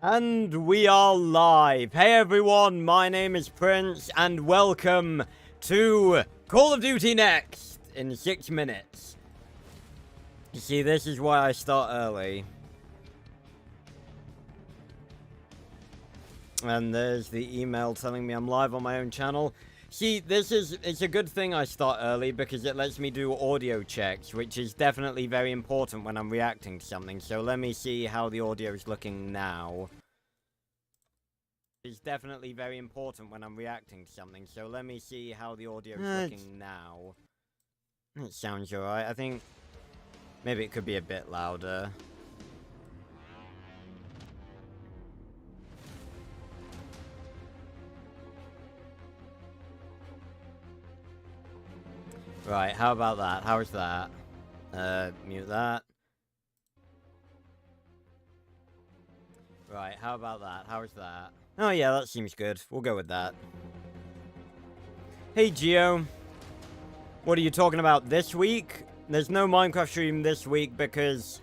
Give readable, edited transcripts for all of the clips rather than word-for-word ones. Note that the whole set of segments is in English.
And we are live. Hey everyone, my name is Prince, and welcome to Call of Duty Next in 6 minutes. You see, this is why I start early. And there's the email telling me I'm live on my own channel. See, it's a good thing I start early because it lets me do audio checks, which is definitely very important when I'm reacting to something. So let me see how the audio is looking now. It's definitely very important when I'm reacting to something. So let me see how the audio is looking now. It sounds alright. I think maybe it could be a bit louder. Right, how about that? How is that? Mute that. Right, how about that? How is that? Oh yeah, that seems good. We'll go with that. Hey Geo. What are you talking about this week? There's no Minecraft stream this week because,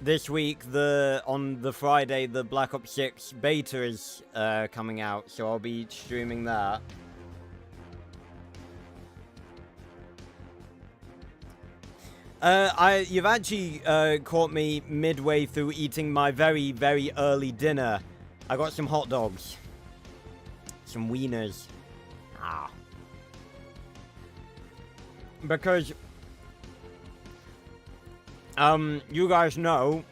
this week, on the Friday, the Black Ops 6 beta is, coming out, so I'll be streaming that. You've actually, caught me midway through eating my very, very early dinner. I got some hot dogs. Some wieners. Ah. Because, you guys know,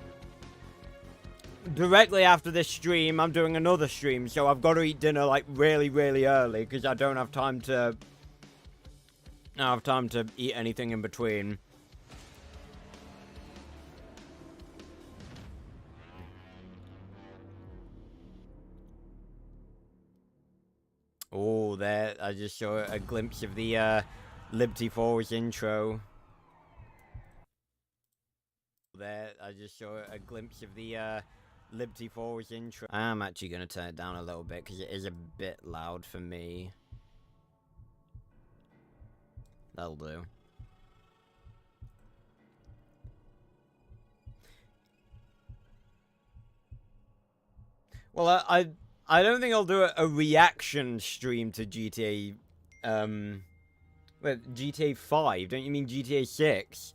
directly after this stream, I'm doing another stream, so I've got to eat dinner, like, really, really early, because I don't have time to eat anything in between. Oh, there, I just saw a glimpse of the, Liberty Falls intro. There, I just saw a glimpse of the, Liberty Falls intro. I'm actually going to turn it down a little bit, because it is a bit loud for me. That'll do. Well, I don't think I'll do a reaction stream to GTA, wait, GTA 5? Don't you mean GTA 6?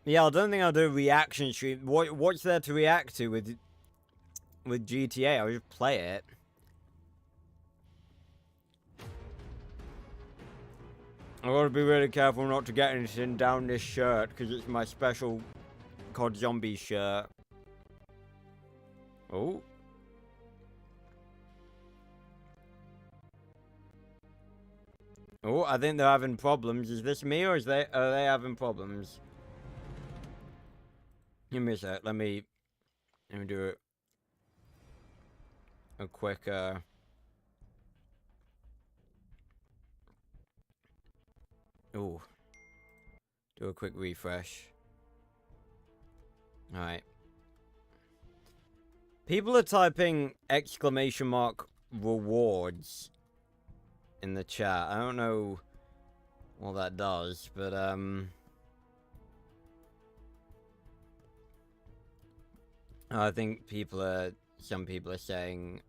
Yeah, I don't think I'll do a reaction stream. What's there to react to with GTA? I'll just play it. I gotta be really careful not to get anything down this shirt, because it's my special COD Zombie shirt. Oh. Oh, I think they're having problems. Is this me, or are they having problems? Give me a sec. Let me do a quick, ooh. Do a quick refresh. Alright. People are typing exclamation mark rewards in the chat. I don't know what that does, but, I think some people are saying,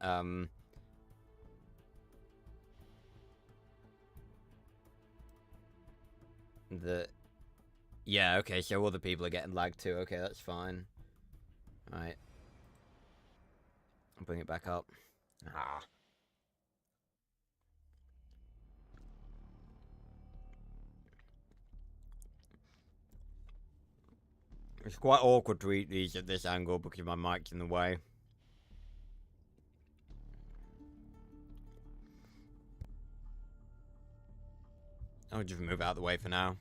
that, yeah, okay, so other people are getting lagged too. Okay, that's fine. Alright. I'll bring it back up. Ah. It's quite awkward to eat these at this angle because my mic's in the way. I'll just move out of the way for now.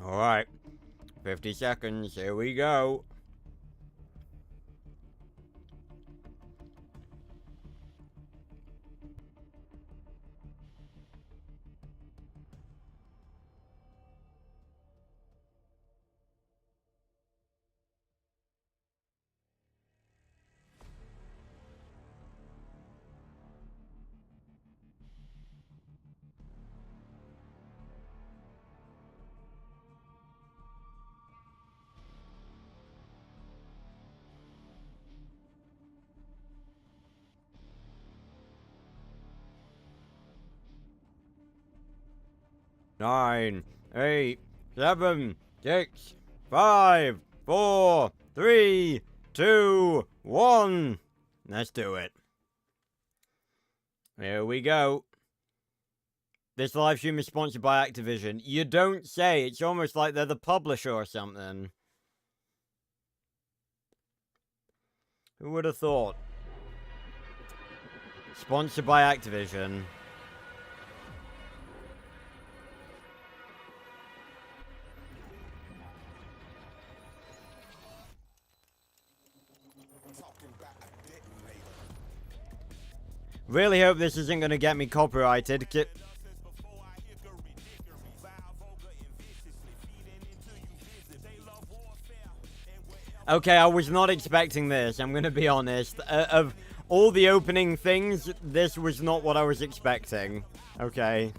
Alright. 50 seconds. Here we go. Nine, 8, 7, 6, 5, 4, 3, 2, 1. Let's do it. Here we go. This live stream is sponsored by Activision. You don't say. It's almost like they're the publisher or something. Who would have thought? Sponsored by Activision. Really hope this isn't going to get me copyrighted. Okay, I was not expecting this, I'm going to be honest. Of all the opening things, this was not what I was expecting. Okay.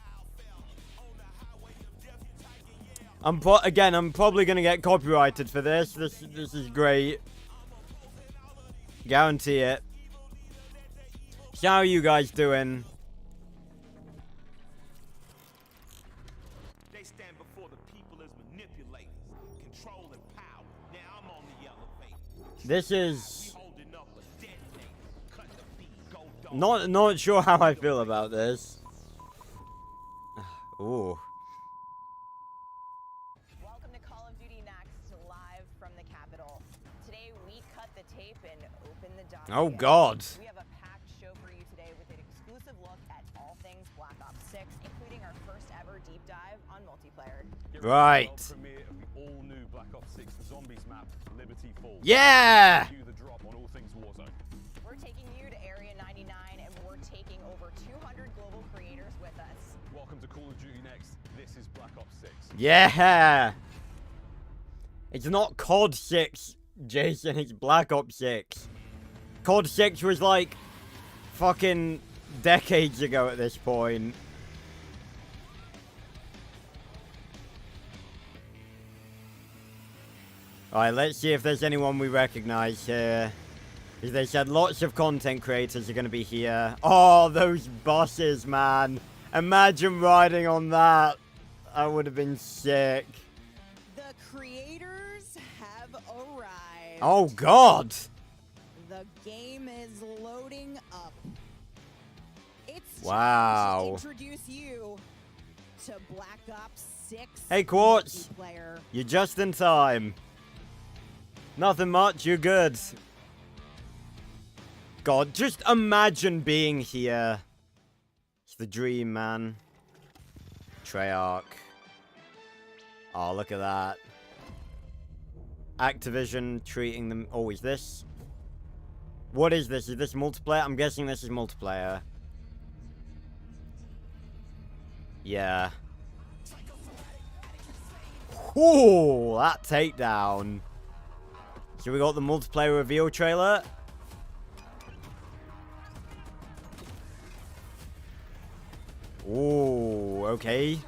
Again, I'm probably going to get copyrighted for this. This is great. Guarantee it. So how are you guys doing? They stand before the people as manipulators, controlling power. Now I'm on the elevator. This is not sure how I feel about this. Ooh. Welcome to COD Next, live from the Capitol. Today we cut the tape and open the dossier. Oh God. We have a packed show for you today with an exclusive look at all things Black Ops 6, including our first ever deep dive on multiplayer. Right. Premiere of the all-new Black Ops 6 Zombies map, Liberty Falls. Yeah. The drop on all things Warzone. We're taking you to Area 99, and we're taking over 200 global creators with us. Welcome to Call of Duty Next. This is Black Ops 6. Yeah. It's not COD 6, Jason. It's Black Ops 6. COD 6 was like fucking decades ago at this point. Alright, let's see if there's anyone we recognize here. Because they said lots of content creators are going to be here. Oh, those buses, man. Imagine riding on that. That would have been sick. The creators have arrived. Oh, God. The game is loading up. It's wow. time to introduce you to Black Ops 6. Hey, Quartz. Multiplayer. You're just in time. Nothing much. You're good. God, just imagine being here. It's the dream, man. Treyarch. Oh, look at that. Activision treating them... Oh, is this? What is this? Is this multiplayer? I'm guessing this is multiplayer. Yeah. Ooh, that takedown. So we got the multiplayer reveal trailer. Ooh, okay.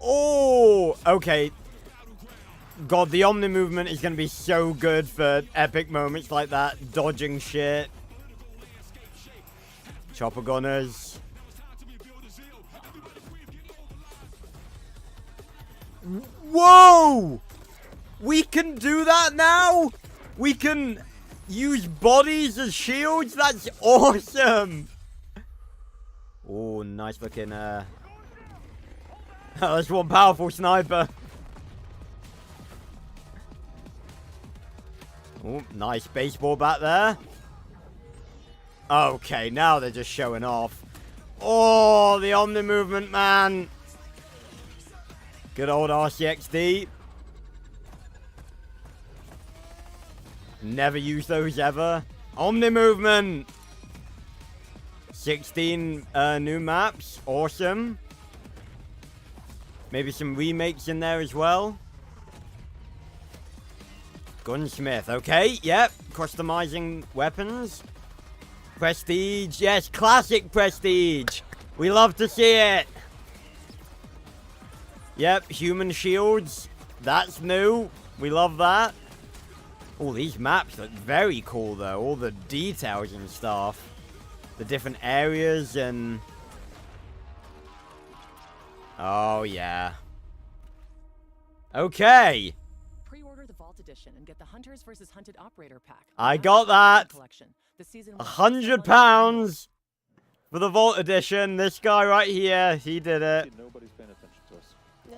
Oh, okay. God, the Omni movement is going to be so good for epic moments like that. Dodging shit. Chopper gunners. Whoa! We can do that now? We can use bodies as shields? That's awesome! Oh, nice looking, that's one powerful sniper. Oh, nice baseball bat there. Okay, now they're just showing off. Oh, the Omni movement, man. Good old RCXD. Never use those ever. Omni movement. 16 new maps. Awesome. Maybe some remakes in there as well. Gunsmith. Okay, yep. Customizing weapons. Prestige. Yes, classic Prestige. We love to see it. Yep, human shields. That's new. We love that. All these maps look very cool, though. All the details and stuff. The different areas and... Oh, yeah. Okay. Pre-order the Vault Edition and get the Hunters vs. Hunted Operator Pack. I got that. Collection. The season £100 for the Vault Edition. This guy right here, he did it. Nobody's paying attention to us.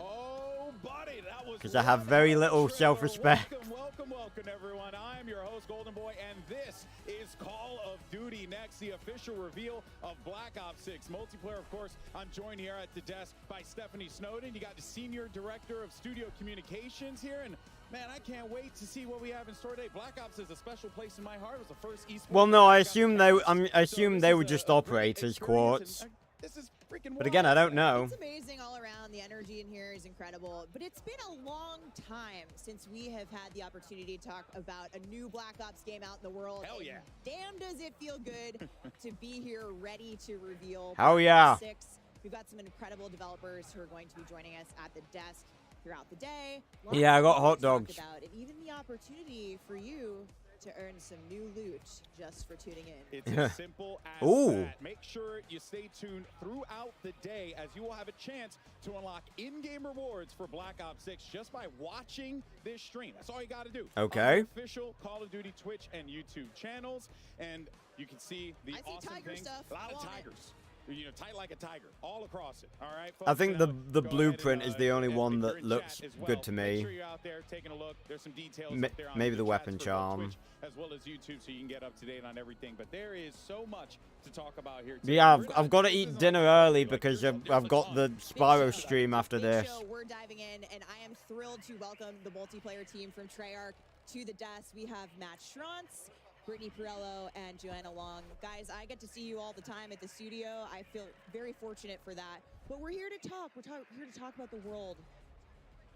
Oh, buddy, that was Because I have very little self-respect. Welcome, everyone. I am your host, Golden Boy, and this is Call of Duty Next, the official reveal of Black Ops 6 multiplayer. Of course, I'm joined here at the desk by Stephanie Snowden. You got the Senior Director of Studio Communications here, and man, I can't wait to see what we have in store today. Black Ops is a special place in my heart. It was the first esports. Well, no, I assume they were just operators, Quartz. This is freaking But again, I don't know. It's amazing all around. The energy in here is incredible. But it's been a long time since we have had the opportunity to talk about a new Black Ops game out in the world. Hell yeah. And damn, does it feel good to be here ready to reveal Hell Black yeah. Ops 6. We've got some incredible developers who are going to be joining us at the desk throughout the day. Lots Yeah, I of got things hot to talk dogs. about, and even the opportunity for you to earn some new loot just for tuning in. It's as simple as Ooh. that. Make sure you stay tuned throughout the day, as you will have a chance to unlock in-game rewards for Black Ops 6 just by watching this stream. That's all you got to do. Okay. On the official Call of Duty Twitch and YouTube channels, and you can see the I see awesome tiger things. stuff. A lot I of want it. tigers. You know, tight like a tiger, all across it. All right, I folks, think and, the go ahead blueprint and, is the only and one if you're that in looks chat as well, good to make me. sure you're out there taking a look. There's some details Ma- up there on maybe the chats weapon for both charm. Twitch as well as YouTube, so you can get up to date on everything. But there is so much to talk about here. But today. yeah, We're I've not- got to this eat isn't dinner like early like because there's I've got the Spyro stream after Big this. show. We're diving in, and I am thrilled to welcome the multiplayer team from Treyarch to the desk. We have Matt Schrantz, Brittany Perello, and Joanna Long. Guys, I get to see you all the time at the studio. I feel very fortunate for that. But we're here to talk. We're here to talk about the world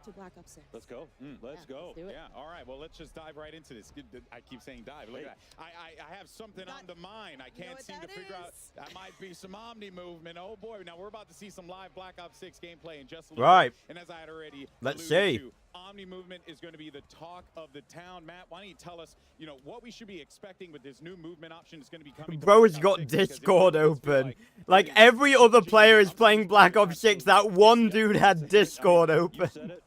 to Black Ops 6. Let's go. Let's Yeah, go. let's do it. Yeah, all right. Well, let's just dive right into this. I keep saying dive. Look Hey. at that. I have something Got- on the mind. I You know can't what seem to that figure out. is? That might be some Omni movement. Oh boy. Now we're about to see some live Black Ops 6 gameplay in just a little Right. bit. And as I had already Let's alluded see. to, Omni movement is going to be the talk of the town. Matt, why don't you tell us, what we should be expecting with this new movement option that's going to be coming? to Bro's Black got Ops 6, because it Discord really does feel open. like Like it is every other player is I'm playing seeing Black Black Ops 6. That Ops one dude had Discord You open. said it.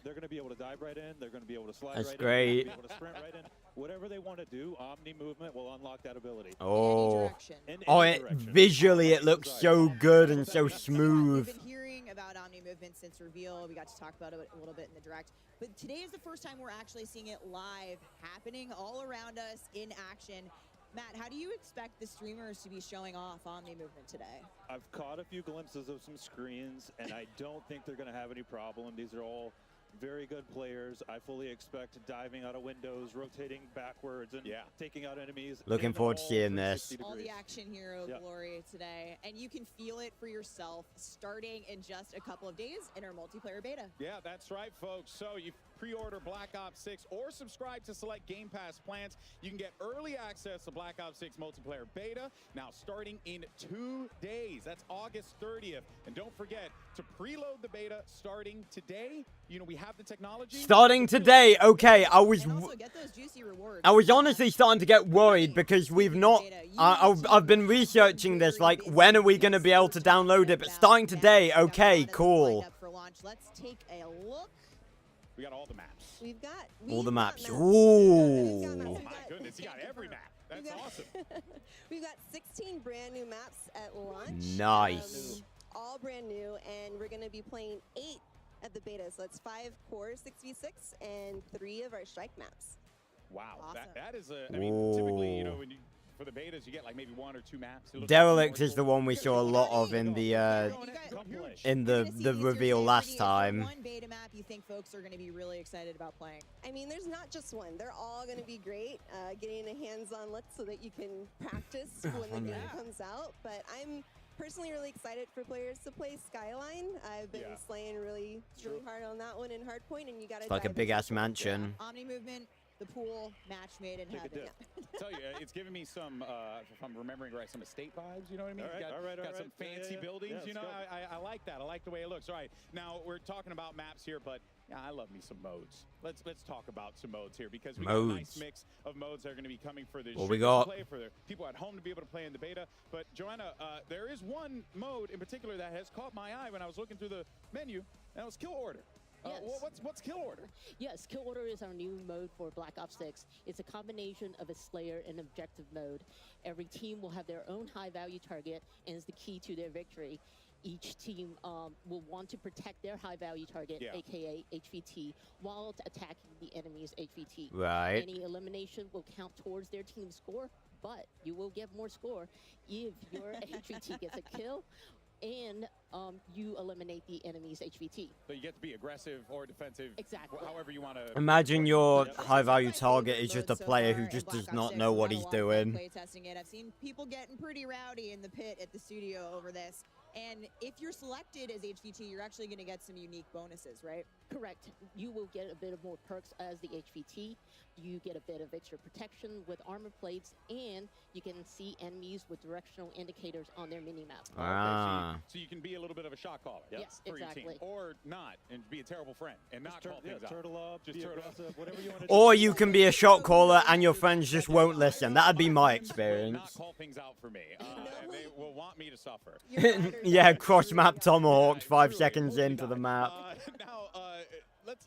They're going to be able to dive right in. They're going to be able to slide That's right great. in. They're going to be able to sprint right in. Whatever they want to do, Omni movement will unlock that ability. Oh. Any direction. In Oh, any it direction. visually it looks so good and so We've smooth. been hearing about Omni movement since reveal. We got to talk about it a little bit in the direct. But today is the first time we're actually seeing it live, happening all around us in action. Matt, how do you expect the streamers to be showing off Omni movement today? I've caught a few glimpses of some screens, and I don't think they're going to have any problem. These are all very good players. I fully expect diving out of windows, rotating backwards, and Yeah. taking out enemies. Looking in forward to all seeing this. 360 All the degrees. action hero Yep. glory today. And you can feel it for yourself starting in just a couple of days in our multiplayer beta. Yeah, that's right, folks. So you pre-order Black Ops 6 or subscribe to select Game Pass plans. You can get early access to Black Ops 6 multiplayer beta now starting in 2 days. That's August 30th. And don't forget to preload the beta starting today. We have the technology. Starting today, okay, And also get those juicy rewards. I was honestly starting to get worried because we've not. I've been researching this. Like, when are we going to be able to download it? But starting today, okay, cool. For launch. Let's take a look. We got all the maps. We've got All the maps. We've got Oh maps. my goodness, you got every map. That's got- awesome. We've got 16 brand new maps at launch. Nice. All brand new, and we're going to be playing 8 at the beta. So that's 5 core 6v6 and 3 of our strike maps. Wow, Awesome. that is a. I mean, typically, Ooh. when for the betas, you get like maybe 1 or 2 maps. It looks like Derelict more is the cool. one we saw a lot of in the play. in You're the gonna see the easier reveal play. last Brittany, is there time. one beta map you think folks are going to be really excited about playing? I mean, there's not just one. They're all going to be great. Getting a hands-on look so that you can practice when the game comes out. But I'm personally really excited for players to play Skyline. I've been slaying really hard on that one in Hardpoint, and you got to. It's like a big ass mansion. Omni movement, the pool, match made in Take a heaven. dip. Tell you, it's giving me some, if I'm remembering right, some estate vibes. You know what I mean? All right, got some fancy buildings. Yeah, you know, let's I like that. I like the way it looks. All right, now we're talking about maps here, but yeah, I love me some modes. Let's talk about some modes here because we got a nice mix of modes that are going to be coming for the What we got? play for the people at home to be able to play in the beta. But Joanna, there is one mode in particular that has caught my eye when I was looking through the menu, and it was Kill Order. Yes. What's Kill Order? Yes, Kill Order is our new mode for Black Ops 6. It's a combination of a Slayer and objective mode. Every team will have their own high-value target, and is the key to their victory. Each team will want to protect their high-value target, aka HVT, while attacking the enemy's HVT. Right. Any elimination will count towards their team's score, but you will get more score if your HVT gets a kill and you eliminate the enemy's HVT. So you get to be aggressive or defensive, Exactly. however you want to. Imagine your This is high value my target favorite is just a mode so player far who in just Black does Ops not 6. know I've what had a he's lot of fun doing. play testing it. I've seen people getting pretty rowdy in the pit at the studio over this. And if you're selected as HVT, you're actually going to get some unique bonuses, right? Correct. You will get a bit of more perks as the HVT. You get a bit of extra protection with armor plates, and you can see enemies with directional indicators on their minimap. Ah. So you can be a little bit of a shot caller Yes, for your exactly. team, or not, and be a terrible friend and not call things out. Turtle up, Just be turtle up. aggressive, whatever you want to do. Or you can be a shot caller and your friends just won't listen. That'd be my friends will not experience. call things out for me. And they will want me to suffer. Yeah, cross map tomahawked Yeah, 5 truly, seconds totally into the not. map. Now,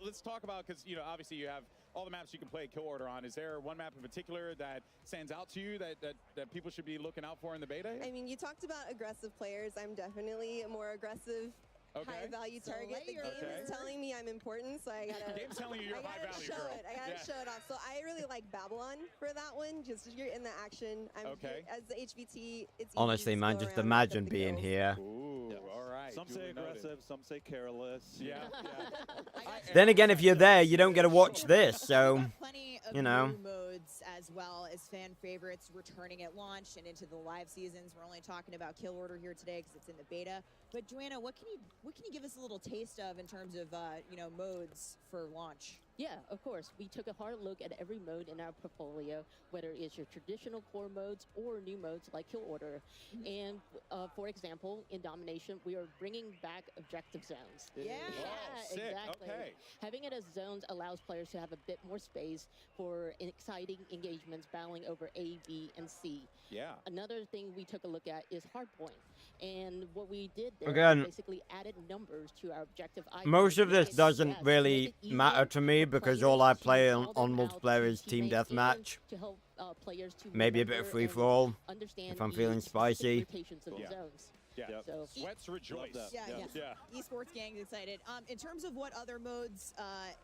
let's talk about, because obviously you have all the maps you can play Kill Order on. Is there one map in particular that stands out to you that people should be looking out for in the beta? I mean, you talked about aggressive players. I'm definitely a more aggressive, high-value target. The game is telling me I'm important, so I gotta. The game's telling you you're I high gotta value, show girl. it. I gotta show it off. So I really like Babylon for that one. Just you're in the action. I'm here, as the HVT. It's Honestly, easy man, to just go around and pick imagine up the being kills. here. Ooh, all right. Some say duly noted. aggressive, some say careless. Yeah. Then again, if you're there, you don't get to watch this, so, We've got plenty of you know. new modes as well as fan favorites returning at launch and into the live seasons. We're only talking about Kill Order here today because it's in the beta. But Joanna, what can you give us a little taste of in terms of modes for launch? Yeah, of course. We took a hard look at every mode in our portfolio, whether it's your traditional core modes or new modes like Kill Order. And for example, in Domination, we are bringing back objective zones. Yeah. Sick. Exactly. Okay. Having it as zones allows players to have a bit more space for exciting engagements battling over A, B, and C. Yeah. Another thing we took a look at is hardpoint. And what we did there Again, was basically added numbers to our objective icon. Most of this It- doesn't yes, really made it easier matter to me for because players all I to play call on them out multiplayer to is team teammates and deathmatch. to help players to Maybe a bit of remember and free-for-all understand if I'm the feeling specific spicy. rotations of the zones. Yeah. Yep. So Sweats rejoice. that. Yeah. Esports gang's excited. In terms of what other modes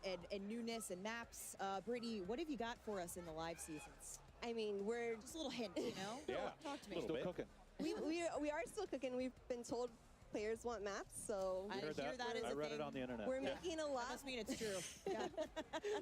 and newness and maps, Brittany, what have you got for us in the live seasons? I mean, we're Just a little hint, you know? Yeah. Talk to me. Still cooking. we are still cooking. We've been told players want maps, so I Heard hear that as I a read thing. it on the internet. we're making a That lot. must mean it's true. Yeah.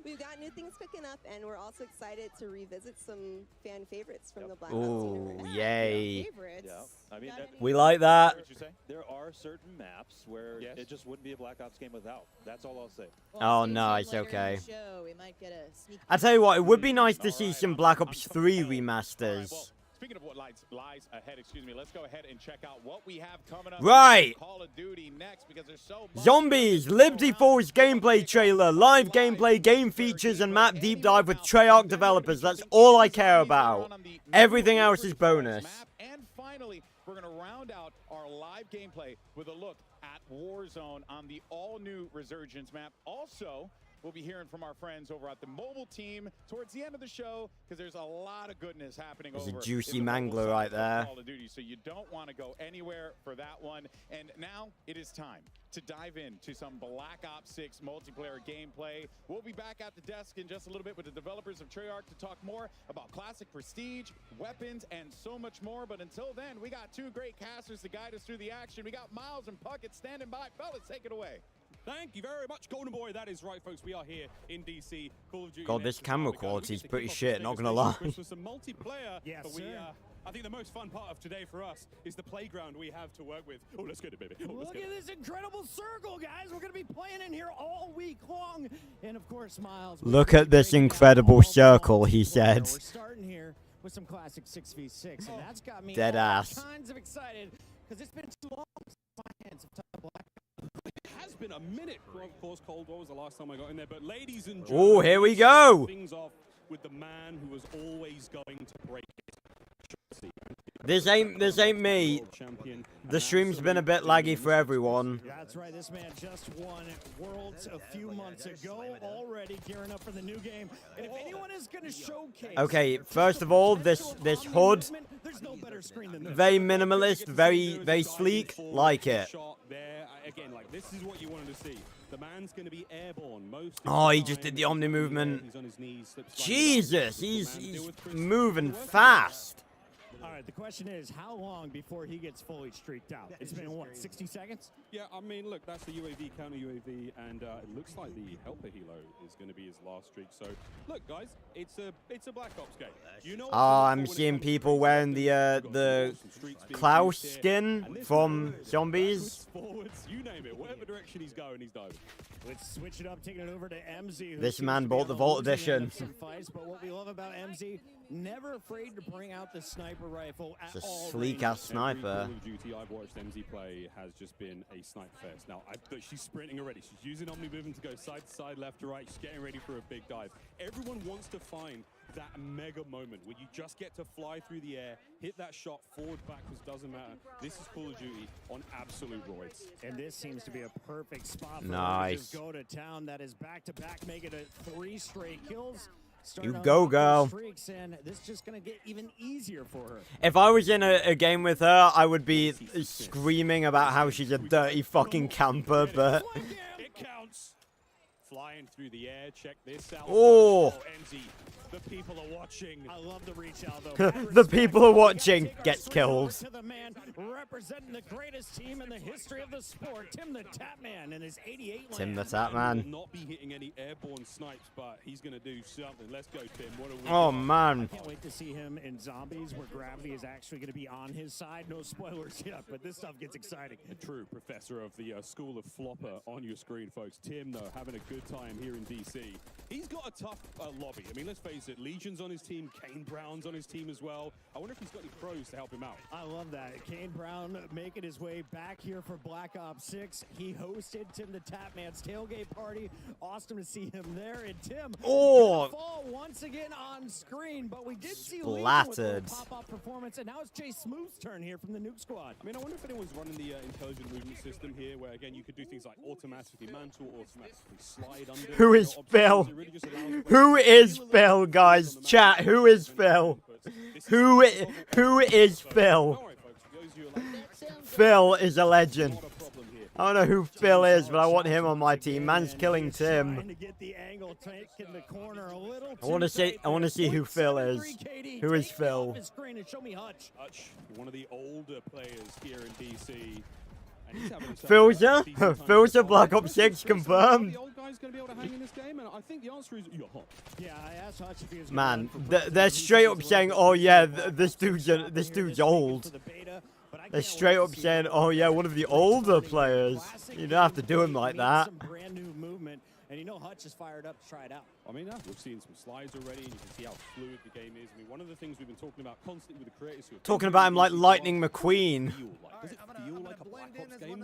We've got new things cooking up, and we're also excited to revisit some fan favorites from the Black Ops Ooh, universe. yay. Favorites. Yeah. I mean, Got that- any- We like that. What'd you say? There are certain maps where Yes. it just wouldn't be a Black Ops game without. That's all I'll say. Well, Oh, stay no, tuned it's later in the okay. show. We might get a sneak I tell you what, it would be nice to All see right, some I'm- Black I'm Ops 3 compelled. All right, remasters. well, speaking of what lies ahead, let's go ahead and check out what we have coming up. Right. in Call of Duty next, because there's so much Zombies, Liberty Falls gameplay trailer, live gameplay, game features, and map deep dive with Treyarch developers. That's all I care about. Everything else is bonus. And finally, we're going to round out our live gameplay with a look at Warzone on the all-new Resurgence map. Also, we'll be hearing from our friends over at the mobile team towards the end of the show, because there's a lot of goodness happening There's over a juicy in the mobile mangler side right of there. Call of Duty, so you don't want to go anywhere for that one. And now it is time to dive into some Black Ops 6 multiplayer gameplay. We'll be back at the desk in just a little bit with the developers of Treyarch to talk more about classic prestige, weapons, and so much more. But until then, we got two great casters to guide us through the action. We got Miles and Puckett standing by. Fellas, take it away. Thank you very much, Golden Boy. That is right, folks. We are here in DC. Call of Duty. God, this Next camera is how we go. quality We is get to pretty kick off shit, the not Vegas gonna Station lie. Quiz with some multiplayer. Yes, but I think the most fun part of today for us is the playground we have to work with. Oh, let's get it, baby. Oh, let's Look get at it. this incredible circle, guys. We're going to be playing in here all week long. And of course, Miles. Look at this incredible circle, he said. We're starting here with some classic 6v6, and that's got me Dead all ass. kinds of excited because it's been too long since my hands have touched black. It has been a minute. Of course, Cold War was the last time I got in there. But ladies and Oh, gentlemen, here we let's go. start things off with the man who was always going to break it. This ain't me. World champion. The stream's been a bit laggy for everyone. That's right. This man just won Worlds a few months ago, already gearing up for the new game. And if anyone is going to showcase. Okay, first of all, this hood, there's no better screen than this. very minimalist, very sleek, like it. Shot there. Again, like this is what you wanted to see. The man's going to be airborne most of Oh, the he just time. did the Omni movement. He's on his knees, slips slightly Jesus, back. The he's man deal with Chris. moving Working fast. All right, the question is, how long before he gets fully streaked out? It's been, what, 60 seconds? Yeah, I mean, look, that's the UAV, counter UAV, and it looks like the Helper Helo is going to be his last streak. So, look, guys, it's a Black Ops game. You know what to Oh, look I'm for when it seeing comes to people streaks. wearing We've got the some streaks being Klaus used here. skin And this from man, Zombies. backwards, forwards, you name it. Whatever direction he's going, he's diving. Let's switch it up, taking it over to MZ. who This seems man to be bought on the Vault losing Edition. end of some fights, but what we love about MZ, never afraid to bring out the sniper rifle at It's a all sleek ranges. ass sniper. Every Call of Duty I've watched MZ play has just been a snipe fest. Now, look, she's sprinting already. She's using Omni movement to go side to side, left to right. She's getting ready for a big dive. Everyone wants to find that mega moment where you just get to fly through the air, hit that shot, forward, backwards, doesn't matter. This is Call of Duty on absolute roids. And this seems to be a perfect spot for Nice. her to just go to town. That is back-to-back, make it a 3 straight kills. You Starting go, on girl. streaks, and this is just going to get even easier for her. If I was in a game with her, I would be screaming about how she's a dirty fucking camper, but It counts. Flying through the air, check this out. Oh. MZ, the people are watching. I love the reach out, though. The people are watching, gets killed. To the man representing the greatest team in the history of the sport, Tim the Tapman, and his 88 Tim the land. Tap Will Man. not be hitting any airborne snipes, but he's going to do something. Let's go, Tim. What a win. Oh man. Can't wait to see him in Zombies, where gravity is actually going to be on his side. No spoilers yet, but this stuff gets exciting. A true professor of the School of Flopper on your screen, folks. Tim, though, having a good time here in DC. He's got a tough lobby. I mean, let's face it, Legion's on his team, Kane Brown's on his team as well. I wonder if he's got any pros to help him out. I love that. Kane Brown making his way back here for Black Ops 6. He hosted Tim the Tapman's tailgate party. Awesome to see him there. And Tim Oh. gonna fall once again on screen, but we did see Legion with a Splattered. pop-up performance, and now it's Jay Smooth's turn here from the Nuke Squad. I mean, I wonder if anyone's running the intelligent movement system here, where, again, you could do things like automatically mantle, automatically slide under. Who is Options. Phil? It really just allows Who is Phil, guys? Chat, who is Phil? Who is Phil? Don't worry, folks. Those of you who are like, Phil is a legend. not a problem here. I don't know who Phil is, but I want him on my team. Man's And killing he's trying Tim. to get the angle, taking the corner a little I want to too see. tight I want to there. see who Phil is. 0.73 KD. Who is Take me off Phil? his screen and show me Hutch. Hutch, one of the older players here in DC. And he's having himself Phil's a a- decent time Phil's so a far. Black Ops 6 Are confirmed. the old guys going to be able to hang in this game? And I think the answer is yeah. Yeah, I asked Hutch if he was Man, gonna run for they're president. He straight said up he's saying, running "Oh for yeah, president. this dude's Happening this here dude's this week old." for the beta, but I They're can't straight wait up to see saying, him. "Oh yeah, one of the older players." Classic You don't have to do him like meets that. Some brand new movement, and you know Hutch is fired up to try it out. I mean, we've seen some slides already, and you can see how fluid the game is. I mean, one of the things we've been talking about constantly with the creators who are Talking about him like Lightning McQueen. Does it feel like a Black Ops game?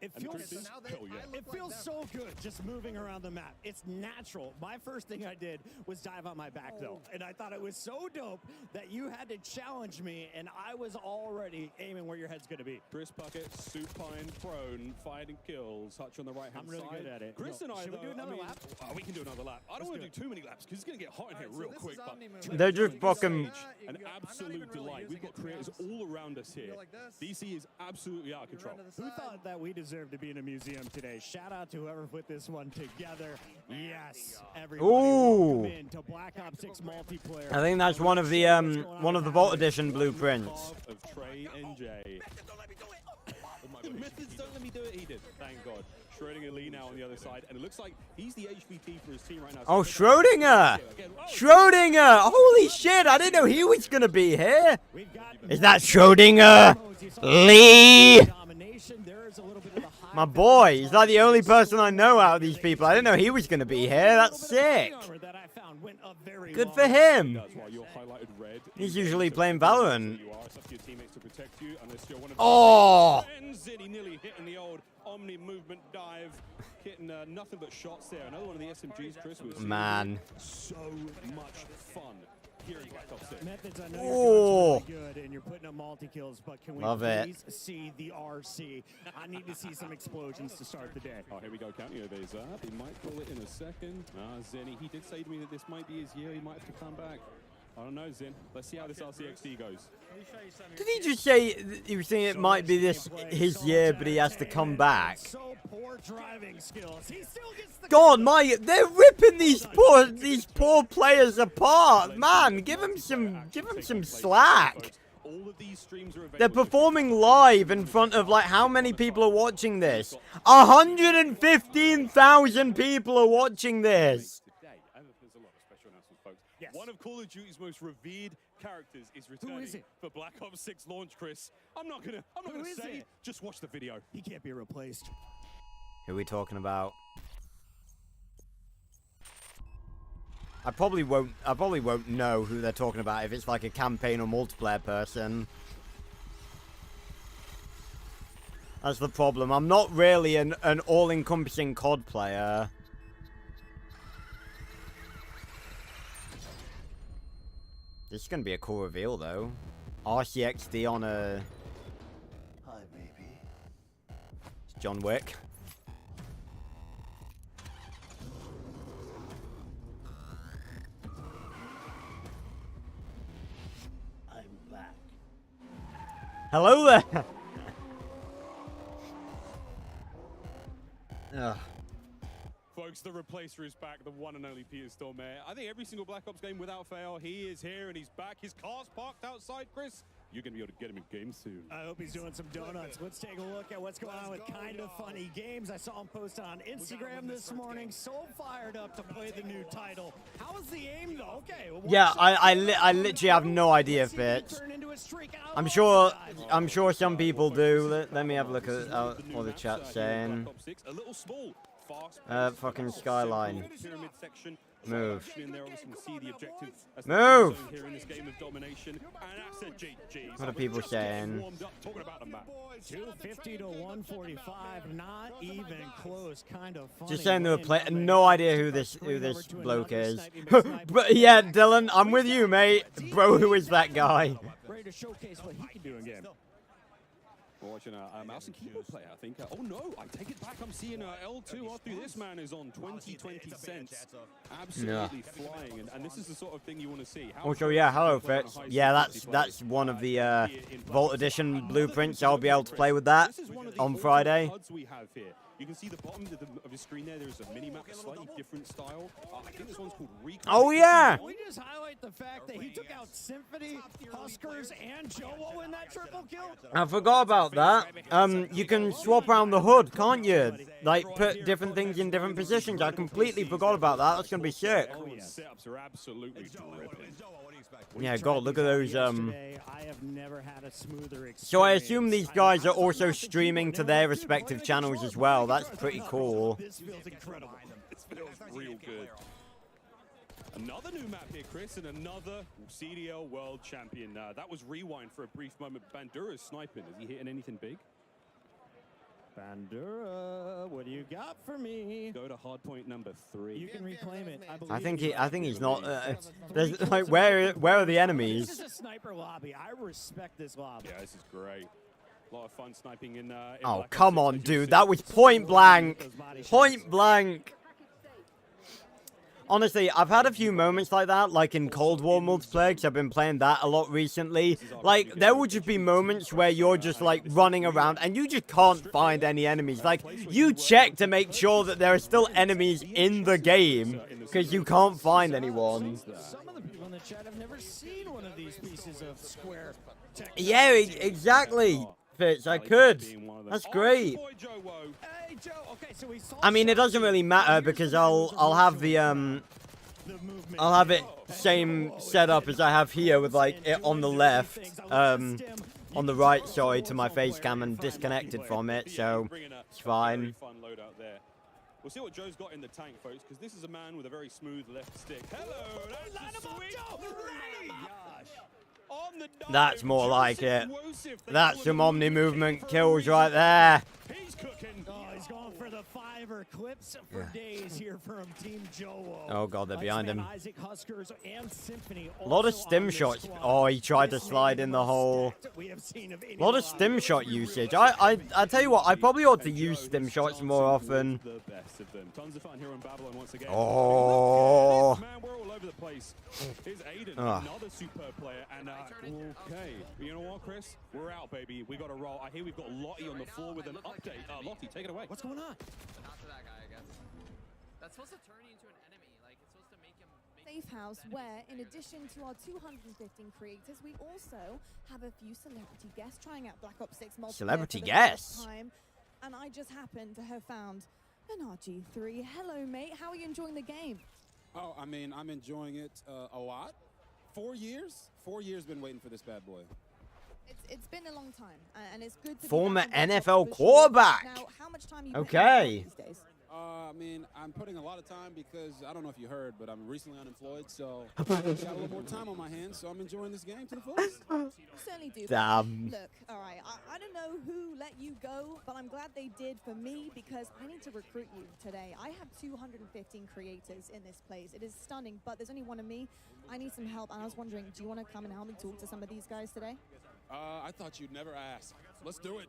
It And feels, Chris, hell yeah. it feels so good just moving around the map. It's natural. My first thing I did was dive on my back, though. And I thought it was so dope that you had to challenge me, and I was already aiming where your head's going to be. Chris Puckett, supine, prone, fighting kills. Hutch on the right hand I'm really side. good at it. Chris No, and I, should we though, do it another lap? We can do another lap. I don't want to do too many laps because it's going to get hot in here real quick. But They're just fucking... An absolute delight. We've got creators all around us here. DC is absolutely out of control. Who thought that we deserved to be in a museum today? Shout out to whoever put this one together. Yes, everybody, welcome into Black Ops 6 multiplayer. I think that's one of the Vault Edition blueprints. Of Trey and Jay. The methods don't let me do it. He did. Thank God. Schrodinger Lee now on the other side, and it looks like he's the HVT for his team right now. Oh, Schrodinger! Schrodinger! Holy shit! I didn't know he was gonna be here. Is that Schrodinger? Lee! My boy, he's like the only person I know out of these people. I didn't know he was gonna be here. That's sick. Good for him. He's usually playing Valorant. Oh! He nearly hitting the old Omni movement dive, hitting nothing but shots there. Another one of the SMGs, Chris, was so much fun here in Black Ops 6. Methods, I know you're doing really good and you're putting up multi-kills, but can we please see the RC? I need to see some explosions to start the day. Oh, here we go, counting over his up. He might call it in a second. Zenny, he did say to me that this might be his year. He might have to come back. I don't know, Zin. Let's see how this RCXD goes. Did he just say he was saying it might be his year, but he has to come back? God, they're ripping these poor players apart, man. Give him some slack. They're performing live in front of, like, how many people are watching this? 115,000 people are watching this. Yes. One of Call of Duty's most revered characters is returning for Black Ops 6 launch, Chris. I'm not gonna say. Just watch the video. He can't be replaced. Who are we talking about? I probably won't know who they're talking about if it's like a campaign or multiplayer person. That's the problem. I'm not really an all-encompassing COD player. This is going to be a cool reveal, though. RCXD on a... Hi, baby. It's John Wick. I'm back. Hello there! Ugh. Folks, the replacer is back, the one and only Peter Stormare. I think every single Black Ops game without fail, he is here and he's back. His car's parked outside, Chris. You're going to be able to get him in game soon. I hope he's doing some donuts. Let's take a look at what's going on with Kind of Funny Games. I saw him post on Instagram this morning. So fired up to play the new title. How is the aim, though? Okay. Yeah, I literally have no idea if it's... I'm sure some people do. Let me have a look at what the chat's saying. Fucking Skyline. Move. Move! What are people saying? 250 to 145, not even close. Kind of funny. Just saying they were playing. No idea who this bloke is. But yeah, Dylan, I'm with you, mate. Bro, who is that guy? Ready to showcase what he can do again. We're watching a mouse and keyboard player, I think. Oh no, I take it back. I'm seeing L2 after this man is on 20 cents. Absolutely flying, and this is the sort of thing you want to see. Also, yeah, hello, Fitz. Yeah, that's one of the Vault Edition blueprints. I'll be able to play with that on Friday. You can see the bottom of the screen there. There's a mini-map, a slightly different style. I think this one's called Recon. Oh, yeah! Can we just highlight the fact that he took out Symphony, Huskers, and Joe in that triple kill? I forgot about that. You can swap around the hood, can't you? Like, put different things in different positions. I completely forgot about that. That's gonna be sick. Setups are absolutely dripping. Yeah, God, look at those, I have never had a smoother experience. So I assume these guys are also streaming to their respective channels as well. That's pretty cool. This feels incredible. This feels real good. Another new map here, Chris, and another CDL World Champion. That was Rewind for a brief moment. Bandura's sniping. Is he hitting anything big? Bandura, what do you got for me? Go to hardpoint number 3. You can reclaim it. I think he's not. There's like where are the enemies? This is a sniper lobby. I respect this lobby. Yeah, this is great. A lot of fun sniping in Oh, come on, dude. That was point blank. Point blank. honestly, I've had a few moments like that, like in Cold War multiplayer, because I've been playing that a lot recently. Like, there will just be moments where you're just, like, running around, and you just can't find any enemies. Like, you check to make sure that there are still enemies in the game, because you can't find anyone. Some of the people in the chat have never seen one of these pieces of square technology. Yeah, exactly, Fitz, I could. That's great. Hey, Joe. Okay, so we saw I mean, it doesn't really matter, because I'll have the, I'll have it same setup as I have here with, like, it on the left, on the right, sorry, to my face cam and disconnected from it, so it's fine. We'll see what Joe's got in the tank, folks, because this is a man with a very smooth left stick. Hello, that's a sweet. On the dive, That's more like it. explosive. That's some Omni movement kills right there. He's cooking. Oh, he's going for the fiver clips for days here from Team Joe. Oh god, they're behind him. Isaac Huskers and Symphony A lot of also stim on this shots. squad. Oh, he tried to slide in the hole. We have seen of A any lot of stim shot usage. I tell you what, I probably ought to use stim shots more often. The best of them. Tons of fun here in Babylon once again. Oh. Man, we're all over the place. Here's Aiden, Ah. another superb player, and okay. You know what, Chris? We're out, baby. We got to roll. I hear we've got Lottie on the floor with an update. Lottie, take it away. What's going on? Not to that guy, I guess. That's supposed to turn you into an enemy. Like, it's supposed to make him... Safe house where, in addition to our 215 creators, we also have a few celebrity guests trying out Black Ops 6 multiplayer Celebrity for the guests? first time. And I just happened to have found an RG3. Hello, mate. How are you enjoying the game? Oh, I mean, I'm enjoying it a lot. 4 years? 4 years been waiting for this bad boy. It's been a long time, and it's good to be Former back in Black Ops NFL for sure. quarterback. Now, how much time are you Okay. putting in these days? I mean, I'm putting a lot of time because I don't know if you heard, but I'm recently unemployed, so I got a little more time on my hands, so I'm enjoying this game to the fullest. You certainly do. Damn. Look, all right, I don't know who let you go, but I'm glad they did for me because I need to recruit you today. I have 215 creators in this place. It is stunning, but there's only one of me. I need some help, and I was wondering, do you want to come and help me talk to some of these guys today? I thought you'd never ask. Let's do it.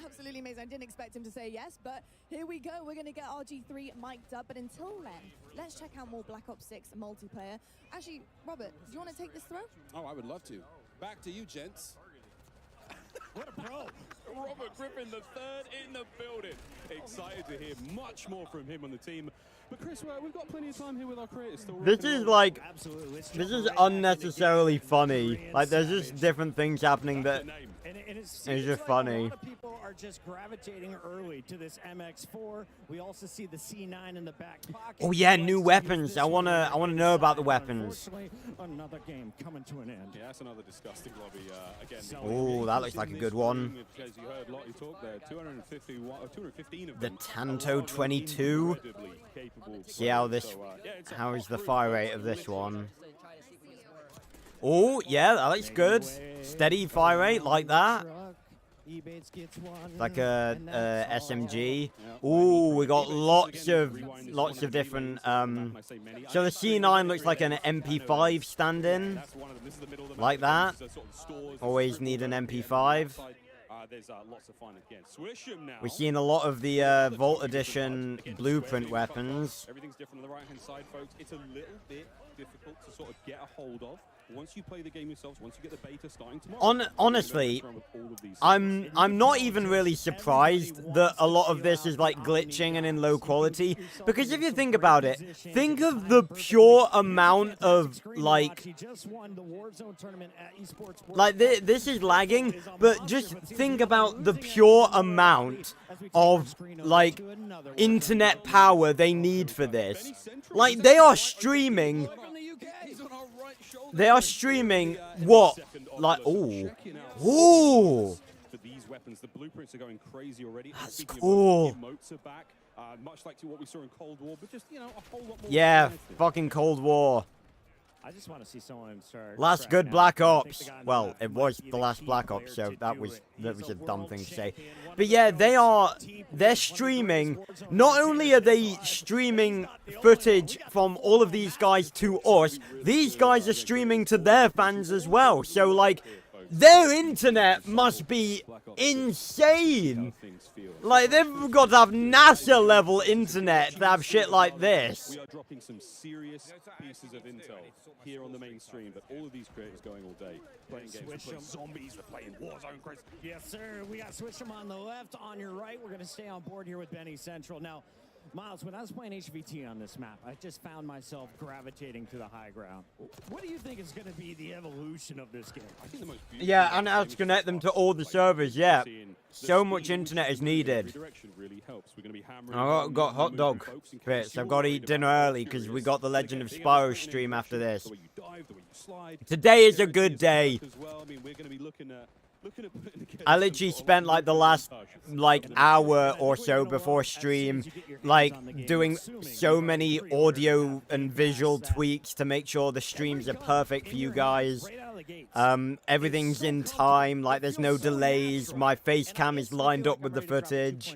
Absolutely amazing. I didn't expect him to say yes, but here we go. We're going to get RG3 mic'd up, but until then, let's check out more Black Ops 6 multiplayer. Actually, Robert, do you want to take this throw? Oh, I would love to. Back to you, gents. What a pro. Robert Griffin, the third in the building. Excited to hear much more from him on the team. But Chris, we've got plenty of time here with our creators still. This is like, Absolutely. this is unnecessarily funny. Like, there's just different things happening that And it it's seems just like funny. A lot of people are just gravitating early to this MX4. We also see the C9 in the back pocket. Oh yeah, Let's new use weapons. this I wanna one know about the inside. weapons. Unfortunately, another game coming to an end. Yeah, that's another disgusting lobby. Again, Oh, that looks like a good one. As you heard Lottie talk there, 215 of The them Tanto are 22. incredibly capable See how players. this, So, yeah, it's a how is the hot fire group. rate of this one? Oh yeah, that looks good. Steady fire rate like that. Ebates gets one, Like a and that's all. SMG. Ooh, we got lots of different. So the C9 looks like an MP5 stand-in, That's one of them. This is the middle of the like map. that. These are sort of stores. Always need an MP5. There's lots of fun again. Swish 'em now. We've seen a lot of the Vault Edition blueprint weapons. Everything's different on the right-hand side, folks. It's a little bit difficult to sort of get a hold of. Once you play the game yourselves, once you get the beta starting tomorrow. Honestly, I'm not even really surprised that a lot of this is like glitching and in low quality, because if you think about it, think of the pure amount of like this is lagging, but just think about the pure amount of like internet power they need for this. Like they are streaming. They are streaming what? Like, ooh. Ooh. For these weapons, the blueprints are going crazy already. That's Speaking of cool. emotes are back, much like to what we saw in Cold War, but just, you know, a whole lot more. Yeah, variety. fucking Cold War. I just want to see someone start. Last good Black Ops. Well, it was the last Black Ops, so that was a dumb thing to say. But yeah, they're streaming. Not only are they streaming footage from all of these guys to us, these guys are streaming to their fans as well. So like, Their internet must be insane. Like, they've got to have NASA level internet to have shit like this. We are dropping some serious pieces of intel here on the main stream, but all of these creators going all day, playing games, we're playing zombies, we're playing Warzone, Chris. Yes, sir. We got Switch'em on the left, on your right. We're going to stay on board here with Benny Central. Now, Miles, when I was playing HVT on this map, I just found myself gravitating to the high ground. What do you think is going to be the evolution of this game? I think the most Yeah, and how to connect them to all the servers, yeah. So much internet is needed. I got hot dog bits. I've got to eat dinner early because we got the Legend of Spyro stream after this. Today is a good day. I literally spent like the last hour or so before stream doing so many audio and visual tweaks to make sure the streams are perfect for you guys. Everything's in time, like there's no delays. My face cam is lined up with the footage.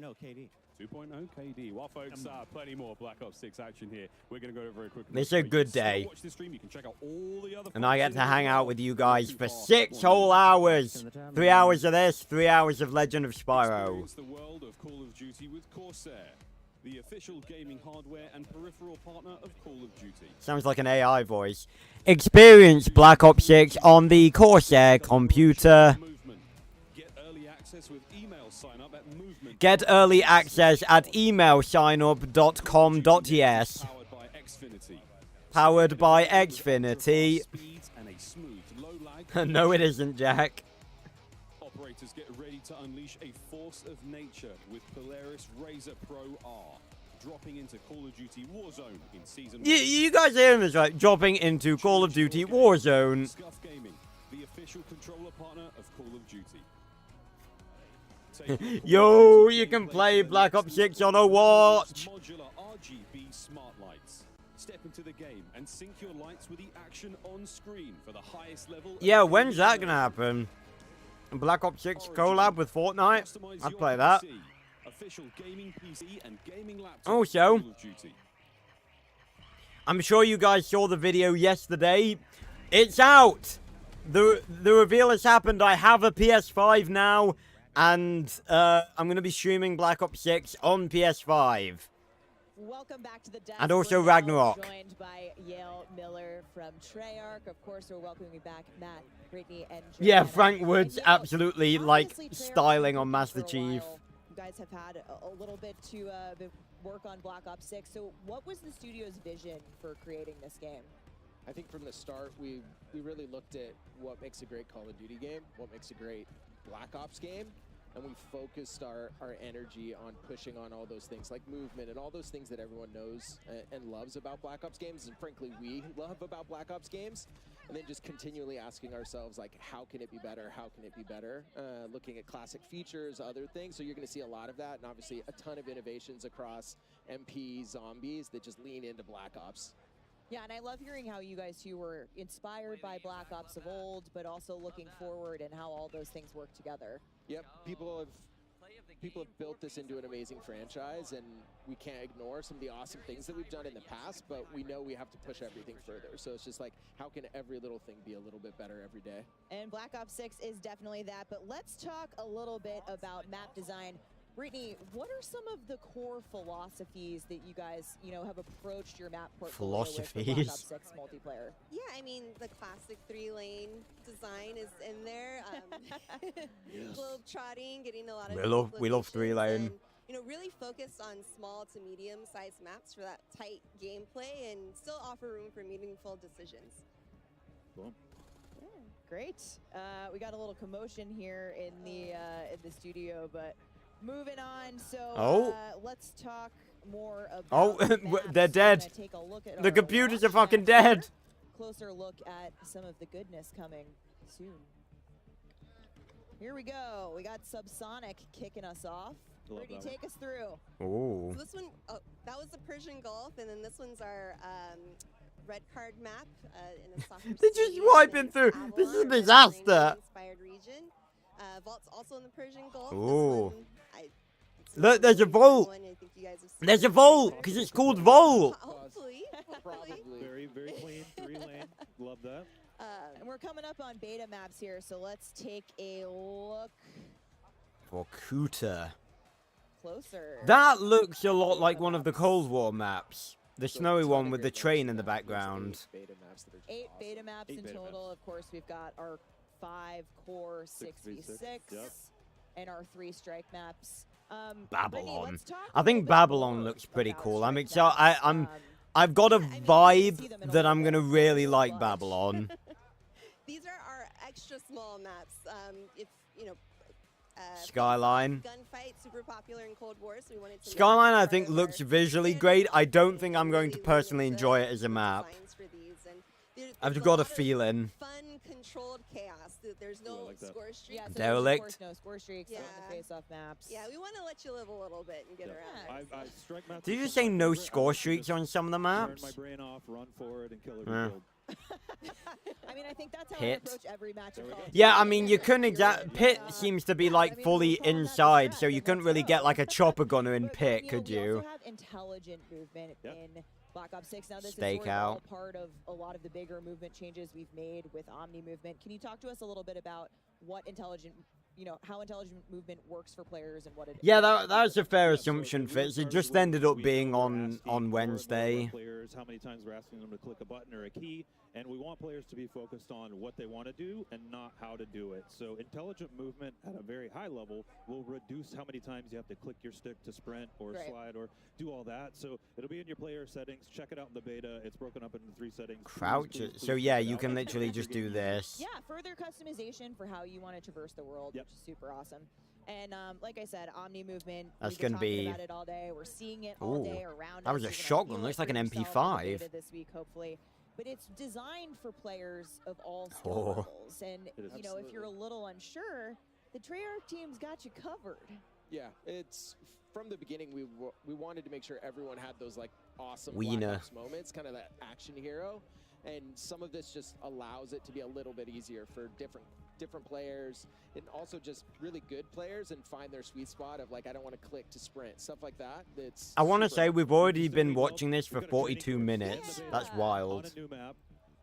2.0 KD. While folks, plenty more Black Ops 6 action here. We're going to go very quickly. It's a good day. And I get to hang out with you guys for 6 whole hours. 3 hours of this, 3 hours of Legend of Spyro. The world of Call of Duty with Corsair, the official gaming hardware and peripheral partner of Call of Duty. Sounds like an AI voice. Experience Black Ops 6 on the Corsair computer. Get early access at emailsignup.com.es. Powered by Xfinity. No, it isn't, Jack. Operators get ready to unleash a force of nature with Polaris Razor Pro R. Dropping into Call of Duty Warzone in Season 1. You guys hearing this, right? Dropping into Call of Duty Warzone. Scuff Gaming, the official controller partner of Call of Duty. Yo, you can play Black Ops 6 on a watch. Modular RGB smart lights. Step into the game and sync your lights with the action on screen for the highest level. Yeah, when's that gonna happen? Black Ops 6 collab with Fortnite? I'd play that. Official gaming PC and gaming laptop. Also, I'm sure you guys saw the video yesterday. It's out. The reveal has happened. I have a PS5 now. And I'm going to be streaming Black Ops 6 on PS5. Welcome back to the desk. And also Ragnarok. Joined by Yale Miller from Treyarch. Of course, we're welcoming back Matt, Brittany, and Joanna. Yeah, Frank Woods Yale, absolutely styling on Master Chief. You guys have had a little bit to work on Black Ops 6. So what was the studio's vision for creating this game? I think from the start, we really looked at what makes a great Call of Duty game, what makes a great Black Ops game, and we focused our energy on pushing on all those things like movement and all those things that everyone knows and loves about Black Ops games, and frankly we love about Black Ops games, and then just continually asking ourselves, like, how can it be better, how can it be better, looking at classic features, other things. So you're going to see a lot of that, and obviously a ton of innovations across MP, zombies that just lean into Black Ops. Yeah, and I love hearing how you guys two were inspired by Black Ops of old, but also looking forward and how all those things work together. Yep, people have built this into an amazing franchise, and we can't ignore some of the awesome things that we've done in the past, but we know we have to push everything further. So it's just like, how can every little thing be a little bit better every day? And Black Ops 6 is definitely that, but let's talk a little bit about map design. Brittany, what are some of the core philosophies that you guys, have approached your map portfolio with for Black Ops 6 multiplayer? Yeah, I mean, the classic 3-lane design is in there. Globe trotting, getting a lot of we love 3-lane. Really focus on small to medium-sized maps for that tight gameplay and still offer room for meaningful decisions. Cool. Yeah, great. We got a little commotion here in the studio, but moving on, so let's talk more about they're dead. The computers are fucking dead. Closer look at some of the goodness coming soon. Here we go. We got Subsonic kicking us off. Brittany, take us through. Ooh. So this one, that was the Persian Gulf, and then this one's our red card map in a soccer They're just wiping through. This is a disaster. Inspired region. Vault's also in the Persian Gulf. Ooh. Look, there's a vault. There's a vault, because it's called Vault. Hopefully. Very, very clean 3-lane. Love that. And we're coming up on beta maps here, so let's take a look For Kuta. closer. That looks a lot like one of the Cold War maps. The snowy one with the train in the background. 8 beta maps in total. Of course, we've got our 5 core 6v6 and our 3 strike maps. Babylon. I think Babylon looks pretty cool. I'm excited. I've got a vibe that I'm gonna really like Babylon. These are our extra small maps. If you know, Skyline. Gunfight, super popular in Cold War, so we wanted to Skyline, I think, looks visually great. I don't think I'm going to personally enjoy it as a map. I've got a feeling. Fun, controlled chaos. There's no score streaks. Yeah, so Derelict. no score streaks on the face-off maps. Yeah, we want to let you live a little bit and get around. Did you say no score streaks on some of the maps? Turn my brain off, run forward, and kill Yeah. every I mean, I think that's how Pit. I approach every match of Call of Yeah, I Duty. mean, you couldn't exactly... Pit seems to be, like, fully inside, so you couldn't really get, like, a chopper gunner in Pit, could We you? also have intelligent movement in Black Ops 6. Now, this is Stakeout. sort of all part of a lot of the bigger movement changes we've made with Omni movement. Can you talk to us a little bit about what intelligent, how intelligent movement works for players and what it? Yeah, that's a fair assumption, Fitz. It just ended up being on Wednesday. Players, how many times we're asking them to click a button or a key, and we want players to be focused on what they want to do and not how to do it. So intelligent movement at a very high level will reduce how many times you have to click your stick to sprint or slide or do all that. So it'll be in your player settings. Check it out in the beta. It's broken up into 3 settings. Crouch. So yeah, you can literally just do this. Yeah, further customization for how you want to traverse the world, which is super awesome. And like I said, Omni movement. That's we've been gonna be- talking about it all day. We're seeing it all day around that was us. a You're gonna shotgun. feel Looks it like for an yourself MP5. in the beta this week, hopefully. But it's designed for players of all skill Oh. levels. And if you're a little unsure, the Treyarch team's got you covered. Yeah, it's from the beginning we wanted to make sure everyone had those like awesome Wiener. Black Ops moments, kind of that action hero, and some of this just allows it to be a little bit easier for different players and also just really good players and find their sweet spot of like I don't want to click to sprint, stuff like that. It's I want to super say we've already been watching this for 42 minutes. That's On wild. a new map,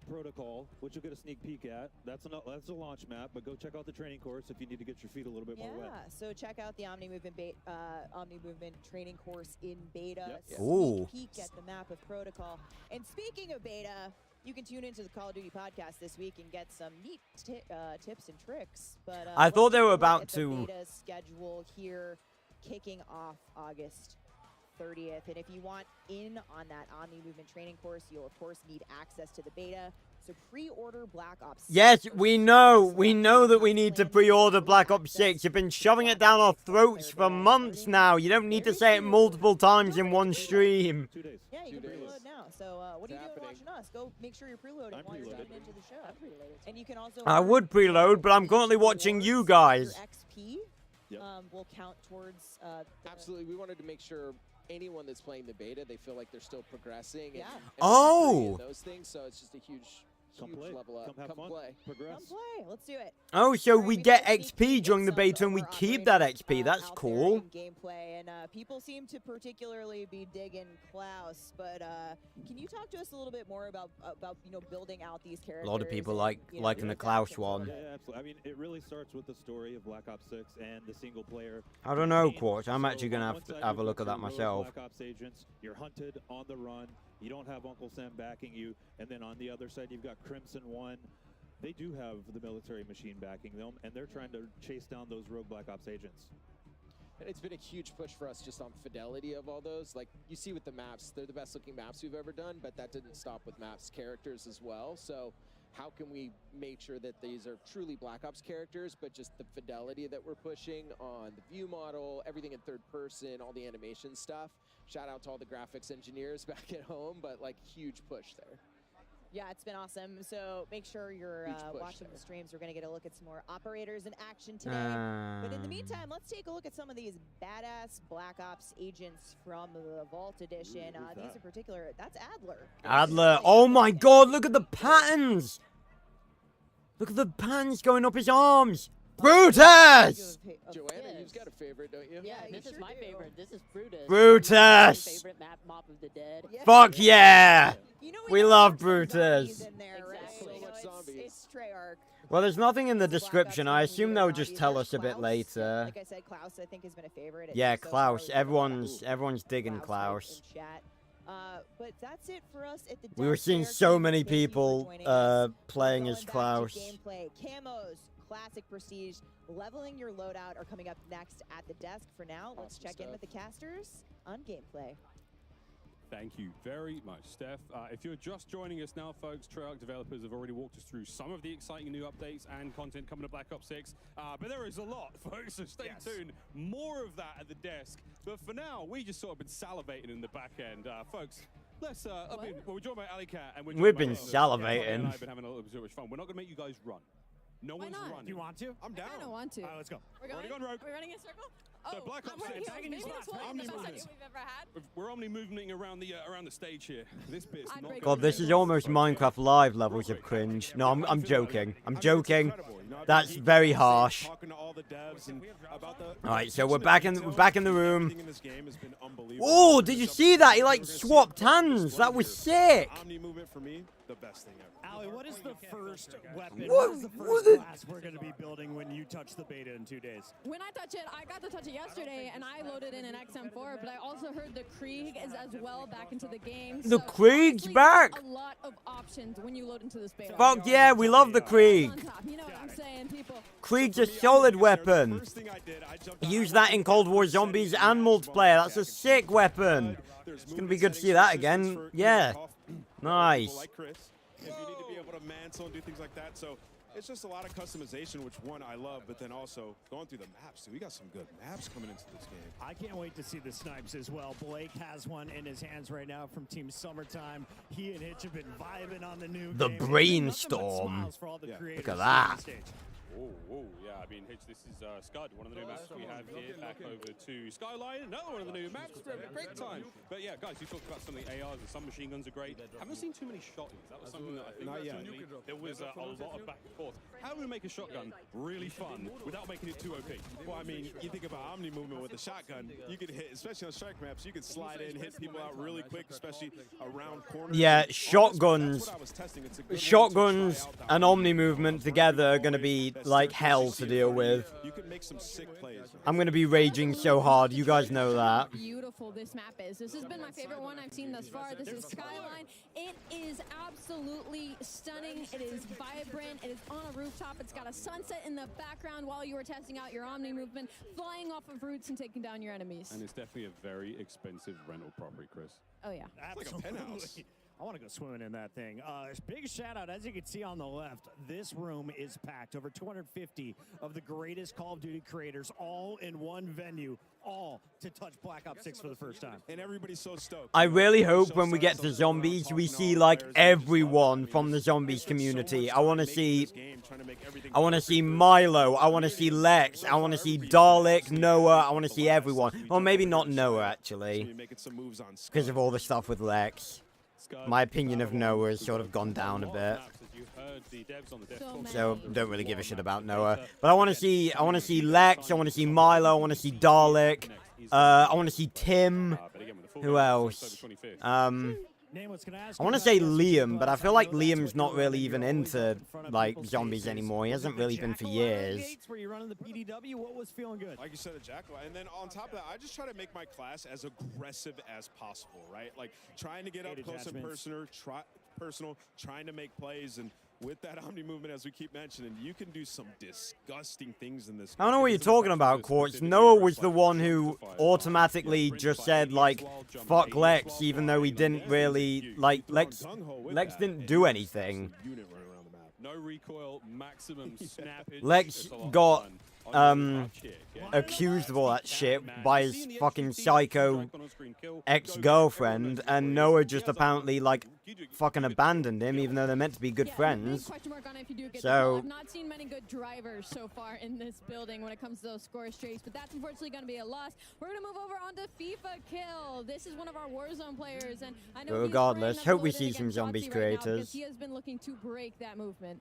Protocol, which you'll get a sneak peek at. That's a launch map, but go check out the training course if you need to get your feet a little bit more wet. So check out the Omni Movement training course in beta. Yep. Ooh. Sneak peek at the map of Protocol. And speaking of beta, you can tune into the Call of Duty podcast this week and get some neat tips and tricks. But I thought they were let's take a look about at to- the beta schedule here, kicking off August 30th. And if you want in on that Omni Movement training course, you'll of course need access to the beta. So pre-order Black Ops 6. Yes, we know that we need to pre-order Black Ops 6. You've been shoving it down our throats for months now. You don't need to say it multiple times in one stream. 2 days. Yeah, you can preload now. So what are you doing watching us? Go make sure you're preloading while you're tuning into the show. I'm preloaded. And you can also I would preload, but I'm currently watching you guys. Your XP will count towards absolutely. We wanted to make sure anyone that's playing the beta, they feel like they're still progressing. And Oh. and those things. So it's just a huge play. level up. Come have fun. play. Progress. Come play. Let's do it. Oh, so we get XP during the beta and we keep that XP. That's cool. Gameplay, and people seem to particularly be digging Klaus. But can you talk to us a little bit more about building out these characters? A lot of people and, liking the Klaus one. Yeah, absolutely. I mean, it really starts with the story of Black Ops 6 and the single player. I don't know, campaign. Quartz. I'm So actually gonna on have one to side, have a you've look got at that your rogue myself. Black Ops agents. You're hunted on the run. You don't have Uncle Sam backing you. And then on the other side, you've got Crimson One. They do have the military machine backing them, and they're trying to chase down those rogue Black Ops agents. And it's been a huge push for us just on fidelity of all those. Like you see with the maps, they're the best looking maps we've ever done, but that didn't stop with maps characters as well. So how can we make sure that these are truly Black Ops characters, but just the fidelity that we're pushing on the view model, everything in third person, all the animation stuff. Shout out to all the graphics engineers back at home, but like huge push there. Yeah, it's been awesome. So make sure you're watching the streams. We're going to get a look at some more operators in action today. But in the meantime, let's take a look at some of these badass Black Ops agents from the Vault Edition. These in particular, that's Adler. Adler. Oh my god, look at the patterns! Look at the patterns going up his arms! Brutus! Joanna, you've got a favorite, don't you? Yeah, this is my favorite. This is Brutus. Brutus! My favorite map of the dead. Fuck yeah! You know, We love Brutus. in there, right? So much zombies. it's Treyarch. Well, there's nothing in the Black Ops description. I team assume leader they'll on just these tell versus us a bit Klaus. later. Like I said, Klaus I think has been a favorite. Yeah, So far, Klaus. we've got a lot of Everyone's digging Klaus Klaus. in chat. But that's it for us at the We were desk. seeing Treyarch so team, many thank you for people joining us. playing We're as going back to Klaus. Gameplay, camos, classic prestige, leveling your loadout are coming up next at the desk. For now, let's Awesome check in stuff. with the casters on gameplay. Thank you very much, Steph. If you're just joining us now, folks, Treyarch developers have already walked us through some of the exciting new updates and content coming to Black Ops 6. But there is a lot, folks, so stay tuned. More of that at the desk. But for now, we just sort of been salivating in the back end. Folks, let's, we're joined by Ali Cat, and We've been And salivating. I've been having a little bit of fun. We're not going to make you guys run. No one's not? running. Do you want to? I'm down. I don't want to. All right, let's go. We're Already going? gone rogue. We're running in a circle? So Black Ops we're 6. here. Tagging Maybe these this spots. will be the best Omni idea we've ever had. We're omni moving around the stage here. This bit's I'd not break God, this is almost Minecraft Live levels of cringe. No, I'm joking. I'm joking. That's very harsh. All right, so we're back in the room. Oh, did you see that? He like swapped hands. That was sick. Omni movement for me, the best thing ever. Ali, what is the first weapon? What- What is the what first is- class we're going to be building when you touch the beta in 2 days? When I touch it, I got to touch it yesterday, and I loaded in an XM4, but I also heard the Krieg is as well back into the game. The so Krieg's honestly, back. A lot of options when you load into this beta. Fuck yeah, we love the Krieg. On top. You know what I'm saying, people? Krieg's a solid weapon. Use that in Cold War Zombies and multiplayer. That's a sick weapon. It's gonna be good to see that again. Yeah. Nice. Like Chris, if you need to be able to mantle and do things like that. So it's just a lot of customization, which one I love, but then also going through the maps. Dude, we got some good maps coming into this game. I can't wait to see the snipes as well. Blake has one in his hands right now from Team Summertime. He and Hitch have been vibing on the new The game. Brainstorm. Smiles for all the creators Look at here on that. stage. Oh, yeah, I mean, Hitch, this is Scud, one of the new maps we have here, back over to Skyline, another one of the new maps, for a great time. But yeah, guys, you talked about some of the ARs, and some machine guns are great. Haven't seen too many shotguns, that was something that I think Not yet. personally, there was a lot of back and forth. How do we make a shotgun really fun without making it too OP? Well, I mean, you think about Omni movement with a shotgun, you could hit, especially on strike maps, you could slide in, hit people out really quick, especially around corners. Yeah, On this map, shotguns. that's what I was testing. It's a good way to Shotguns try out the and Omni movement together are gonna be like hell to deal with. You can make some sick plays. I'm gonna be raging so hard. You guys know that. Beautiful this map is. This has been my favorite one I've seen thus far. This is Skyline. It is absolutely stunning. It is vibrant. It is on a rooftop. It's got a sunset in the background while you are testing out your Omni movement, flying off of roofs and taking down your enemies. And it's definitely a very expensive rental property, Chris. Oh yeah. Absolutely. I want to go swimming in that thing. Big shout out, as you can see on the left, this room is packed. Over 250 of the greatest Call of Duty creators all in one venue, all to touch Black Ops 6 for the first time. And everybody's so stoked. I really hope when we get to zombies, we see like everyone from the zombies community. I want to see Milo. I want to see Lex. I want to see Dalek, Noah. I want to see everyone. Well, maybe not Noah actually, because of all the stuff with Lex. My opinion of Noah has sort of gone down a bit. So don't really give a shit about Noah. But I want to see Lex. I want to see Milo. I want to see Dalek. I want to see Tim. Who else? I want to say Liam, but I feel like Liam's not really even into like zombies anymore. He hasn't really been for years. Were you running the PDW? What was feeling good? Like you said, a Jackal. And then on top of that, I just try to make my class as aggressive as possible, right? Like trying to get up close and personal, trying to make plays. And with that Omni movement, as we keep mentioning, you can do some disgusting things in this game. I don't know what you're talking about, Quartz. Noah was the one who automatically just said, like, fuck Lex, even though he didn't really, like, Lex didn't do anything. No recoil, maximum snappage. Lex got, accused of all that shit by his fucking psycho ex-girlfriend, and Noah just apparently, like, fucking abandoned him, even though they're meant to be good friends. So, I've not seen many good drivers so far in this building when it comes to those score streaks, but that's unfortunately going to be a loss. We're going to move over onto FIFA Kill. This is one of our Warzone players, and I know regardless, hope we see some zombies creators. He has been looking to break that movement.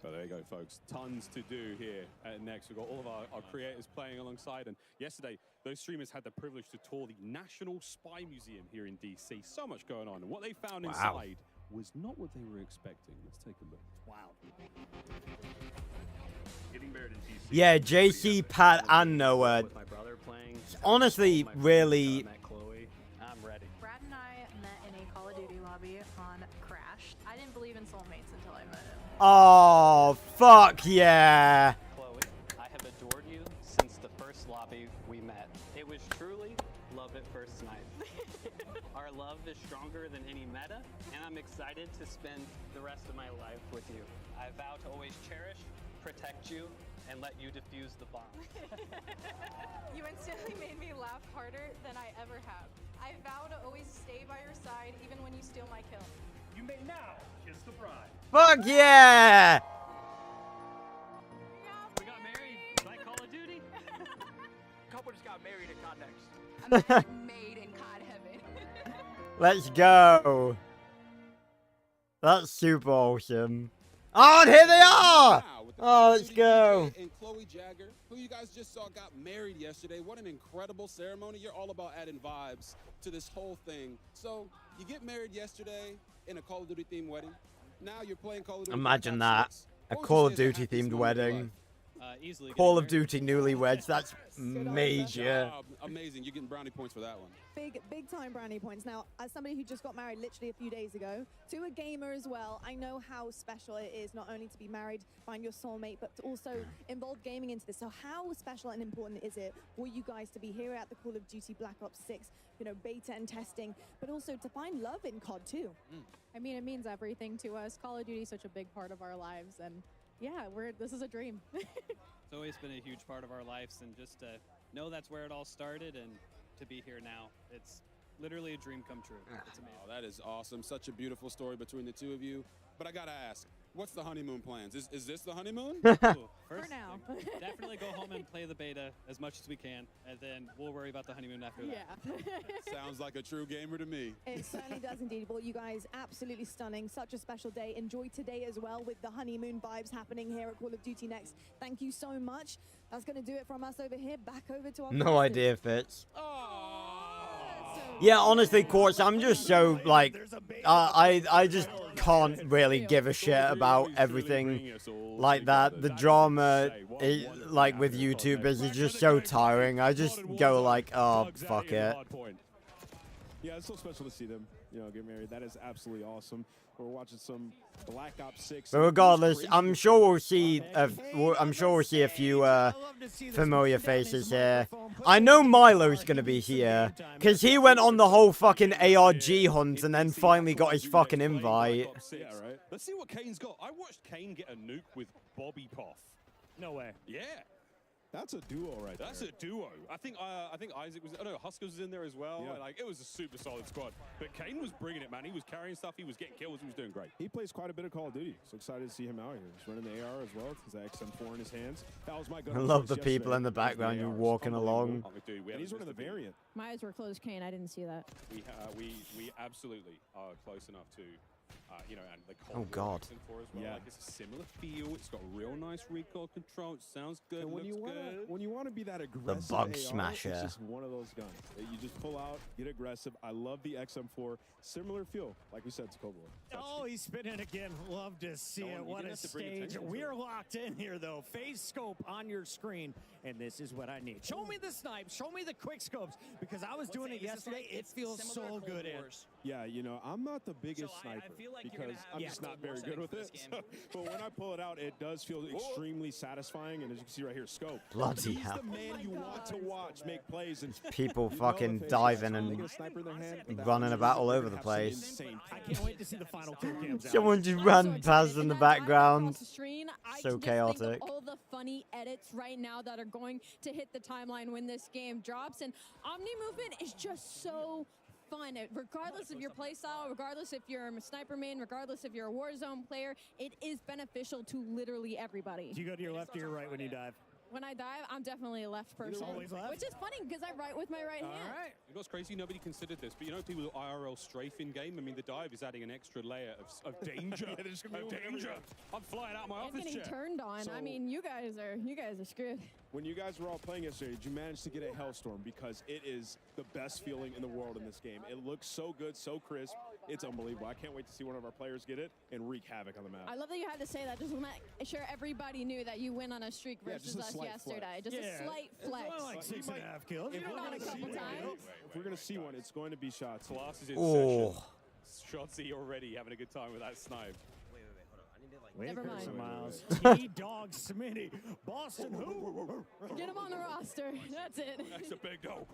So there you go, folks. Tons to do here at Next. We've got all of our creators playing alongside. And yesterday, those streamers had the privilege to tour the National Spy Museum here in DC. So much going on. And what they found inside was not what they were expecting. Let's take a look. Wow. Getting married in DC. Yeah, JC, Pat, and Noah. With my brother playing. Honestly, All my friends, really. met Chloe. I'm ready. Brad and I met in a Call of Duty lobby on Crash. I didn't believe in soulmates until I met him. Oh, fuck yeah. Chloe, I have adored you since the first lobby we met. It was truly love at first sight. Our love is stronger than any meta, and I'm excited to spend the rest of my life with you. I vow to always cherish, protect you, and let you defuse the bomb. You instantly made me laugh harder than I ever have. I vow to always stay by your side even when you steal my kill. You may now kiss the bride. Fuck yeah. We got married like Call of Duty. Couple just got married at COD Next. Made in COD heaven. Let's go. That's super awesome. Oh, and here they are. Oh, let's go. And Chloe Jagger, who you guys just saw got married yesterday. What an incredible ceremony. You're all about adding vibes to this whole thing. So you get married yesterday in a Call of Duty themed wedding. Now you're playing Call of Duty. Imagine that. A Call of Duty themed wedding. Easily Call of Duty newlyweds. That's major. Amazing. You're getting brownie points for that one. Big time brownie points. Now, as somebody who just got married literally a few days ago, to a gamer as well, I know how special it is not only to be married, find your soulmate, but to also involve gaming into this. So how special and important is it for you guys to be here at the Call of Duty Black Ops 6, beta and testing, but also to find love in COD too? I mean, it means everything to us. Call of Duty is such a big part of our lives, and yeah, this is a dream. It's always been a huge part of our lives, and just to know that's where it all started and to be here now, it's literally a dream come true. It's amazing. Oh, that is awesome. Such a beautiful story between the two of you. But I gotta ask, what's the honeymoon plans? Is this the honeymoon? Ooh, For first now. thing, definitely go home and play the beta as much as we can, and then we'll worry about the honeymoon after that. Yeah. Sounds like a true gamer to me. It certainly does indeed. Well, you guys, absolutely stunning. Such a special day. Enjoy today as well with the honeymoon vibes happening here at Call of Duty Next. Thank you so much. That's going to do it from us over here. Back over to our No idea, Fitz. Yeah, honestly, Quartz, I'm just so, like, I just can't really give a shit about everything like that. The drama, like, with YouTubers is just so tiring. I just go like, oh, fuck it. Yeah, it's so special to see them, get married. That is absolutely awesome. We're watching some Black Ops 6. But regardless, I'm sure we'll see a few familiar faces here. I know Milo's gonna be here because he went on the whole fucking ARG hunt and then finally got his fucking invite. Yeah, right. Let's see what Kane's got. I watched Kane get a nuke with Bobby Poff. No way. Yeah. That's a duo right there. That's a duo. I think Isaac was. Oh no, Huskers was in there as well. Yeah. Like it was a super solid squad. But Kane was bringing it, man. He was carrying stuff. He was getting kills. He was doing great. He plays quite a bit of Call of Duty. So excited to see him out here. He's running the AR as well. He's XM4 in his hands. That was my gun. I love the people in the background you're walking along. And he's running the variant. My eyes were closed, Kane. I didn't see that. We absolutely are close enough to. And the Oh, God. as well. Yeah. Like it's a similar feel. It's got real nice recoil control. It sounds good. And looks good. when you want to be that aggressive, bug AR, smasher. It's just one of those guns that you just pull out, get aggressive. I love the XM4. Similar feel, like we said, to COD. Oh, he's spinning again. Love to see it. What a stage. We're locked in here, though. Phase scope on your screen, and this is what I need. Show me the snipes. Show me the quick scopes, because I was doing it yesterday. It feels so good. Yeah, I'm not the biggest sniper like because I'm just not very good with it. But when I pull it out, it does feel extremely satisfying. And as you can see right here, scope. Bloody He's hell. the man you want to watch make plays. And People fucking diving and running about all over the place. I can't wait to see the final kill cams out. Someone just ran past in the background. So chaotic. Think of all the funny edits right now that are going to hit the timeline when this game drops, and Omni movement is just so fun. Regardless of your playstyle, regardless if you're a sniper main, regardless if you're a Warzone player, it is beneficial to literally everybody. Do you go to your left or your right when you dive? When I dive, I'm definitely a left person. Always left? Which is funny because I write with my right hand. All right. You know what's crazy? Nobody considered this, but people do IRL strafe in game. I mean, the dive is adding an extra layer of danger. I'm flying out of my And office getting chair. turned on. So- I mean, you guys are screwed. When you guys were all playing yesterday, did you manage to get a Hellstorm? Because it is the best feeling in the world in this game. It looks so good, so crisp. It's unbelievable. I can't wait to see one of our players get it and wreak havoc on the map. I love that you had to say that. Just to make sure everybody knew that you went on a streak versus us yesterday. Just a slight flex. It's like 6.5 kills. If we're not a couple times. If we're going to see one, it's going to be shots. Class is in session. Shotsy already having a good time with that snipe. Never mind. Miles. T-Dog Smitty. Boston who? Get him on the roster. That's it. That's a big dog.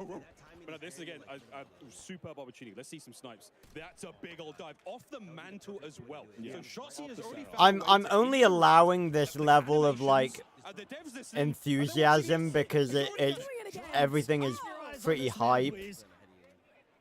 But this again, a superb opportunity. Let's see some snipes. That's a big old dive off the mantle as well. So Shotsy has already found I'm only allowing this level of like enthusiasm because everything is pretty hype.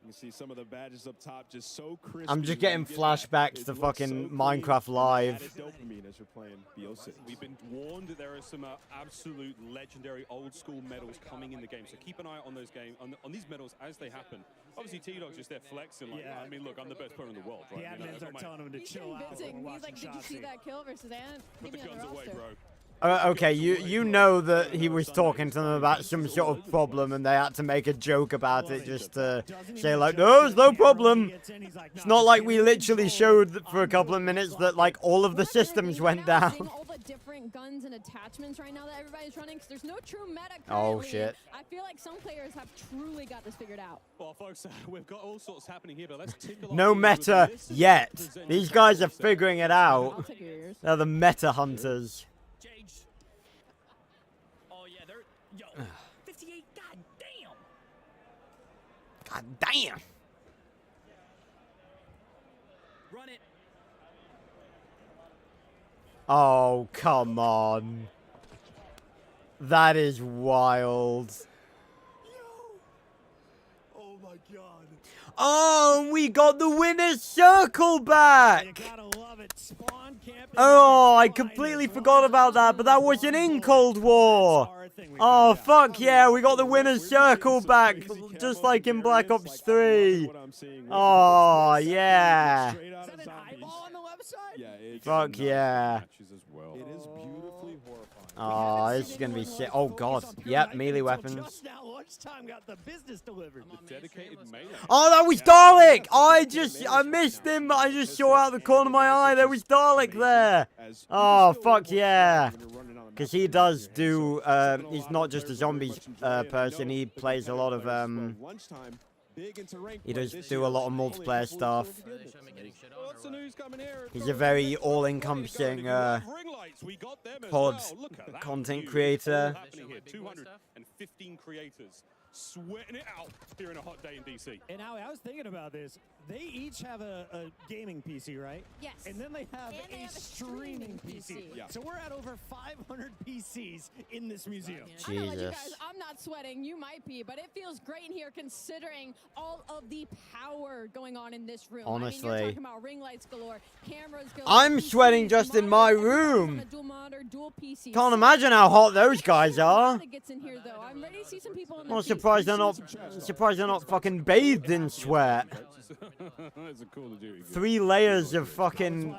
You see some of the badges up top just so crisp. I'm just getting flashbacks to fucking Minecraft Live. Dopamine as you're playing BO6. We've been warned that there are some absolute legendary old school medals coming in the game. So keep an eye on those on these medals as they happen. Obviously, T-Dog's just there flexing like, I mean, look, I'm the best player in the world, right? The admins are telling him to chill out. He's like, did you see that kill versus Ant? Put the guns away, bro. Okay, you know that he was talking to them about some sort of problem and they had to make a joke about it just to say like, no, it's no problem. It's not like we literally showed for a couple of minutes that like all of the systems went down. All the different guns and attachments right now that everybody's running because there's no true meta currently. Oh shit. I feel like some players have truly got this figured out. Well, folks, we've got all sorts happening here, but let's tickle No meta yet. These guys are figuring it out. They're the meta hunters. Oh yeah, they're 58. God damn. God damn. Run it. Oh, come on. That is wild. Oh my god. Oh, we got the winner's circle back. You gotta love it. Spawn camping. Oh, I completely forgot about that, but that wasn't in Cold War. Oh, fuck yeah, we got the winner's circle back, just like in Black Ops 3. Oh, yeah. Fuck yeah. It is beautifully horrifying. Oh, this is gonna be shit. Oh god. Yep, melee weapons. Just now, lunchtime got the business delivered. The dedicated melee. Oh, that was Dalek! I missed him, but I just saw out the corner of my eye. There was Dalek there. Oh, fuck yeah. Because he does do, he's not just a zombies person, he plays a lot of, he does do a lot of multiplayer stuff. He's a very all-encompassing COD content creator. 215 creators sweating it out here in a hot day in DC. And now I was thinking about this. They each have a gaming PC, right? Yes. And then they have a streaming PC. Yeah. So we're at over 500 PCs in this museum. I know, like, you guys, I'm not sweating. You might be, but it feels great in here considering all of the power going on in this room. Honestly. I mean, you're talking about ring lights galore, cameras galore. I'm sweating just in my room. Can't imagine how hot those guys are. I'm ready to see some people in I'm surprised they're not fucking bathed in sweat. It's a Call of Duty. 3 layers of fucking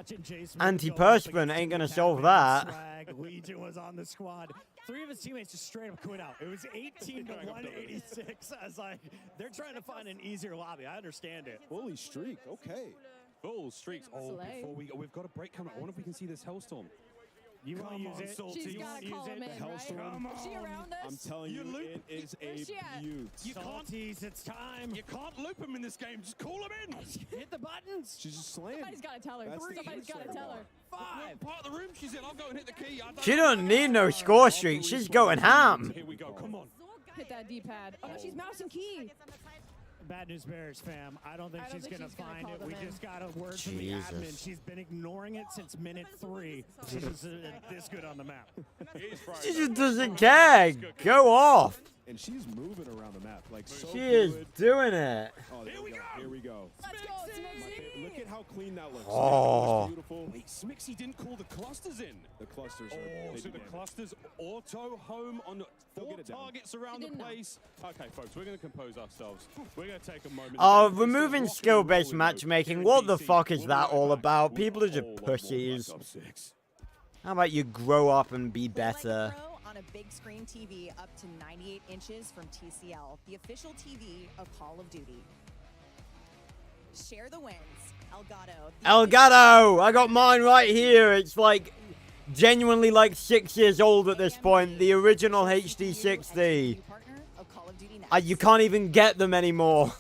antiperspirant ain't gonna solve that. Legion was on the squad. 3 of his teammates just straight up quit out. It was 18 to 186. I was like, they're trying to find an easier lobby. I understand it. Fully streak. Okay. Full streaks. Oh, before we've got a break coming up. I wonder if we can see this Hellstorm. You want to use it? She's got to call him in, right? Is she around us? I'm telling you, it is a beaut. Salties, it's time. You can't loop him in this game. Just call him in. Hit the buttons. She's just slaying. Somebody's got to tell her. Somebody's got to tell her. 5. Part of the room she's in. I'll go and hit the key. She don't need no score streak. She's going ham. Here we go. Come on. Hit that D-pad. Oh, no, she's mouse and key. Bad news bears, fam. I don't think she's gonna find it. We just got a word from the admin. She's been ignoring it since minute 3. She's this good on the map. She just doesn't care. Go off. And she's moving around the map like so She is doing it. Oh, there we go. Here we go. Let's go, Smixy. Look at how clean that looks. Oh. Beautiful. Wait, Smixy didn't call the clusters in. The clusters are. Oh, so the clusters auto home on 4 targets around the place. Okay, folks, we're going to compose ourselves. We're going to take a moment. Oh, removing skill-based matchmaking. What the fuck is that all about? People are just pussies. How about you grow up and be better? On a big screen TV up to 98 inches from TCL, the official TV of Call of Duty. Share the wins. Elgato! I got mine right here. It's like genuinely like 6 years old at this point. The original HD60. You can't even get them anymore.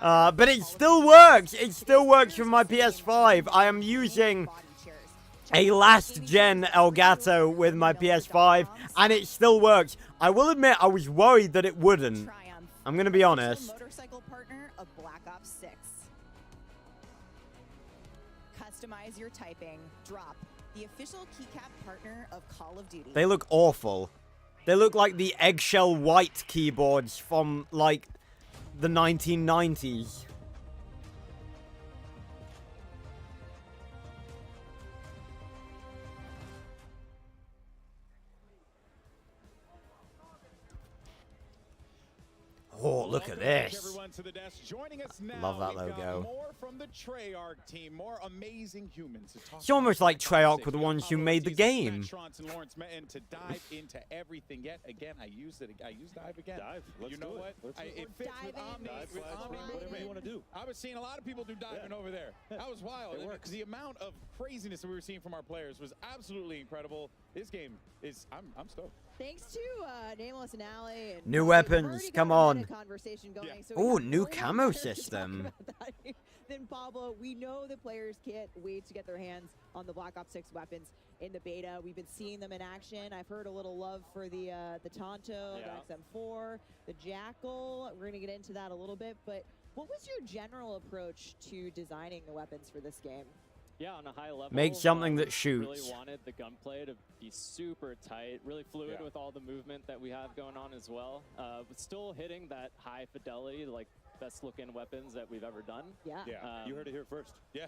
But it still works. It still works from my PS5. I am using a last-gen Elgato with my PS5, and it still works. I will admit, I was worried that it wouldn't. I'm gonna be honest. Motorcycle partner of Black Ops 6. Customize your typing. Drop. The official keycap partner of Call of Duty. They look awful. They look like the eggshell white keyboards from, like, the 1990s. Oh, look at this. Everyone to the desk. Joining us now, Love that we've got logo. more from the Treyarch team, more amazing humans. It's almost like Treyarch were the ones who made the game. Matt and Lawrence Metten to dive into everything yet again. I used dive again. Dive. Let's you know do what? It Fits with Omni. Dive, whatever you want to do. I was seeing a lot of people do diving over there. That was wild. It works. The amount of craziness that we were seeing from our players was absolutely incredible. This game is, I'm stoked. Thanks to Nameless and Alley. And New weapons, come on. So Ooh, we have new way camo more to talk system. about that than Pablo. We know the players can't wait to get their hands on the Black Ops 6 weapons in the beta. We've been seeing them in action. I've heard a little love for the Tonto, the XM4, the Jackal. We're going to get into that a little bit, but what was your general approach to designing the weapons for this game? Yeah, on a high level. Make something that shoots. Really wanted the gunplay to be super tight, really fluid with all the movement that we have going on as well. But still hitting that high fidelity, like best looking weapons that we've ever done. Yeah. You heard it here first. Yeah.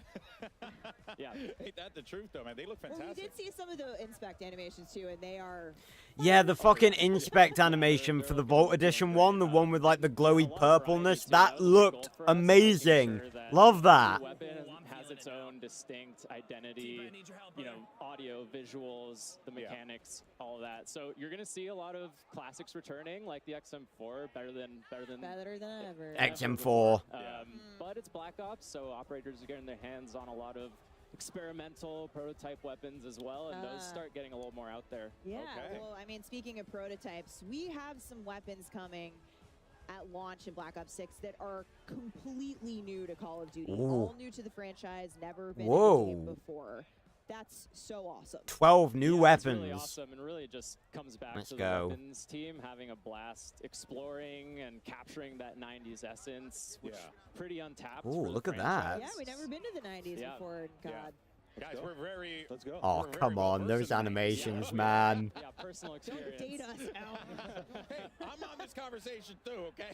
Yeah. Ain't that the truth, though, man? They look fantastic. Well, we did see some of the inspect animations too, and they are. Yeah, the fucking inspect animation for the Vault Edition one, the one with like the glowy purpleness, that looked amazing. Love that. Has its own distinct identity, you know, audio, visuals, the mechanics, all of that. So you're gonna see a lot of classics returning, like the XM4, better than ever. XM4. But it's Black Ops, so operators are getting their hands on a lot of experimental prototype weapons as well, and those start getting a little more out there. Yeah. Well, I mean, speaking of prototypes, we have some weapons coming at launch in Black Ops 6 that are completely new to Call of Duty. Ooh. All new to the franchise, never been in Whoa. the game before. That's so awesome. 12 new weapons. It's really awesome, and really just comes back Let's to go. the weapons team having a blast exploring and capturing that 90s essence, which pretty untapped. Ooh, for the look at franchise. that. Yeah, we've never been to the 90s before in COD. Guys, we're very. Let's go. Oh, come on, those animations, man. Yeah, personal experience. Don't date us now. Hey, I'm on this conversation too, okay?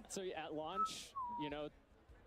So at launch, you know,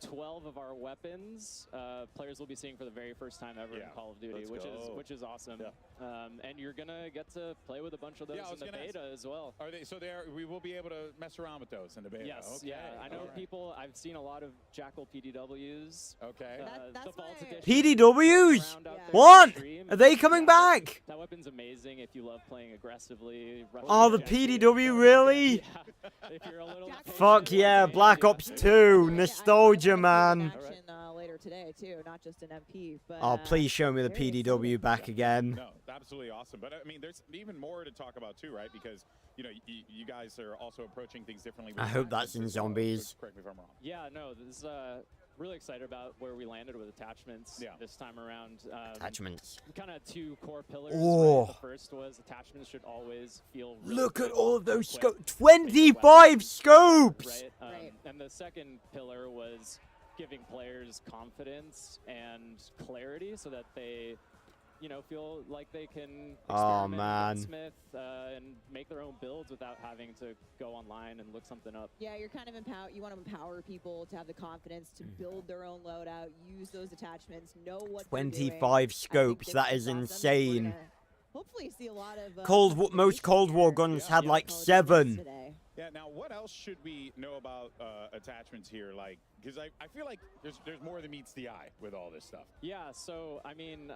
12 of our weapons players will be seeing for the very first time ever in Call of Duty, which is awesome. And you're gonna get to play with a bunch of those in the beta as well. Are they? So we will be able to mess around with those in the beta. Yes, okay. I know people. I've seen a lot of Jackal PDWs. Okay. The Vault Edition. PDWs? Around out there What? on stream. Are they coming back? That weapon's amazing if you love playing aggressively. Oh, the PDW, really? Yeah. If you're a little Fuck yeah, Black Ops 2, nostalgia, man. Action later today too, not just an MP. But Oh, please show me the PDW back again. No, absolutely awesome. But I mean, there's even more to talk about too, right? Because you know, you guys are also approaching things differently. I hope that's in zombies. Correct me if I'm wrong. Yeah, no, this is really excited about where we landed with attachments this time around. Attachments. Kind of two core pillars. Oh. Right? The first was attachments should always feel really Look at good, all of those quick, scopes. 25 scopes! Right? And the second pillar was giving players confidence and clarity so that they, you know, feel like they can Oh, experiment, man. gunsmith, and make their own builds without having to go online and look something up. yeah, you're kind of you want to empower people to have the confidence to build their own loadout, use those attachments, know what they're doing. 25 scopes, that is insane. Hopefully see a lot of Most Cold War guns had like 7. today. Yeah. Now, what else should we know about attachments here? Like, because I feel like there's more than meets the eye with all this stuff. Yeah. So I mean,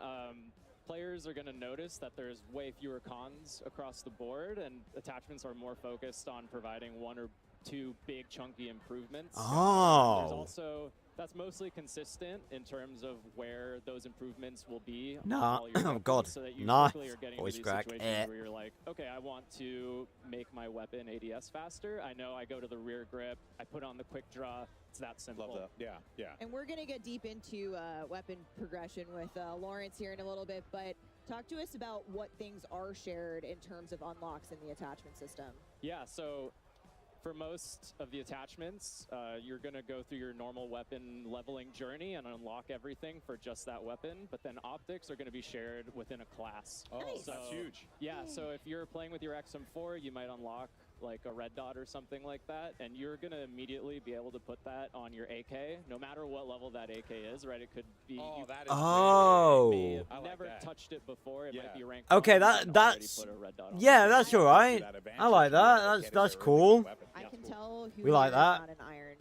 players are going to notice that there's way fewer cons across the board, and attachments are more focused on providing 1 or two big chunky improvements. Oh. There's also, that's mostly consistent in terms of where those improvements will be. Nah. On all your Oh, weapons, God. So that you Nice. quickly are getting Voice to these crack. situations where you're like, okay, I want to make my weapon ADS faster. I know I go to the rear grip, I put on the quick draw. It's that simple. Love that. Yeah, yeah. And we're going to get deep into weapon progression with Lawrence here in a little bit, but talk to us about what things are shared in terms of unlocks in the attachment system. Yeah, so for most of the attachments, you're going to go through your normal weapon leveling journey and unlock everything for just that weapon, but then optics are going to be shared within a class. Oh, Nice. So, that's huge. Yeah, so if you're playing with your XM4, you might unlock like a red dot or something like that, and you're going to immediately be able to put that on your AK, no matter what level that AK is, right? It could be... Oh, that is Oh. You may have I like never that. touched it before. It might be ranked Okay, 1, you can already that's put a red dot on yeah, it. that's all right. I like that. That's cool. I can tell who We like here is that. not an iron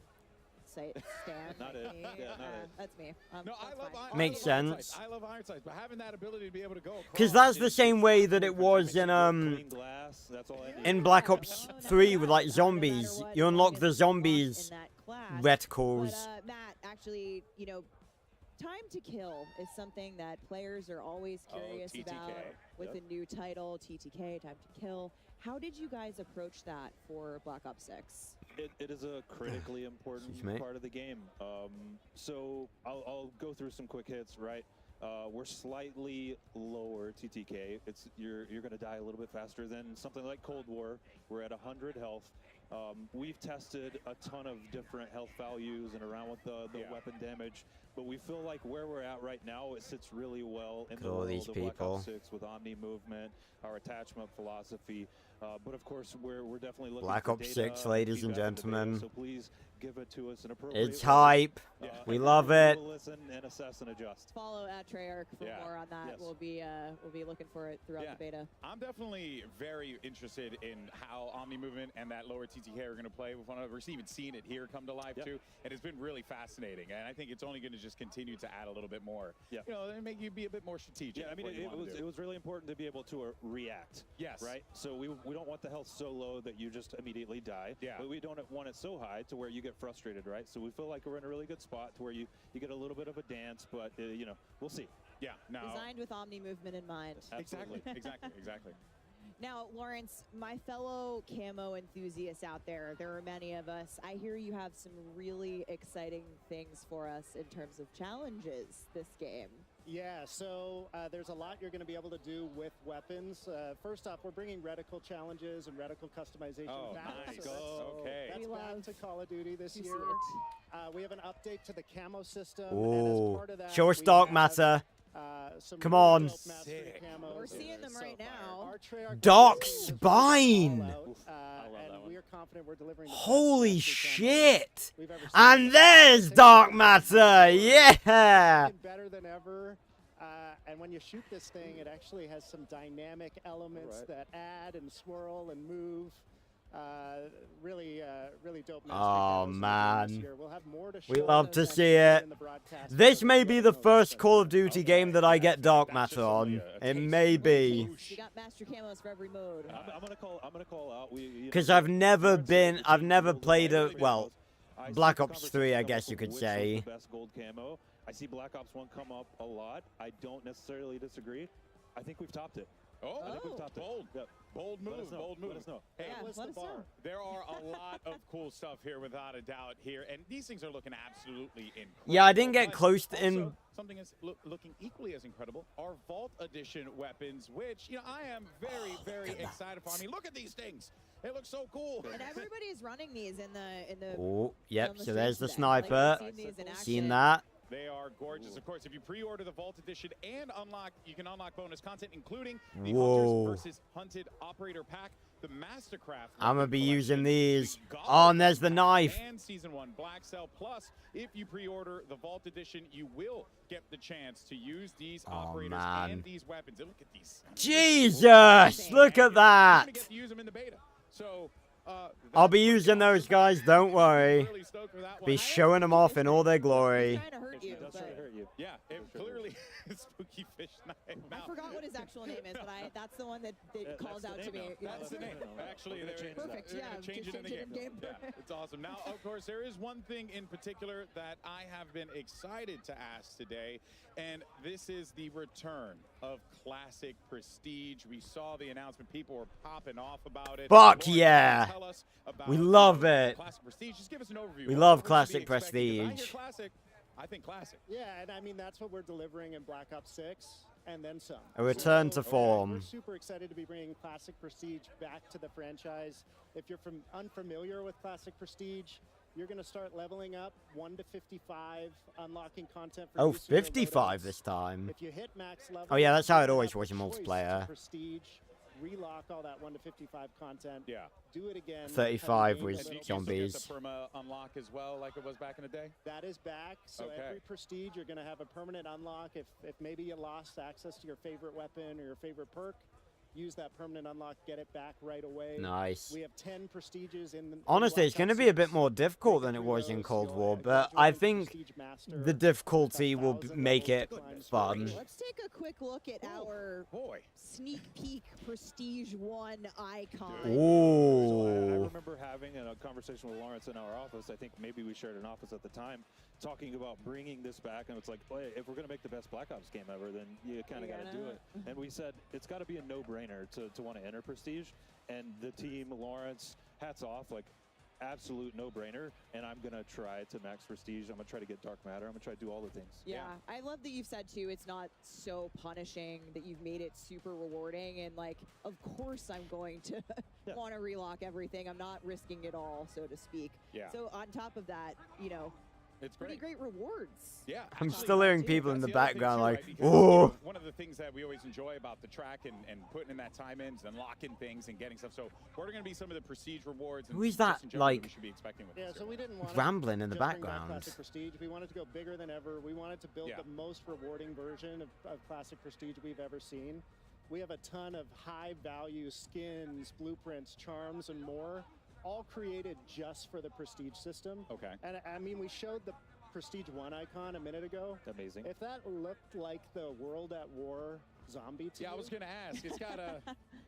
sight stand. Not like it. me. Yeah, not it. That's me. No, That's I love fine. iron. Makes I love iron sense. sights. I love iron sights, but having that ability to be able to go Because across that's the is- same way that it was in Clean glass, that's all I need. in Black Ops 3 with like zombies. what, You as unlock long the as it's unlocked zombies in that class. reticles. But Matt, actually, you know, time to kill is something that players are always curious TTK. about with Yep. a new title, TTK, time to kill. How did you guys approach that for Black Ops 6? It is a critically important Excuse me. part of the game. So I'll go through some quick hits, right? We're slightly lower TTK. You're going to die a little bit faster than something like Cold War. We're at 100 health. We've tested a ton of different health values and around with the weapon damage, but we feel like where we're at right now, it sits really well in the All world these of Black people. Ops 6 with Omni movement, our attachment philosophy. But of course, we're definitely looking Black for Ops data 6, ladies and feedback from the data, gentlemen. so please give it to us in appropriate It's ways. hype. We and love we'll it. listen and assess and adjust. Follow at Treyarch for Yeah. more on that. Yes. We'll be looking for it throughout the beta. I'm definitely very interested in how Omni Movement and that lower TTK are going to play with one another. We've even seen it here come to life too, and it's been really fascinating. And I think it's only going to just continue to add a little bit more. Yeah. You know, and make you be a bit more strategic. Yeah, I mean, with what you wanna do. it was really important to be able to react. Yes. Right? So we don't want the health so low that you just immediately die. Yeah. But we don't want it so high to where you get frustrated, right? So we feel like we're in a really good spot to where you get a little bit of a dance, but, you know, we'll see. Yeah. Now. Designed with Omni movement in mind. Exactly. Exactly. Now, Lawrence, my fellow camo enthusiasts out there are many of us. I hear you have some really exciting things for us in terms of challenges this game. Yeah, so there's a lot you're going to be able to do with weapons. First off, we're bringing reticle challenges and reticle customization back. Nice. So Okay. That's back to Call of Duty this year. We have an update to the camo system. And Ooh. as part of that, Show us we Dark have, Matter. some Come really on. dope mastery camos. We're seeing them right now. Our Treyarch Dark team is Spine. all out, and we are confident we're delivering the best Holy mastery camos shit. we've ever seen. And there's Dark Matter. Yeah. Better than ever. And when you shoot this thing, it actually has some dynamic elements that add and swirl and move. Really dope. Oh man, We'll have more to we show love to see it. This may be the first Call of Duty game that I get Dark Matter on. It may be. You got master camos for every mode. I'm gonna call out. Because I've never played a, well, Black Ops 3, I guess you could say. The best gold camo. I see Black Ops 1 come up a lot. I don't necessarily disagree. I think we've topped it. Oh, I think we've topped bold. it. Yep. Bold move, bold move. Let us know. Hey, Yeah, let us know. there are a lot of cool stuff here, without a doubt. Here, and these things are looking absolutely incredible. Yeah, I didn't get But close to also, in. something is looking equally as incredible are Vault Edition weapons, which I am very excited for. I mean, look at these things. They look so cool. And everybody is running these in the. Oh, yep. on the So there's the streets today. Like, sniper. we've seen these in Seen action. that. They are gorgeous. Of course, if you pre-order the Vault Edition and you can unlock bonus content, including the Whoa. Hunters versus Hunted Operator Pack, the Mastercraft. I'm gonna weapon be collection, using these. the Oh, and there's the Gauntlet knife. and Season 1 Black Cell. Plus, if you pre-order the Vault Edition, you will get the chance to use these operators man. and these weapons. And look at these. Jesus! Look at You're that. gonna get to use them in the beta. So. I'll be using those guys, don't worry. Really stoked for that one. Be showing them off in all their glory. Trying to hurt you, but you. Yeah, it clearly Spooky Fish Night. I forgot what his actual name is, but that's the one that calls out to me. That's the name. Actually, perfect. They're Yeah, gonna change it in the game. Yeah, it's awesome. Now, of course, there is one thing in particular that I have been excited to ask today, and this is the return of Classic Prestige. We saw the announcement. People were popping off about it. Fuck Lauren, yeah. tell us about, We love it. Classic Prestige. Just give us an overview. We What love should be Classic expecting? 'Cause I hear Prestige. Classic. I think Classic. Yeah, and I mean, that's what we're delivering in Black Ops 6 and then some. A return to So, form. We're super excited to be bringing Classic Prestige back to the franchise. If you're unfamiliar with Classic Prestige, you're going to start leveling up 1 to 55, unlocking content for Oh, new serial 55 loadouts. this time. If you hit max level, Oh yeah, that's how you it always have was in the choice to multiplayer. Prestige, relock all that 1 to 55 content. Yeah. Do it again. 35 have a was little- You still zombies. get the perma unlock as well, like it was back in the day. That is back. So Okay. every prestige, you're going to have a permanent unlock. If maybe you lost access to your favorite weapon or your favorite perk, use that permanent unlock, get it back right away. Nice. We have 10 prestiges in the Honestly, Black it's going to Ops be a bit 6. more difficult than it was in Cold War, but I think the difficulty will make it fun. Let's take a quick look at our sneak peek Prestige 1 icon. So I Ooh. remember having a conversation with Lawrence in our office. I think maybe we shared an office at the time, talking about bringing this back. And it's like, well, if we're going to make the best Black Ops game ever, then you kind of got to do it. And we said it's got to be a no-brainer to want to enter Prestige. And the team, Lawrence, hats off, like absolute no-brainer. And I'm going to try to max Prestige. I'm going to try to get Dark Matter. I'm going to try to do all the things. Yeah, I love that you've said too, it's not so punishing, that you've made it super rewarding, and like, of course I'm going to want to relock everything. I'm not risking it all, so to speak. Yeah. So on top of that, you know, it's pretty great rewards. Yeah. I'm actually, still hearing too, people in that's the other thing background too, like, right? Because, you know, "Ooh." one of the things that we always enjoy about the track and putting in that time in is unlocking things and getting stuff. So what are going to be some of the prestige rewards? And Who is just that, in general like, we should be expecting with Yeah, this so we didn't want rambling in the just bring back background? Classic Prestige. We wanted to go bigger than ever. We wanted to build the most rewarding version of Classic Prestige we've ever seen. We have a ton of high-value skins, blueprints, charms, and more, all created just for the Prestige system. Okay. And I mean, we showed the Prestige 1 icon a minute ago. Amazing. If that looked like the World at War zombie to Yeah, I you, was going to ask. It's got it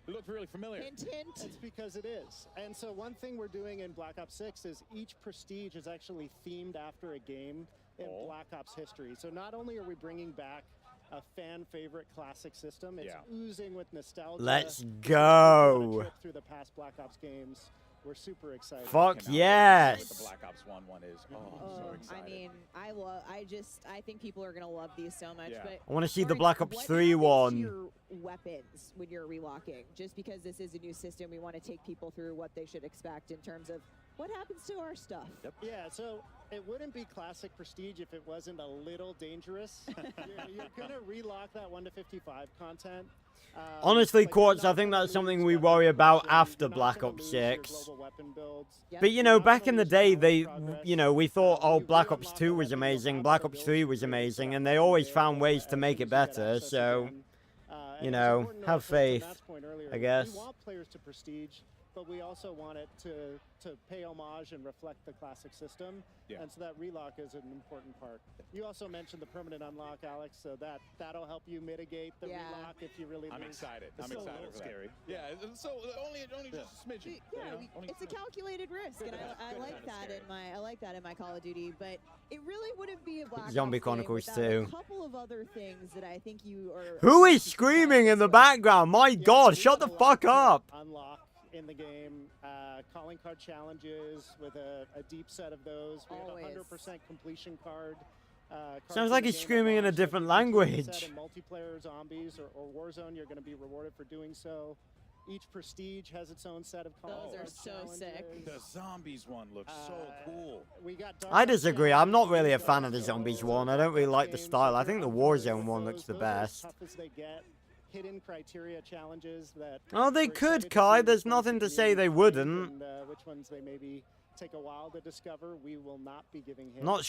looked really familiar. Hint, hint. it's because it is. And so one thing we're doing in Black Ops 6 is each prestige is actually themed after a game in Black Ops history. So not only are we bringing back a fan favorite classic system, it's oozing with nostalgia. Let's It's go. a trip through the past Black Ops games. We're super excited. Fuck Cannot wait to see yes. what the Black Ops 1 is. Oh, I'm so excited. I mean, I think people are gonna love these so much. Yeah. But I want to see the Lawrence, Black Ops what 3 happens to one. your weapons when you're relocking? Just because this is a new system, we want to take people through what they should expect in terms of what happens to our stuff. Yeah, so it wouldn't be classic prestige if it wasn't a little dangerous. you're gonna relock that 1 to 55 content. Honestly, but you're Quartz, I not think gonna that's something lose we weapon worry about production, after you're not Black gonna Ops lose your 6. global weapon builds. But you know, back in the day, they, you know, we thought, oh, Black Ops 2 was amazing, Black Ops 3 was amazing, and they always found ways to make it better, so, you know, have faith, I guess. We want players to prestige, but we also want it to pay homage and reflect the classic system. Yeah. And so that relock is an important part. You also mentioned the permanent unlock, Alex, so that'll help you mitigate the relock if you really I'm lose. excited. It's I'm still a excited little for that. scary. Yeah, so only just a smidgen. Yeah, you know, only it's a calculated risk, and I like that in my Call of Duty. But it really wouldn't be a Black Zombie Ops game Chronicles without 2. a couple of other things that I think you are. Who is screaming in the background? My god, shut the fuck up! Unlock in the game, calling card challenges with a deep set of those. We have a 100% completion card. Sounds like he's screaming in a different language. In multiplayer zombies or Warzone, you're going to be rewarded for doing so. Each prestige has its own set of calling Those are card so challenges. sick. The zombies one looks so cool. We got I disagree, I'm not really a fan of the Zombies one, I don't really like the style, I think the Warzone one looks the best. Tough as they get. Hidden criteria challenges that Oh, they could, Kai, there's nothing to say they wouldn't. and which ones they maybe take a while to discover. We will not be giving hints. Not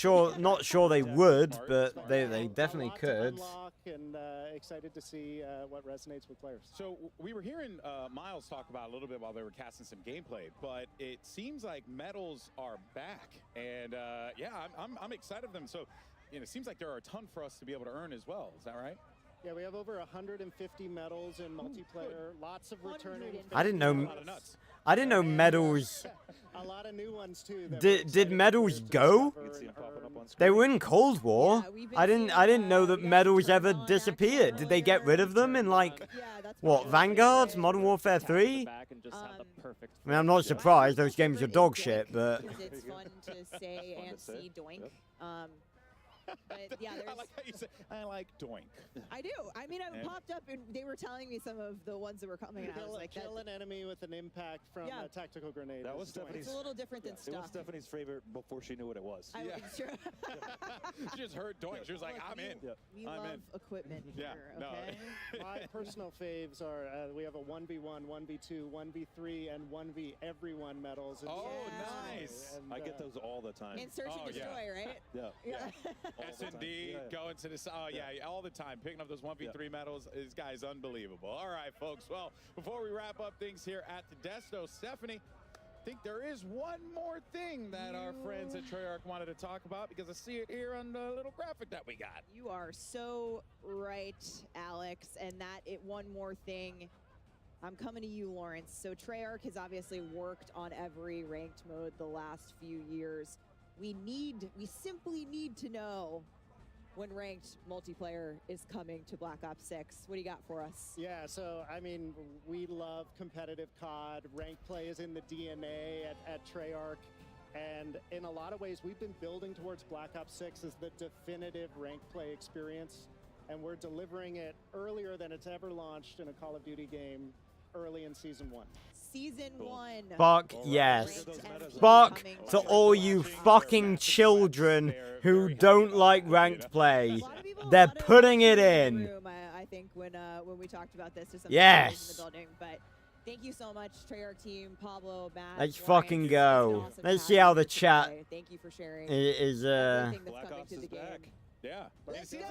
sure they would, but they definitely could. Unlock and excited to see what resonates with players. So we were hearing Miles talk about a little bit while they were casting some gameplay, but it seems like medals are back, and yeah, I'm excited for them. So you know, it seems like there are a ton for us to be able to earn as well. Is that right? Yeah, we have over 150 medals in multiplayer. Lots of returning. I didn't know medals. A lot of new ones too. Did medals go? They were in Cold War. I didn't know that medals ever disappeared. Did they get rid of them in like what, Vanguard, Modern Warfare 3? I mean, I'm not surprised. Those games are dog shit, but it's fun to say and see doink. But yeah, I like how you say, I like doink. I do. I mean, it popped up and they were telling me some of the ones that were coming, and I was like, kill an enemy with an impact from a tactical grenade. That was Stephanie's. It's a little different than stuff. It was Stephanie's favorite before she knew what it was. Sure. She just heard doink. She was like, I'm in. We love equipment here, okay? My personal faves are, we have a 1v1, 1v2, 1v3, and 1v everyone medals. Oh, nice. And, I get those all the time. And search and destroy, right? Yeah. S&D, going to this, all the time, picking up those 1v3 medals. This guy's unbelievable. All right, folks. Well, before we wrap up things here at the Desto, Stephanie, I think there is one more thing that our friends at Treyarch wanted to talk about, because I see it here on the little graphic that we got. You are so right, Alex, and one more thing. I'm coming to you, Lawrence. So Treyarch has obviously worked on every ranked mode the last few years. We simply need to know when ranked multiplayer is coming to Black Ops 6. What do you got for us? Yeah, so, I mean, we love competitive COD. Ranked play is in the DNA at Treyarch. And in a lot of ways, we've been building towards Black Ops 6 as the definitive ranked play experience. And we're delivering it earlier than it's ever launched in a Call of Duty game, early in Season 1. Season 1. Fuck yes. Fuck to all you fucking children who don't like ranked play. They're putting it in. I think when we talked about this to some yes. in the building, but thank you so much, Treyarch team, Pablo, Matt. Let's fucking go. Awesome. Let's see how the chat thank you for sharing is everything that's coming to the game. Yeah, and it seems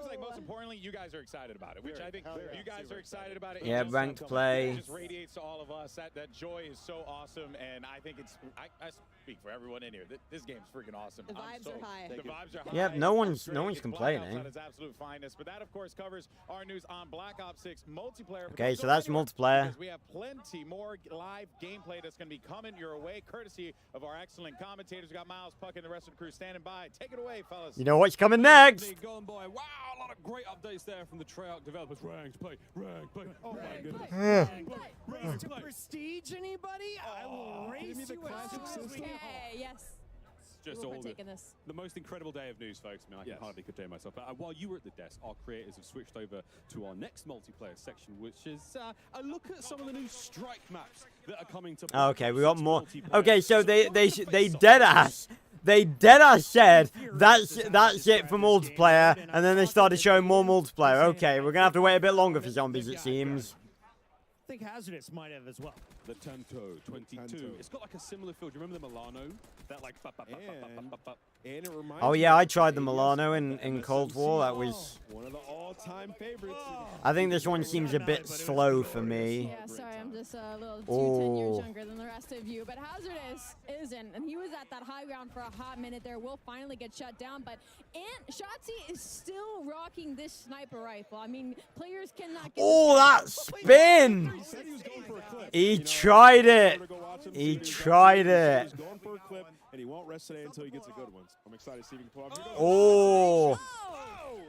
like most importantly, you guys are excited about it, which I think you guys are excited about it. Yeah, ranked play. It just radiates to all of us. That joy is so awesome, and I think I speak for everyone in here. This game's freaking awesome. The vibes are high. The vibes are high. Yeah, no one's complaining. At its absolute finest, but that of course covers our news on Black Ops 6 multiplayer. Okay, so that's multiplayer. We have plenty more live gameplay that's going to be coming your way, courtesy of our excellent commentators. We got Miles, Puck, and the rest of the crew standing by. Take it away, fellas. You know what's coming next? Going by. Wow, a lot of great updates there from the Treyarch developers. Ranked play. Oh my goodness. Race to prestige, anybody? I will race you as yes. Just all the most incredible day of news, folks. I mean, I can hardly contain myself. But while you were at the desk, our creators have switched over to our next multiplayer section, which is a look at some of the new strike maps that are coming to. Okay, we got more. Okay, so they dead ass. They dead ass said that's it for multiplayer, and then they started showing more multiplayer. Okay, we're gonna have to wait a bit longer for zombies, it seems. I think Hazardous might have as well. The Tanto 22. It's got like a similar feel. Do you remember the Milano? That like. And it reminds oh yeah, I tried the Milano in Cold War. That was one of the all-time favorites. I think this one seems a bit slow for me. Yeah, sorry, I'm just a little 10 years younger than the rest of you. But Hazardous isn't, and he was at that high ground for a hot minute there. Will finally get shut down, but Shotzi is still rocking this sniper rifle. I mean, players cannot get. Oh, that spin! He tried it. He tried it. And he won't rest today until he gets a good one. I'm excited to see if he can pull off. Oh! Was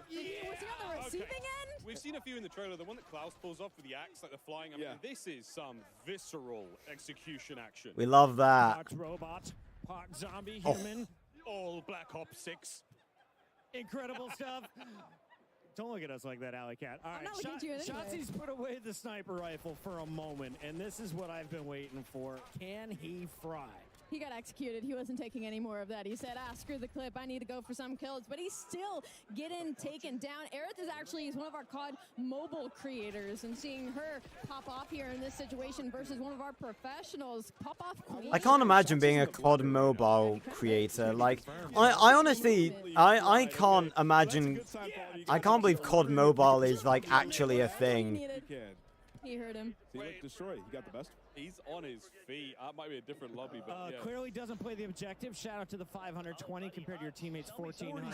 he on the receiving end? We've seen a few in the trailer. The one that Klaus pulls off with the axe, like the flying. I mean, this is some visceral execution action. We love that. Part robot, part zombie, human. All Black Ops 6. Incredible stuff. Don't look at us like that, Alley Cat. All right, Shotzi's put away the sniper rifle for a moment, and this is what I've been waiting for. Can he fry? He got executed. He wasn't taking any more of that. He said, screw the clip. I need to go for some kills. But he's still getting taken down. Aerith is one of our COD mobile creators. And seeing her pop off here in this situation versus one of our professionals pop off queen. I can't imagine being a COD mobile creator. Like, I honestly, I can't imagine. I can't believe COD mobile is like actually a thing. He heard him. See, look, destroyed. He got the best. He's on his feet. That might be a different lobby, but yeah. Clearly doesn't play the objective. Shout out to the 520 compared to your teammates 1400.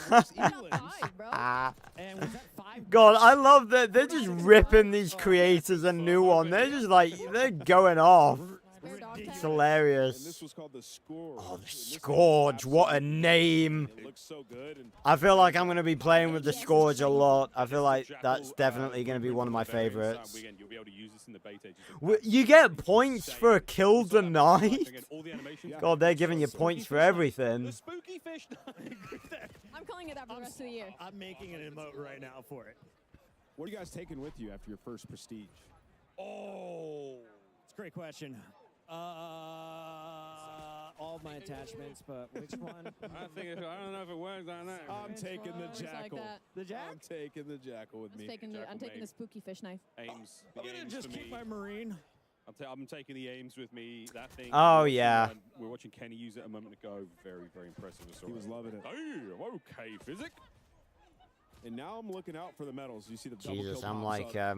And was that 5? God, I love that they're just ripping these creators a new one. They're just like, they're going off. It's hilarious. And this was called the Scourge. Oh, the Scourge, what a name. It looks so good. And I feel like I'm going to be playing with the Scourge a lot. I feel like that's definitely going to be one of my favorites. You get points for a kill denied? God, they're giving you points for everything. I'm calling it up the rest of the year. I'm making an emote right now for it. what are you guys taking with you after your first Prestige? Oh, it's a great question. All of my attachments, but which one? I don't know if it works on that. I'm taking the Jackal. The Jack? I'm taking the Jackal with me. I'm taking the spooky fish knife. Ames. I'm gonna just keep my Marine. I'm taking the Ames with me. That thing. Oh, yeah. We're watching Kenny use it a moment ago. Very, very impressive. He was loving it. Hey, okay, Physic. And now I'm looking out for the medals. You see the double Jesus, kill I'm pops like, up.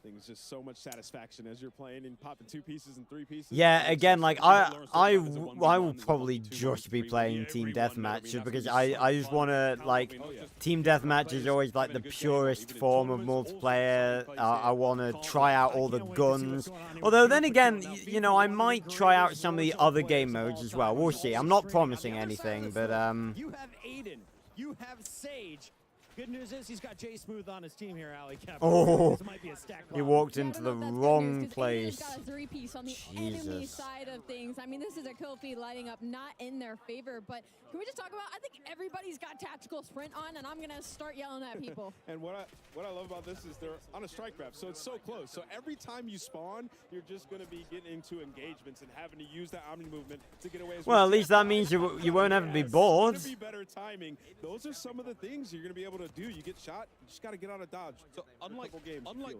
Things just so much satisfaction as you're playing and popping 2 pieces and 3 pieces. yeah, again, like, I will probably just be playing Team Deathmatch just because I just want to, like, Team Deathmatch is always, like, the purest form of multiplayer. I want to try out all the guns. Although, then again, you know, I might try out some of the other game modes as well. We'll see. I'm not promising anything, but, You have Aiden. You have Sage. Good news is he's got Jay Smooth on his team here, Ali. Oh, this might be a stack he walked into the wrong place. Got a 3-piece on the enemy side of things. I mean, this is a kill feed lighting up not in their favor, but can we just talk about, I think everybody's got tactical sprint on, and I'm going to start yelling at people. And what I love about this is they're on a strike map, so it's so close. So every time you spawn, you're just going to be getting into engagements and having to use that Omni movement to get away. Well, at least that means you won't ever be bored. It's going to be better timing. Those are some of the things you're going to be able to do. You get shot, you just got to get out of dodge. So unlike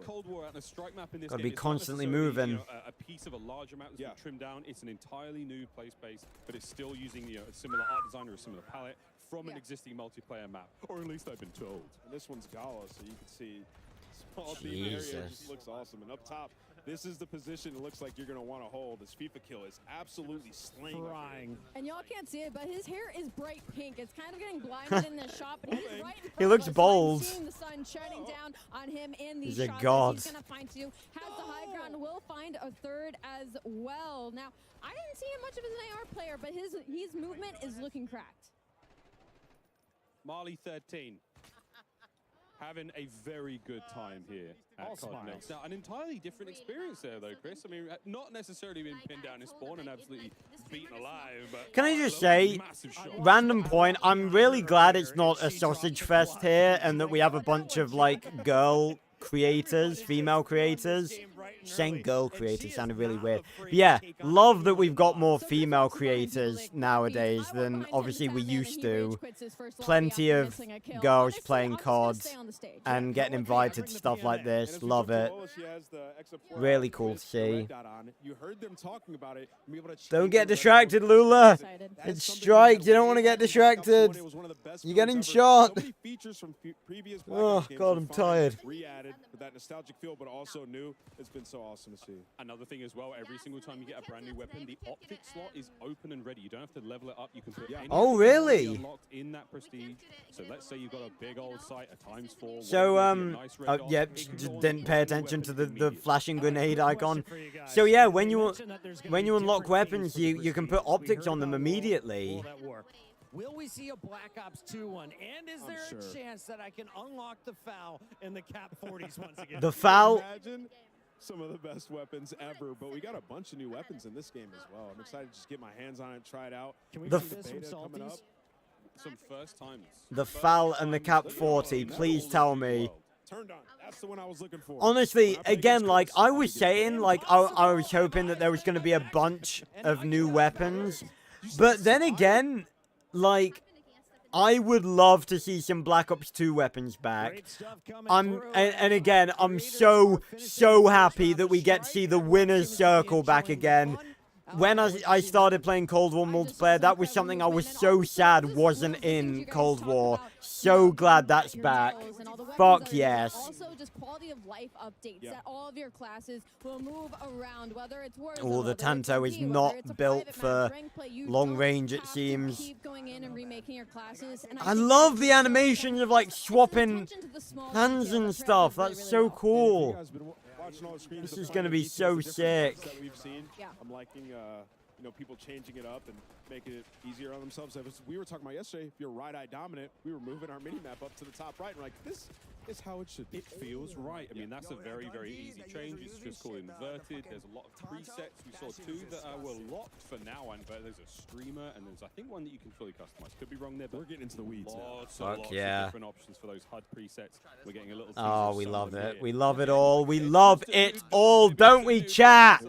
Cold War and a strike map in this Gotta game, be it's constantly not necessarily, moving. a piece of a large amount that's been trimmed down. It's an entirely new play space, but it's still using a similar art design or a similar palette from an existing multiplayer map, or at least I've been told. And this one's Gala, so you can see small deep area just looks awesome. And up top, this is the position it looks like you're going to want to hold. This FIFA kill is absolutely slaying. And y'all can't see it, but his hair is bright pink. It's kind of getting blinded in this shot, but he's right in front He looks of us. bold. I'm seeing the sun shining down on him in these He's a shots. god. He's going to find 2. Has the high ground. Will find a 3rd as well. Now, I didn't see him much of as an AR player, but his movement is looking cracked. Marley 13. Having a very good time here at COD Next. Now, an entirely different experience there, though, Chris. I mean, not necessarily being pinned down in spawn and absolutely beaten alive, but... Can I just say, random point, I'm really glad it's not a sausage fest here and that we have a bunch of, like, girl creators, female creators. Saying girl creators sounded really weird. But yeah, love that we've got more female creators nowadays than obviously we used to. Plenty of girls playing COD and getting invited to stuff like this. Love it. Really cool to see. Don't get distracted, Lula. It's strike. You don't want to get distracted. You're getting shot. Oh, God, I'm tired. Re-added with that nostalgic feel, but also new. It's been so awesome to see. Another thing as well, every single time you get a brand new weapon, the optic slot is open and ready. You don't have to level it up. You can put any unlocked in that prestige. So let's say you've got a big old sight, a ×4. So, yeah, just didn't pay attention to the flashing grenade icon. So yeah, when you unlock weapons, you can put optics on them immediately. Will we see a Black Ops 2 one? And is there a chance that I can unlock the FAL in the Cap 40s once again? The FAL. Imagine some of the best weapons ever, but we got a bunch of new weapons in this game as well. I'm excited to just get my hands on it, try it out. Can we see see this from Salties? Some first timers. The FAL and the Cap 40. Please tell me. Turned on. That's the one I was looking for. Honestly, again, like I was saying, like I was hoping that there was going to be a bunch of new weapons, but then again, like, I would love to see some Black Ops 2 weapons back. And again, I'm so happy that we get to see the winner's circle back again. when I started playing Cold War multiplayer, that was something I was so sad wasn't in Cold War. So glad that's back. Fuck yes. Also, just quality of life updates that all of your classes will move around, whether it's Oh, the Tanto is not built for long range, it seems. Keep going in and remaking your classes. And I love the animations of like swapping hands and stuff. That's so cool. This is gonna be so sick. That we've seen. I'm liking, you know, people changing it up and making it easier on themselves. We were talking about yesterday. If you're right-eye dominant, we were moving our mini-map up to the top right. And we're like, this is how it should be. It feels right. I mean, that's a very, very easy change. It's just called inverted. There's a lot of presets. We saw 2 that were locked for now, and but there's a streamer, and there's I think one that you can fully customize. Could be wrong there, but we're getting into the weeds. Lots Fuck of yeah. different options for those HUD presets. We're getting a little. Oh, we love it. We love it all. We love it all, don't we, chat?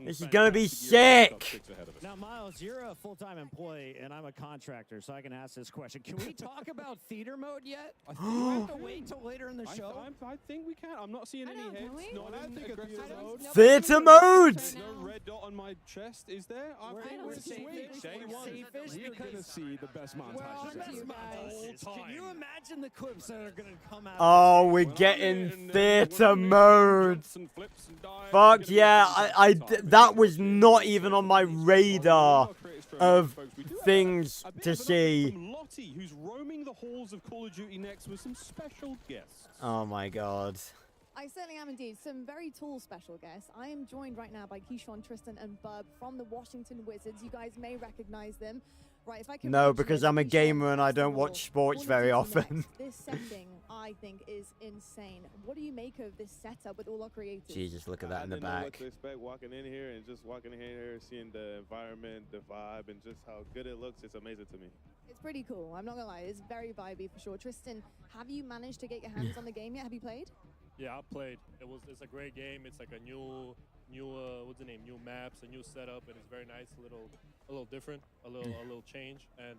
This is gonna be sick. Now, Miles, you're a full-time employee, and I'm a contractor, so I can ask this question. Can we talk about theater mode yet? Do we have to wait till later in the show? I think we can. I'm not seeing any heads. Not in aggressive mode. Theater mode! No red dot on my chest, is there? I think we're sweet. Day one. We're gonna see the best montages. Can you imagine the clips that are gonna come out? Oh, we're getting theater mode. Fuck yeah! That was not even on my radar of things to see. Lottie, who's roaming the halls of Call of Duty Next with some special guests. Oh my god. I certainly am indeed. Some very tall special guests. I am joined right now by Keyshawn, Tristan, and Bub from the Washington Wizards. You guys may recognize them. Right, if I can No, because I'm a gamer and I don't watch sports very often. This setting, I think, is insane. What do you make of this setup with all our creators? Jesus, look at that in the I didn't know what back. to expect walking in here, and just walking in here, seeing the environment, the vibe, and just how good it looks. It's amazing to me. It's pretty cool. I'm not gonna lie. It's very vibey for sure. Tristan, have you managed to get your hands on the game yet? Have you played? Yeah, I played. It's a great game. It's like a new what's the name? New maps, a new setup, and it's very nice. A little different, a little change, and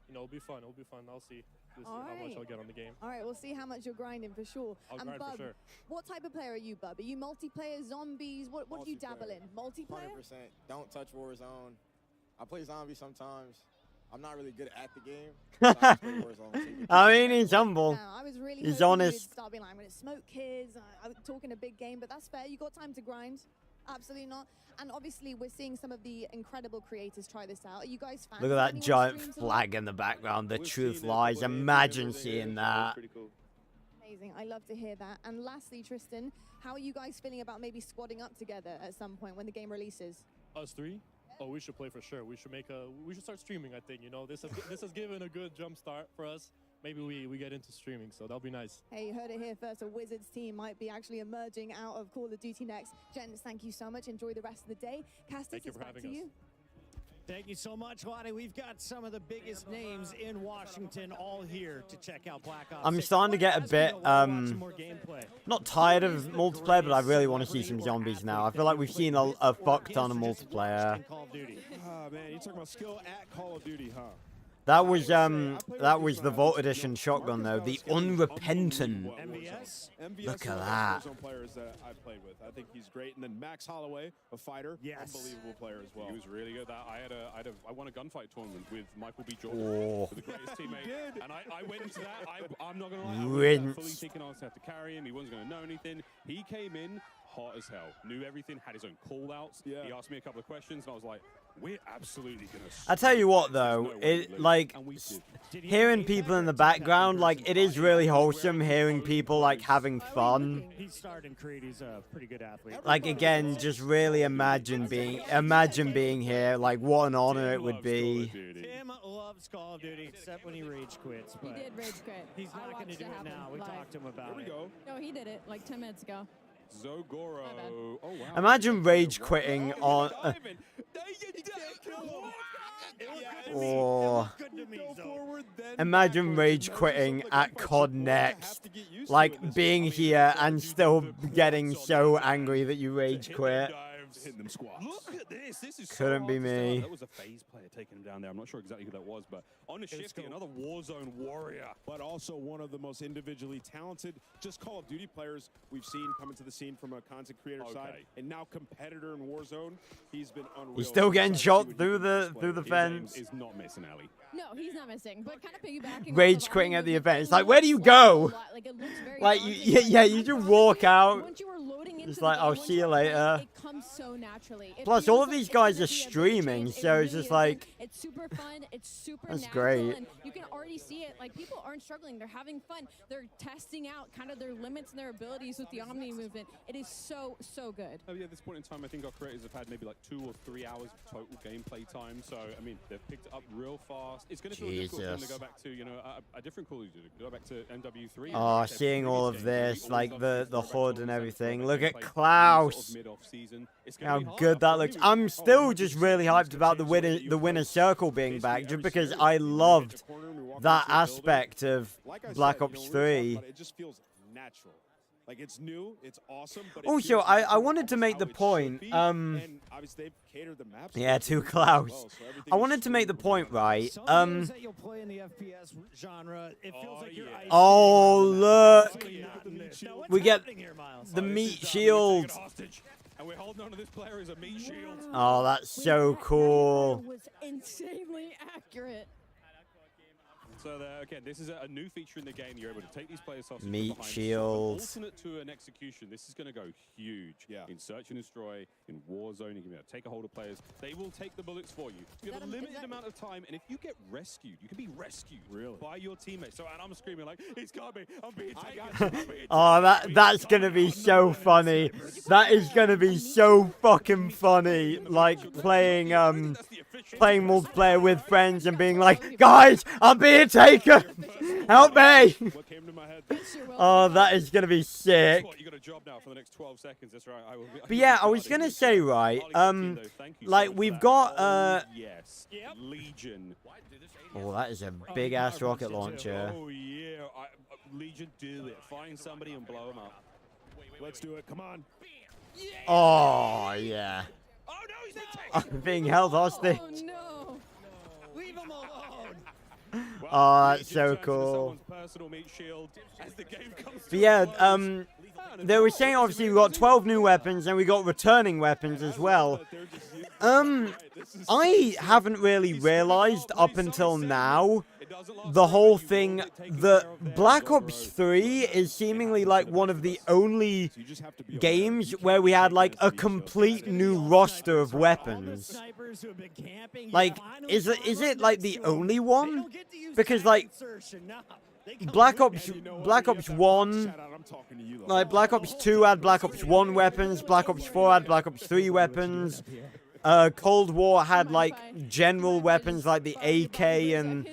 you know, it'll be fun. It'll be fun. I'll see how much I'll get on the game. All right, we'll see how much you're grinding for sure. I'll and grind Bub, for sure. what type of player are you, Bub? Are you multiplayer, zombies? What do you dabble in? Multiplayer? 100%. Don't touch Warzone. I play zombies sometimes. I'm not really good at the game. So I just play Warzone, so you can I mean, he's humble. No, I was really He's hoping you'd honest. start being like, I'm going to smoke kids. I'm talking a big game, but that's fair. You got time to grind. Absolutely not. And obviously, we're seeing some of the incredible creators try this out. Are you guys fans? Look at of that anyone's giant streams at flag in the background. The truth lies. Imagine seeing that. all? Amazing. I love to hear that. And lastly, Tristan, how are you guys feeling about maybe squadding up together at some point when the game releases? Us 3? Oh, we should play for sure. We should start streaming. I think, you know, this has given a good jump start for us. Maybe we get into streaming, so that'll be nice. Hey, you heard it here first. A Wizards team might be actually emerging out of Call of Duty Next. Gents, thank you so much. Enjoy the rest of the day. Castis, Thank you it's for back having to us. you. Thank you so much, Lottie. We've got some of the biggest names in Washington all here to check out Black Ops. I'm 6. starting to get a bit, More gameplay. not tired of multiplayer, but I really want to see some zombies now. I feel like we've seen a fuck ton of multiplayer. Oh man, you're talking about skill at Call of Duty, huh? That was the Vault Edition shotgun though, the Unrepentant. MVS Look is at one of that. the Warzone players that I played with. I think he's great. And then Max Holloway, a fighter, unbelievable player as well. He was really good. I won a gunfight tournament with Michael B. Jordan, Oh. the greatest teammate. And I went into that. I'm not gonna lie. I went Rinse. into that fully thinking I was gonna have to carry him. He wasn't gonna know anything. He came in hot as hell. Knew everything. Had his own call outs. Yeah. He asked me a couple of questions, and I was like, "We're absolutely gonna." I tell you what though, it like hearing people in the background, like it is really wholesome hearing people like having fun. He started in Creed. He's a pretty good athlete. Like again, just really imagine being here. Like what an honor it would be. Tim loves Call of Duty, except when he rage quits. He But did rage quit. he's not going to do it now. We talked to him about it. No, he did it like 10 minutes ago. Zogoro. Oh wow. Imagine rage quitting on. Or imagine rage quitting at COD Next, like being here and still getting so angry that you rage quit. Squabs. Hitting them squabs. Look at this. This is Couldn't so be hard to tell. me. That was a phase player taking him down there. I'm not sure exactly who that was, but on a shifty, another Warzone warrior. But also one of the most individually talented, just Call of Duty players we've seen come into the scene from a content creator side, and now competitor in Warzone. He's been unreal. He's still getting shot through the fence. Is not missing, Ellie. No, he's not missing. But kind of piggybacking. Rage quitting at the event. It's like, where do you go? Like, you just walk out. It's like, I'll see you later. It comes so naturally. Plus, all of these guys are streaming, so it's just like, it's super fun. It's super that's natural, great. and you can already see it. Like, people aren't struggling. They're having fun. They're testing out kind of their limits and their abilities with the Omni movement. It is so good. Oh, yeah, at this point in time, I think our creators have had maybe like 2 or 3 hours of total gameplay time. So, I mean, they've picked it up real fast. It's going to feel difficult for them to go back to, you know, a different Call of Duty, go back to MW3. Oh, seeing all of this, like the HUD and everything. Look at Klaus. How good that looks. I'm still just really hyped about the winner circle being back, just because I loved that aspect of Black Ops 3. It just feels natural. Like, it's new, it's awesome. But Also, I wanted to make the point. And obviously they've catered the maps. Yeah, to Klaus. I wanted to make the point, right? Oh, look. We get the meat shield. And we're holding on to this player as a meat shield. Oh, that's so cool. It was insanely accurate. So again, this is a new feature in the game. You're able to take these players off Meat behind. shields. So alternate to an execution, this is going to go huge. In Search and Destroy, in Warzone, you can be able to take a hold of players. They will take the bullets for you. You have a limited amount of time, and if you get rescued, you can be rescued by your teammates. So, and I'm screaming like, it's got me. I'm being taken. Oh, that's gonna be so funny. That is gonna be so fucking funny. Like playing multiplayer with friends and being like, guys, I'm being taken. Help me. Oh, that is gonna be sick. You got a job now for the next 12 seconds. That's right. But yeah, I was gonna say, right, like we've got yes, Legion. Oh, that is a big ass rocket launcher. Oh yeah, Legion, do it. Find somebody and blow them up. Let's do it. Come on. Oh yeah. Oh no, he's been I'm being held hostage. Oh no. Leave him alone. Oh, that's so cool. But yeah, they were saying obviously we got 12 new weapons and we got returning weapons as well. I haven't really realized up until now the whole thing that Black Ops 3 is seemingly like one of the only games where we had like a complete new roster of weapons. Like, is it like the only one? Because like Black Ops 1, like Black Ops 2 had Black Ops 1 weapons, Black Ops 4 had Black Ops 3 weapons. Cold War had like general weapons like the AK and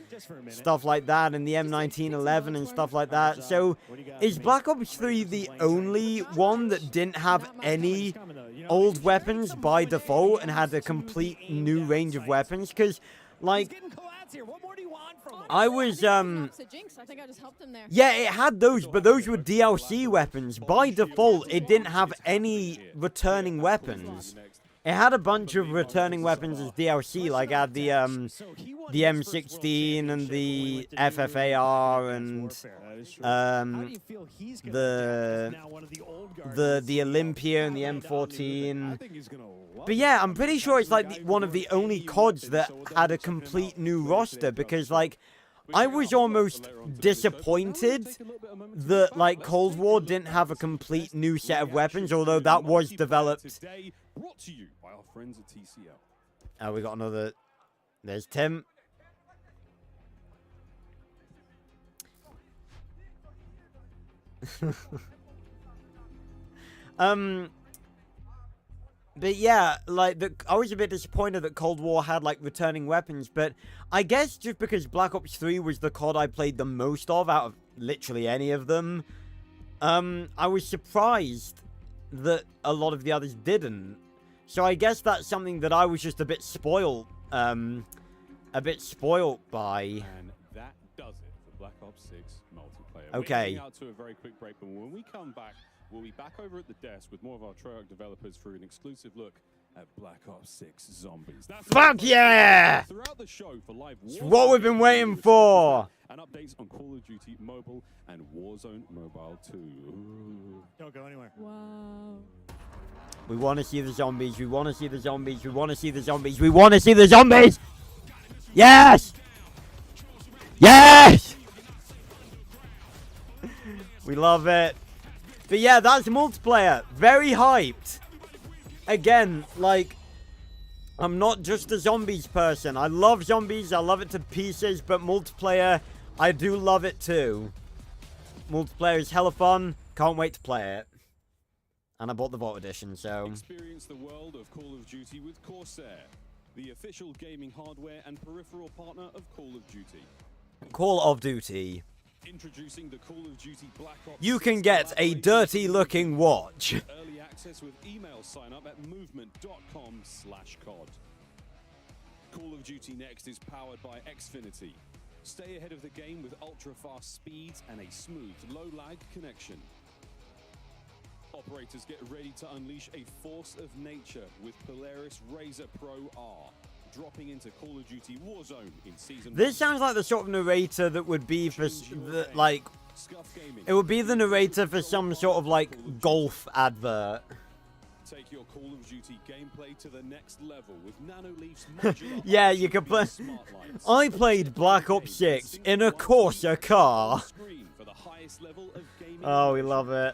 stuff like that, and the M1911 and stuff like that. So is Black Ops 3 the only one that didn't have any old weapons by default and had a complete new range of weapons? Because like I was I think I just helped him there. yeah, it had those, but those were DLC weapons. By default, it didn't have any returning weapons. It had a bunch of returning weapons as DLC, like it had the M16 and the FFAR and the Olympia and the M14. But yeah, I'm pretty sure it's like one of the only CODs that had a complete new roster, because like I was almost disappointed that like Cold War didn't have a complete new set of weapons, although that was developed. Brought to you by our friends at TCL. Oh, we got another. There's Tim. But yeah, like I was a bit disappointed that Cold War had like returning weapons, but I guess just because Black Ops 3 was the COD I played the most of out of literally any of them, I was surprised that a lot of the others didn't. So I guess that's something that I was just a bit spoiled by. And that does it for Black Ops 6 multiplayer. Okay. We're heading out to a very quick break, but when we come back, we'll be back over at the desk with more of our Treyarch developers for an exclusive look at Black Ops 6 Zombies. That's Fuck yeah! Throughout the show for live It's what we've been waiting for. And updates on Call of Duty Mobile and Warzone Mobile 2. Ooh. Don't go anywhere. Wow. We want to see the zombies. We want to see the zombies. We want to see the zombies. We want to see the zombies. Yes! Yes! We love it. But yeah, that's multiplayer. Very hyped. Again, like, I'm not just a zombies person. I love zombies. I love it to pieces. But multiplayer, I do love it too. Multiplayer is hella fun. Can't wait to play it. And I bought the Vault Edition, so... Experience the world of Call of Duty with Corsair, the official gaming hardware and peripheral partner of Call of Duty. Call of Duty. Introducing the Call of Duty Black Ops. You can get a dirty-looking watch. Early access with email sign up at movement.com/COD. Call of Duty Next is powered by Xfinity. Stay ahead of the game with ultra-fast speeds and a smooth, low-lag connection. Operators, get ready to unleash a force of nature with Polaris Razor Pro R, dropping into Call of Duty Warzone in Season 1. This sounds like the sort of narrator that would be for, like... It would be the narrator for some sort of, like, golf advert. Take your Call of Duty gameplay to the next level with Nanoleaf's modular Yeah, you can play... I played Black Ops 6 in a Corsa car. Oh, we love it.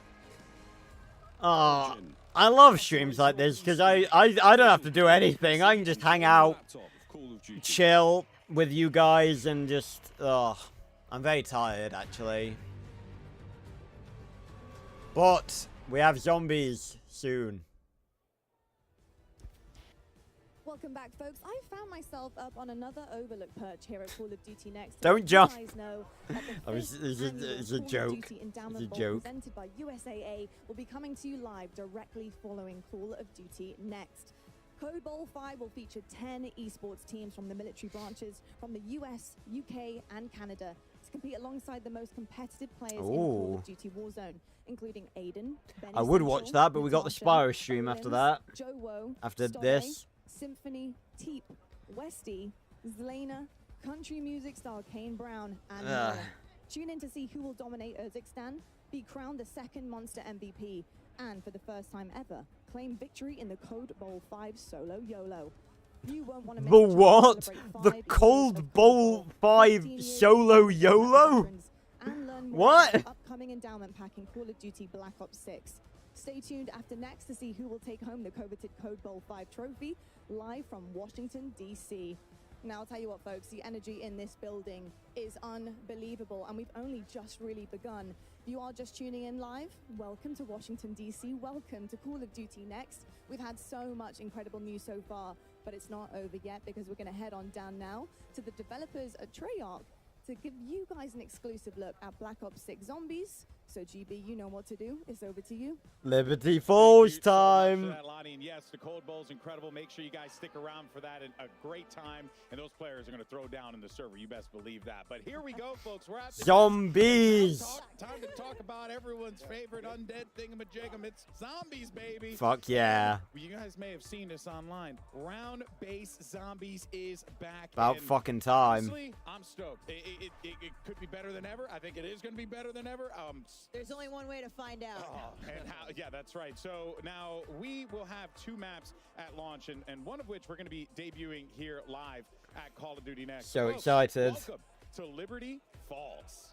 Oh, I love streams like this because I don't have to do anything. I can just hang out, chill with you guys, and just... Oh, I'm very tired, actually. But we have zombies soon. Welcome back, folks. I found myself up on another overlook perch here at Call of Duty Next. Don't jump. You guys know It's a joke. It's a joke. Presented by USAA will be coming to you live directly following Call of Duty Next. COD Bowl 5 will feature 10 esports teams from the military branches from the US, UK, and Canada to compete alongside the most competitive players in Call of Duty Warzone, including Aiden, Benny I would Central, watch that, but we got the Natasha, Spyro stream after Owens, that. Joe Woe, After Story, this. Symphony, Teep, Westy, Zlana, country music star Kane Brown, and Ugh. more. Tune in to see who will dominate Urzikstan, be crowned the second Monster MVP, and for the first time ever, claim victory in the COD Bowl 5 Solo YOLO. You won't want to miss The a chance to what? celebrate The 5 years Cold of Bowl 5 Solo YOLO? and learn more What? about the upcoming endowment pack in Call of Duty Black Ops 6. Stay tuned after next to see who will take home the coveted COD Bowl 5 trophy, live from Washington, D.C. Now, I'll tell you what, folks, the energy in this building is unbelievable, and we've only just really begun. If you are just tuning in live, welcome to Washington, D.C. Welcome to Call of Duty Next. We've had so much incredible news so far, but it's not over yet because we're going to head on down now to the developers at Treyarch to give you guys an exclusive look at Black Ops 6 Zombies. So, GB, you know what to do. It's over to you. Liberty Falls time. For that, Lonnie. And yes, the Cold Bowl is incredible. Make sure you guys stick around for that. And a great time. And those players are going to throw down in the server. You best believe that. But here we go, folks. We're at the Zombies. time to talk about everyone's favorite undead thingamajigam. It's zombies, baby. Fuck yeah. You guys may have seen this online. Round-based zombies is back. About and fucking time. Honestly, I'm stoked. It could be better than ever. I think it is going to be better than ever. There's only one way to find out. Yeah, that's right. So now we will have 2 maps at launch, and one of which we're going to be debuting here live at Call of Duty Next. So Folks, excited. Welcome to Liberty Falls.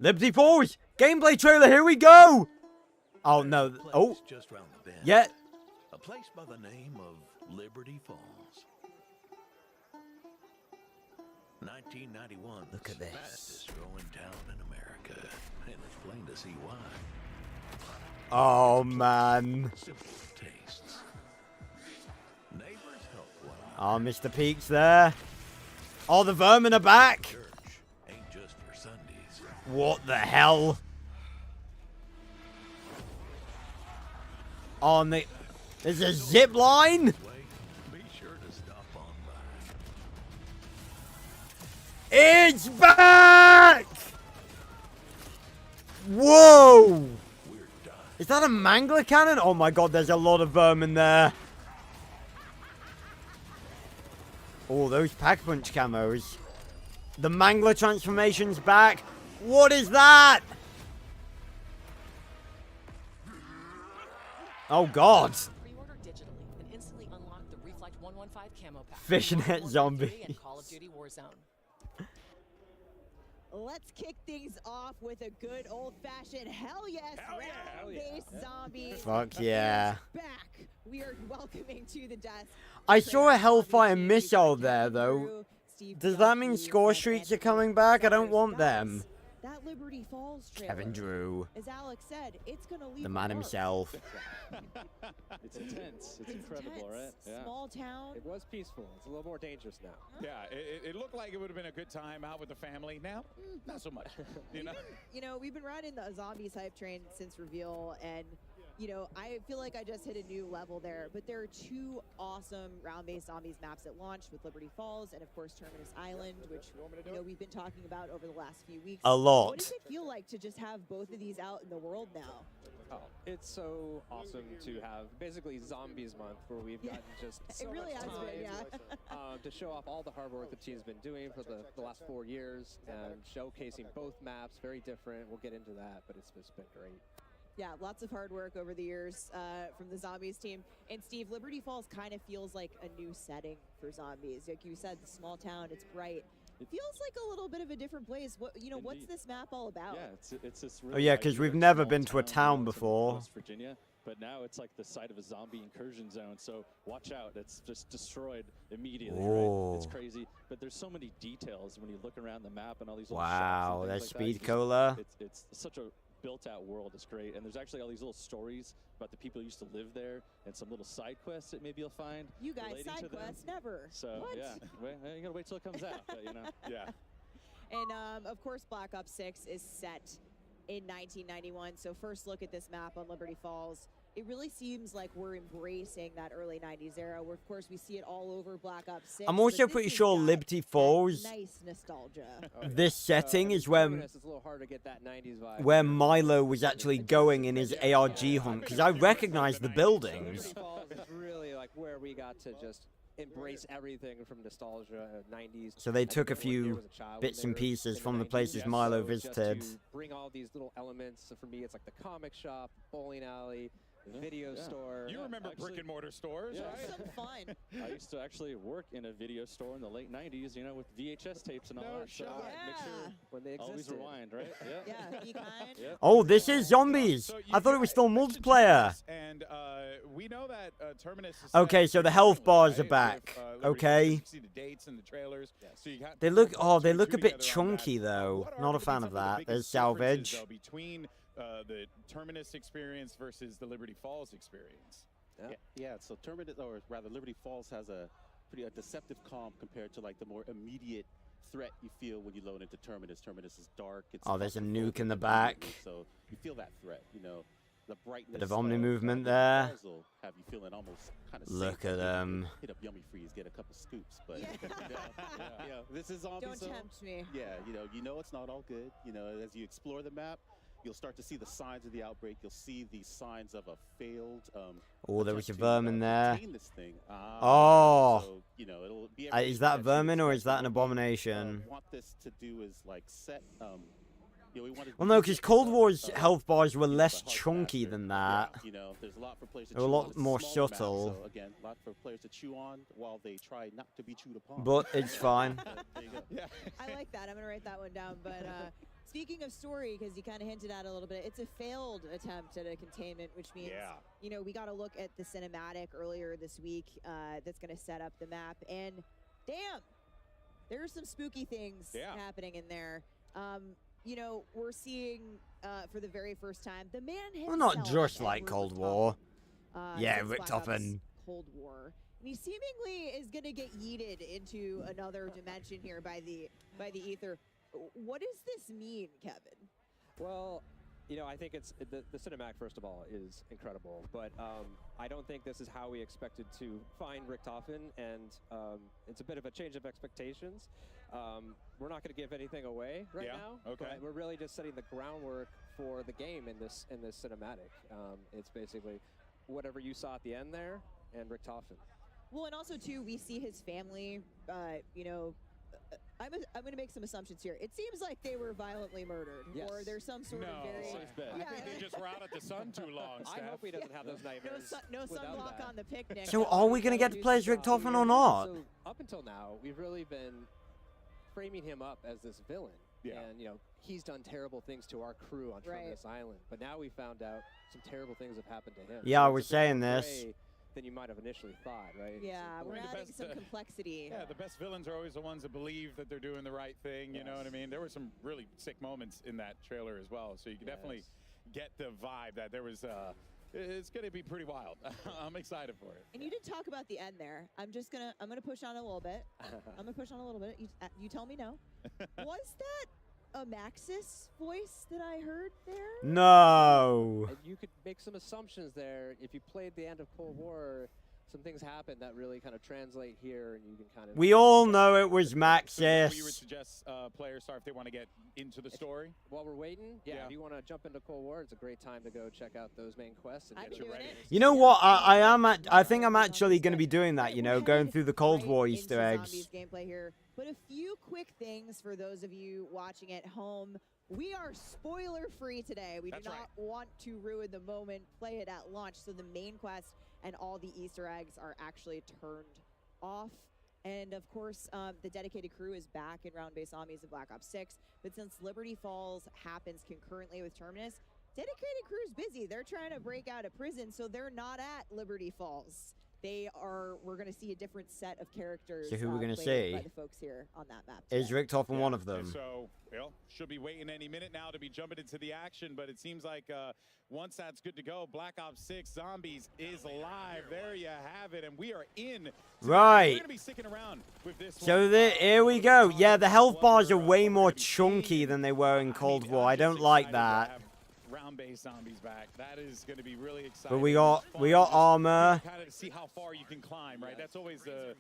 Liberty Falls. Gameplay trailer. Here we go. Oh, no. Oh. Just round the bend. Yeah. A place by the name of Liberty Falls. 1991. Look at this. Fastest growing town in America. And it's plain to see why. Oh, man. Simple tastes. Neighbors help one Oh, Mr. Peaks there. Oh, the vermin are back. Church ain't just for Sundays. What the hell? Oh, and there's a zip line. Be sure to stop on by. It's back! Whoa! We that a mangler cannon? Oh my god, there's a lot of vermin there. Oh, those pack punch camos. The mangler transformation's back. What is that? Oh god. Pre-order digitally and instantly unlock the Reflect 115 camo pack. Fishnet zombie. And Call of Duty Warzone. Let's kick things off with a good old-fashioned hell yes round-based zombies. Fuck yeah. Back. We are welcoming to the desk. I saw a Hellfire missile there, though. Does that mean score streaks are coming back? I don't want them. That Liberty Falls trailer, Kevin Drew. as Alex said, it's going to leave The man a mark. himself. It's intense. It's incredible, intense. right? Yeah. Small town. It was peaceful. It's a little more dangerous now. Yeah, it looked like it would have been a good time out with the family. Now, not so much. You know? You know, we've been riding the zombies hype train since reveal, and you know, I feel like I just hit a new level there. But there are two awesome round-based zombies maps that launched with Liberty Falls and, of course, Terminus Island, which you know we've been talking about over the last few weeks. A lot. What does it feel like to just have both of these out in the world now? Oh, it's so awesome to have basically Zombies Month, where we've gotten just so It really much has time been, yeah. to show off all the hard work the team's been doing for the last 4 years and showcasing both maps. Very different. We'll get into that, but it's just been great. Yeah, lots of hard work over the years from the Zombies team. And Steve, Liberty Falls kind of feels like a new setting for zombies. Like you said, the small town, it's bright. It feels like a little bit of a different place. What what's this map all about? Yeah, it's this really Oh yeah, because we've never been to a town in before. West Virginia, but now it's like the site of a zombie incursion zone. So watch out, it's just destroyed immediately. Right? It's Oh. crazy, but there's so many details when you look around the map and all these little Wow, shots and there's things like Speed that. Cola. It's such a built-out world. It's great, and there's actually all these little stories about the people who used to live there, and some little side quests that maybe you'll find. You guys, relating to side them. quests, never. So What? yeah, you gotta wait till it comes out. But, you know, yeah. And of course, Black Ops 6 is set in 1991. So first look at this map on Liberty Falls. It really seems like we're embracing that early 90s era, where of course we see it all over Black Ops 6. I'm but also this pretty has sure got Liberty Falls, nice nostalgia. this setting is where It's a little hard to get that 90s vibe. where Milo was actually going in his ARG hunt, because I recognize the buildings. Liberty Falls is really like where we got to just embrace everything from nostalgia, 90s. So they I took a remember when there few was a child bits when and they were pieces in from the the 90s. places Milo So just visited. to bring all these little elements. So for me, it's like the comic shop, bowling alley, video store. You remember brick and mortar stores, Yeah. right? Some fun. I used to actually work in a video store in the late 90s, you know, with VHS tapes and all No that. So shot. make sure When they always existed. rewind, right? Yeah. Yeah, be kind. Yep. Oh, this is zombies. So you I thought it was still mentioned multiplayer. Terminus, and we know that Terminus is Okay, set so the pretty health soon, bars are right, with, back. Liberty Okay. Falls. You see the dates and the trailers. So you got They look, oh, they 22 look a bit together on that. chunky though. What are Not gonna a be fan some of the that. biggest There's differences, salvage. though, between the Terminus experience versus the Liberty Falls experience. Yeah, so Terminus, or rather Liberty Falls, has a deceptive calm compared to like the more immediate threat you feel when you load into Terminus. Terminus is dark. It's Oh, there's a claustrophobic nuke in the immediately, back. so you feel that threat. You know, the brightness. Bit of omni of, movement Liberty there. Falls will have you feeling almost kind of Look at them. Hit up Yummy Freeze, get a couple scoops, but Yeah. you know, this is zombie Don't zone. tempt me. Yeah, you know it's not all good. You know, as you explore the map, you'll start to see the signs of the outbreak. You'll see the signs of a failed. Oh, there was a attempt to, vermin there. contain this thing. Oh. So, you know, it'll be Is everything that you vermin or is expect. that an What we, abomination? want this to do is like set. You know, we wanted Well, no, because Cold War's uh, health bars were you know, less the hard chunky faster. than that. You know, there's a lot for players to They were a chew lot on. It's a more smaller map, subtle. so again, a lot for players to chew on while they try not to be chewed upon. But it's fine. There you go. Yeah. I like that. I'm going to write that one down. But speaking of story, because you kind of hinted at it a little bit, it's a failed attempt at a containment, which means, you know, we got to look at the cinematic earlier this week that's going to set up the map. And damn, there's some spooky things happening in there. You know, we're seeing for the very first time the man himself. Well, not just like Edward Cold War. Yeah, since Black Ops Richtofen. Cold War. And he seemingly is going to get yeeted into another dimension here by the ether. What does this mean, Kevin? Well, You know, I think it's the cinematic, first of all, is incredible, but I don't think this is how we expected to find Richtofen, and it's a bit of a change of expectations. We're not going to give anything away right now. Okay. But we're really just setting the groundwork for the game in this cinematic. It's basically whatever you saw at the end there, and Richtofen. Well, and also too, we see his family. You know, I'm going to make some assumptions here. It seems like they were violently murdered, or there's some sort of very. I think they just were out at the sun too long. I hope he doesn't have those nightmares. No sunblock on the picnic. So are we going to get to play as Richtofen or not? So up until now, we've really been framing him up as this villain. Yeah. And, you know, he's done terrible things to our crew on Terminus Island. But now we found out some terrible things have happened to him. Yeah, So I it's was a saying different this. way than you might have initially thought, right? Yeah, So- we're adding some complexity. Yeah, the best villains are always the ones that believe that they're doing the right thing. You know what I mean? There were some really sick moments in that trailer as well. So you can definitely get the vibe that there was. It's going to be pretty wild. I'm excited for it. And you did talk about the end there. I'm gonna push on a little bit. I'm gonna push on a little bit. You tell me no. Was that a Maxis voice that I heard there? No. And you could make some assumptions there. If you played the end of Cold War, some things happened that really kind of translate here, and you can kind of. We all know it was We would Maxis. suggest players start if they want to get into the story. While we're waiting, if you want to jump into Cold War, it's a great time to go check out those main quests and get you ready. You know what? I think I'm actually going to be doing that. You know, going through the Cold War Easter eggs. Zombies gameplay here, but a few quick things for those of you watching at home. We are spoiler free today. We do not want to ruin the moment. Play it at launch, so the main quest and all the Easter eggs are actually turned off. And of course, the dedicated crew is back in round-based zombies of Black Ops 6. But since Liberty Falls happens concurrently with Terminus, dedicated crew is busy. They're trying to break out of prison, so they're not at Liberty Falls. We're going to see a different set of characters. So who we're going to played see? by the folks here on that map. Is Richtofen one of them? So, well, should be waiting any minute now to be jumping into the action, but it seems like once that's good to go, Black Ops 6 Zombies is live. There you have it, and we are in. Right. We're going to be sticking around with this So here we go. Yeah, the health bars are way more chunky than they were in Cold War. I don't like that. Round-based zombies back. That is going to be really exciting. But we got armor. Kind of see how far you can climb, right? That's always the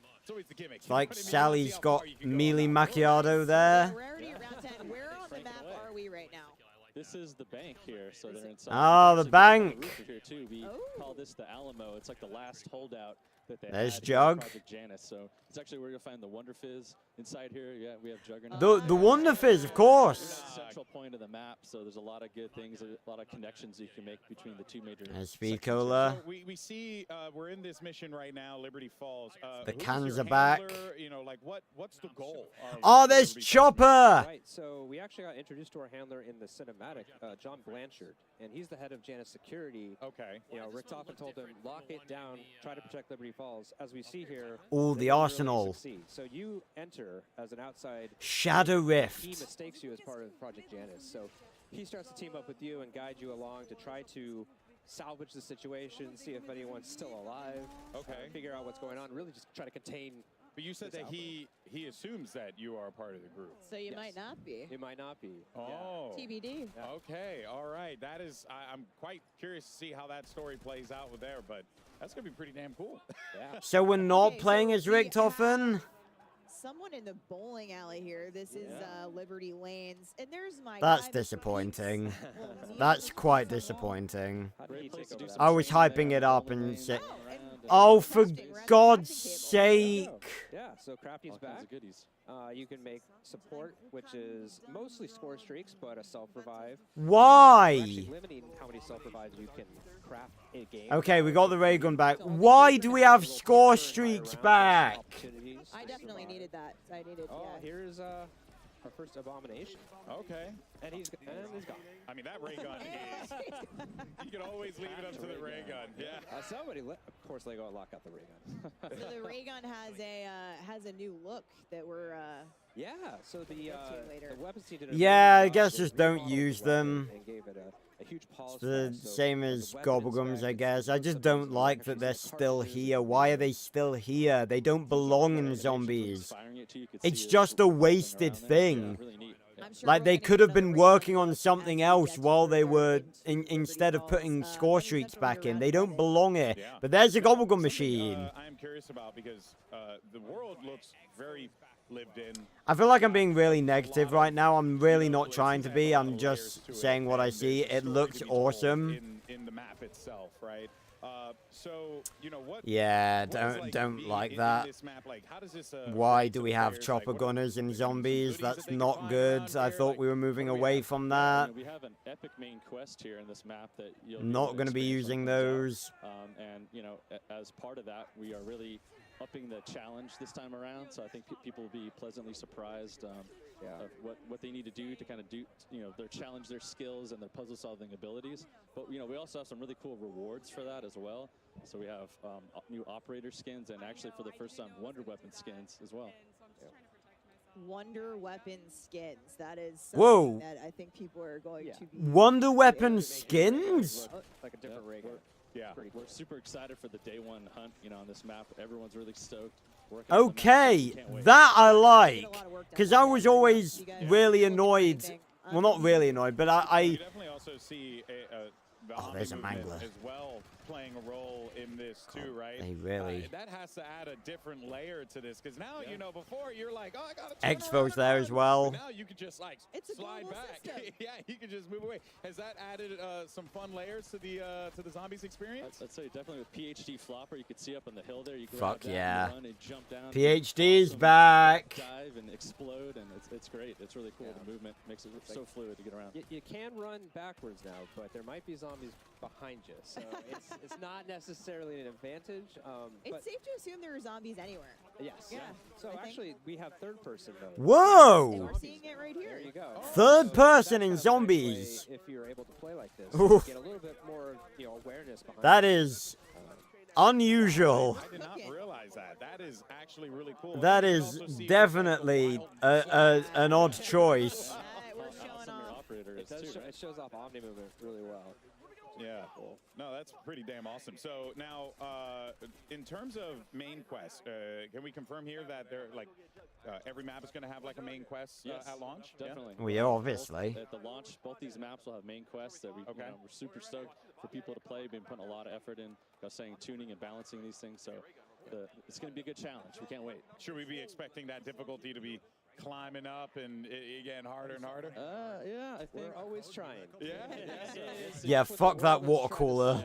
gimmick. It's like Sally's got melee macchiato there. Rarity around 10. Where on the map are we right now? This is the bank here, so they're inside. Ah, the bank. Here too. We call this the Alamo. It's like the last holdout that they There's had Jug. Project Janus. So it's actually where you'll find the Wonder Fizz inside here. Yeah, we have Juggernaut. The Wonder Fizz, of course. Central point of the map, so there's a lot of good things, a lot of connections you can make between the two major. There's Speed Cola. So we see we're in this mission right now, Liberty Falls. The who's cans your are back. handler? You know, like what's the goal? Oh, there's Chopper. Right, so we actually got introduced to our handler in the cinematic, John Blanchard, and he's the head of Janus Security. Okay. You know, Richtofen told him, lock it down, try to protect Liberty Falls. As we see here, Ooh, the they really arsenal. succeed. So you enter as an outside. Shadow Rift. He mistakes you as part of Project Janus. So he starts to team up with you and guide you along to try to salvage the situation, see if anyone's still alive. Okay. Figure out what's going on. Really just try to contain. But you said that he assumes that you are a part of the group. So you might not be. It might not be. Oh. TBD. Okay. All right. That is. I'm quite curious to see how that story plays out with there, but that's gonna be pretty damn cool. Yeah. So we're not playing as Richtofen? Someone in the bowling alley here. This is Liberty Lanes, and there's my. That's guy disappointing. Well, That's quite disappointing. Great place to do some I was streaming hyping there, it up all the and lanes, say, and, oh, for God's sake. Yeah, so Crafty's all kinds back. of goodies. You can make support, which is mostly score streaks, but a self-revive. Why? We're actually limiting how many self-revives you can craft in a game. Okay, we got the ray gun back. Why do we have score streaks back? I definitely needed that. I needed. Oh, Yeah. here's our first abomination. Okay. And he's gone. I mean, that ray gun is. You can always leave it up to the ray gun. Yeah. Somebody, of course, Lego lock out the ray gun. So the ray gun has a new look that we're. Yeah. So the weapons team did. Yeah, I guess just don't use them. And gave it a huge It's the same as Gobblegums, I guess. I just don't like that they're still here. Why are they still here? They don't belong in zombies. It's just a wasted thing. Like, they could have been working on something else while they were, instead of putting score streaks back in. They don't belong here. But there's a Gobblegum machine. I am curious about because the world looks very lived in. I feel like I'm being really negative right now. I'm really not trying to be. I'm just saying what I see. It looks awesome. In the map itself, right? So, you know, what? Yeah, don't like that. This map, like, how does this, Why do we have chopper gunners in zombies? That's not good. I thought we were moving away from that. We have an epic main quest here in this map that you'll Not going to be using those. And, you know, as part of that, we are really upping the challenge this time around. So I think people will be pleasantly surprised of what they need to do to kind of do, you know, challenge their skills and their puzzle solving abilities. But, you know, we also have some really cool rewards for that as well. So we have new operator skins and actually for the first time Wonder Weapon skins as well. Wonder Weapon skins. That is Whoa. something that I think people are going to be. Wonder Weapon skins? Like a different rig. Yeah, we're super excited for the day one hunt, you know, on this map. Everyone's really stoked. Okay, that I like. Because I was always really annoyed. Well, not really annoyed, but You definitely also see the there's a movement mangler. as well playing a role in this too, right? they really- that has to add a different layer to this because now you know before you're like, oh, I gotta Exfo's there as well. But now you could just like slide back. Yeah, you can just move away. Has that added some fun layers to the zombies experience? I'd say definitely with PhD Flopper, you could see up on the hill there. You Fuck grab that yeah. and run and jump down. PhD's back. Dive and explode, and it's great. It's really cool. The movement makes it so fluid to get around. You can run backwards now, but there might be zombies behind you, so it's not necessarily an advantage. It's safe to assume there are zombies anywhere. Yes. Yeah. So actually, we have third-person mode. Whoa! We're seeing it right here. There you go. Third person in zombies. If you're able to play like this, Oof. get a little bit more, awareness behind. That is unusual. I did not realize that. That is actually really cool. That is definitely an odd choice. It shows off Omni movement really well. Yeah. No, that's pretty damn awesome. So now, in terms of main quest, can we confirm here that they're like every map is going to have like a main quest at launch? Definitely. Well, yeah, obviously. At the launch, both these maps will have main quests that we're super stoked for people to play. We've been putting a lot of effort in, saying tuning and balancing these things. So it's going to be a good challenge. We can't wait. Should we be expecting that difficulty to be climbing up and again harder and harder? Yeah, I think we're always trying. Yeah. Yeah, fuck that water cooler.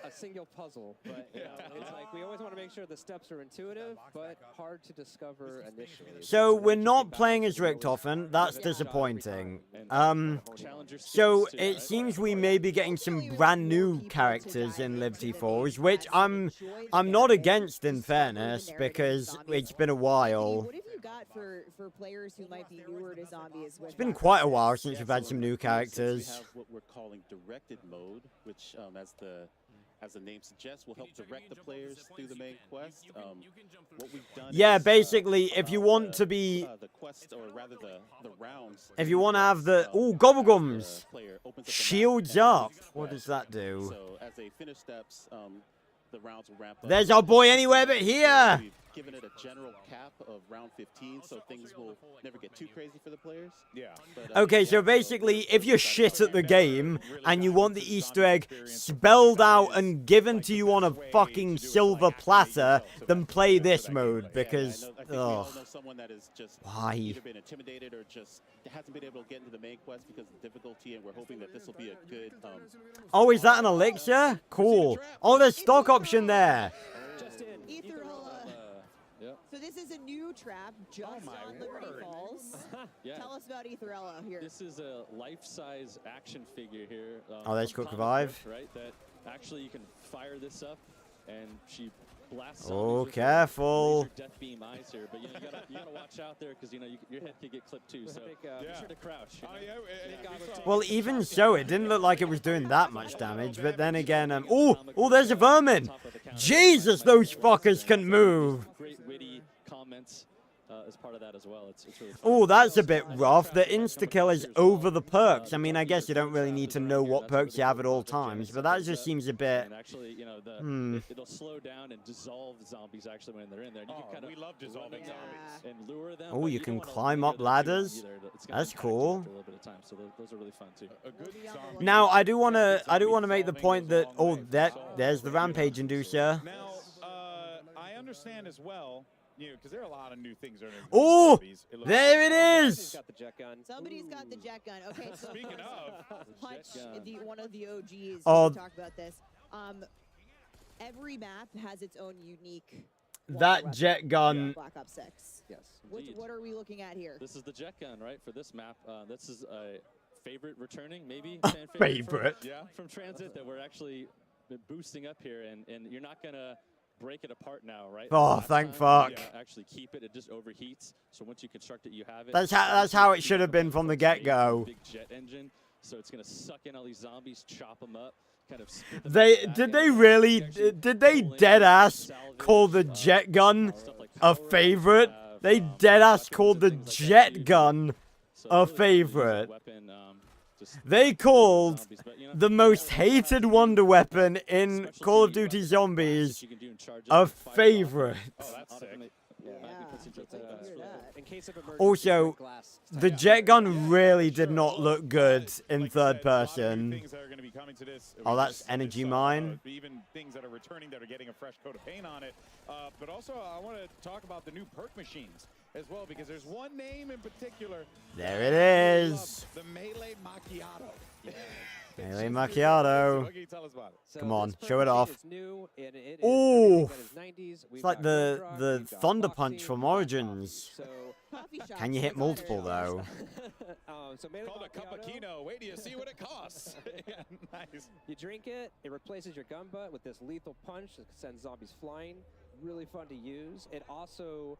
A single puzzle, but it's like we always want to make sure the steps are intuitive, but hard to discover initially. So we're not playing as Richtofen. That's disappointing. So it seems we may be getting some brand new characters in Liberty Falls, which I'm not against in fairness because it's been a while. What have you got for players who might be newer to zombies? It's been quite a while since we've had some new characters. We have what we're calling directed mode, which, as the name suggests, will help direct the players through the main quest. What we've done Yeah, is, basically, if you want to be... the quest, or rather the rounds... If you want to have the... Ooh, Gobblegums! Shields up! What does that do? So, as they finish steps, the rounds will ramp up. There's our boy anywhere but here! We've given it a general cap of round 15, so things will never get too crazy for the players. Yeah. But, Okay, so basically, if you're shit at the game, and you want the Easter egg spelled out and given to you on a fucking silver platter, then play this mode, because... I think we all know someone that is just Why? either been intimidated or just hasn't been able to get into the main quest because of the difficulty, and we're hoping that this will be a good... Oh, is that an elixir? Cool. Oh, there's stock option there. So this is a new trap just on Liberty Falls. Tell us about Etherella here. This is a life-size action figure here. Oh, there's from Quick Comic Revive. Book, right? That actually you can fire this up, and she blasts. Oh, careful. Laser death beam eyes here, but you gotta watch out there because your head could get clipped too. So be sure to crouch. Well, even so, it didn't look like it was doing that much damage, but then again, oh, there's a vermin! Jesus, those fuckers can move! Great witty comments as part of that as well. It's really fun. Oh, that's a bit rough. The insta-kill is over the perks. I mean, I guess you don't really need to know what perks you have at all times, but that just seems a bit... And actually, you know, it'll slow down and dissolve zombies actually when they're in there. And you can kind of we love dissolving zombies. and lure them. Oh, but you don't can wanna climb linger up there too long ladders? either. It's gonna That's impact you cool. after a little bit of time, so those are really fun too. A good zombie. Now, I do want to make the point that... Oh, there's the Rampage Inducer. Now, I understand as well, you know, because there are a lot of new things that are in Oh, zombies. there it is! Somebody's got the jet gun. Okay, so Speaking of, Punch, one of the OGs, Oh. we talked about this. Every map has its own unique. That jet gun... Black Ops 6. Yes. What are we looking at here? This is the jet gun, right? For this map, this is a favorite returning, maybe A fan favorite favorite. from Transit that we're actually boosting up here, and you're not gonna break it apart now, right? Oh, Last thank time, fuck. you actually keep it. It just overheats. So once you construct it, you have it. That's how it should have been from the get-go. Big jet engine, so it's gonna suck in all these zombies, chop them up. Kind of spit them Did they really did they dead ass call the jet gun a favorite? They dead ass called the jet gun a favorite. They called the most hated wonder weapon in Call of Duty Zombies a favorite. Also, the jet gun really did not look good in third person. Oh, that's energy mine. Even things that are returning that are getting a fresh coat of paint on it. But also, I want to talk about the new perk machines as well, because there's one name in particular. There it is. The Melee Macchiato. Melee Macchiato. What can you tell us about it? Come on, show it off. Ooh, it's like the Thunder Punch from Origins. Can you hit multiple though? Called a cup of Kino. Wait till you see what it costs. Yeah, nice. You drink it, it replaces your gun butt with this lethal punch that sends zombies flying. Really fun to use. It also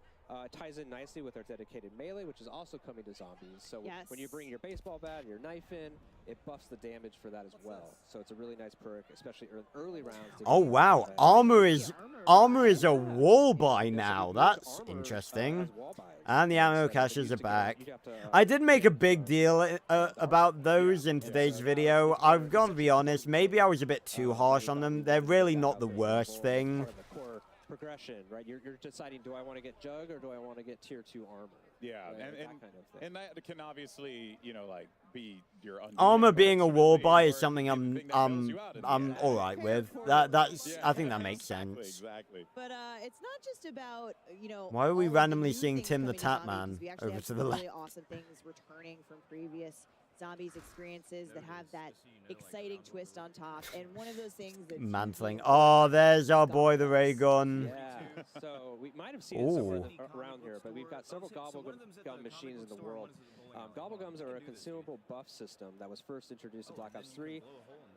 ties in nicely with our dedicated melee, which is also coming to zombies. So when you bring your baseball bat and your knife in, it buffs the damage for that as well. So it's a really nice perk, especially early rounds. Oh wow, armor is a wall buy now. That's interesting. And the ammo caches are back. I did make a big deal about those in today's video. I've got to be honest, maybe I was a bit too harsh on them. They're really not the worst thing. Progression, right? You're deciding, do I want to get Jug or do I want to get tier 2 armor? Yeah, right? and that can obviously, you know, like be your armor being a wall buy is something I'm all right with. That's I think that makes sense. Exactly. But it's not just about, you know. Why are we randomly seeing Tim the Tap Man over to the left? Really awesome things returning from previous Zombies experiences that have that exciting twist on top, and one of those things that Mantling. Oh, there's our boy the ray gun. Yeah, so we might have seen it somewhere around here, but we've got several Gobblegum machines in the world. Gobblegums are a consumable buff system that was first introduced in Black Ops 3.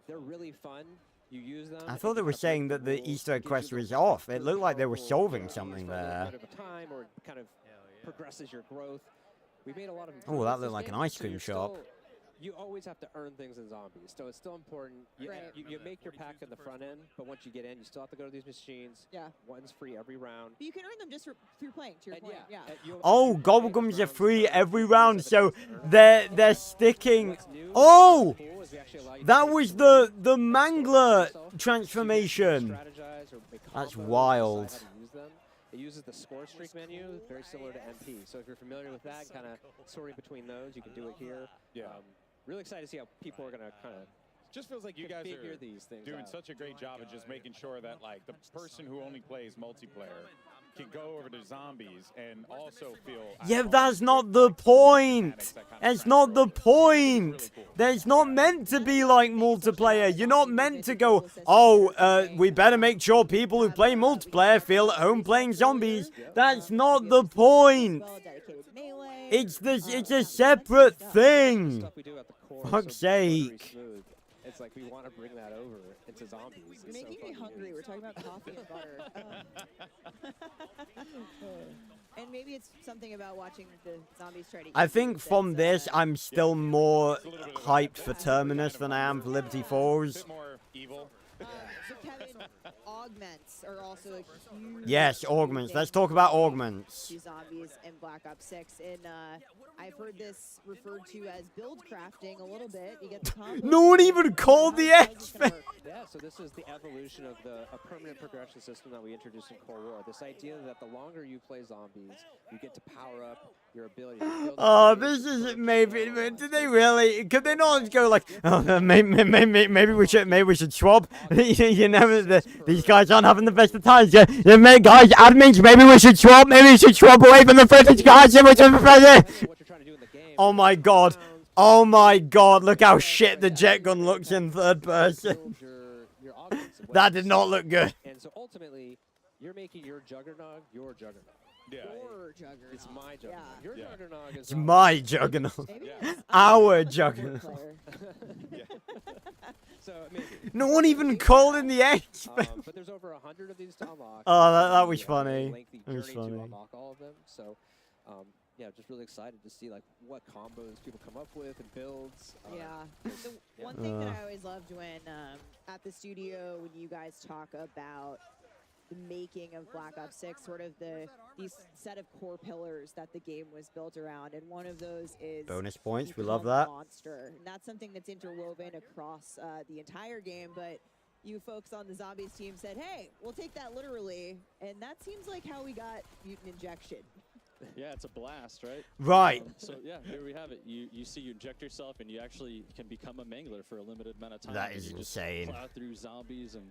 They're really fun. You use them. I thought they were saying that the Easter egg quest was off. It looked like they were solving something there. Time or kind of progresses your growth. We made a lot of. Oh, that looked like an ice cream shop. You always have to earn things in zombies, so it's still important. You make your pack in the front end, but once you get in, you still have to go to these machines. Yeah. One's free every round. But you can earn them just through playing, to your point. Yeah. Oh, Gobblegums are free every round, so they're sticking. Oh, that was the Mangler transformation. That's wild. It uses the score streak menu, very similar to MP. So if you're familiar with that, kind of sorting between those, you can do it here. Yeah. Really excited to see how people are going to kind of just feels like you guys are these things doing such a great job of just making sure that like the person who only plays multiplayer can go over to zombies and also feel. Yeah, that's not the point. It's not the point. It's not meant to be like multiplayer. You're not meant to go, oh, we better make sure people who play multiplayer feel at home playing zombies. That's not the point. It's a separate thing. Fuck's sake. It's like we want to bring that over into zombies. You're making me hungry. We're talking about coffee and butter. And maybe it's something about watching the zombies try to eat. I think from this, I'm still more hyped for Terminus than I am for Liberty Falls. So Kevin, augments are also a huge. Yes, augments. Let's talk about augments. To zombies in Black Ops 6, and I've heard this referred to as build crafting a little bit. You get the combo. No one even called the X-Men. Yeah, so this is the evolution of a permanent progression system that we introduced in Cold War. This idea that the longer you play zombies, you get to power up your ability. Oh, this is maybe. Did they really? Could they not go like, oh, maybe we should swap? You know, these guys aren't having the best of times. Yeah, guys, admins, maybe we should swap. Maybe we should swap away from the footage, guys. Oh my god. Oh my god. Look how shit the jet gun looks in third person. That did not look good. And so ultimately, you're making your Juggernog your Juggernog. Yeah. Your Juggernog. It's my Juggernog. Your Juggernog is It's my Juggernog. Our Juggernog. So maybe. No one even called in the X. But there's over 100 of these to unlock. Oh, that was funny. That was funny. To unlock all of them. So, yeah, just really excited to see like what combos people come up with and builds. Yeah. So one thing that I always loved when at the studio when you guys talk about the making of Black Ops 6, sort of these set of core pillars that the game was built around, and one of those is bonus points. We love become a that. monster, and that's something that's interwoven across the entire game. But you folks on the zombies team said, "Hey, we'll take that literally," and that seems like how we got mutant injection. Yeah, it's a blast, right? Right. So yeah, here we have it. You inject yourself, and you actually can become a mangler for a limited amount of time. That is you just insane. Plow through zombies and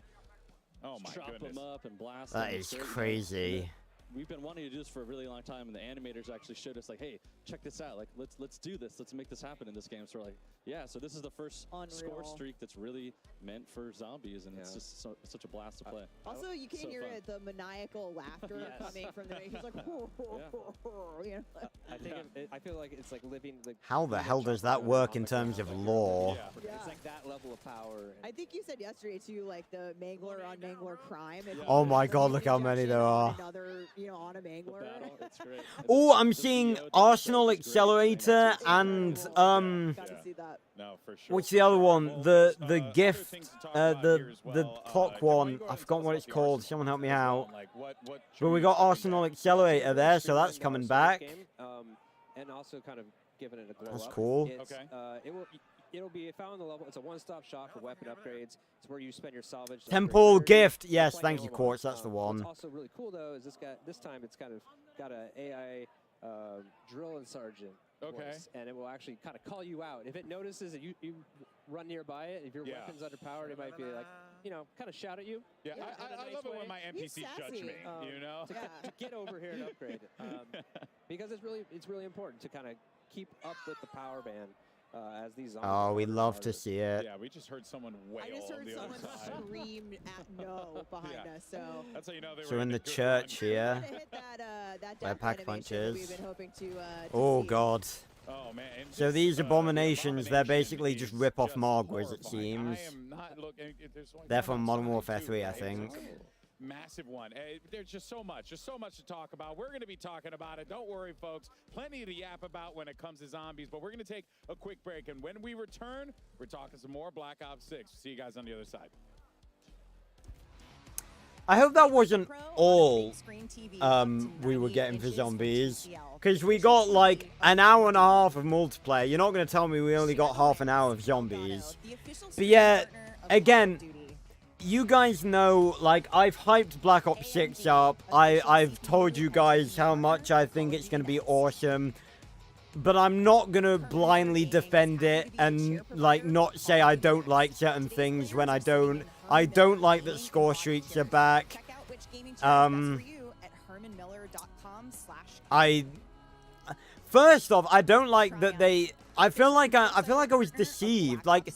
chop them up and blast them. That is crazy. We've been wanting to do this for a really long time, and the animators actually showed us like, hey, check this out. Like, let's do this. Let's make this happen in this game. So we're like, yeah. So this is the first score streak that's really meant for zombies, and it's just such a blast to play. Also, you can hear the maniacal laughter coming from the He's like, you know. I feel like it's like living. How the hell does that work in terms of lore? It's like that level of power. I think you said yesterday too, like the mangler on mangler crime. Oh my god, look how many there are. Another, on a mangler. Oh, I'm seeing Arsenal Accelerator and what's the other one? The gift, the clock one. I forgot what it's called. Someone help me out. But we got Arsenal Accelerator there, so that's coming back. And also kind of giving it a glow That's up. cool. It'll be found on the level. It's a one-stop shop for weapon upgrades. It's where you spend your salvage. Temple gift. Yes, thank you, Quartz. That's the one. What's also really cool though is this time it's kind of got an AI drill and sergeant voice, and it will actually kind of call you out if it notices that you run nearby it. If your weapon's underpowered, it might be like kind of shout at you. Yeah, I love it when my NPCs judge me. To get over here and upgrade, because it's really important to kind of keep up with the power band. As these we love to see it. Yeah, we just heard someone wail I just heard someone scream at no behind us. So that's how you know they So were in the church here, where pack punches. Oh god. Oh man. So these abominations, they're basically just rip off Margwas, it seems. I am not looking. They're from Modern Warfare 3, I think. Massive one. There's just so much to talk about. We're going to be talking about it. Don't worry, folks. Plenty to yap about when it comes to zombies, but we're going to take a quick break. And when we return, we're talking some more Black Ops 6. See you guys on the other side. I hope that wasn't all we were getting for zombies, because we got like an hour and a half of multiplayer. You're not going to tell me we only got half an hour of zombies. But yeah, again, you guys know, like, I've hyped Black Ops 6 up. I've told you guys how much I think it's going to be awesome. But I'm not going to blindly defend it and, like, not say I don't like certain things when I don't. I don't like that score streaks are back. First off, I don't like that they... I feel like I was deceived. Like,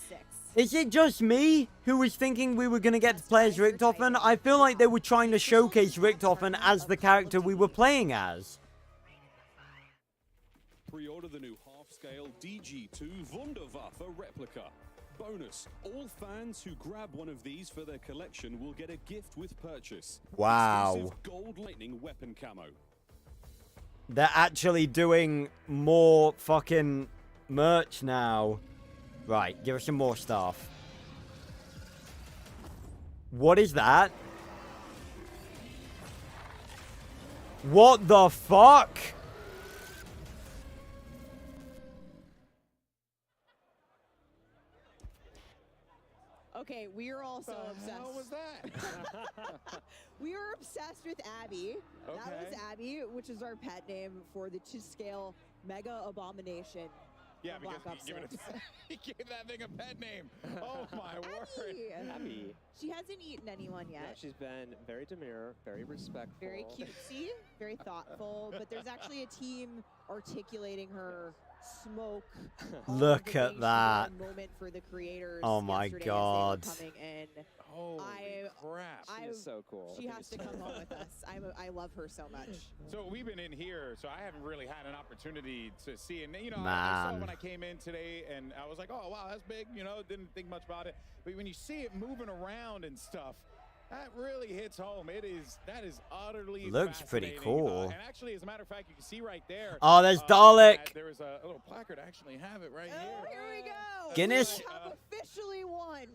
is it just me who was thinking we were going to get to play as Richtofen? I feel like they were trying to showcase Richtofen as the character we were playing as. Pre-order the new half-scale DG2 Wunderwaffe replica. Bonus, all fans who grab one of these for their collection will get a gift with purchase. Wow. Exclusive gold lightning weapon camo. They're actually doing more fucking merch now. Right, give us some more stuff. What is that? What the fuck? Okay, we are all so obsessed. How was that? We were obsessed with Abby. That was Okay. Abby, which is our pet name for the to-scale Mega Abomination. Yeah, from because Black Ops he gave 6. he gave that thing a pet name. Oh my word. Abby. She hasn't eaten anyone Yeah, yet. she's been very demure, very respectful. Very cutesy, very thoughtful, but there's actually a team articulating her smoke. Look at that. Moment for the creators. Oh my yesterday as they were God. Coming in. Holy crap. She is so cool. She has to come home with us. I love her so much. So we've been in here, so I haven't really had an opportunity to see. And, you know, I saw Man. when I came in today, and I was like, oh, wow, that's big. You know, didn't think much about it. But when you see it moving around and stuff, that really hits home. That is utterly Looks pretty fascinating. cool. And actually, as a matter of fact, you can see right there. Oh, there's Dalek. that there was a little placard. I actually have it right here. Here we go. Guinness? You have officially won.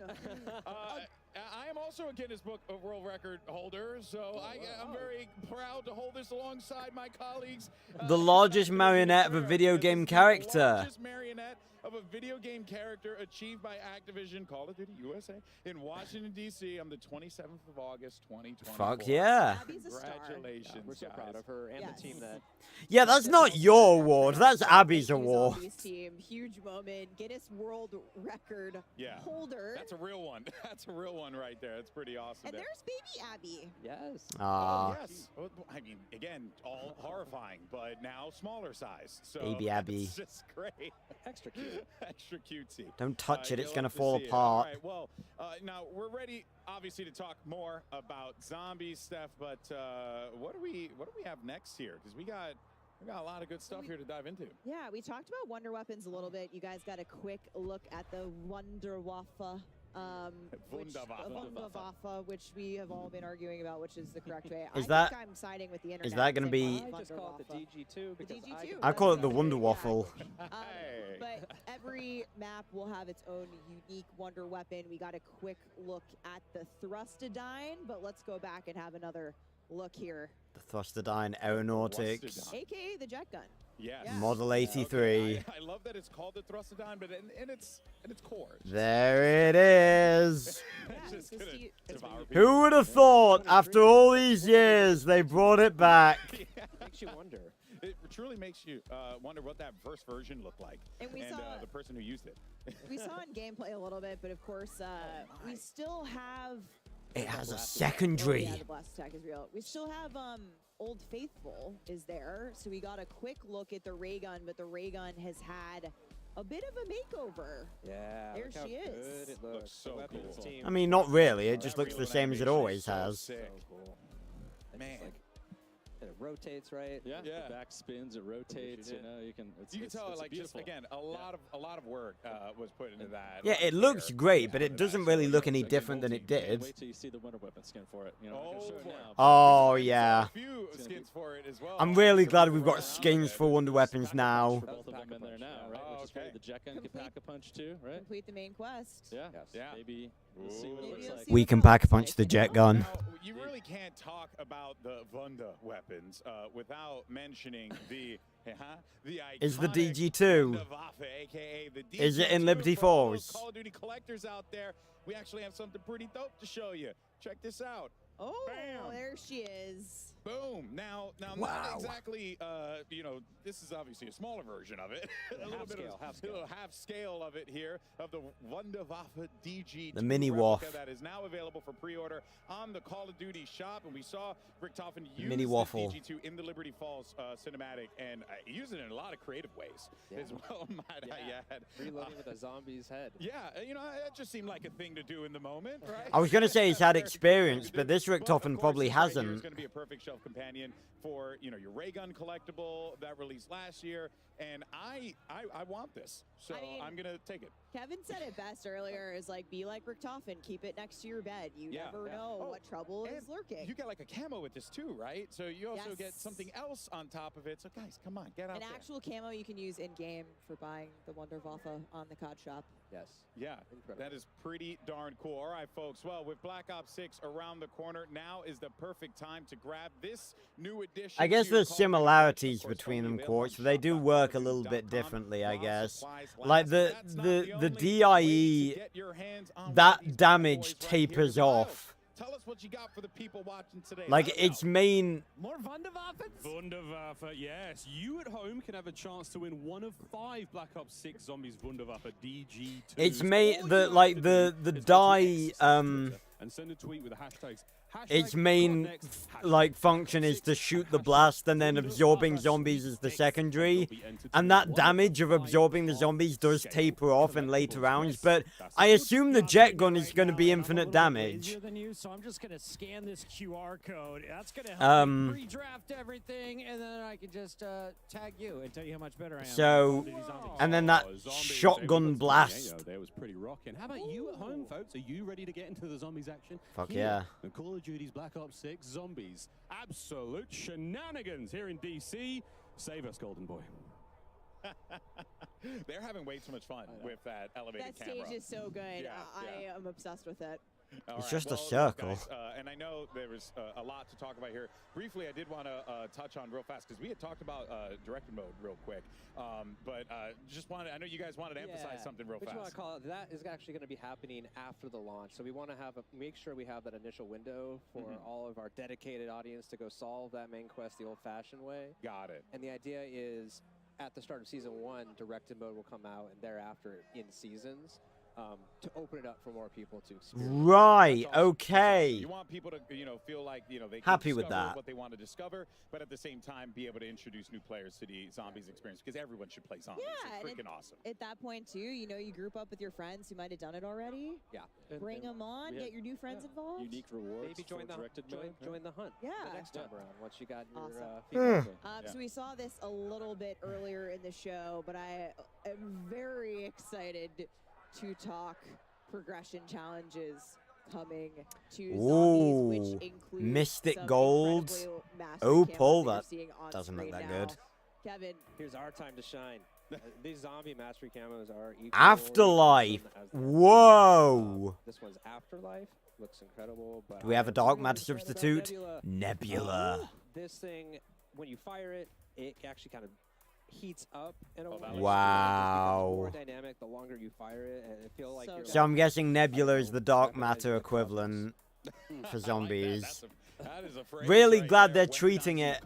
I am also a Guinness Book of World Record holder, so I'm very proud to hold this alongside my colleagues. The largest marionette of a video game character. Largest marionette of a video game character achieved by Activision Call of Duty USA in Washington, D.C. on the 27th of August, 2024. Fuck yeah. Congratulations, Yeah, we're so guys. proud of her and the team that. Yeah, that's not your award. That's Abby's award. Zombies team, huge moment. Guinness World Record holder. That's a real one. That's a real one right there. That's pretty awesome. And there's baby Abby. Yes. Ah. Yes. Well, I mean, again, all horrifying, but now smaller size. So Baby Abby. It's just great. Extra cute. Extra cutesy. Don't touch it, it's You'll gonna love to fall see it. apart. All right, well, now we're ready, obviously, to talk more about zombies, Steph. But what do we have next here? Because we got a lot of good stuff here to dive into. Yeah, we talked about Wonder Weapons a little bit. You guys got a quick look at the Wunderwaffe. Wunderwaffe, which we have all been arguing about, which is the correct way. Is I that- think I'm siding with the internet. is that gonna and be- saying I just call it the Wunderwaffe. DG2 because DG2. I call it the Wonder Waffle. But every map will have its own unique wonder weapon. We got a quick look at the Thrustodyne, but let's go back and have another look here. The Thrustodyne Aeronautics. AKA the jet gun. Yes. Model 83. I love that it's called the Thrustodyne, but in its core. There it is. It's just gonna devour people. Who would have thought after all these years they brought it back? Makes you wonder. It truly makes you wonder what that first version looked like, And we saw- the person who used it. We saw in gameplay a little bit, but of course, we still have. It has a Oh, secondary. yeah, the blast attack is real. We still have Old Faithful is there, so we got a quick look at the ray gun, but the ray gun has had a bit of a makeover. Yeah. There look how she is. Good it looks. so The weapons cool. team. I mean, not really. It That just looks the real same as it animation always is so has. sick. So cool. And Man. just, like, and it rotates, right? Yeah, Yeah. the back spins, it rotates. You know, you can. You can tell, it's like, just beautiful. again, a lot of work was put into that. Yeah, it looks great, but it doesn't really look any different than it did. Wait till you see the Wonder Weapon skin for it. You know, I can show it now. Oh, yeah. A few skins for it as well. I'm really glad we've got skins for Wonder Weapons now. Both of them in there now, right? Oh, Which is great. okay. The jet gun can pack a punch too, right? Complete the main quest. Yeah. Yeah. Maybe we'll see what it looks like. We can pack a punch the jet gun. Now, you really can't talk about the Wunda weapons without mentioning the Is the iconic DG2? Wunderwaffe, aka the DG2. Is it in Liberty For all those Falls? Call of Duty collectors out there, we actually have something pretty dope to show you. Check this out. Oh, Bam. there she is. Boom. Now, Wow. not exactly, this is obviously a smaller version of it. A little bit of half scale. a little half scale of it here of the Wunderwaffe DG2 The mini replica waff. that is now available for pre-order on the Call of Duty shop. And we saw Richtofen use Mini this waffle. DG2 in the Liberty Falls cinematic and use it in a lot of creative ways as well, might I add. Reloading with a zombie's head. Yeah, that just seemed like a thing to do in the moment, right? I was going to say he's had experience, but this Richtofen probably This right here is hasn't. going to be a perfect shelf companion for your ray gun collectible that released last year. And I want this, so I mean, I'm gonna take it. Kevin said it best earlier, is like, be like Richtofen, keep it next to your bed. You never know what trouble is lurking. You get like a camo with this too, right? So you also get something else on top of it. So guys, come on, get out there. An actual camo you can use in-game for buying the Wunderwaffe on the COD shop. Yes. Yeah, that is pretty darn cool. All right, folks. Well, with Black Ops 6 around the corner, now is the perfect time to grab this new edition. I guess there's similarities between them, Quartz. They do work a little bit differently, I guess. Like the DIE, that damage tapers off. Tell us what you got for the people watching today. Like its main. More Wunderwaffens? Wunderwaffe, yes. You at home can have a chance to win one of 5 Black Ops 6 Zombies Wunderwaffe DG2. Its main the die and send a tweet with the hashtags. Its main like function is to shoot the blast, and then absorbing zombies is the secondary, and that damage of absorbing the zombies does taper off in later rounds, but I assume the jet gun is going to be infinite damage. So I'm just going to scan this QR code. That's going to help me pre-draft everything, and then I can just tag you and tell you how much better I am. So, and then that shotgun blast. That was pretty rocking. How about you at home, folks? Are you ready to get into the zombies action? Fuck yeah. The Call of Duty's Black Ops 6 Zombies. Absolute shenanigans here in DC. Save us, Golden Boy. They're having way too much fun with that elevated camera. That stage is so good. I am obsessed with it. It's just a circle. Guys, and I know there was a lot to talk about here. Briefly, I did want to touch on real fast, because we had talked about directed mode real quick. But just wanted, I know you guys wanted to emphasize something real fast. Want to call it, that is actually going to be happening after the launch. So we want to have make sure we have that initial window for all of our dedicated audience to go solve that main quest the old-fashioned way. Got it. And the idea is, at the start of Season 1, directed mode will come out, and thereafter in Seasons. To open it up for more people to experience. Right, okay. You want people to, feel like, they can happy with discover that. What they want to discover, but at the same time be able to introduce new players to the Zombies experience, because everyone should play Zombies. Yeah, it's freaking awesome. At that point too, you group up with your friends who might have done it already. Yeah. Bring them on, get your new friends involved. Unique rewards. Maybe join the directed mode. Join the hunt. Yeah. The next time around, once you got your feedback. So we saw this a little bit earlier in the show, but I am very excited to talk progression challenges coming to Zombies, which include Mystic Gold. Oh, pull that doesn't look that good. Kevin, here's our time to shine. These zombie mastery camos are equal Afterlife. Whoa. This one's Afterlife. Looks incredible. But Do we have a dark matter substitute? Nebula. This thing, when you fire it, it actually kind of heats up in a way. Wow. More dynamic the longer you fire it, and it feels like So I'm guessing Nebula is the dark matter equivalent for zombies. Really glad they're treating it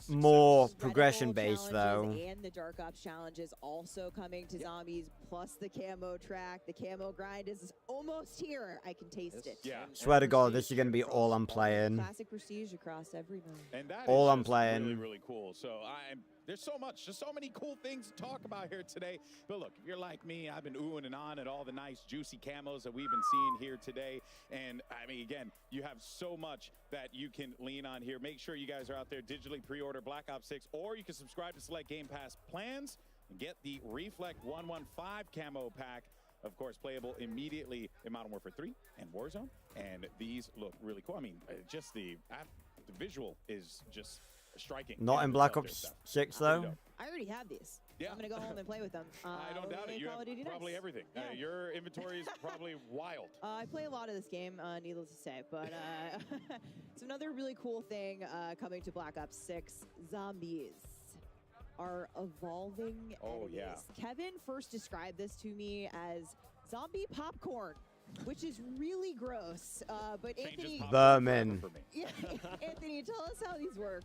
more progression-based, though. And the Dark Ops challenge is also coming to Zombies, plus the camo track. The camo grind is almost here. I can taste it. Yeah. Swear to God, this is going to be all I'm playing. Classic Prestige across every mode. And that all is I'm playing. Really, really cool. So there's so much, just so many cool things to talk about here today. But look, if you're like me, I've been oohing and on at all the nice, juicy camos that we've been seeing here today. And I mean, again, you have so much that you can lean on here. Make sure you guys are out there, digitally pre-order Black Ops 6, or you can subscribe to select Game Pass plans and get the Reflect 115 camo pack. Of course, playable immediately in Modern Warfare 3 and Warzone. And these look really cool. I mean, just the visual is just striking. Not in Black Ops 6, though? I already have these. Yeah. I'm going to go home and play with them. I don't doubt it. You have probably everything. Yeah. Your inventory is probably wild. I play a lot of this game, needless to say. But it's another really cool thing coming to Black Ops 6. Zombies are evolving enemies. Kevin first described this to me as zombie popcorn, which is really gross. But Anthony... Vermin. Yeah, Anthony, tell us how these work.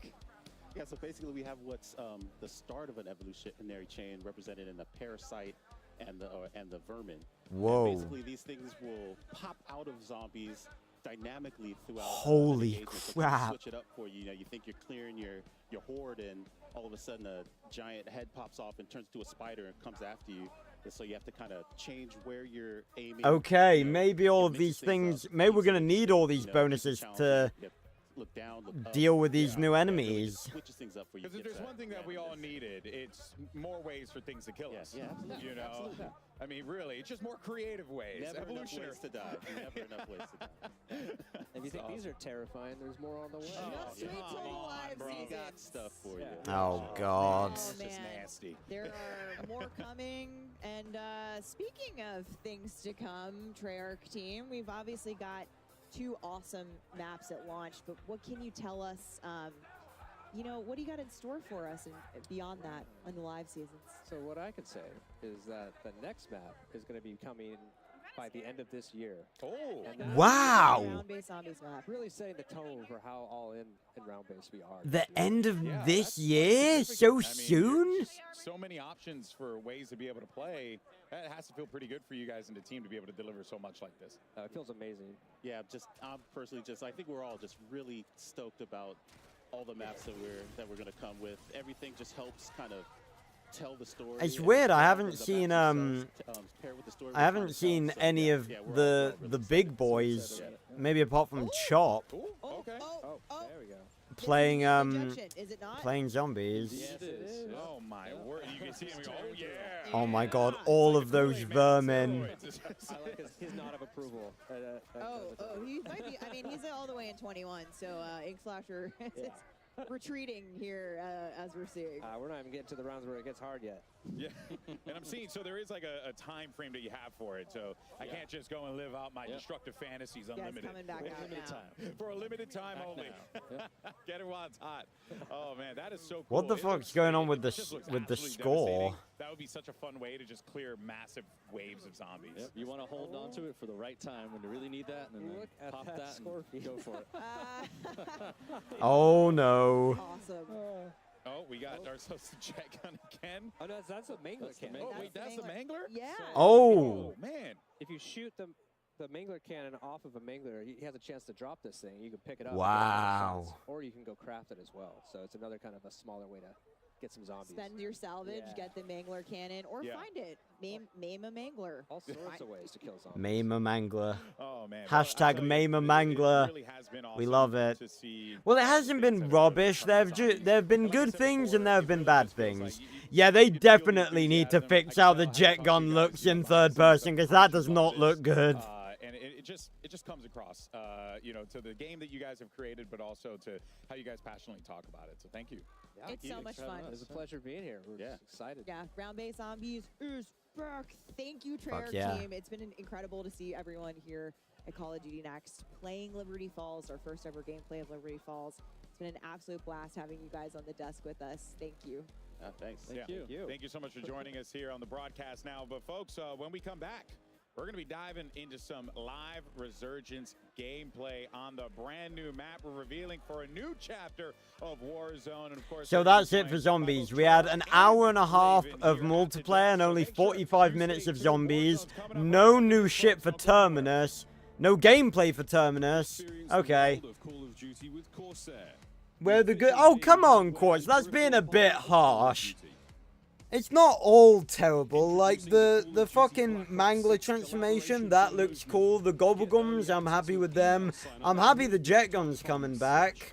Yeah, so basically we have what's the start of an evolutionary chain represented in the parasite and the vermin. Whoa. And basically these things will pop out of zombies dynamically throughout. Holy crap. So switch it up for you. You know, you think you're clearing your horde, and all of a sudden a giant head pops off and turns to a spider and comes after you. And so you have to kind of change where you're aiming. Okay, maybe all of these things, maybe we're going to need all these bonuses to look down, look up. deal with these new enemies. Switches things up for you. Because if there's one thing that we all needed, it's more ways for things to kill us. Yeah, absolutely. You know, Absolutely. I mean, really, it's just more creative ways. Never enough Evolutionary. ways to die. Never enough ways to die. If you think these are terrifying, there's more on the way. Straight to the live We season. got stuff for you. Oh God. Oh, man. Nasty. There are more coming. And speaking of things to come, Treyarch team, we've obviously got 2 awesome maps at launch, but what can you tell us? You know, what do you got in store for us and beyond that on the live seasons? So what I can say is that the next map is going to be coming by the end of this year. Oh, Wow. Round-based zombies map. Really setting the tone for how all in round-based we are. The end of Yeah, this that's year? significant. So I mean, soon? there's just so many options for ways to be able to play. That has to feel pretty good for you guys and the team to be able to deliver so much like this. It feels amazing. Yeah, I'm personally I think we're all just really stoked about all the maps that we're going to come with. Everything just helps kind of tell the story. It's and weird. I the haven't maps seen themselves, pair with the story I we're haven't trying to seen tell. So, any yeah, of yeah, we're all the really big excited. boys, Yeah. maybe apart from Chop, Okay. Oh, there we go. playing Junction, is it not? playing zombies. Yes, it is. Oh my word! You can see him go, oh yeah. Oh my God! All of those vermin. I like his nod of approval. He might be. I mean, he's all the way in 21, so Ink Slasher is retreating here as we're seeing. We're not even getting to the rounds where it gets hard yet. Yeah, and I'm seeing, so there is like a time frame that you have for it, so I can't just go and live out my destructive fantasies unlimited. coming back out limited now. time. For a limited time only. Get it while it's hot. Oh man, that is so cool. What the It fuck's looks going great. on with It the just looks with the absolutely score? devastating. That would be such a fun way to just clear massive waves of zombies. Yep. You want to hold on to it for the right time when you really need that, and then Look at pop that that score and go for it. Oh no! Awesome. Oh, we got ourselves a jet gun again. Oh, no, that's a mangler cannon. Oh, wait, that's the mangler? Yeah. Oh. Man. If you shoot the mangler cannon off of a mangler, he has a chance to drop this thing. You can pick it up. and get a lot of Wow. shots, or you can go craft it as well. So it's another kind of a smaller way to get some zombies. Spend your salvage, Yeah. get the mangler cannon, or find it. Maim a mangler. All sorts of ways to kill zombies. Maim a mangler. Oh man. Hashtag Maim a mangler. We love it. Well, it hasn't been rubbish. There have been good things and there have been bad things. Yeah, they definitely need to fix how the jet gun looks in third person, because that does not look good. And it just comes across, you know, to the game that you guys have created, but also to how you guys passionately talk about it. So thank you. Yeah, It's so much fun. It's a pleasure being here. We're just excited. Yeah, round-based zombies is back. Thank you, Treyarch yeah. team. It's been incredible to see everyone here at Call of Duty Next playing Liberty Falls, our first ever gameplay of Liberty Falls. It's been an absolute blast having you guys on the desk with us. Thank you. Thanks. Thank you. Thank you so much for joining us here on the broadcast now. But folks, when we come back, we're going to be diving into some live Resurgence gameplay on the brand new map. We're revealing for a new chapter of Warzone. And of course, So that's it for zombies. We had an hour and a half of multiplayer and only 45 minutes of zombies. No new shit for Terminus. No gameplay for Terminus. Okay. Where the good... Oh, come on, Quartz. That's being a bit harsh. It's not all terrible. Like, the fucking Mangler transformation, that looks cool. The Gobblegums, I'm happy with them. I'm happy the jet gun's coming back.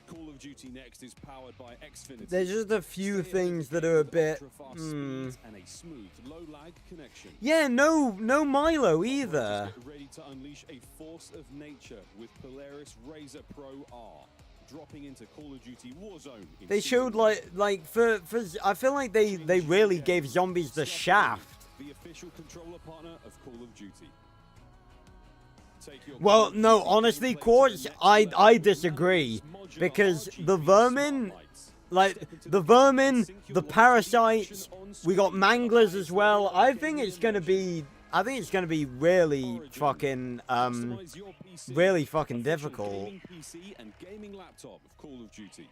Call of Duty Next is powered by Xfinity. There's just a few things that are a bit... and a smooth, low-lag connection. Yeah, no Milo either. Get ready to unleash a force of nature with Polaris Razor Pro R. Dropping into Call of Duty Warzone. They showed like for I feel like they really gave zombies the shaft. The official controller partner of Call of Duty. Well, no, honestly, Quartz, I disagree, because the vermin, the parasites, we got manglers as well. I think it's gonna be really fucking difficult. Gaming PC and gaming laptop of Call of Duty.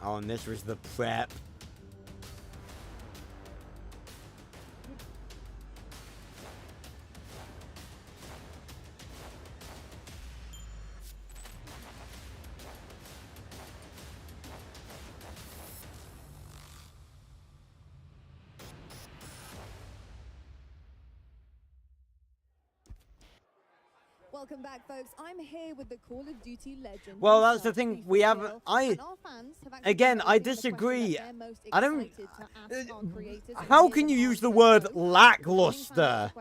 Oh, and this was the prep. Welcome back, folks. I'm here with the Call of Duty legend. Well, that's the thing. We have. Again, I disagree. I don't. How can you use the word lackluster?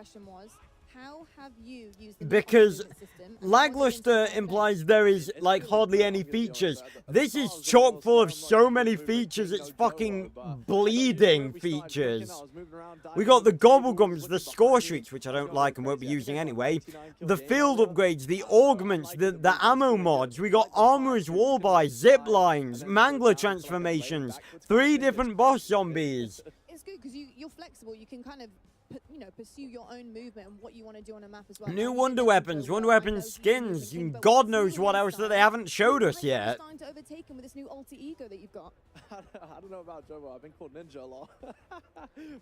How have you used the Because lackluster implies there is like hardly any features. This is chock full of so many features, it's fucking bleeding features. We got the Gobblegums, the score streaks, which I don't like and won't be using anyway. The field upgrades, the augments, the ammo mods. We got armor's wall buys, zip lines, mangler transformations, 3 different boss zombies. It's good because you're flexible. You can kind of, pursue your own movement and what you want to do on a map as well. New wonder weapons skins, and God knows what else that they haven't showed us yet. Starting to overtake him with this new alter ego that you've got. I don't know about Jovo. I've been called Ninja a lot.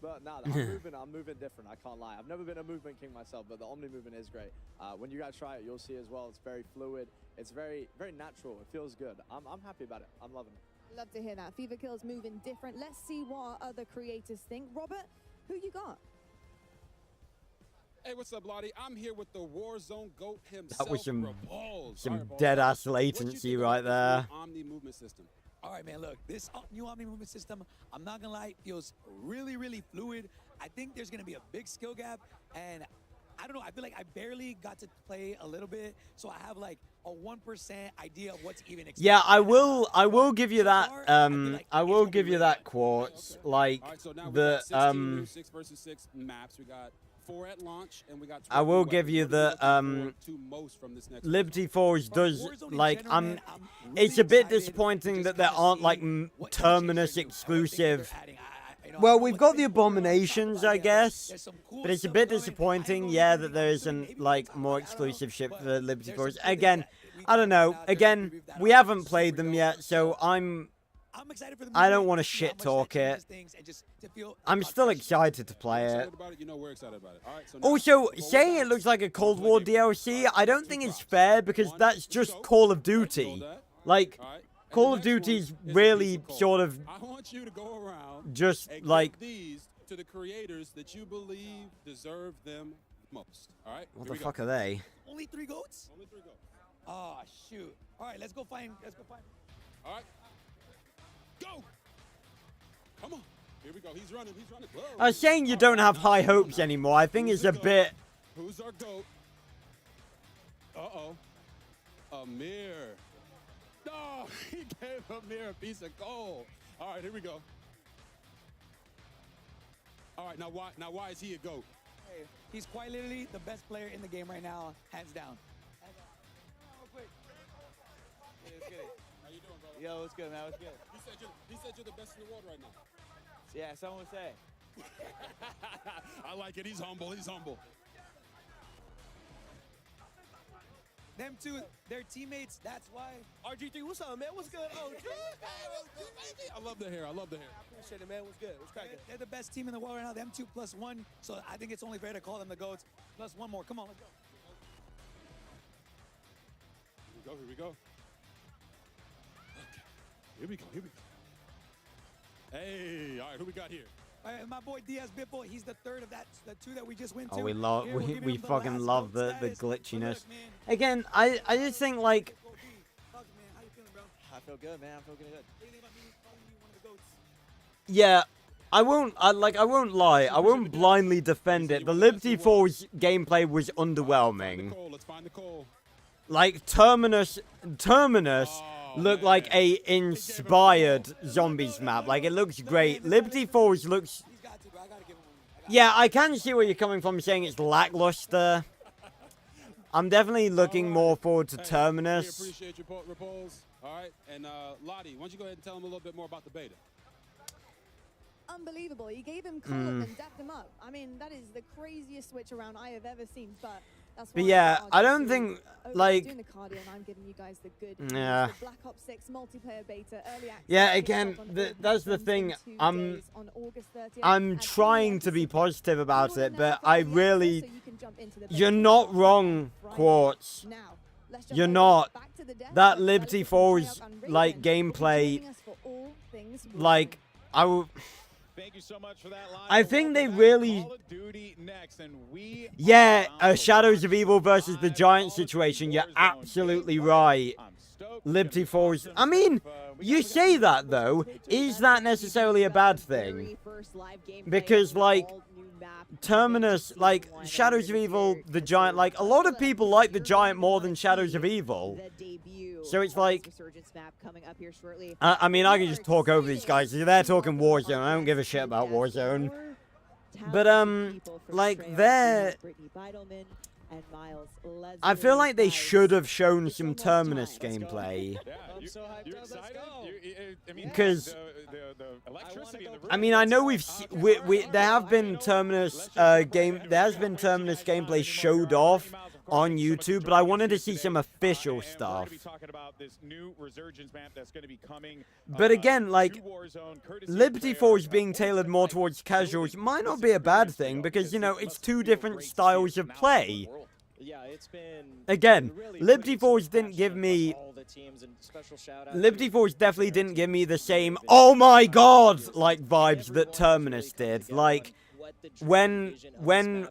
But nah, I'm moving different. I can't lie. I've never been a movement king myself, but the Omni movement is great. When you guys try it, you'll see as well. It's very fluid. It's very, very natural. It feels good. I'm happy about it. I'm loving it. Love to hear that. Fever Kill's moving different. Let's see what other creators think. Robert, who you got? Hey, what's up, Lottie? I'm here with the Warzone GOAT himself. That was some dead-ass latency right there. Omni movement system. All right, man, look, this new Omni movement system, I'm not gonna lie, feels really, really fluid. I think there's gonna be a big skill gap, and I don't know, I feel like I barely got to play a little bit, so I have like a 1% idea of what's even expected. Yeah, I will give you that, I will give you that, Quartz, like, the, 6 versus 6 maps, we got 4 at launch, and we got I will give you the, Liberty Forge does, like, it's a bit disappointing that there aren't, like, Terminus exclusive. Well, we've got the Abominations, I guess, but it's a bit disappointing, yeah, that there isn't, like, more exclusive shit for the Liberty Forge. Again, I don't know, again, we haven't played them yet, so I don't want to shit talk it. I'm still excited to play it. Also, saying it looks like a Cold War DLC, I don't think it's fair because that's just Call of Duty. Like, Call of Duty's really sort of just like these to the creators that you believe deserve them most. All right. What the fuck are they? Only 3 goats? Only 3 goats. Oh shoot. All right, let's go find. All right. Go! Come on. Here we go. He's running. Whoa. Saying you don't have high hopes anymore, I think is a bit... Who's our GOAT? Uh-oh. Amir. No! He gave Amir a piece of gold. All right, here we go. All right, now why is he a GOAT? Hey, he's quite literally the best player in the game right now, hands down. How you doing, brother? Yo, what's good, man? What's good? He said you're the best in the world right now. Yeah, someone would say. I like it. He's humble. Them two, they're teammates. That's why. RG3, what's up, man? What's good? Oh, dude. I love the hair. I appreciate it, man. What's good? What's cracking? They're the best team in the world right now. Them 2 plus 1. So I think it's only fair to call them the GOATs. Plus 1 more. Come on, let's go. Here we go. Here we go. Hey, all right, who we got here? All right, my boy Diaz Biffle, he's the 3rd of the 2 that we just went to. Oh, we fucking love the glitchiness. Again, I just think, like... I feel good, man. I'm feeling good. Yeah, I won't lie. I won't blindly defend it. The Liberty Forge gameplay was underwhelming. Let's find the coal. Like, Terminus looked like a inspired zombies map. Like, it looks great. Liberty Forge looks... Yeah, I can see where you're coming from saying it's lackluster. I'm definitely looking more forward to Terminus. We appreciate your reports. All right, and Lottie, why don't you go ahead and tell them a little bit more about the beta? Unbelievable. He gave him color and dapped him up. I mean, that is the craziest switch around I have ever seen, but... But yeah, I don't think, like... Doing the cardio, and I'm giving you guys the good yeah. the Black Ops 6 multiplayer beta, early access. Yeah, again, that's the thing. I'm trying to be positive about it, but I really... You're not wrong, Quartz. You're not. That Liberty Forge, like, gameplay, like, Thank you so much for that line. I think they really... Call of Duty Next, and we Yeah, Shadows of Evil versus the Giant situation. You're absolutely right. Liberty Falls. I mean, you say that, though. Is that necessarily a bad thing? Because, like, Terminus, like, Shadows of Evil, the Giant, like, a lot of people like the Giant more than Shadows of Evil. So it's like, I mean, I can just talk over these guys. They're talking Warzone. I don't give a shit about Warzone. But, like, they're... I feel like they should have shown some Terminus gameplay. Because, I mean, I know there have been Terminus gameplay showed off on YouTube, but I wanted to see some official stuff. But again, like, Liberty Forge being tailored more towards casuals might not be a bad thing, because, you know, it's two different styles of play. Yeah, it's been... Again, Liberty Forge didn't give me... Liberty Forge definitely didn't give me the same, oh my god, like, vibes that Terminus did. Like, when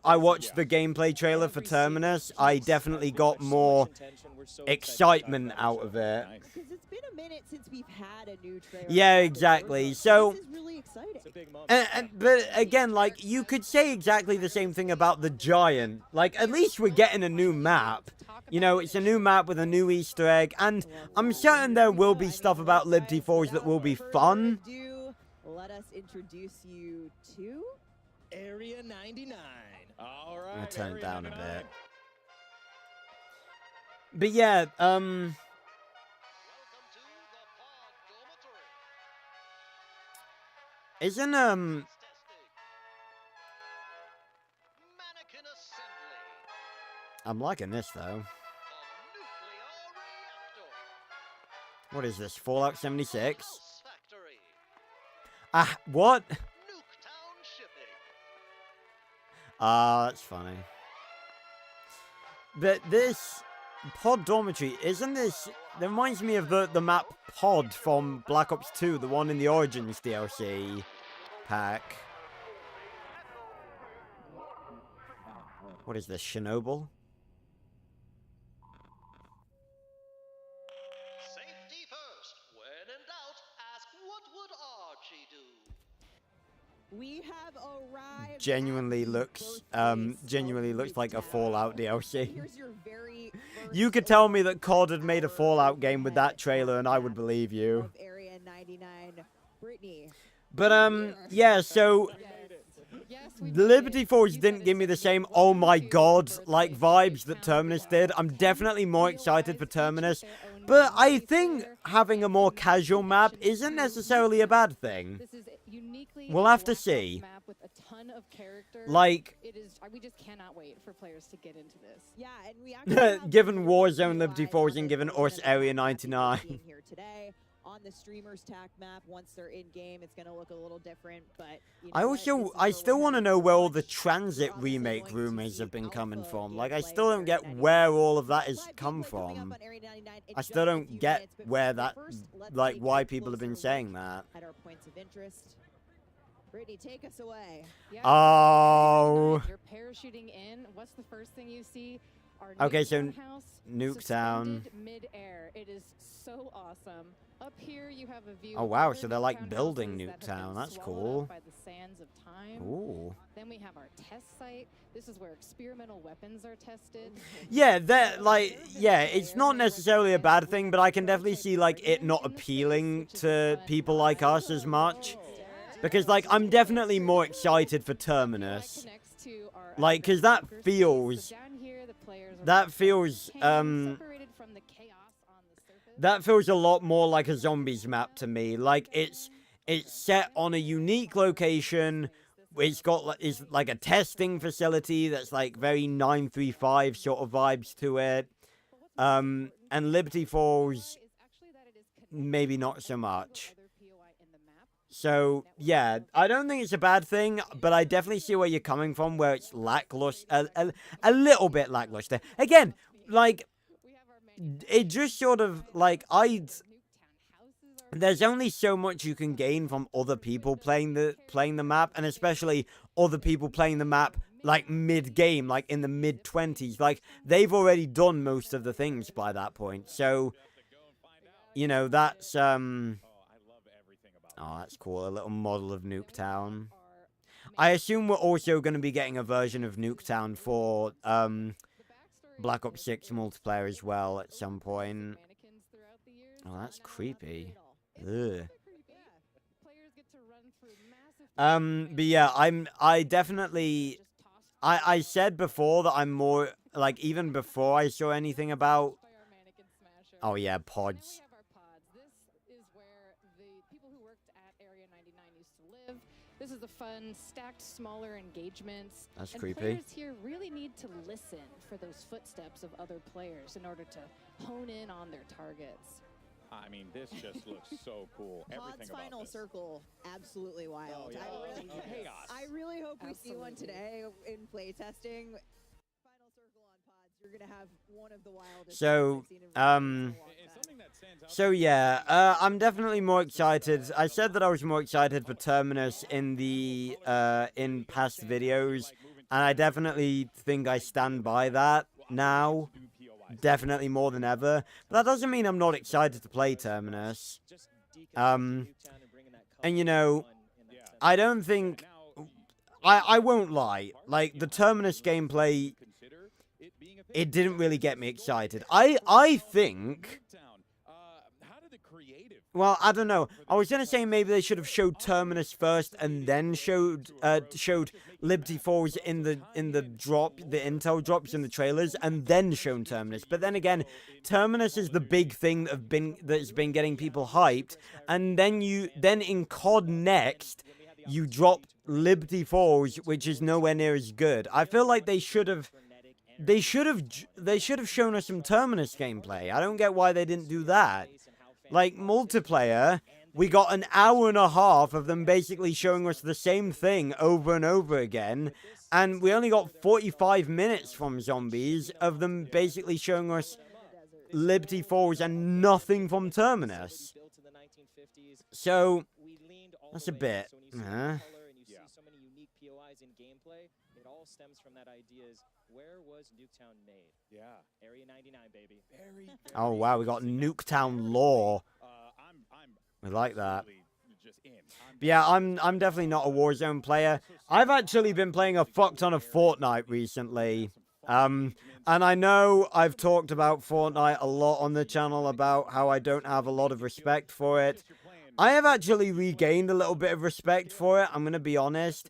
I watched the gameplay trailer for Terminus, I definitely got more excitement out of it. Because it's been a minute since we've had a new trailer. Yeah, exactly. So, this is really exciting. but again, like, you could say exactly the same thing about the Giant. Like, at least we're getting a new map. You know, it's a new map with a new Easter egg, and I'm certain there will be stuff about Liberty Forge that will be fun. Let us introduce you to Area 99. All right. I'll turn it down a bit. But yeah, isn't, I'm liking this, though. What is this, Fallout 76? Ah, what? That's funny. But this Pod Dormitory, isn't this... That reminds me of the map Pod from Black Ops 2, the one in the Origins DLC pack. What is this, Chernobyl? Safety first. When in doubt, ask what would Archie do? We have arrived. Genuinely looks like a Fallout DLC. You could tell me that COD had made a Fallout game with that trailer and I would believe you. Area 99, Brittany. But yeah, so Liberty Forge didn't give me the same oh my god like vibes that Terminus did. I'm definitely more excited for Terminus, but I think having a more casual map isn't necessarily a bad thing. We'll have to see. Like, we just cannot wait for players to get into this. Yeah, and we actually given Warzone, Liberty Forge, and given us Area 99. here today on the streamers tac map. Once they're in game, it's gonna look a little different. But you know I still want to know where all the Transit remake rumors have been coming from. Like, I still don't get where all of that has come from. I still don't get where that, like, why people have been saying that. At our points of interest. Brittany, take us away. Oh. You're parachuting in. What's the first thing you see? Okay, so Nuketown. Mid-air. It is so awesome. Up here you have a view. Oh wow, so they're like building Nuketown. That's cool. By the sands of time. Ooh. Then we have our test site. This is where experimental weapons are tested. Yeah, that like it's not necessarily a bad thing, but I can definitely see like it not appealing to people like us as much. Because like I'm definitely more excited for Terminus. Like, cause that feels that feels a lot more like a zombies map to me. Like it's set on a unique location. It's like a testing facility that's like very 935 sort of vibes to it. And Liberty Falls, maybe not so much. So, yeah, I don't think it's a bad thing, but I definitely see where you're coming from, where it's lackluster, a little bit lackluster. Again, like, it just sort of, like, there's only so much you can gain from other people playing the map, and especially other people playing the map like mid-game, like in the mid-20s. Like, they've already done most of the things by that point. So, you know, that's oh, that's cool. A little model of Nuketown. I assume we're also going to be getting a version of Nuketown for Black Ops 6 multiplayer as well at some point. Oh, that's creepy. Ugh. But yeah, I definitely, I said before that I'm more, like, even before I saw anything about, oh yeah, pods. This is the fun, stacked, smaller engagements. That's and creepy. Players here really need to listen for those footsteps of other players in order to hone in on their targets. I mean, this just looks so cool. Everything Pod's about final this. circle, absolutely wild. Oh, yeah. I really hope we see one today in playtesting. Final circle on Pods, you're gonna have one of the wildest. So, so yeah, I'm definitely more excited. I said that I was more excited for Terminus in the, in past videos, and I definitely think I stand by that now. Definitely more than ever. But that doesn't mean I'm not excited to play Terminus. And you know, I don't think, I won't lie, like, the Terminus gameplay, it didn't really get me excited. I think, well, I don't know. I was gonna say maybe they should have showed Terminus first and then showed Liberty Falls in the intel drops in the trailers, and then shown Terminus. But then again, Terminus is the big thing that's been getting people hyped, and then in COD Next, you drop Liberty Falls, which is nowhere near as good. I feel like they should have shown us some Terminus gameplay. I don't get why they didn't do that. Like, multiplayer, we got an hour and a half of them basically showing us the same thing over and over again, and we only got 45 minutes from Zombies of them basically showing us Liberty Falls and nothing from Terminus. So, that's a bit, It all stems from that idea is, where was Nuketown made? Yeah. Area 99, baby. Very, oh wow, we got Nuketown lore. We like that. But yeah, I'm definitely not a Warzone player. I've actually been playing a fuck ton of Fortnite recently. And I know I've talked about Fortnite a lot on the channel about how I don't have a lot of respect for it. I have actually regained a little bit of respect for it, I'm gonna be honest.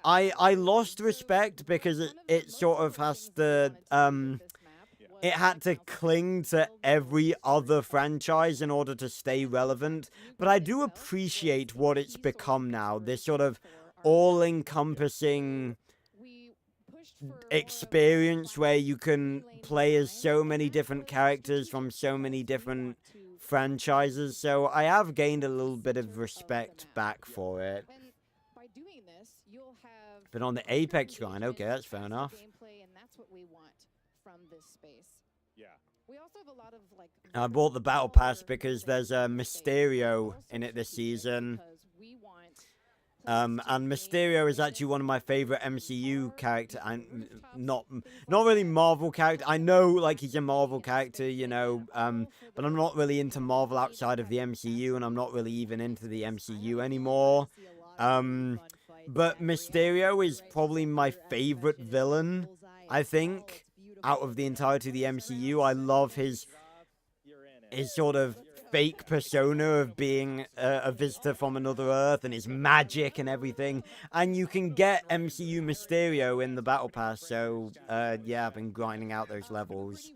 I lost respect because it sort of has to, it had to cling to every other franchise in order to stay relevant. But I do appreciate what it's become now, this sort of all-encompassing experience where you can play as so many different characters from so many different franchises. So I have gained a little bit of respect back for it. But on the Apex grind, okay, that's fair enough. And that's what we want from this space. Yeah. We also have a lot of like I bought the Battle Pass because there's a Mysterio in it this season. And Mysterio is actually one of my favorite MCU characters, and not really Marvel character. I know, like, he's a Marvel character, you know, but I'm not really into Marvel outside of the MCU, and I'm not really even into the MCU anymore. But Mysterio is probably my favorite villain, I think, out of the entirety of the MCU. I love his sort of fake persona of being a visitor from another Earth, and his magic and everything. And you can get MCU Mysterio in the Battle Pass, so yeah, I've been grinding out those levels.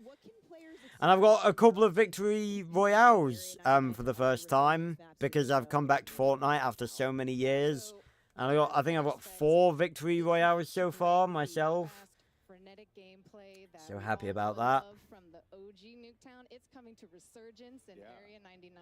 And I've got a couple of victory royales for the first time, because I've come back to Fortnite after so many years. And I think I've got 4 victory royales so far myself. So happy about that. From the OG Nuketown, it's coming to Resurgence in Area 99.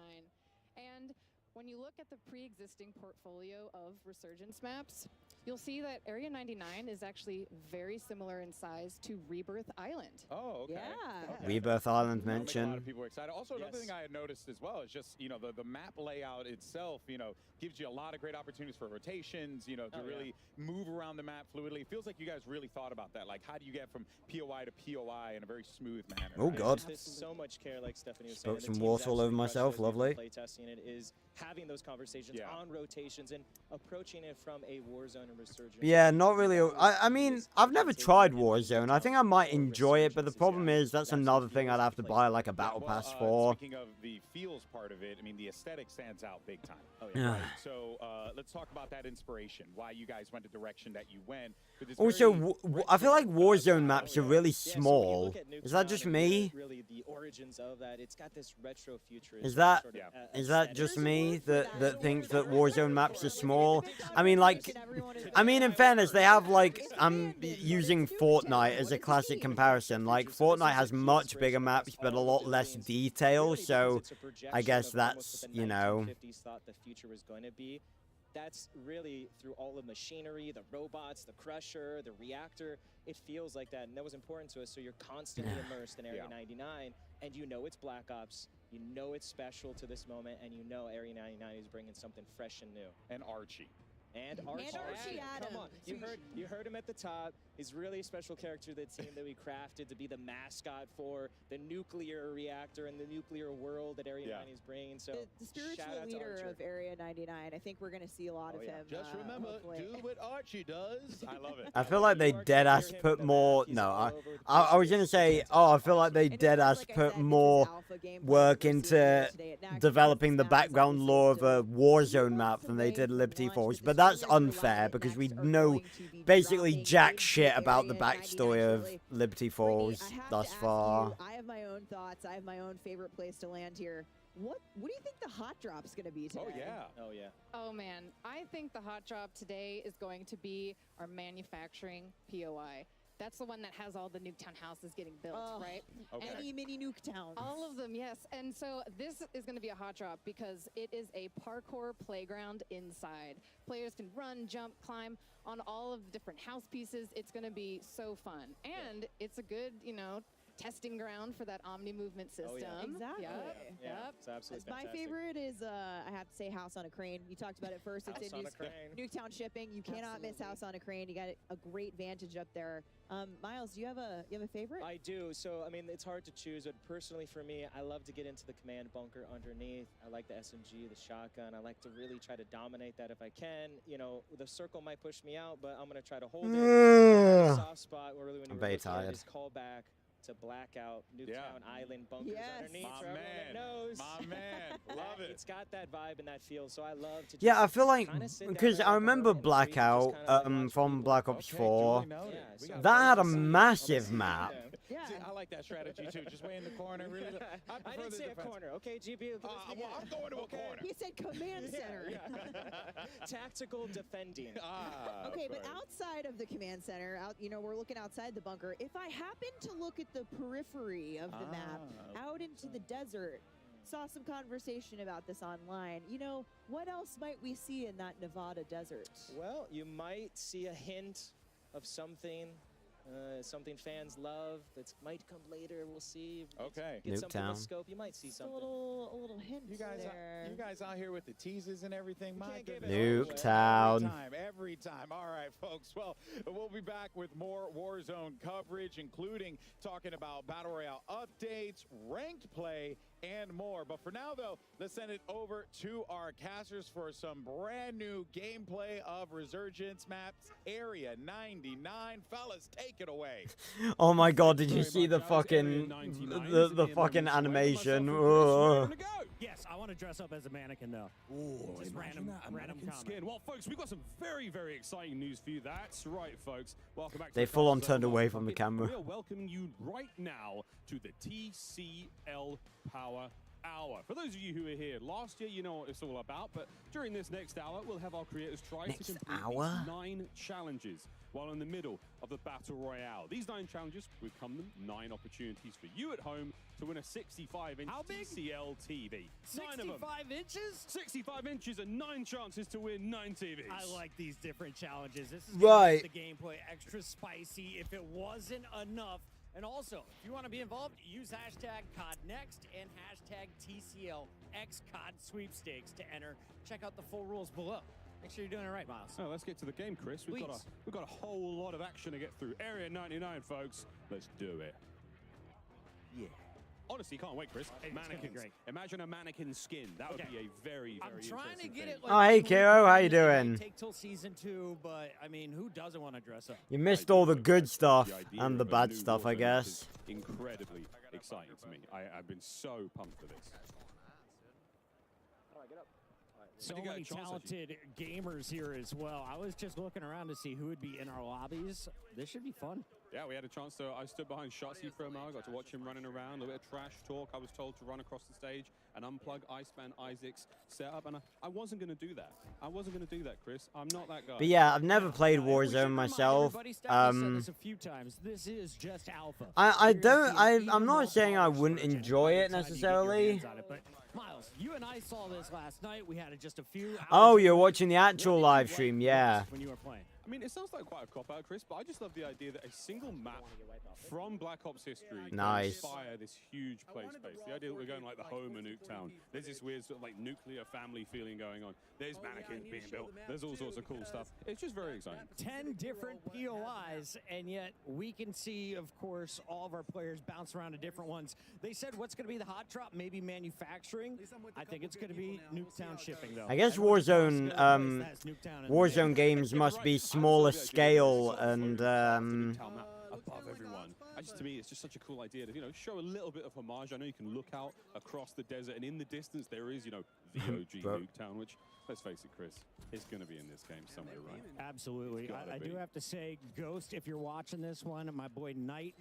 And when you look at the pre-existing portfolio of Resurgence maps, you'll see that Area 99 is actually very similar in size to Rebirth Island. Oh, okay. Yeah. Okay. Rebirth Island That'll make a lot mention. of people excited. Also, another thing I had noticed as well is just, you know, the map layout itself, you know, gives you a lot of great opportunities for rotations, you know, to really move around the map fluidly. It feels like you guys really thought about that. Like, how do you get from POI to POI in a very smooth manner? Oh, God. There's so much care, like Stephanie was Spoke saying. some the team's water all over absolutely myself. crushing it as we've Lovely. been playtesting it, is having those conversations on rotations and approaching it from a Warzone and Resurgence. Yeah, not really. I mean, I've never tried Warzone. I think I might enjoy it, but the problem is that's another thing I'd have to buy like a battle pass for. Speaking of the feels part of it, I mean, the aesthetic stands out big time. Oh, yeah. Right? So let's talk about that inspiration, why you guys went the direction that you went. Also, I feel like Warzone maps are really small. Is that just me? Really, the origins of that, it's got this retro futurism. Is that sort of, is that just me that thinks that Warzone maps are small? I mean, like, in fairness, they have like I'm using Fortnite as a classic comparison. Like, Fortnite has much bigger maps but a lot less detail. So I guess that's, you know. Thought the future was going to be. That's really through all the machinery, the robots, the crusher, the reactor. It feels like that, and that was important to us. So you're constantly immersed in Area 99, and you know it's Black Ops. You know it's special to this moment, and you know Area 99 is bringing something fresh and new. And Archie. And Archie Adam. Come on, you heard him at the top. He's really a special character of the team that we crafted to be the mascot for the nuclear reactor and the nuclear world that Area 99 is bringing. So the spiritual leader of Area 99. I think we're going to see a lot of him. Just remember, hopefully. do what Archie does. I love it. I feel like they deadass put more. No, I was gonna say. Oh, I feel like they deadass put more work into developing the background lore of a Warzone map than they did Liberty Falls. But that's unfair because we know basically jack shit about the backstory of Liberty Falls thus far. I have my own thoughts. I have my own favorite place to land here. What do you think the hot drop's going to be today? Oh, yeah. Oh, yeah. Oh, man. I think the hot drop today is going to be our manufacturing POI. That's the one that has all the Nuketown houses getting built, right? Okay. Any mini Nuketowns. All of them, yes. And so this is going to be a hot drop because it is a parkour playground inside. Players can run, jump, climb on all of the different house pieces. It's going to be so fun. And it's a good, you know, testing ground for that Omni movement system. Oh, yeah. Exactly. Yep. It's absolutely My favorite is, I have to say, House on a Crane. You talked about it first. It's in Nuketown shipping. You cannot miss House on a Crane. You got a great vantage up there. Miles, do you have a favorite? I do. So, I mean, it's hard to choose, but personally for me, I love to get into the command bunker underneath. I like the SMG, the shotgun. I like to really try to dominate that if I can. You know, the circle might push me out, but I'm going to try to hold it. Soft spot where really when I'm very you're tired. Just call back to Blackout, Nuketown Island, bunkers underneath. My for everyone that knows. My man. Love it. It's got that vibe and that feel, so I love to just Yeah, I feel like sit because down I there remember Blackout from Black Ops 4. That had a massive map. Yeah. See, I like that strategy too. Just way in the corner. Really, I didn't say a corner. Okay, GB. I'm going to a corner. He said command center. Tactical defending. Okay, but outside of the command center, we're looking outside the bunker. If I happen to look at the periphery of the map, out into the desert, saw some conversation about this online. You know, what else might we see in that Nevada desert? Well, you might see a hint of something. Something fans love that might come later. We'll see. Okay. Get something Nuketown. with scope. You might see something. A little hint. You guys out here with the teases and everything. My goodness. Nuketown. Every time. All right, folks. Well, we'll be back with more Warzone coverage, including talking about Battle Royale updates, ranked play, and more. But for now, though, let's send it over to our casters for some brand new gameplay of Resurgence maps, Area 99. Fellas, take it away. Oh my god, did you see the fucking the fucking animation? Yes, I want to dress up as a mannequin though. Ooh, just random comment. Skin. Well, folks, we've got some very, very exciting news for you. That's right, folks. Welcome back to They the full on Fast turned Zone away Live from the Bucket. camera. We are welcoming you right now to the TCL Power Hour. For those of you who were here last year, you know what it's all about. But during this next hour, we'll have our creators try to complete these 9 challenges. while in the middle of the Battle Royale. These 9 challenges become them 9 opportunities for you at home to win a 65-inch TCL TV. 65 inches? 65 inches and 9 chances to win 9 TVs. I like these different challenges. This is Right. the gameplay extra spicy if it wasn't enough. And also, if you want to be involved, use hashtag COD Next and hashtag TCLXCOD sweepstakes to enter. Check out the full rules below. Make sure you're doing it right, Miles. Oh, let's get to the game, Chris. We've got a whole lot of action to get through. Area 99, folks. Let's do it. Yeah. Honestly, can't wait, Chris. Mannequins. Great. Imagine a mannequin skin. That would be a very, very I'm trying to get it. Oh, hey, Kiro, how you It doing? might take till season 2, but I mean, who doesn't want to dress up? You missed all the good stuff idea and the of a bad new stuff, I Warzone guess. is incredibly exciting to me. I've been so pumped for this. So Did you get a many chance, talented gamers here as well. I was just looking around to see who would be in our lobbies. This should be fun. Yeah, we had a chance to. I stood behind Shotzi for a while. Got to watch him running around. A little bit of trash talk. I was told to run across the stage and unplug Iceman Isaac's setup, and I wasn't going to do that. I wasn't going to do that, Chris. I'm not that guy. But yeah, I've never played Warzone myself. A few times. This is just alpha. I'm not saying I wouldn't enjoy it necessarily. Miles, you and I saw this last night. We had just a few hours. Oh, you're watching the actual live stream, yeah. When you were playing. I mean, it sounds like quite a cop-out, Chris, but I just love the idea that a single map from Black Ops history Nice. can inspire this huge play space. The idea that we're going like the home of Nuketown. There's this weird sort of like nuclear family feeling going on. There's mannequins being built. There's all sorts of cool stuff. It's just very exciting. 10 different POIs, and yet we can see, of course, all of our players bounce around to different ones. They said what's going to be the hot drop? Maybe manufacturing. I think it's going to be Nuketown shipping, though. I guess Warzone games must be smaller scale and above everyone. To me, it's just such a cool idea to, show a little bit of homage. I know you can look out across the desert, and in the distance there is, the OG Nuketown, which, let's face it, Chris, is going to be in this game somewhere, right? Absolutely. I do have to say, Ghost, if you're watching this one, my boy Knight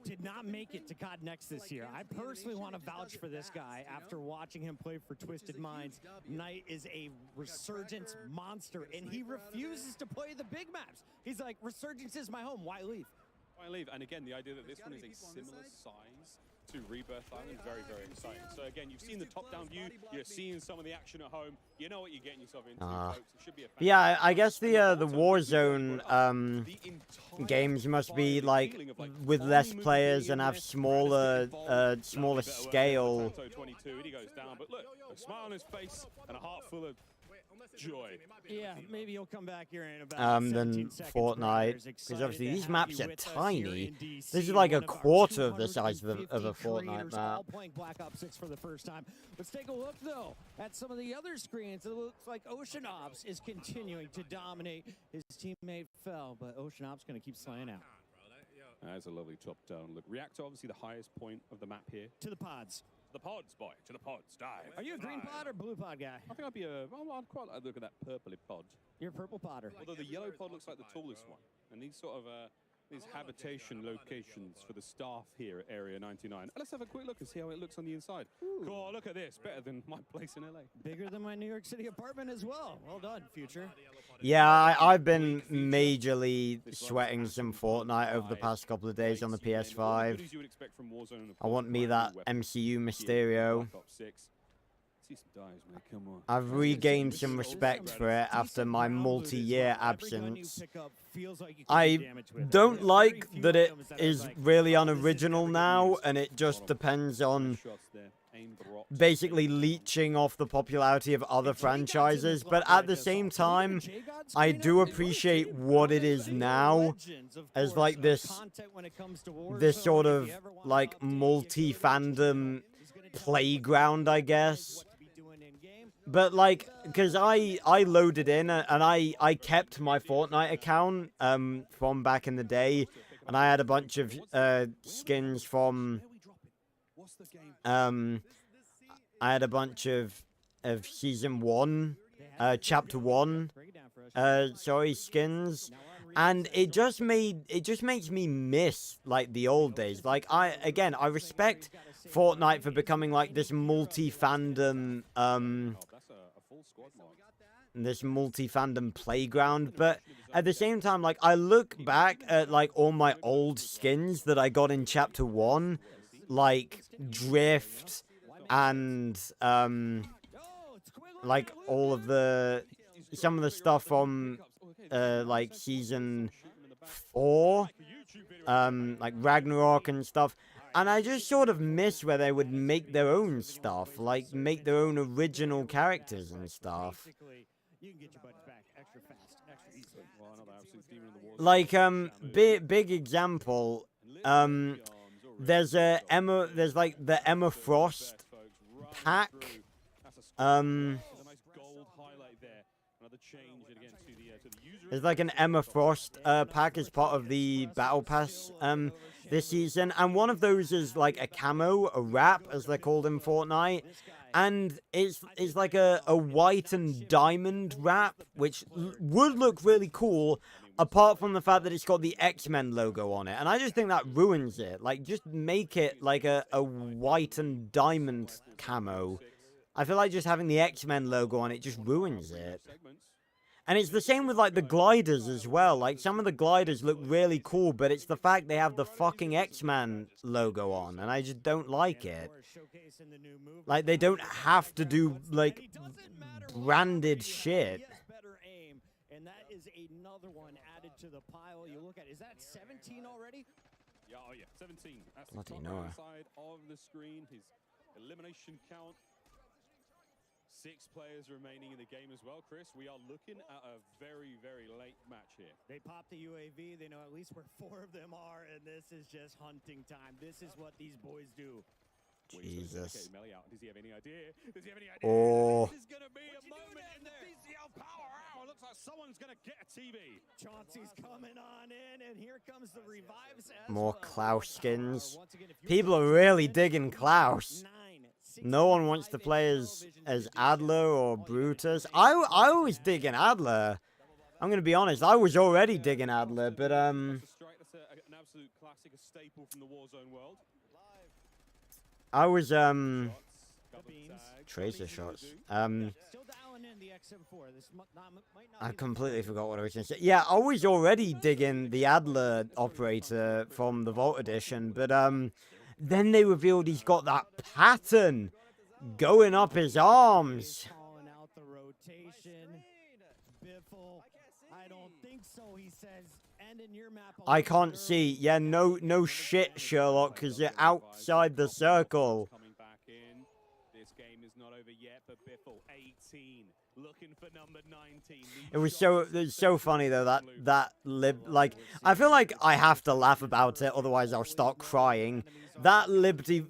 did not make it to COD Next this year. I personally want to vouch for this guy after watching him play for Twisted Minds. Knight is a resurgence monster, and he refuses to play the big maps. He's like, Resurgence is my home. Why leave? Why leave? And again, the idea that this one is a similar size to Rebirth Island, very, very exciting. So again, you've seen the top-down view, you're seeing some of the action at home, you know what you're getting yourself into, folks. It should be a yeah, I guess the Warzone games must be like with less players and have smaller scale. 22, he goes down, but look, a smile on his face and a heart full of joy. Yeah, maybe he'll come back here in about Than 17 seconds. Fortnite, because obviously these maps are tiny. This is like a quarter of the size of a Fortnite map. All playing Black Ops 6 for the first time. Let's take a look though at some of the other screens. It looks like Ocean Ops is continuing to dominate. His teammate fell, but Ocean Ops going to keep slaying out. That's a lovely top-down look. Reactor, obviously the highest point of the map here. To the pods. The pods, boy. To the pods. Dive. Are you a green pod or blue pod guy? I think I'd be I'd quite like to look at that purpley pod. You're a purple podder. Although the yellow pod looks like the tallest one. And these sort of these habitation locations for the staff here at Area 99. Let's have a quick look and see how it looks on the inside. Cool, look at this. Better than my place in LA. Bigger than my New York City apartment as well. Well done, Future. Yeah, I've been majorly sweating some Fortnite over the past couple of days on the PS5. I want me that MCU Mysterio. I've regained some respect for it after my multi-year absence. I don't like that it is really unoriginal now, and it just depends on basically leeching off the popularity of other franchises, but at the same time, I do appreciate what it is now as like this sort of like multi-fandom playground, I guess. But like, because I loaded in and I kept my Fortnite account from back in the day, and I had a bunch of skins from I had a bunch of season 1, chapter 1 skins, and it just makes me miss like the old days. Like I respect Fortnite for becoming like this multi-fandom multi-fandom playground, but at the same time, like, I look back at, like, all my old skins that I got in Chapter 1, like, Drift, and, like, some of the stuff from, like, Season 4, like, Ragnarok and stuff. And I just sort of miss where they would make their own stuff, like make their own original characters and stuff. Like, big example, there's like the Emma Frost pack, there's like an Emma Frost pack as part of the Battle Pass this season, and one of those is like a camo, a wrap, as they're called in Fortnite, and it's like a white and diamond wrap, which would look really cool, apart from the fact that it's got the X-Men logo on it, and I just think that ruins it. Like, just make it like a white and diamond camo. I feel like just having the X-Men logo on it just ruins it. And it's the same with, like, the gliders as well. Like, some of the gliders look really cool, but it's the fact they have the fucking X-Man logo on, and I just don't like it. Like, they don't have to do, like, branded shit. And that is another one added to the pile. You look at, is that 17 already? Yeah, oh yeah, 17. That's the Bloody top Noah. right side of the screen. His elimination count. 6 players remaining in the game as well, Chris. We are looking at a very, very late match here. They pop the UAV. They know at least where 4 of them are, and this is just hunting time. This is what these boys do. Jesus. Does he have any idea? Does he have any idea? Oh. This is going to be a moment in the BCL Power Hour. Looks like someone's going to get a TV. Chauncey's coming on in, and here comes the revives. More Klaus skins. People are really digging Klaus. No one wants to play as Adler or Brutus. I was digging Adler. I'm gonna be honest. I was already digging Adler, but That's an absolute classic, a staple from the Warzone world. I was tracer shots. I completely forgot what I was gonna say. Yeah, I was already digging the Adler operator from the Vault Edition, but then they revealed he's got that pattern going up his arms. Calling out the rotation. Biffle, I don't think so, he says. And in your map, I can't see. Yeah, no shit, Sherlock, because you're outside the circle. Coming back in. This game is not over yet, but Biffle, 18, looking for number 19. It was so funny though that like, I feel like I have to laugh about it, otherwise I'll start crying. That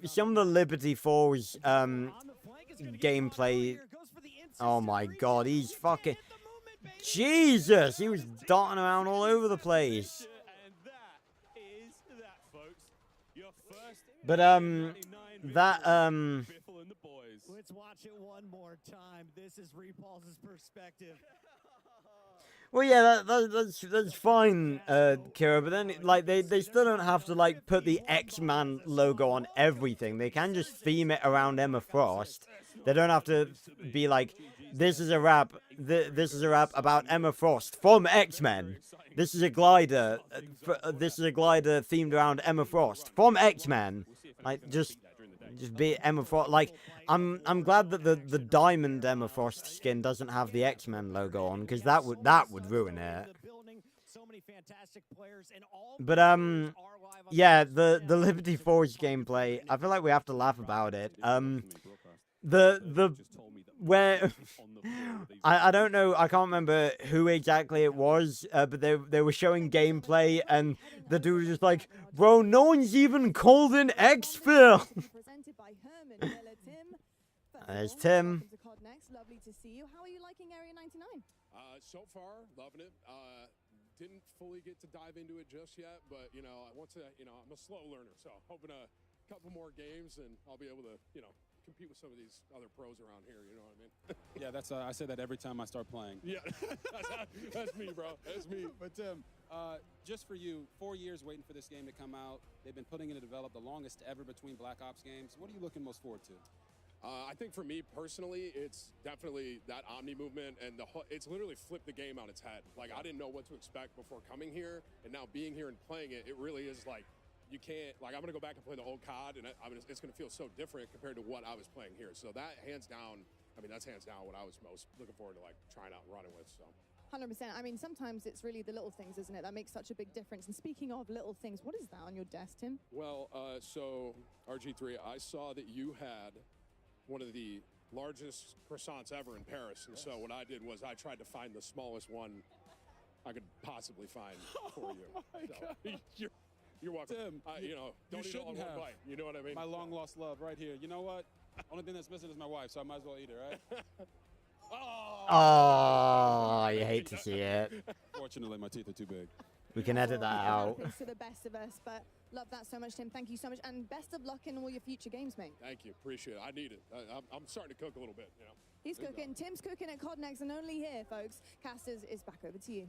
some of the Liberty Falls gameplay. Oh my god, he's fucking Jesus! He was darting around all over the place. But let's watch it one more time. This is Repulse's perspective. Well, yeah, that's fine, Kira. But then, like, they still don't have to like put the X-Man logo on everything. They can just theme it around Emma Frost. They don't have to be like, this is a rap. This is a rap about Emma Frost from X-Men. This is a glider. This is a glider themed around Emma Frost from X-Men. Like, just be Emma Frost. Like, I'm glad that the diamond Emma Frost skin doesn't have the X-Men logo on, because that would ruin it. But yeah, the Liberty Forge gameplay, I feel like we have to laugh about it. Where I don't know, I can't remember who exactly it was, but they were showing gameplay, and the dude was just like, bro, no one's even called an exfil. There's Tim. Welcome to COD Next. Lovely to see you. How are you liking Area 99? So far, loving it. Didn't fully get to dive into it just yet, but I want to. I'm a slow learner, so hoping a couple more games and I'll be able to, compete with some of these other pros around here. You know what I mean? Yeah, that's I say that every time I start playing. Yeah, that's me, bro. That's me. But Tim, just for you, 4 years waiting for this game to come out. They've been putting it to develop, the longest ever between Black Ops games. What are you looking most forward to? I think for me personally, it's definitely that Omni movement, and it's literally flipped the game on its head. Like, I didn't know what to expect before coming here, and now being here and playing it, it really is like, you can't, like, I'm going to go back and play the old COD, and it's going to feel so different compared to what I was playing here. So that, hands down, I mean, that's hands down what I was most looking forward to, like, trying out and running with, so. 100%. I mean, sometimes it's really the little things, isn't it, that makes such a big difference. And speaking of little things, what is that on your desk, Tim? Well, so, RG3, I saw that you had one of the largest croissants ever in Paris. And so what I did was I tried to find the smallest one I could possibly find for you. Oh my God. You're welcome. Tim, you know, don't eat it all in one bite. You know what I mean? My long lost love right here. You know what? Only thing that's missing is my wife, so I might as well eat it, right? Oh, you hate to see it. Fortunately, my teeth are too big. We can edit that out. It's to the best of us, but love that so much, Tim. Thank you so much, and best of luck in all your future games, mate. Thank you. Appreciate it. I need it. I'm starting to cook a little bit, you know. He's cooking. Tim's cooking at COD Next, and only here, folks. Casters is back over to you.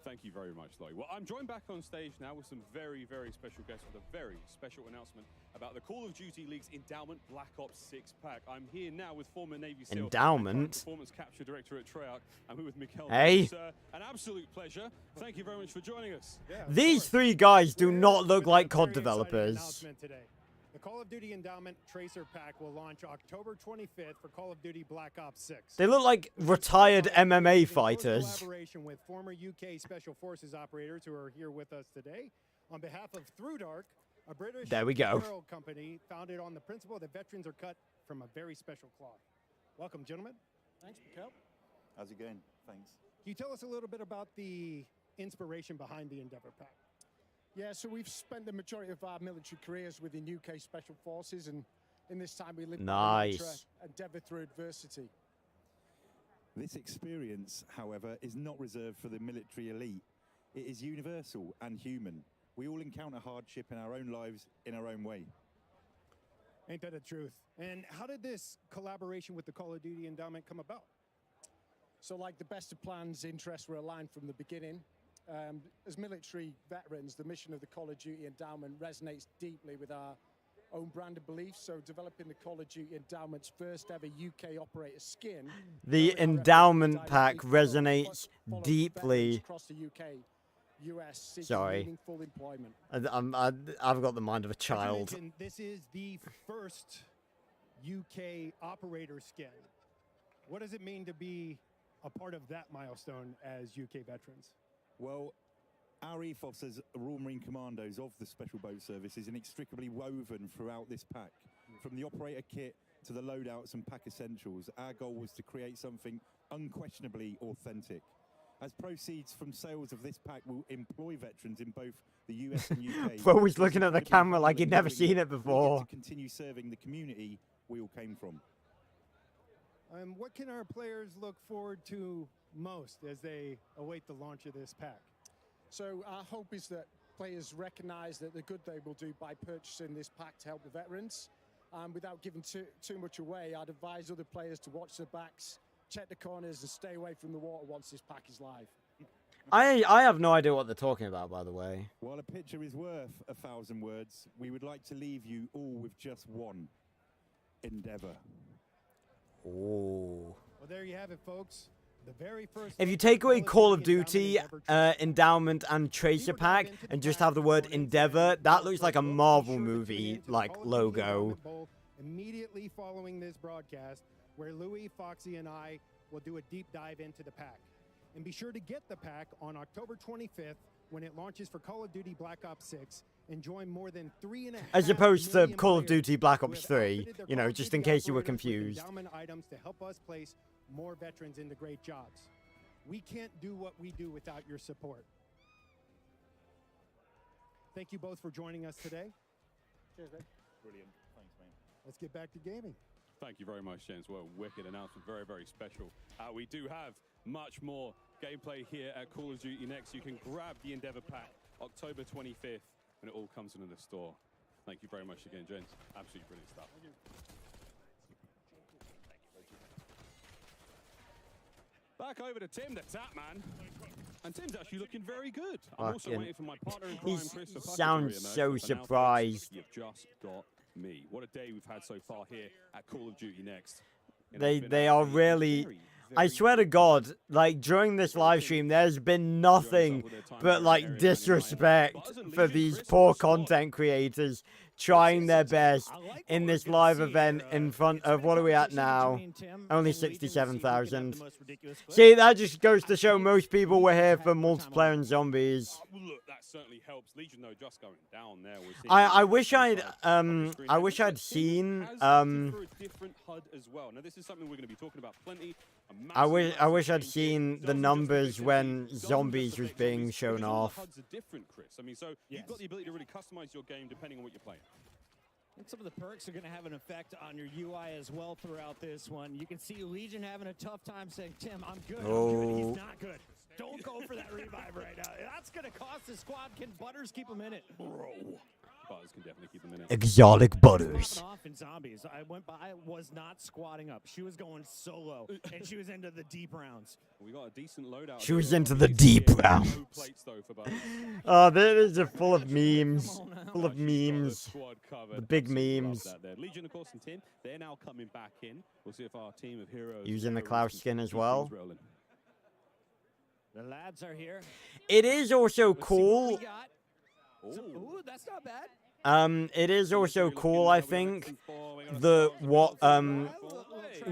Thank you very much, Lloyd. Well, I'm joined back on stage now with some very, very special guests with a very special announcement about the Call of Duty League's Endowment Black Ops 6 pack. I'm here now with former Navy SEAL Endowment? Performance Capture Director at Treyarch. I'm here with Mikkel. Hey. It's an absolute pleasure. Thank you very much for joining us. Yeah, These three guys do not look like COD developers. Today. The Call of Duty Endowment Tracer Pack will launch October 25th for Call of Duty Black Ops 6. They look like retired MMA fighters. Collaboration with former UK Special Forces operators who are here with us today. On behalf of Through Dark, a British apparel company founded on the principle that veterans are cut from a very special cloth. Welcome, gentlemen. Thanks, Mikkel. How's it going? Thanks. Can you tell us a little bit about the inspiration behind the Endeavor Pack? Yeah, so we've spent the majority of our military careers within UK Special Forces, and in this time we live by the mantra, endeavour through adversity. This experience, however, is not reserved for the military elite. It is universal and human. We all encounter hardship in our own lives in our own way. Ain't that the truth? And how did this collaboration with the Call of Duty Endowment come about? So like the best of plans, interests were aligned from the beginning. As military veterans, the mission of the Call of Duty Endowment resonates deeply with our own brand of beliefs. So developing the Call of Duty Endowment's first ever UK operator skin. The Endowment Pack resonates deeply. Across the UK, US, sorry, meaningful employment. I've got the mind of a child. This is the first UK operator skin. What does it mean to be a part of that milestone as UK veterans? Well, our ethos as Royal Marine Commandos of the Special Boat Service is inextricably woven throughout this pack. From the operator kit to the loadouts and pack essentials, our goal was to create something unquestionably authentic. As proceeds from sales of this pack will employ veterans in both the US and UK. Bro was looking at the camera like he'd never seen it before. To continue serving the community we all came from. What can our players look forward to most as they await the launch of this pack? So our hope is that players recognize that the good they will do by purchasing this pack to help the veterans. Without giving too much away, I'd advise other players to watch their backs, check the corners, and stay away from the water once this pack is live. I have no idea what they're talking about, by the way. While a picture is worth 1,000 words, we would like to leave you all with just one. Endeavor. Oh. Well, there you have it, folks. The very first. If you take away Call of Duty, Endowment, and Tracer Pack, and just have the word Endeavor, that looks like a Marvel movie, like, logo. Immediately following this broadcast, where Louis, Foxy, and I will do a deep dive into the pack. And be sure to get the pack on October 25th when it launches for Call of Duty Black Ops 6 and join more than 3.5 as opposed to million Call of players Duty Black who Ops have 3, outfitted their you know, Call of just Duty in case you were operators with confused. endowment items to help us place more veterans into great jobs. We can't do what we do without your support. Thank you both for joining us today. Cheers, mate. Brilliant. Thanks, mate. Let's get back to gaming. Thank you very much, James. Well, wicked announcement. Very, very special. We do have much more gameplay here at Call of Duty Next. You can grab the Endeavor Pack October 25th when it all comes into the store. Thank you very much again, James. Absolutely brilliant stuff. Thank you. Back over to Tim, the Tap Man. And Tim's actually looking very good. I'm also waiting for my partner in crime, He Christopher. sounds so surprised. You've just got me. What a day we've had so far here at Call of Duty Next. They are really... I swear to God, like, during this live stream, there's been nothing but, like, disrespect for these poor content creators trying their best in this live event in front of, what are we at now? Only 67,000. See, that just goes to show most people were here for multiplayer and zombies. Look, that certainly helps. Legion, though, just going down there. I wish I'd seen, different HUD as well. Now, this is something we're going to be talking about plenty. I wish I'd seen the numbers when zombies was being shown off. HUDs are different, Chris. I mean, so you've got the ability to really customize your game depending on what you're playing. And some of the perks are going to have an effect on your UI as well throughout this one. You can see Legion having a tough time saying, Tim, I'm good. I'm good. He's not good. Don't go for that revive right now. That's going to cost the squad. Can Butters keep him in it? Bro. Butters can definitely keep him in it. Exotic Butters. Off in zombies. I went by, was not squatting up. She was going solo, and she was into the deep rounds. We got a decent loadout. She was into the deep rounds. Oh, that is full of memes. Full of memes. The big memes. Legion, of course, and Tim, they're now coming back in. We'll see if our team of heroes... Using the Klaus skin as well. The lads are here. It is also cool. Ooh, that's not bad. It is also cool, I think, what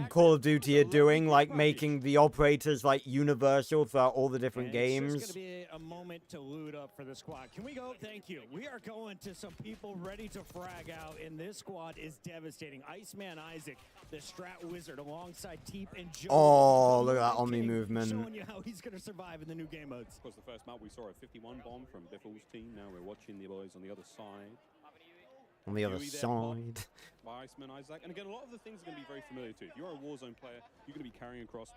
Call of Duty are doing, like making the operators like universal throughout all the different games. It's going to be a moment to loot up for the squad. Can we go? Thank you. We are going to some people ready to frag out, and this squad is devastating. Iceman Isaac, the strat wizard, alongside Teep and Joe. Oh, look at that Omni movement. Showing you how he's going to survive in the new game modes. Of course, the first map we saw a 51 bomb from Biffle's team. Now we're watching the boys on the other side. On the other side. By Iceman Isaac. And again, a lot of the things are going to be very familiar to you. If you're a Warzone player, you're going to be carrying across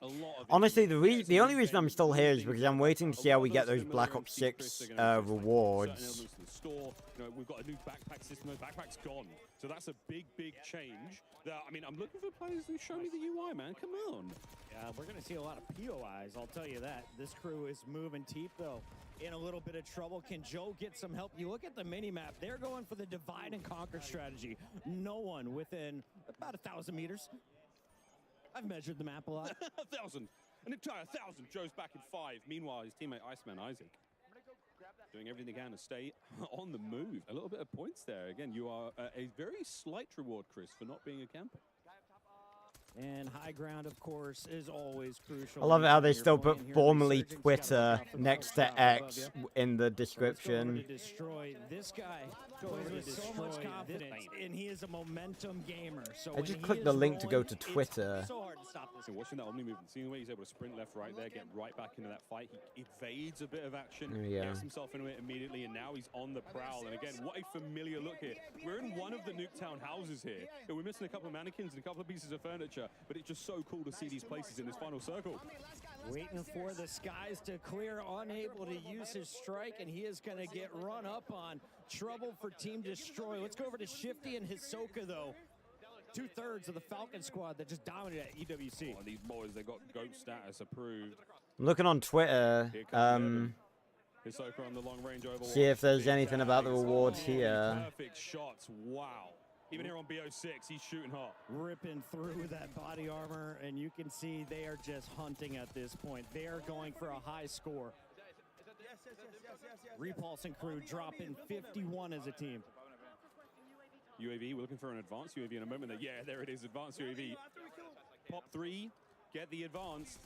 a lot of... Honestly, the only reason I'm still here is because I'm waiting to see how we get those Black Ops 6 rewards. Store. You know, we've got a new backpack system. The backpack's gone. So that's a big, big change. I mean, I'm looking for players who show me the UI, man. Come on. Yeah, we're going to see a lot of POIs, I'll tell you that. This crew is moving Teep, though, in a little bit of trouble. Can Joe get some help? You look at the mini-map. They're going for the divide and conquer strategy. No one within about 1,000 meters. I've measured the map a lot. 1,000. An entire 1,000. Joe's back in 5. Meanwhile, his teammate Iceman Isaac doing everything they can to stay on the move. A little bit of points there. Again, you are a very slight reward, Chris, for not being a camper. And high ground, of course, is always crucial. I love it how they still put formerly Twitter next to X in the description. To destroy this guy with so much confidence, and he is a momentum gamer. So I just clicked the link to go to Twitter. So hard to stop this. So watching that Omni movement, seeing the way he's able to sprint left, right there, get right back into that fight. He evades a bit of action, gets himself into it immediately, and now he's on the prowl. And again, what a familiar look here. We're in one of the Nuketown houses here. And we're missing a couple of mannequins and a couple of pieces of furniture, but it's just so cool to see these places in this final circle. Waiting for the skies to clear, unable to use his strike, and he is going to get run up on. Trouble for Team Destroy. Let's go over to Shifty and Hisoka, though. 2/3 of the Falcon squad that just dominated at EWC. Oh, these boys, they got GOAT status approved. I'm looking on Twitter. Hisoka on the long range overwatch. See if there's anything about the rewards here. Perfect shots. Wow. Even here on BO6, he's shooting hot. Ripping through that body armor, and you can see they are just hunting at this point. They are going for a high score. Repulsing crew dropping 51 as a team. UAV, we're looking for an advanced UAV in a moment. Yeah, there it is, advanced UAV. Pop 3, get the advanced.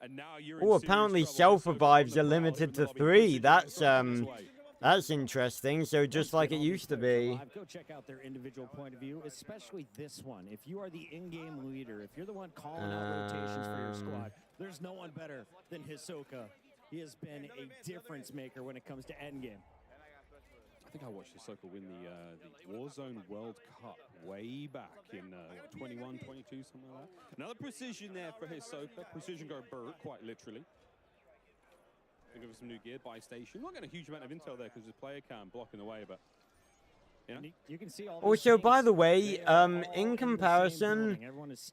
And now you're Oh, apparently self-revives are limited to 3. That's interesting. So just like it used to be. Go check out their individual point of view, especially this one. If you are the in-game leader, if you're the one calling out rotations for your squad, there's no one better than Hisoka. He has been a difference maker when it comes to endgame. I think I watched Hisoka win the Warzone World Cup way back in 21, 22, something like that. Another precision there for Hisoka. Precision go Burt, quite literally. Give us some new gear by station. Not getting a huge amount of intel there because there's player cam blocking the way, but Yeah. You can see all Also, by the way, in comparison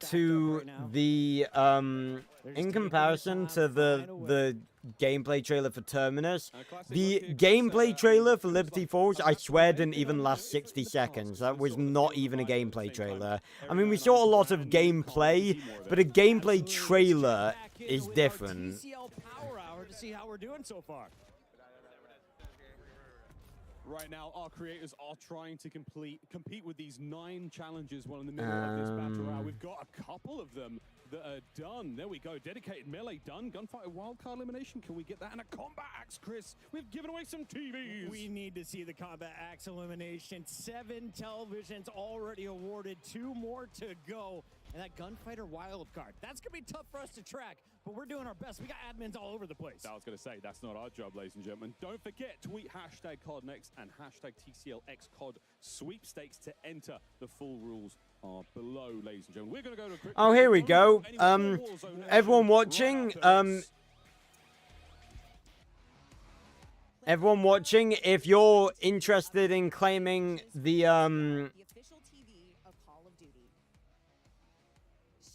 to the gameplay trailer for Terminus, the gameplay trailer for Liberty Falls, I swear, didn't even last 60 seconds. That was not even a gameplay trailer. I mean, we saw a lot of gameplay, but a gameplay trailer is different. TCL Power Hour to see how we're doing so far. Right now, our creators are trying to compete with these 9 challenges while in the middle of this battle royale. We've got a couple of them that are done. There we go. Dedicated melee done. Gunfighter wildcard elimination. Can we get that? And a combat axe, Chris. We've given away some TVs. We need to see the combat axe elimination. 7 televisions already awarded. 2 more to go. And that gunfighter wildcard. That's going to be tough for us to track, but we're doing our best. We got admins all over the place. I was going to say, that's not our job, ladies and gentlemen. Don't forget, tweet hashtag COD Next and hashtag TCLXCOD sweepstakes to enter. The full rules are below, ladies and gentlemen. We're going to go to a quick... Oh, here we go. Everyone watching, everyone watching, if you're interested in claiming the official TV of Call of Duty.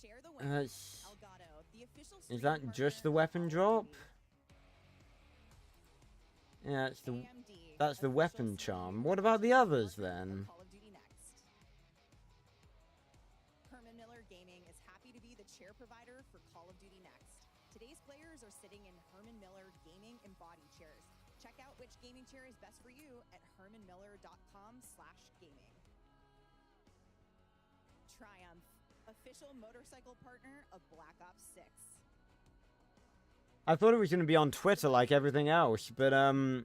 Share the win. Elgato, the official is that just the weapon drop? Yeah, that's the weapon charm. What about the others then? Call of Duty Next. Herman Miller Gaming is happy to be the chair provider for Call of Duty Next. Today's players are sitting in Herman Miller Gaming embodied chairs. Check out which gaming chair is best for you at hermanmiller.com/gaming. Triumph, official motorcycle partner of Black Ops 6. I thought it was going to be on Twitter like everything else, but I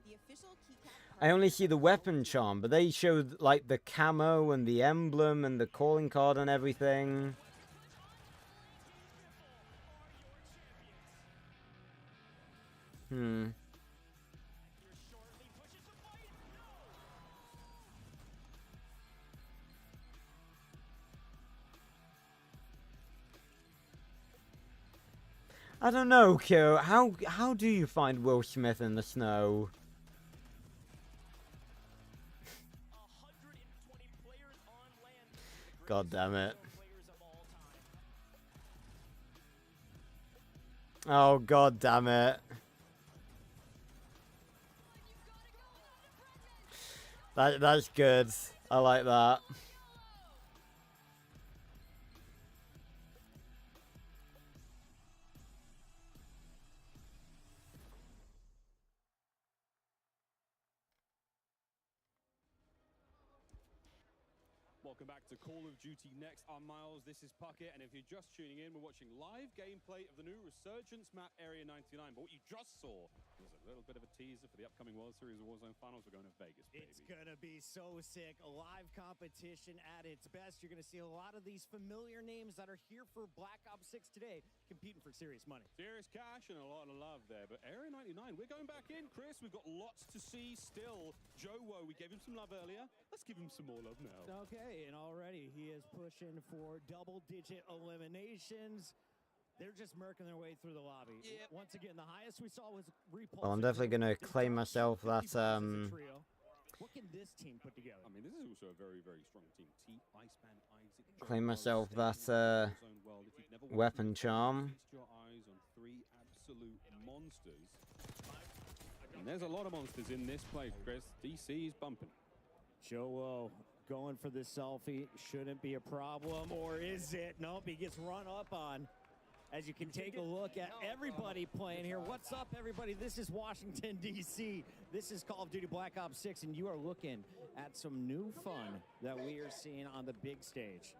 only see the weapon charm, but they showed like the camo and the emblem and the calling card and everything. I don't know, Kyo. How do you find Will Smith in the snow? God damn it. Oh, god damn it. That's good. I like that. Welcome back to Call of Duty Next. I'm Miles, this is Puckett, and if you're just tuning in, we're watching live gameplay of the new Resurgence map, Area 99. But what you just saw was a little bit of a teaser for the upcoming World Series of Warzone Finals. We're going to Vegas, baby. It's going to be so sick. A live competition at its best. You're going to see a lot of these familiar names that are here for Black Ops 6 today, competing for serious money. Serious cash and a lot of love there. But Area 99, we're going back in, Chris. We've got lots to see still. Joe Woe, we gave him some love earlier. Let's give him some more love now. Okay, and already he is pushing for double-digit eliminations. They're just murking their way through the lobby. Yep. Once again, the highest we saw was Repulse. Well, I'm definitely going to claim myself that, What can this team put together? I mean, this is also a very, very strong team. Iceman, Isaac, claim myself that, weapon charm. Feast your eyes on 3 absolute monsters. And there's a lot of monsters in this play, Chris. DC is bumping. Joe going for the selfie. Shouldn't be a problem, or is it? Nope, he gets run up on. As you can take a look at everybody playing here. What's up, everybody? This is Washington, D.C. This is Call of Duty Black Ops 6, and you are looking at some new fun that we are seeing on the big stage.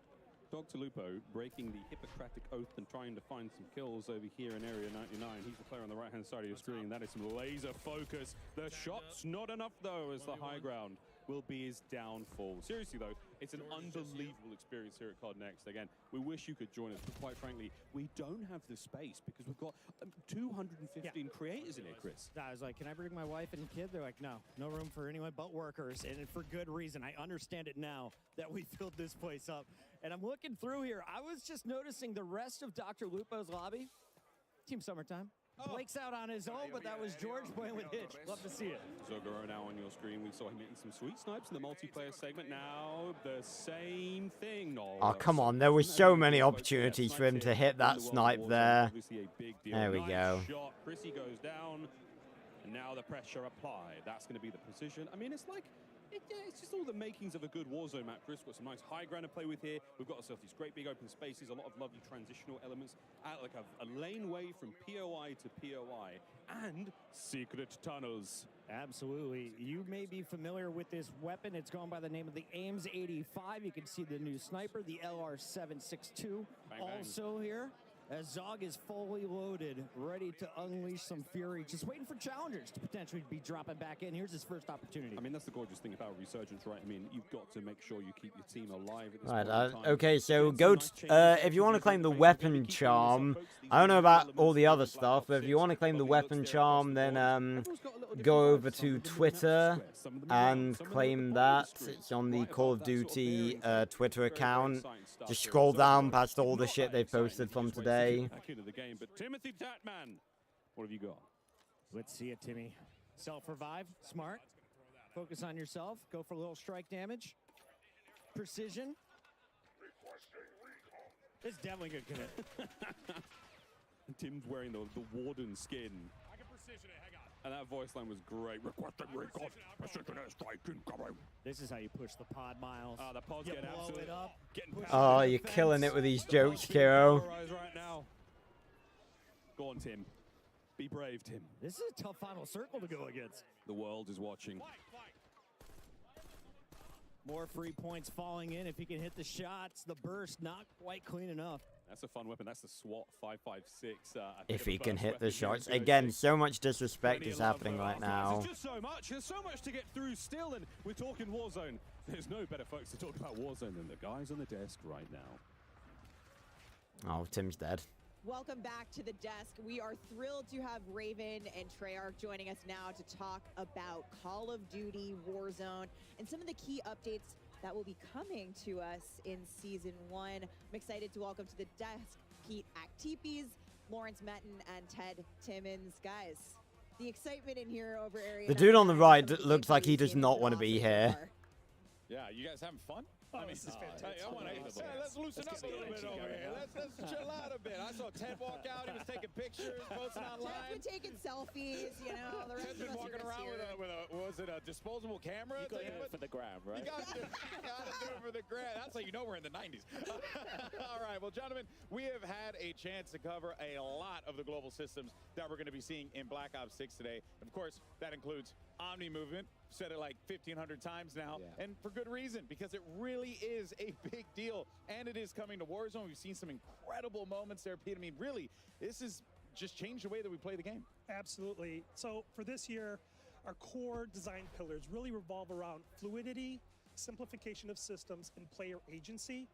Dr. Lupo breaking the Hippocratic Oath and trying to find some kills over here in Area 99. He's the player on the right-hand side of your screen. That is some laser focus. The shot's not enough, though, as the high ground will be his downfall. Seriously, though, it's an unbelievable experience here at COD Next. Again, we wish you could join us, but quite frankly, we don't have the space because we've got 215 creators in here, Chris. I was like, can I bring my wife and kid? They're like, no room for anyone but workers, and for good reason. I understand it now that we filled this place up. And I'm looking through here. I was just noticing the rest of Dr. Lupo's lobby. Team Summertime. Blake's out on his own, but that was George playing with Hitch. Love to see it. Zogoro now on your screen. We saw him hitting some sweet snipes in the multiplayer segment. Now the same thing. No, Oh, come on. There were so many opportunities for him to hit that snipe there. There we go. Shot. Chrissy goes down. And now the pressure applied. That's going to be the precision. I mean, it's like, it's just all the makings of a good Warzone map. Chris got some nice high ground to play with here. We've got ourselves these great big open spaces, a lot of lovely transitional elements, like a laneway from POI to POI, and secret tunnels. Absolutely. You may be familiar with this weapon. It's gone by the name of the Ames 85. You can see the new sniper, the LR762, bang. also here. As Zog is fully loaded, ready to unleash some fury, just waiting for challengers to potentially be dropping back in. Here's his first opportunity. I mean, that's the gorgeous thing about Resurgence, right? I mean, you've got to make sure you keep your team alive at this point in time. Okay, so go to, if you want to claim the weapon charm, I don't know about all the other stuff, but if you want to claim the weapon charm, then go over to Twitter and claim that. It's on the Call of Duty Twitter account. Just scroll down past all the shit they've posted from today. Back into the game, but Timothy Tatman, what have you got? Let's see it, Timmy. Self-revive, smart. Focus on yourself. Go for a little strike damage. Precision. It's definitely good commit. Tim's wearing the Warden skin. I can precision it. Hang on. And that voice line was great. Requesting recon. Precision airstrike incoming. This is how you push the pod, Miles. The pods you get blow absolutely it up. Oh, you're killing it with these jokes, Kiro. Right now. Go on, Tim. Be brave, Tim. This is a tough final circle to go against. The world is watching. More free points falling in if he can hit the shots. The burst not quite clean enough. That's a fun weapon. That's the SWAT 556. If he can hit the shots. Again, so much disrespect is happening right now. There's just so much. There's so much to get through still, and we're talking Warzone. There's no better folks to talk about Warzone than the guys on the desk right now. Oh, Tim's dead. Welcome back to the desk. We are thrilled to have Raven and Treyarch joining us now to talk about Call of Duty Warzone and some of the key updates that will be coming to us in Season 1. I'm excited to welcome to the desk Pete Actipes, Lawrence Metton, and Ted Timmons. Guys, the excitement in here over area. The dude on the right looks like he does not want to be here. Yeah, you guys having fun? I mean, this is fantastic. Let's loosen up a little bit over here. Let's chill out a bit. I saw Ted walk out. He was taking pictures, posting online. Ted's been taking selfies, you know. The rest Ted's been of us walking are around here. with was it a disposable camera? You got to do it for the gram, right? You got to do it for the gram. That's how you know we're in the 90s. All right, well, gentlemen, we have had a chance to cover a lot of the global systems that we're going to be seeing in Black Ops 6 today. Of course, that includes Omni Movement. Said it like 1,500 times now, and for good reason, because it really is a big deal, and it is coming to Warzone. We've seen some incredible moments there, Pete. I mean, really, this has just changed the way that we play the game. Absolutely. So for this year, our core design pillars really revolve around fluidity, simplification of systems, and player agency.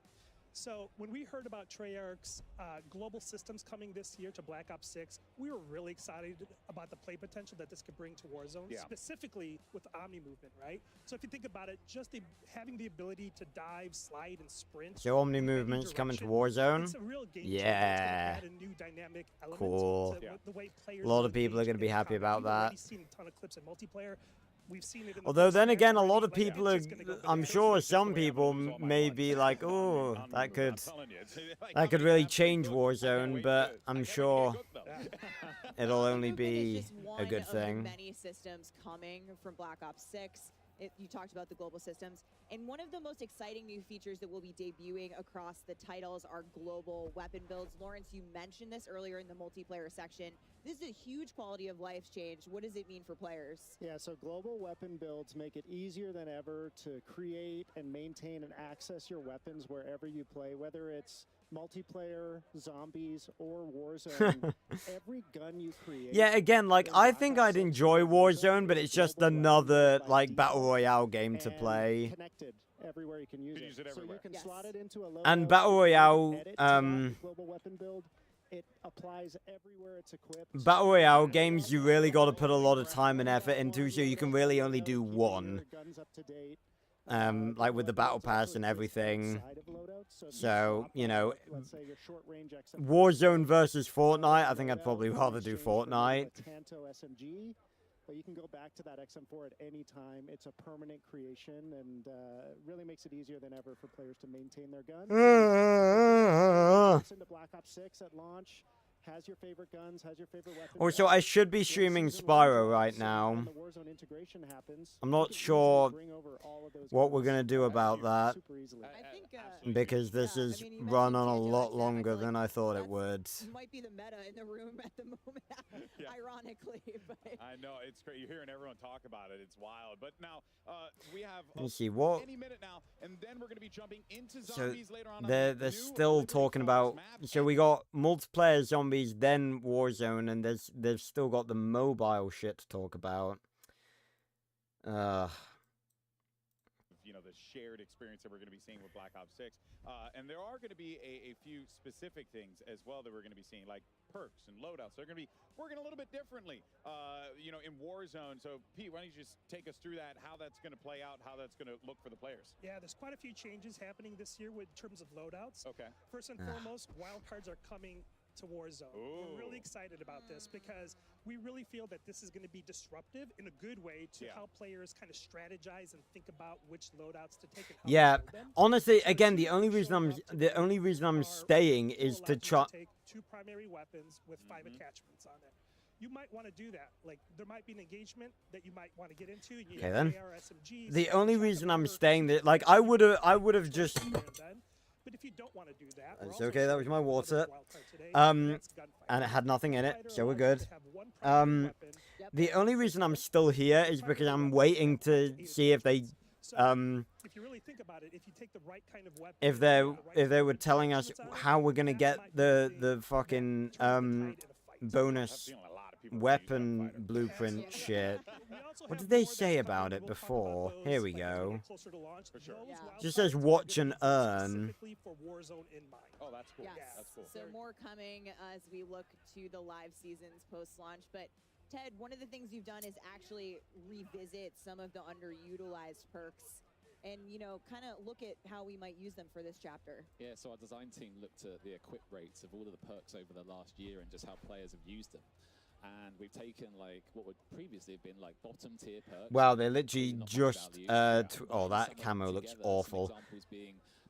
So when we heard about Treyarch's global systems coming this year to Black Ops 6, we were really excited about the play potential that this could bring to Warzone, specifically with Omni Movement, right? So if you think about it, just having the ability to dive, slide, and sprint. So Omni Movement's coming to Warzone? It's a real game yeah. changer. It's gonna add a new dynamic element Cool. to the way players A lot of people are going to be happy about that. We've seen a ton of clips in multiplayer. We've seen it in Although then again, a lot of people are, I'm sure some people may be like, oh, that could really change Warzone, but I'm sure it'll only be a good thing. Many systems coming from Black Ops 6. You talked about the global systems. And one of the most exciting new features that will be debuting across the titles are global weapon builds. Lawrence, you mentioned this earlier in the multiplayer section. This is a huge quality of life change. What does it mean for players? Yeah, so global weapon builds make it easier than ever to create and maintain and access your weapons wherever you play, whether it's multiplayer, zombies, or Warzone. Every gun you create. Yeah, again, like, I think I'd enjoy Warzone, but it's just another, like, Battle Royale game to play. Connected everywhere you can use it. So you can slot it into a loadout, And Battle Royale, global weapon build. It applies everywhere it's equipped. Battle Royale games, you really got to put a lot of time and effort into, so you can really only do one. Guns up to date. like with the battle pass and everything. So, you know, Warzone versus Fortnite, I think I'd probably rather do Fortnite. But you can go back to that XM4 at any time. It's a permanent creation and really makes it easier than ever for players to maintain their guns. Into Black Ops 6 at launch. Has your favorite guns, has your favorite weapons. Also, I should be streaming Spyro right now. I'm not sure what we're going to do about that, because this is run on a lot longer than I thought it would. Might be the meta in the room at the moment, ironically. But I know, it's great. You're hearing everyone talk about it. It's wild. But now, we have Let me see, what? any minute now, and then we're going to be jumping into So zombies later on. they're still talking about, so we got multiplayer zombies, then Warzone, and they've still got the mobile shit to talk about. You know, the shared experience that we're going to be seeing with Black Ops 6. And there are going to be a few specific things as well that we're going to be seeing, like perks and loadouts. They're going to be working a little bit differently, you know, in Warzone. So, Pete, why don't you just take us through that, how that's going to play out, how that's going to look for the players? Yeah, there's quite a few changes happening this year in terms of loadouts. Okay. First and foremost, wildcards are coming to Warzone. We're really excited about this because we really feel that this is going to be disruptive in a good way to how players kind of strategize and think about which loadouts to take and how Yeah, to build them. honestly, again, the only reason I'm staying is to try. Take 2 primary weapons with 5 attachments on it. You might want to do that. Like, there might be an engagement that you might want to get into. And you Okay, have then. AR, SMGs, The only reason I'm perks, staying there, like, I would have just. But if you don't want to do that, It's okay, that was my water. And it had nothing in it, so we're good. The only reason I'm still here is because I'm waiting to see if they, if you really think about it, if you take the right kind of weapon, if they were telling us how we're gonna get the fucking bonus weapon blueprint shit. What did they say about it before? Here we go. Just says watch and earn. Oh, that's cool. Yes. That's cool. So more coming as we look to the live seasons post-launch. But Ted, one of the things you've done is actually revisit some of the underutilized perks and, you know, kind of look at how we might use them for this chapter. Yeah, so our design team looked at the equip rates of all of the perks over the last year and just how players have used them. And we've taken, like, what would previously have been, like, bottom-tier perks. Wow, they literally just, oh, that camo looks awful.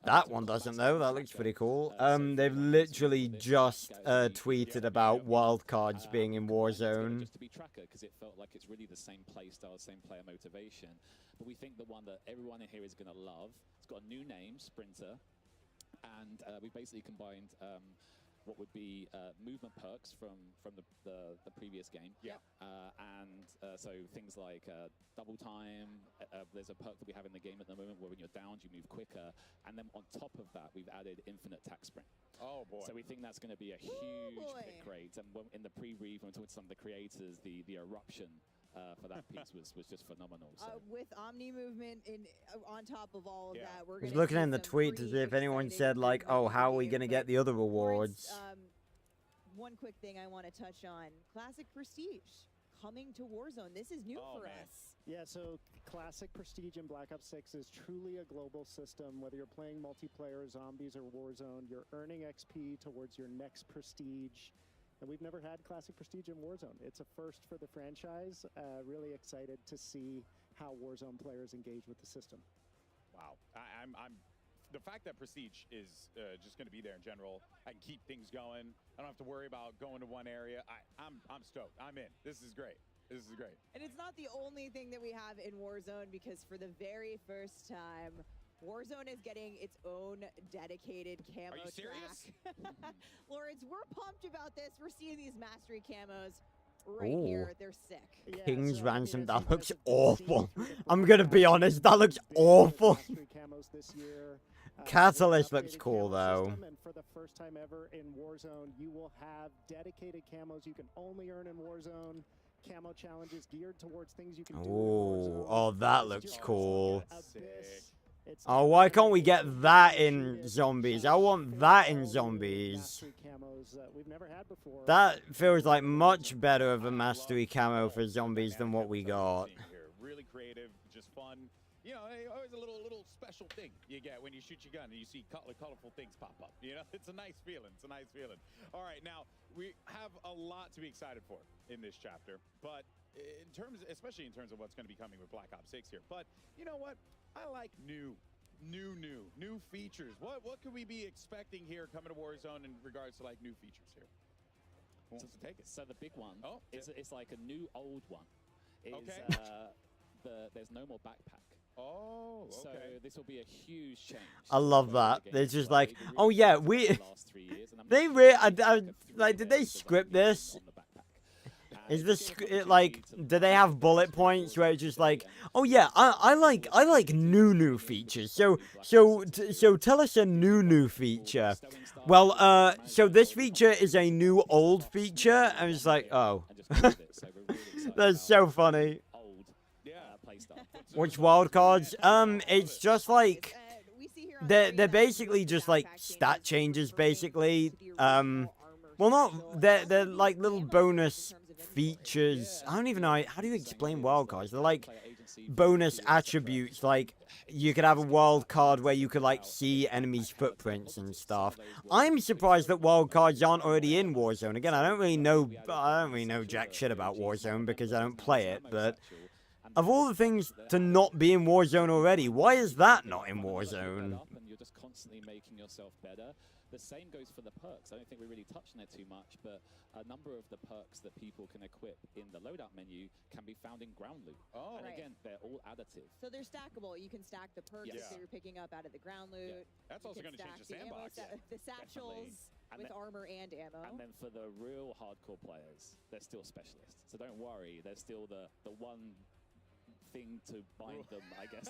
That one doesn't, though. That looks pretty cool. They've literally just tweeted about wildcards being in Warzone. Just to be tracker, because it felt like it's really the same play style, same player motivation. But we think the one that everyone in here is going to love, it's got a new name, Sprinter, and we basically combined what would be movement perks from the previous game. Yeah. So things like double time. There's a perk that we have in the game at the moment where when you're downed, you move quicker. And then on top of that, we've added infinite tack sprint. Oh, boy. So we think that's going to be a huge pick rate. And in the pre-read, when we talked to some of the creators, the eruption for that piece was just phenomenal. So. With Omni movement on top of all of that, we're I was gonna looking see in the some tweet to see if anyone said, like, oh, how are we going to get the other rewards? One quick thing I want to touch on. Classic Prestige coming to Warzone. This is new for us. Yeah, so Classic Prestige in Black Ops 6 is truly a global system. Whether you're playing multiplayer, zombies, or Warzone, you're earning XP towards your next Prestige. And we've never had Classic Prestige in Warzone. It's a first for the franchise. Really excited to see how Warzone players engage with the system. Wow. I'm the fact that Prestige is just going to be there in general, I can keep things going. I don't have to worry about going to one area. I'm stoked. I'm in. This is great. This is great. And it's not the only thing that we have in Warzone, because for the very first time, Warzone is getting its own dedicated camo Are you serious? track. Lawrence, we're pumped about this. We're seeing these mastery camos right here. They're sick. King's Ransom, that looks awful. I'm going to be honest, that looks awful. Catalyst looks cool, though. And for the first time ever in Warzone, you will have dedicated camos you can only earn in Warzone. Camo challenges geared towards things you can do in Warzone. Oh, that looks cool. Oh, why can't we get that in Zombies? I want that in Zombies. That feels like much better of a mastery camo for Zombies than what we got. Really creative, just fun. you know, always a little special thing you get when you shoot your gun and you see colorful things pop up. You know, it's a nice feeling. It's a nice feeling. All right, now we have a lot to be excited for in this chapter, but especially in terms of what's going to be coming with Black Ops 6 here. But you know what? I like new features. What could we be expecting here coming to Warzone in regards to like new features here? Who wants to take it? So the big one, oh, it's like a new old one. Is, okay. There's no more backpack. Oh, okay. So this will be a huge change. I love that. They're just like, oh yeah, like, did they script this? Is this like, do they have bullet points where it's just like, oh yeah, I like new features. So tell us a new feature. Well, so this feature is a new old feature. I'm just like, oh, that's so funny. Which wildcards? It's just like they're basically just like stat changes, basically. Well, not they're like little bonus features. I don't even know how do you explain wildcards. They're like bonus attributes. Like you could have a wild card where you could like see enemies' footprints and stuff. I'm surprised that wildcards aren't already in Warzone. Again, I don't really know jack shit about Warzone because I don't play it, but of all the things to not be in Warzone already, why is that not in Warzone? And you're just constantly making yourself better. The same goes for the perks. I don't think we really touched on it too much, but a number of the perks that people can equip in the loadout menu can be found in ground loot. Oh. And again, they're all additive. So they're stackable. You can stack the perks that you're picking up out of the ground loot. Yeah. That's also going to change the sandbox. The satchels with armor and ammo. And then for the real hardcore players, they're still specialists. So don't worry, there's still the one thing to bind them, I guess.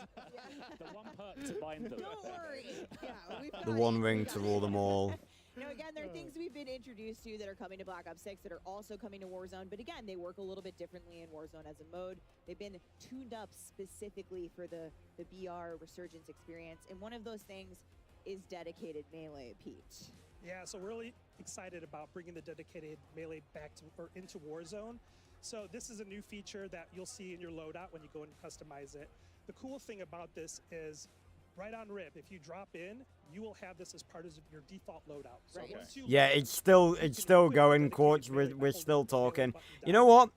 The one perk to bind them. Don't worry. Yeah, The one ring to rule them all. Now, again, there are things we've been introduced to that are coming to Black Ops 6 that are also coming to Warzone, but again, they work a little bit differently in Warzone as a mode. They've been tuned up specifically for the BR Resurgence experience, and one of those things is dedicated melee, Pete. Yeah, so we're really excited about bringing the dedicated melee back into Warzone. So this is a new feature that you'll see in your loadout when you go and customize it. The cool thing about this is, right on rip, if you drop in, you will have this as part of your default loadout. So once you Yeah, it's still going, Quartz. We're still talking. You know what?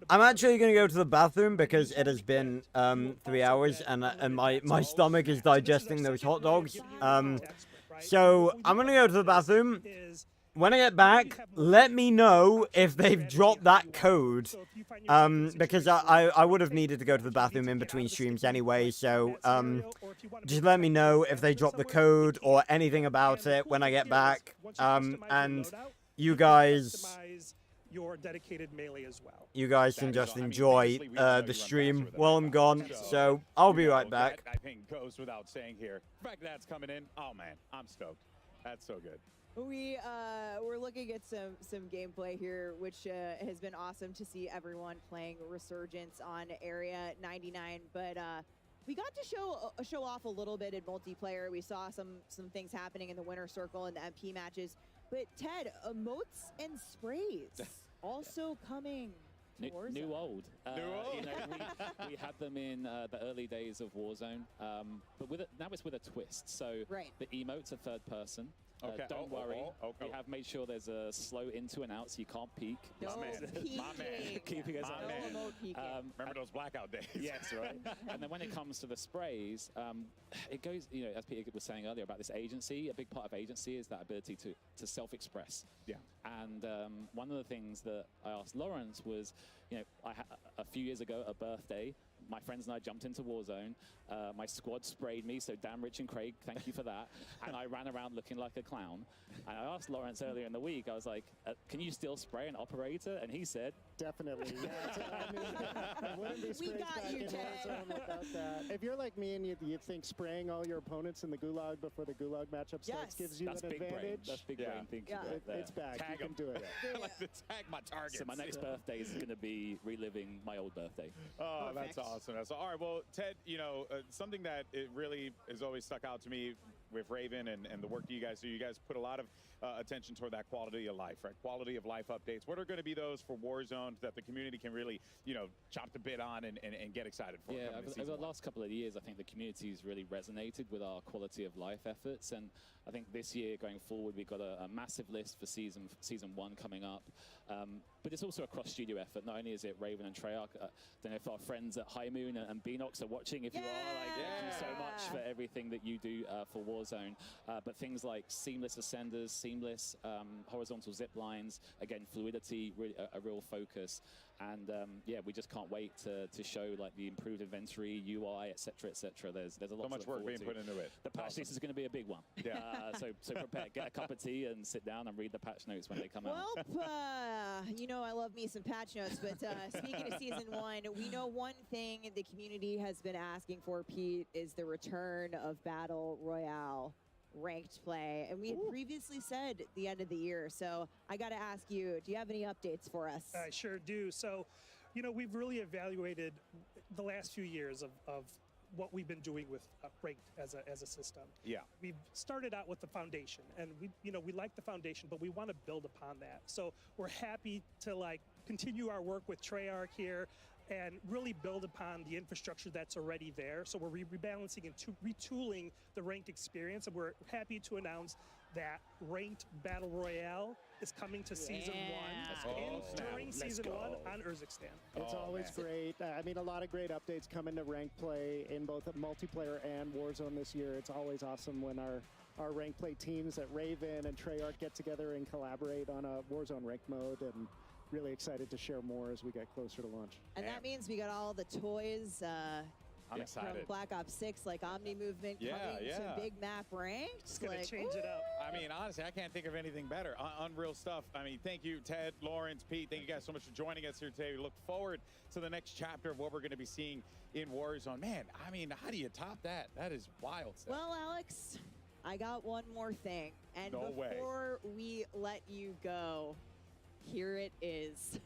I'm actually gonna go to the bathroom because it has been 3 hours and my stomach is digesting those hot dogs. So I'm gonna go to the bathroom. When I get back, let me know if they've dropped that code, because I would have needed to go to the bathroom in between streams anyway, so just let me know if they dropped the code or anything about it when I get back, and you guys your dedicated melee as well. You guys can just enjoy the stream while I'm gone, so I'll be right back. I think goes without saying here. The fact that that's coming in, oh man, I'm stoked. That's so good. We're looking at some gameplay here, which has been awesome to see everyone playing Resurgence on Area 99. But we got to show off a little bit in multiplayer. We saw some things happening in the winner circle and the MP matches. But Ted, emotes and sprays also coming. New old. You know, we had them in the early days of Warzone, but now it's with a twist. So the emotes are third person. Don't worry. We have made sure there's a slow into and out so you can't peek. No peeking. Keeping us Remember those blackout days? Yes, right. And then when it comes to the sprays, it goes, you know, as Peter was saying earlier about this agency, a big part of agency is that ability to self-express. Yeah. And one of the things that I asked Lawrence was, you know, a few years ago, a birthday, my friends and I jumped into Warzone. My squad sprayed me, so damn Rich and Craig, thank you for that. And I ran around looking like a clown. And I asked Lawrence earlier in the week, I was like, can you still spray an operator? And he said, definitely. We got you, Ted. Without that. If you're like me and you think spraying all your opponents in the gulag before the gulag matchup starts gives you an advantage. That's big brain thinking right there. It's back. Tag you can do it. I like to tag my targets. So my next birthday is going to be reliving my old birthday. Oh, that's awesome. All right, well, Ted, you know, something that it really has always stuck out to me with Raven and the work that you guys do. You guys put a lot of attention toward that quality of life, right? Quality of life updates. What are going to be those for Warzone that the community can really, chop the bit on and get excited for? Yeah, over the last couple of years, I think the community's really resonated with our quality of life efforts, and I think this year going forward, we've got a massive list for season 1 coming up. But it's also a cross-studio effort. Not only is it Raven and Treyarch, I don't know if our friends at High Moon and Beanox are watching. If you are, thank you so much for everything that you do for Warzone. But things like seamless ascenders, seamless horizontal zip lines, again, fluidity, really a real focus. And yeah, we just can't wait to show like the improved inventory, UI, etc., etc. There's a lot. So much work being put into it. The patch notes is going to be a big one. Yeah. So prepare, get a cup of tea, and sit down and read the patch notes when they come out. Well, I love me some patch notes, but speaking of Season 1, we know one thing the community has been asking for, Pete, is the return of Battle Royale ranked play. And we had previously said the end of the year. So I got to ask you, do you have any updates for us? I sure do. So, we've really evaluated the last few years of what we've been doing with ranked as a system. Yeah. We've started out with the foundation, and we like the foundation, but we want to build upon that. So we're happy to continue our work with Treyarch here and really build upon the infrastructure that's already there. So we're rebalancing and retooling the ranked experience, and we're happy to announce that ranked Battle Royale is coming to Season 1 during Season 1 on Urzikstan. It's always great. I mean, a lot of great updates come into ranked play in both multiplayer and Warzone this year. It's always awesome when our ranked play teams at Raven and Treyarch get together and collaborate on a Warzone ranked mode, and really excited to share more as we get closer to launch. And that means we got all the toys I'm excited. from Black Ops 6, like Omni Movement coming to Big Map Ranked. It's going to change it up. I mean, honestly, I can't think of anything better. Unreal stuff. I mean, thank you, Ted, Lawrence, Pete. Thank you guys so much for joining us here today. We look forward to the next chapter of what we're going to be seeing in Warzone. Man, I mean, how do you top that? That is wild stuff. Well, Alex, I got one more thing. And before we let you go, here it is.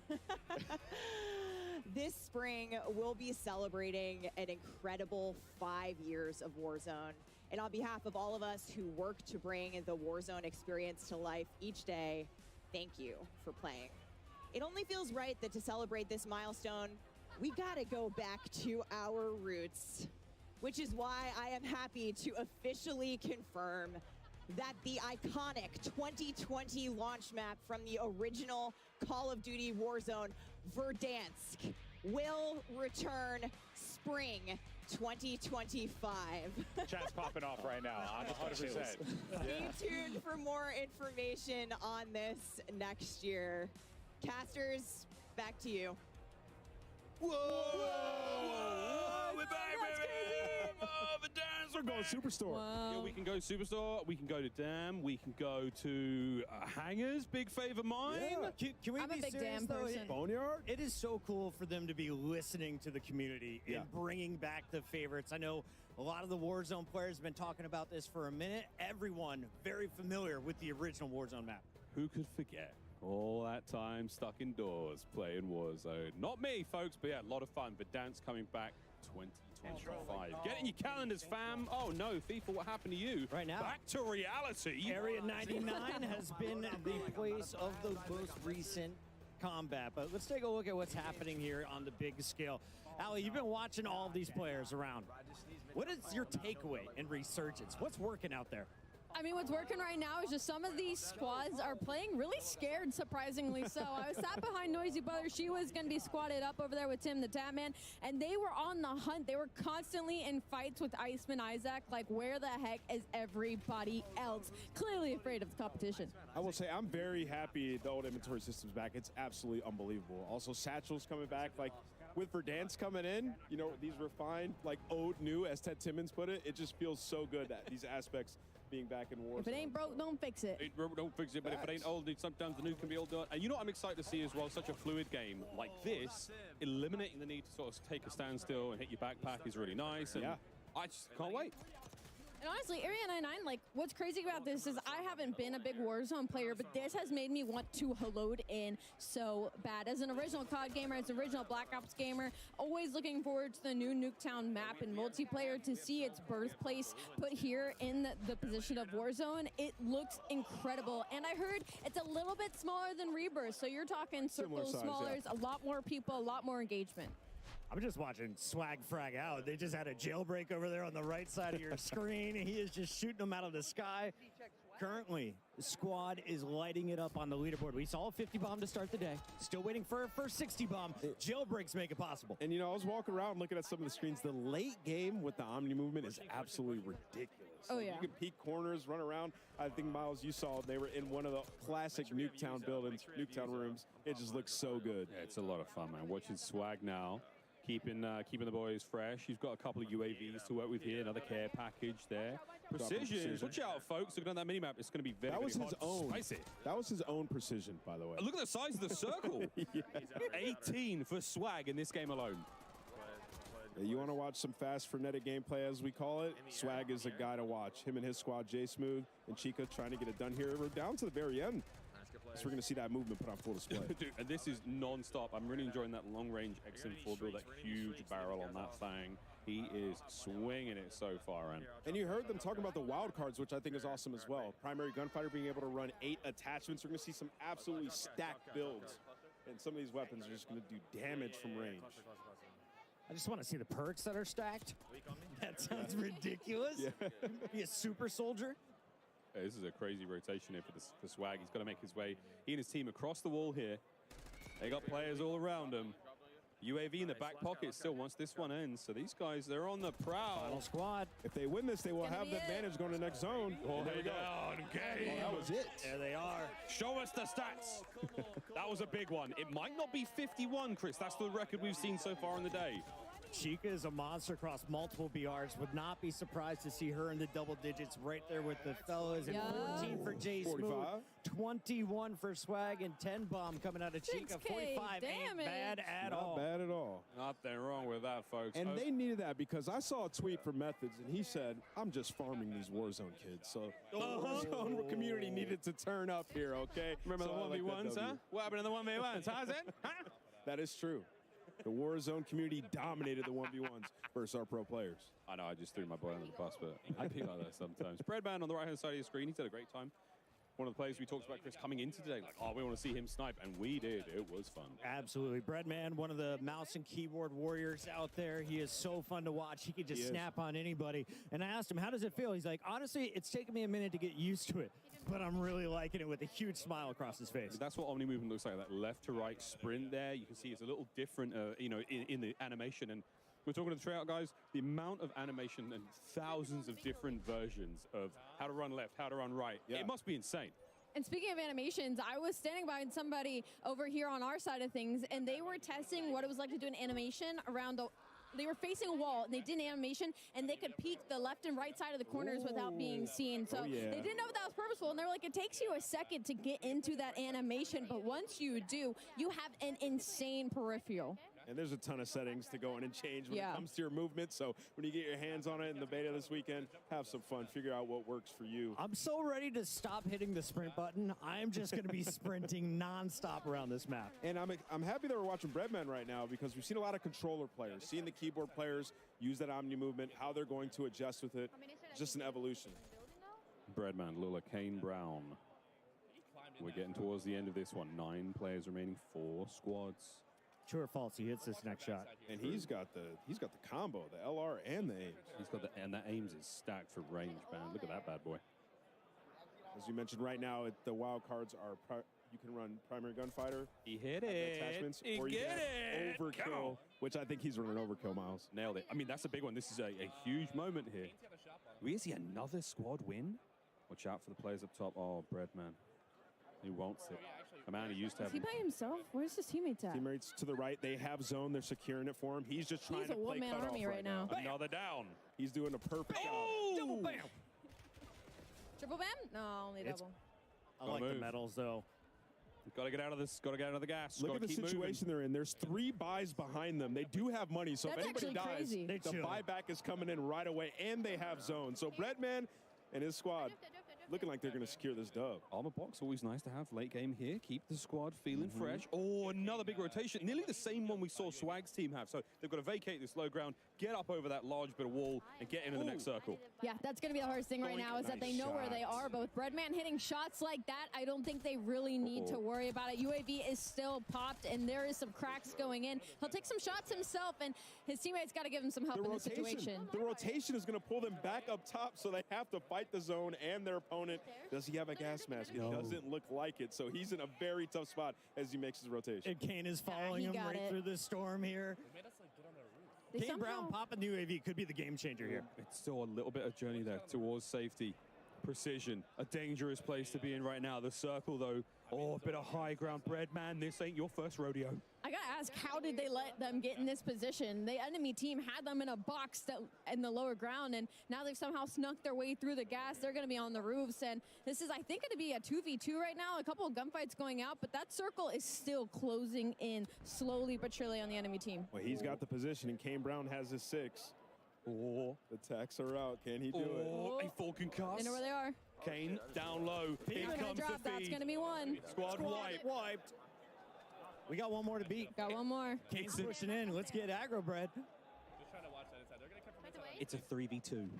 This spring, we'll be celebrating an incredible 5 years of Warzone. And on behalf of all of us who work to bring the Warzone experience to life each day, thank you for playing. It only feels right that to celebrate this milestone, we gotta go back to our roots, which is why I am happy to officially confirm that the iconic 2020 launch map from the original Call of Duty Warzone, Verdansk, will return spring 2025. Chat's popping off right now. I'm 100%. Stay tuned for more information on this next year. Casters, back to you. Whoa! We're back, baby! The dance. We're going Superstore. Wow. Yeah, we can go Superstore. We can go to Dam. We can go to Hangers. Big favor mine. Yeah. Can we I'm a be big serious, Dam though? person. Boneyard. It is so cool for them to be listening to the community and bringing back the favorites. I know a lot of the Warzone players have been talking about this for a minute. Everyone very familiar with the original Warzone map. Who could forget all that time stuck indoors playing Warzone? Not me, folks, but yeah, a lot of fun. But dance coming back 2025. Get in your calendars, fam. Oh no, FIFA, what happened to you? Right now, back to reality. Area 99 has been the place of the most recent combat. But let's take a look at what's happening here on the big scale. Ali, you've been watching all of these players around. What is your takeaway in Resurgence? What's working out there? I mean, what's working right now is just some of these squads are playing really scared, surprisingly so. I was sat behind Noisy Brother. She was going to be squatted up over there with Tim the Tatman, and they were on the hunt. They were constantly in fights with Iceman Isaac. Like, where the heck is everybody else? Clearly afraid of the competition. I will say I'm very happy the old inventory system's back. It's absolutely unbelievable. Also, Satchel's coming back. Like, with Verdansk coming in, these refined, like, old new, as Ted Timmons put it, it just feels so good that these aspects being back in Warzone. If it ain't broke, don't fix it. Don't fix it, but if it ain't old, sometimes the new can be old. And you know what I'm excited to see as well? Such a fluid game like this, eliminating the need to sort of take a standstill and hit your backpack is really nice. And I just can't wait. And honestly, Area 99, like, what's crazy about this is I haven't been a big Warzone player, but this has made me want to load in so bad. As an original COD gamer, as an original Black Ops gamer, always looking forward to the new Nuketown map and multiplayer to see its birthplace put here in the position of Warzone. It looks incredible. And I heard it's a little bit smaller than Rebirth, so you're talking circles, size, smaller, yeah. a lot more people, a lot more engagement. I'm just watching Swag frag out. They just had a jailbreak over there on the right side of your screen. He is just shooting them out of the sky. Currently, the squad is lighting it up on the leaderboard. We saw a 50 bomb to start the day. Still waiting for a first 60 bomb. Jailbreaks make it possible. And, you know, I was walking around looking at some of the screens. The late game with the Omni movement is absolutely ridiculous. Oh, yeah. You can peek corners, run around. I think, Miles, you saw they were in one of the classic Nuketown buildings, Nuketown rooms. It just looks so good. Yeah, it's a lot of fun, man. Watching Swag now. Keeping the boys fresh. He's got a couple of UAVs to work with here. Another care package there. Precision. Watch out, folks. Looking at that minimap, it's going to be very, That was very his hard to own. spice it. That was his own precision, by the way. Look at the size of the circle. Yeah. 18 for Swag in this game alone. You want to watch some fast, frenetic gameplay, as we call it? Swag is a guy to watch. Him and his squad, J Smooth and Chica, trying to get it done here. We're down to the very end. So we're going to see that movement put on full display. Dude, and this is non-stop. I'm really enjoying that long-range XM4 build, that huge barrel on that thing. He is swinging it so far in. And you heard them talking about the wild cards, which I think is awesome as well. Primary gunfighter being able to run 8 attachments. We're going to see some absolutely stacked builds. And some of these weapons are just going to do damage from range. I just want to see the perks that are stacked. That sounds ridiculous. Yeah. Be a super soldier. Yeah, this is a crazy rotation here for Swag. He's got to make his way. He and his team across the wall here. They got players all around him. UAV in the back pocket still once this one ends. So these guys, they're on the prowl. Final squad. If they win this, they will have the advantage going to the next zone. Oh, there we go. Game. Oh, that was it. There they are. Show us the stats. That was a big one. It might not be 51, Chris. That's the record we've seen so far in the day. Chica is a monster across multiple BRs. Would not be surprised to see her in the double digits right there with the fellas. And 14 for J Smooth, 21 for Swag, and 10 bomb coming out of Chica. 45 ain't bad at all. Not bad at all. Nothing wrong with that, folks. And they needed that because I saw a tweet from Methods, and he said, I'm just farming these Warzone kids. So the Warzone community needed to turn up here, okay? Remember So the 1v1s, huh? What happened in the 1v1s, huh, Zen? That is true. The Warzone community dominated the 1v1s versus our pro players. I know, I just threw my boy under the bus, but I feel like that sometimes. Breadman on the right-hand side of your screen, he's had a great time. One of the players we talked about, Chris, coming into today, like, oh, we want to see him snipe, and we did. It was fun. Absolutely. Breadman, one of the mouse and keyboard warriors out there. He is so fun to watch. He can just snap on anybody. And I asked him, how does it feel? He's like, honestly, it's taken me a minute to get used to it, but I'm really liking it, with a huge smile across his face. That's what Omni movement looks like, that left to right sprint there. You can see it's a little different, you know, in the animation. And we're talking to the tryout guys, the amount of animation and thousands of different versions of how to run left, how to run right. Yeah. It must be insane. And speaking of animations, I was standing by somebody over here on our side of things, and they were testing what it was like to do an animation around they were facing a wall, and they did an animation, and they could peek the left and right side of the corners without being seen. So they didn't know if that was purposeful, and they're like, it takes you a second to get into that animation, but once you do, you have an insane peripheral. And there's a ton of settings to go in and change when it comes to your movement. So when you get your hands on it in the beta this weekend, have some fun. Figure out what works for you. I'm so ready to stop hitting the sprint button. I'm just going to be sprinting nonstop around this map. And I'm happy that we're watching Breadman right now, because we've seen a lot of controller players, seeing the keyboard players use that Omni movement, how they're going to adjust with it. Just an evolution. Breadman, Lula, Kane Brown. We're getting towards the end of this one. 9 players remaining, 4 squads. True or false, he hits this next shot. And he's got the combo, the LR and the aims. He's got and that aims is stacked for range, man. Look at that bad boy. As you mentioned right now, the wild cards are you can run primary gunfighter. He hit it. Attachments, He or you get can it. overkill, which I think he's running overkill, Miles. Nailed it. I mean, that's a big one. This is a huge moment here. We see another squad win. Watch out for the players up top. Oh, Breadman. He wants it. A man who used to have. Is he by himself? Where's his teammates at? Teammates to the right. They have zone. They're securing it for him. He's just trying to play one-man cut army off right now. Another down. He's doing a perfect job. Double bam. Triple bam? No, only double. I like the medals, though. Got to get out of this. Got to get out of the gas. Look Gotta at the keep situation moving. they're in. There's 3 buys behind them. They do have money, so That's if anybody actually dies, crazy. the buyback is coming in right away, and they have zone. So Breadman and his squad looking like they're going to secure this dub. Armor box, always nice to have late game here. Keep the squad feeling fresh. Oh, another big rotation. Nearly the same one we saw Swag's team have. So they've got to vacate this low ground, get up over that large bit of wall, and get into the next circle. Yeah, that's going to be the hardest thing right now is that they know where they are. But with Breadman hitting shots like that, I don't think they really need to worry about it. UAV is still popped, and there is some cracks going in. He'll take some shots himself, and his teammates got to give him some help in this situation. The rotation is going to pull them back up top, so they have to fight the zone and their opponent. Does he have a gas mask? It doesn't look like it, so he's in a very tough spot as he makes his rotation. And Kane is following him right through the storm here. Kane Brown popping the UAV could be the game changer here. It's still a little bit of journey there towards safety. Precision, a dangerous place to be in right now. The circle, though, a bit of high ground. Breadman, this ain't your first rodeo. I gotta ask, how did they let them get in this position? The enemy team had them in a box in the lower ground, and now they've somehow snuck their way through the gas. They're gonna be on the roofs, and this is, I think, gonna be a 2v2 right now. A couple of gunfights going out, but that circle is still closing in slowly but surely on the enemy team. Well, he's got the position, and Kane Brown has his 6. The attacks are out. Can he do it? A full concuss. They know where they are. Kane down low. Here comes the feed. That's gonna be one. Squad wiped. We got one more to beat. Got one more. Kane's pushing in. Let's get aggro, Bread. It's a 3v2.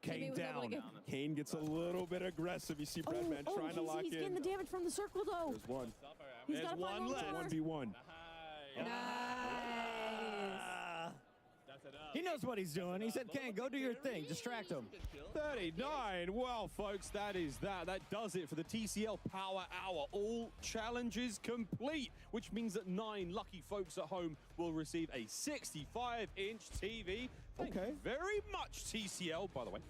Kane down. Kane gets a little bit aggressive. You see Breadman trying to lock he's in. getting the damage from the circle, though. There's one. He's got one left. 1v1. He knows what he's doing. He said, Kane, go do your thing. Distract him. 39. Well, folks, that is that. That does it for the TCL Power Hour. All challenges complete, which means that 9 lucky folks at home will receive a 65-inch TV. Thank you very much, TCL, by the way.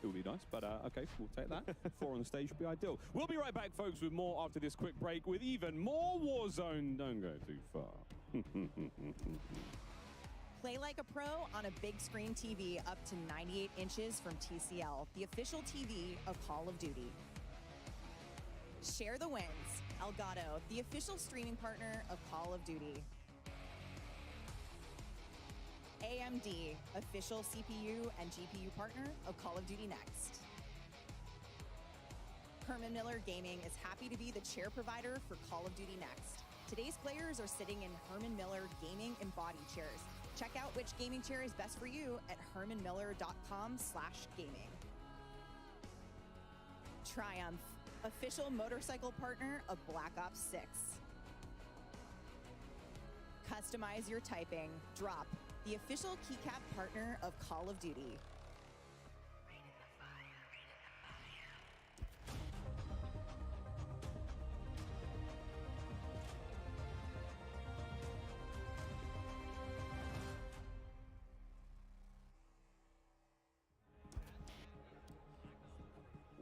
It would be nice, but okay, we'll take that. 4 on the stage would be ideal. We'll be right back, folks, with more after this quick break with even more Warzone. Don't go too far. Play like a pro on a big screen TV up to 98 inches from TCL, the official TV of Call of Duty. Share the wins. Elgato, the official streaming partner of Call of Duty. AMD, official CPU and GPU partner of Call of Duty Next. Herman Miller Gaming is happy to be the chair provider for Call of Duty Next. Today's players are sitting in Herman Miller Gaming and Body chairs. Check out which gaming chair is best for you at hermanmiller.com/gaming. Triumph, official motorcycle partner of Black Ops 6. Customize your typing. Drop, the official keycap partner of Call of Duty.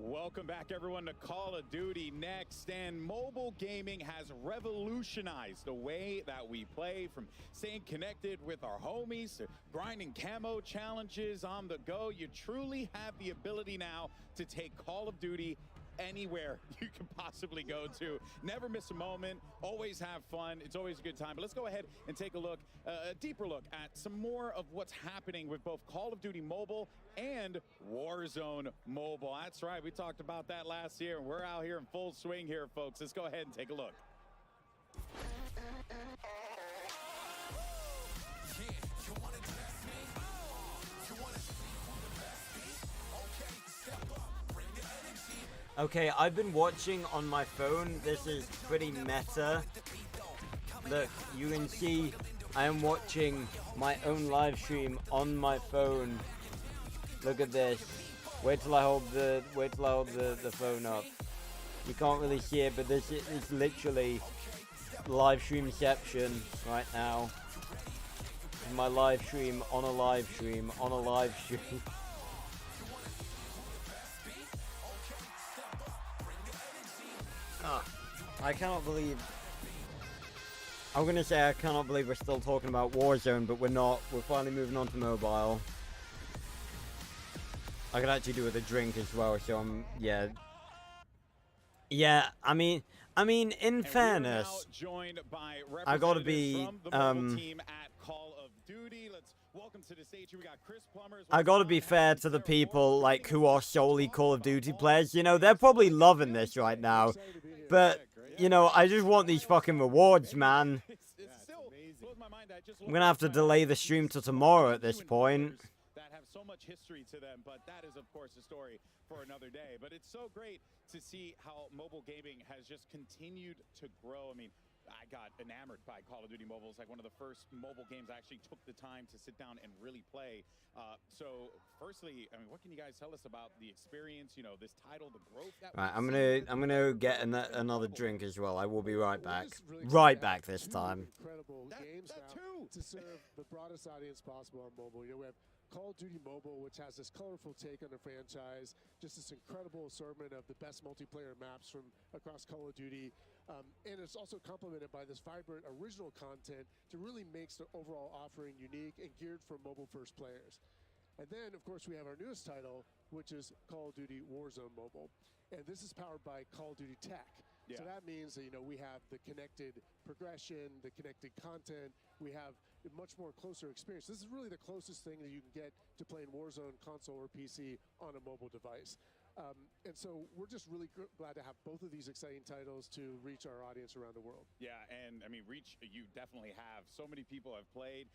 Welcome back, everyone, to Call of Duty Next. And mobile gaming has revolutionized the way that we play, from staying connected with our homies to grinding camo challenges on the go. You truly have the ability now to take Call of Duty anywhere you can possibly go to. Never miss a moment, always have fun. It's always a good time. But let's go ahead and take a look, a deeper look at some more of what's happening with both Call of Duty Mobile and Warzone Mobile. That's right, we talked about that last year, and we're out here in full swing here, folks. Let's go ahead and take a look. Okay, I've been watching on my phone. This is pretty meta. Look, you can see I am watching my own live stream on my phone. Look at this. Wait till I hold the phone up. You can't really see it, but this is literally live streamception right now. My live stream on a live stream on a live stream. I cannot believe... I'm gonna say I cannot believe we're still talking about Warzone, but we're not. We're finally moving on to mobile. I could actually do with a drink as well, so yeah. Yeah, I mean, I mean, in fairness, I gotta be, I gotta be fair to the people, like, who are solely Call of Duty players. You know, they're probably loving this right now. But, you know, I just want these fucking rewards, man. I'm gonna have to delay the stream to tomorrow at this point. That have so much history to them, but that is, of course, a story for another day. But it's so great to see how mobile gaming has just continued to grow. I mean, I got enamored by Call of Duty Mobile. It's like one of the first mobile games I actually took the time to sit down and really play. So, firstly, I mean, what can you guys tell us about the experience? You know, this title, the growth. Right, I'm gonna get another drink as well. I will be right back. Right back this time. Incredible games now to serve the broadest audience possible on mobile. You know, we have Call of Duty Mobile, which has this colorful take on the franchise, just this incredible assortment of the best multiplayer maps from across Call of Duty. And it's also complemented by this vibrant original content to really makes the overall offering unique and geared for mobile-first players. And then, of course, we have our newest title, which is Call of Duty Warzone Mobile. And this is powered by Call of Duty Tech. Yeah. So that means that, you know, we have the connected progression, the connected content. We have a much more closer experience. This is really the closest thing that you can get to playing Warzone console or PC on a mobile device. And so we're just really glad to have both of these exciting titles to reach our audience around the world. Yeah, and I mean, reach, you definitely have. So many people have played.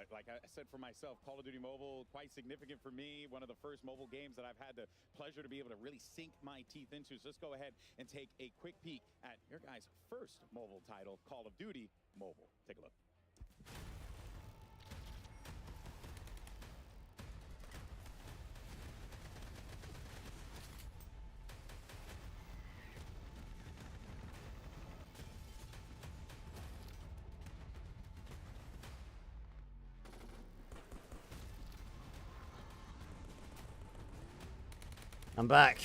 Like I said for myself, Call of Duty Mobile, quite significant for me. One of the first mobile games that I've had the pleasure to be able to really sink my teeth into. So let's go ahead and take a quick peek at your guys' first mobile title, Call of Duty Mobile. Take a look. I'm back.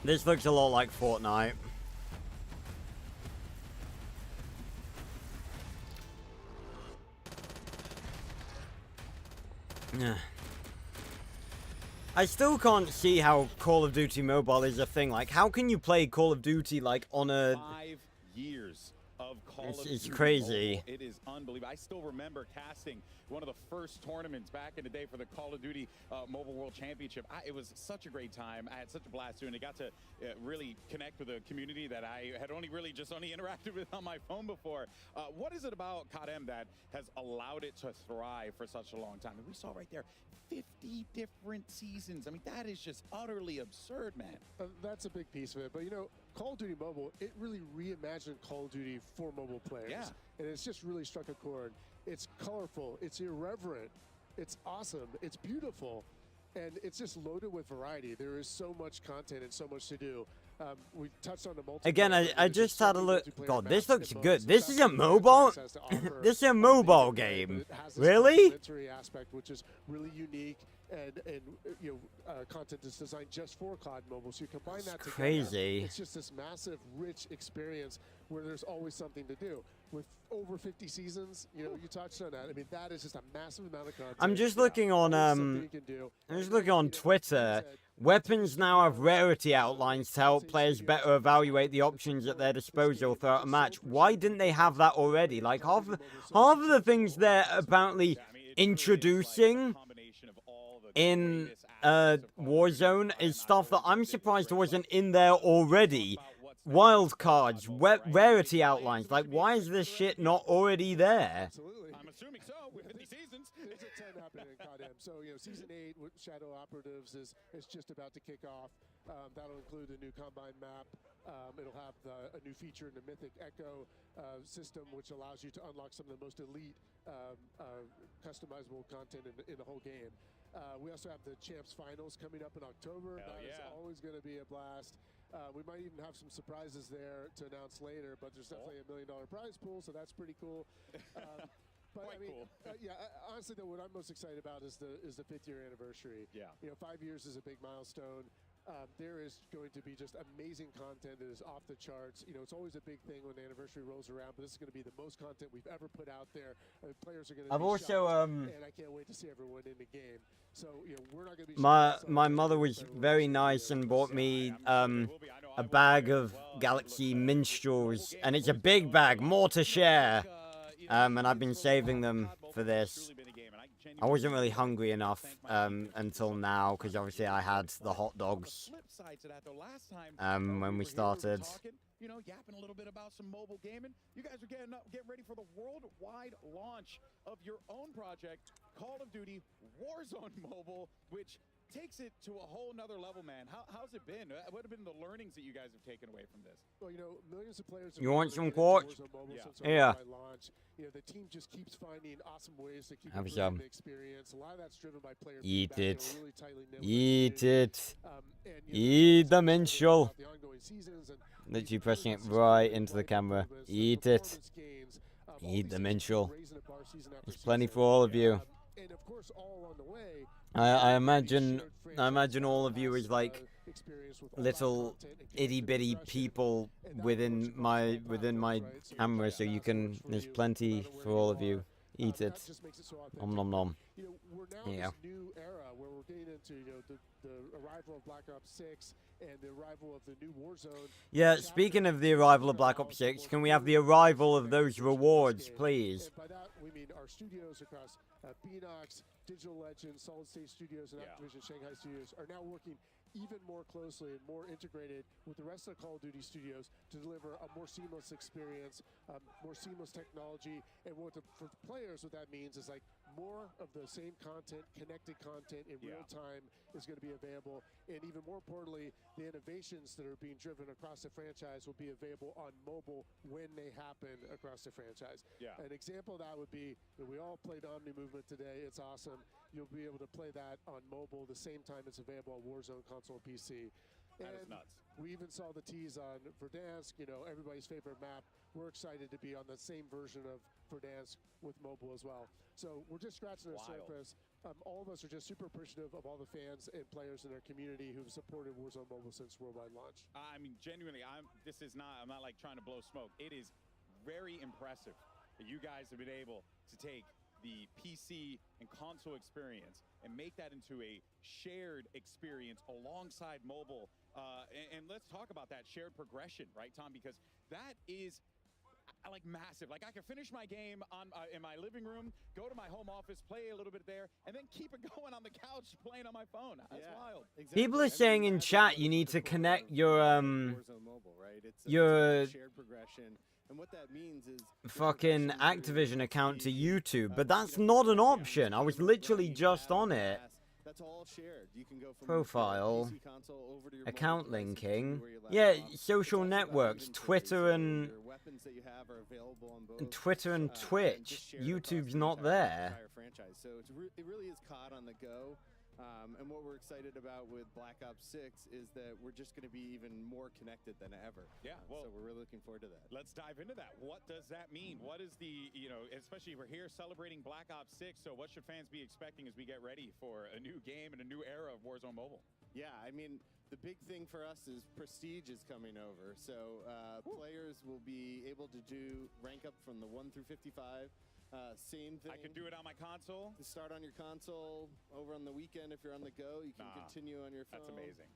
This looks a lot like Fortnite. I still can't see how Call of Duty Mobile is a thing. Like, how can you play Call of Duty, like, on a... 5 years of Call of Duty. It's crazy. Mobile. It is unbelievable. I still remember casting one of the first tournaments back in the day for the Call of Duty Mobile World Championship. It was such a great time. I had such a blast doing it. I got to really connect with a community that I had only interacted with on my phone before. What is it about COD that has allowed it to thrive for such a long time? And we saw right there, 50 different seasons. I mean, that is just utterly absurd, man. That's a big piece of it. But, you know, Call of Duty Mobile, it really reimagined Call of Duty for mobile players. Yeah. And it's just really struck a chord. It's colorful. It's irreverent. It's awesome. It's beautiful. And it's just loaded with variety. There is so much content and so much to do. We touched on the multiplayer. Again, I just had a look. God, this looks good. This is a mobile. This is a mobile game. Really? Aspect, which is really unique, and you know, content is designed just for COD Mobile. So you combine that together. Crazy. It's just this massive, rich experience where there's always something to do. With over 50 seasons, you know, you touched on that. I mean, that is just a massive amount of content. I'm just looking on Twitter. Weapons now have rarity outlines to help players better evaluate the options at their disposal throughout a match. Why didn't they have that already? Like, half of the things they're apparently introducing in Warzone is stuff that I'm surprised wasn't in there already. Wild cards, rarity outlines. Like, why is this shit not already there? Absolutely. I'm assuming so. With 50 seasons. There's a 10 happening in COD. So, you know, Season 8 with Shadow Operatives is just about to kick off. That'll include a new Combine map. It'll have a new feature in the Mythic Echo system, which allows you to unlock some of the most elite customizable content in the whole game. We also have the Champs Finals coming up in October. That is always going to be a blast. We might even have some surprises there to announce later, but there's definitely $1 million prize pool, so that's pretty cool. But I mean, honestly, though, what I'm most excited about is the 5th year anniversary. Yeah. You know, 5 years is a big milestone. there is going to be just amazing content that is off the charts. You know, it's always a big thing when the anniversary rolls around, but this is going to be the most content we've ever put out there. Players are going to I've be also shocked, and I can't wait to see everyone in the game. So, you know, we're not going to be my mother was very nice and bought me a bag of Galaxy Minstrels, and it's a big bag, more to share. And I've been saving them for this. I wasn't really hungry enough until now, because obviously I had the hot dogs when we started. You know, yapping a little bit about some mobile gaming. You guys are getting ready for the worldwide launch of your own project, Call of Duty Warzone Mobile, which takes it to a whole nother level, man. How's it been? What have been the learnings that you guys have taken away from this? Well, you know, millions of players. You want some quartz? Yeah. You know, the team just keeps finding awesome ways to keep Have improving some. the experience. A lot of that's driven by player Eat feedback. it. Really tightly knit Eat it. and, Eat the minstrel. the ongoing seasons and Literally pressing it right into the camera. Eat it. Eat the minstrel. There's plenty for all of you. and of course, all along the way, I imagine all of you as like little itty bitty people within my camera, so you can. There's plenty for all of you. Eat it. Nom nom nom. You know, we're now in this new era where we're getting into, you know, the arrival of Black Ops 6 and the arrival of the new Warzone. Yeah, speaking of the arrival of Black Ops 6, can we have the arrival of those rewards, please? And by that, we mean our studios across Beanox, Digital Legends, Solid State Studios, and Activision Shanghai Studios are now working even more closely and more integrated with the rest of the Call of Duty studios to deliver a more seamless experience, more seamless technology, and for players, what that means is like more of the same content, connected content in real time is going to be available, and even more importantly, the innovations that are being driven across the franchise will be available on mobile when they happen across the franchise. An example of that would be, we all played Omni Movement today. It's awesome. You'll be able to play that on mobile the same time it's available on Warzone console and PC. That is nuts. We even saw the tease on Verdansk, you know, everybody's favorite map. We're excited to be on the same version of Verdansk with mobile as well. So we're just scratching the surface. All of us are just super appreciative of all the fans and players in our community who've supported Warzone Mobile since worldwide launch. I mean, genuinely, I'm not like trying to blow smoke. It is very impressive that you guys have been able to take the PC and console experience and make that into a shared experience alongside mobile. And let's talk about that shared progression, right, Tom? Because that is like massive. Like I can finish my game on in my living room, go to my home office, play a little bit there, and then keep it going on the couch playing on my phone. That's wild. Exactly. People are saying in chat you need to connect your shared progression. And what that means is fucking Activision account to YouTube, but that's not an option. I was literally just on it. That's all shared. You can go from Profile, PC console over to your account mobile device, linking, where your yeah, laptop. social networks, Twitter and Your weapons that you have are available on both. Twitter and just Twitch. shared YouTube's across the not there. entire franchise. So it really is COD on the go. And what we're excited about with Black Ops 6 is that we're just going to be even more connected than ever. Yeah, well, so we're really looking forward to that. Let's dive into that. What does that mean? What is the, you know, especially we're here celebrating Black Ops 6, so what should fans be expecting as we get ready for a new game and a new era of Warzone Mobile? Yeah, I mean, the big thing for us is Prestige is coming over. So players will be able to rank up from the 1 through 55. Same thing. I can do it on my console? To start on your console, over on the weekend if you're on the go, you can continue on your phone. That's amazing.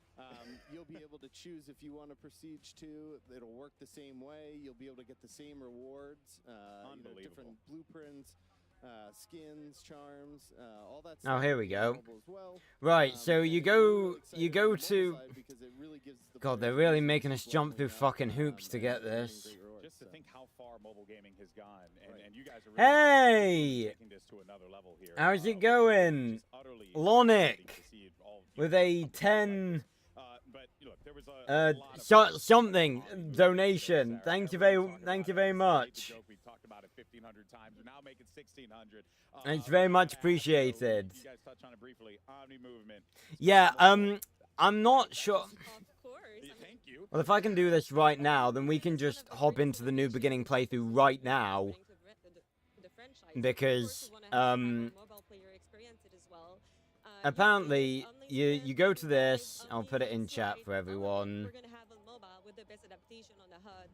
You'll be able to choose if you want a Prestige 2. It'll work the same way. You'll be able to get the same rewards. Unbelievable. Different blueprints, skins, charms, all that Oh, stuff. here we go. Well. Right, so you go to... God, they're really making us jump through fucking hoops to get this. Just to think how far mobile gaming has gone, and you guys are really taking this to another level here. How's it going? Lonic with a 10 something donation. Thank you very much. We talked about it 1,500 times. We now make it 1,600. It's very much appreciated. You guys touched on it briefly. Omni movement. Yeah, I'm not sure. Thank you. Well, if I can do this right now, then we can just hop into the new beginning playthrough right now. Because, apparently, you go to this. I'll put it in chat for everyone. We're gonna have on mobile with the best adaptation on the HUD.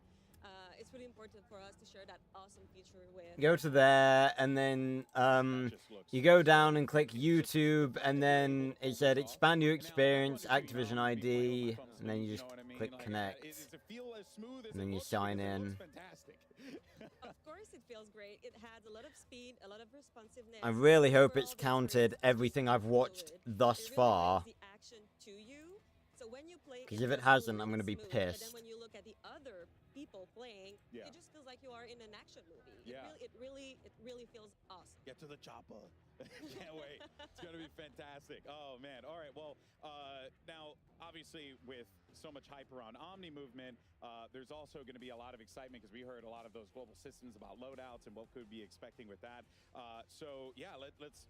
It's really important for us to share that awesome feature with. Go to there, and then you go down and click YouTube, and then it said expand your experience, Activision ID, and then you just click connect, and then you sign in. Of course, it feels great. It has a lot of speed, a lot of responsiveness. I really hope it's counted everything I've watched thus far. Because if it hasn't, I'm gonna be pissed. But then when you look at the other people playing, it just feels like you are in an action movie. It really feels awesome. Get to the chopper. Can't wait. It's going to be fantastic. Oh, man. All right. Well, now, obviously, with so much hype around Omni movement, there's also going to be a lot of excitement because we heard a lot of those global systems about loadouts and what could be expecting with that. So, yeah, let's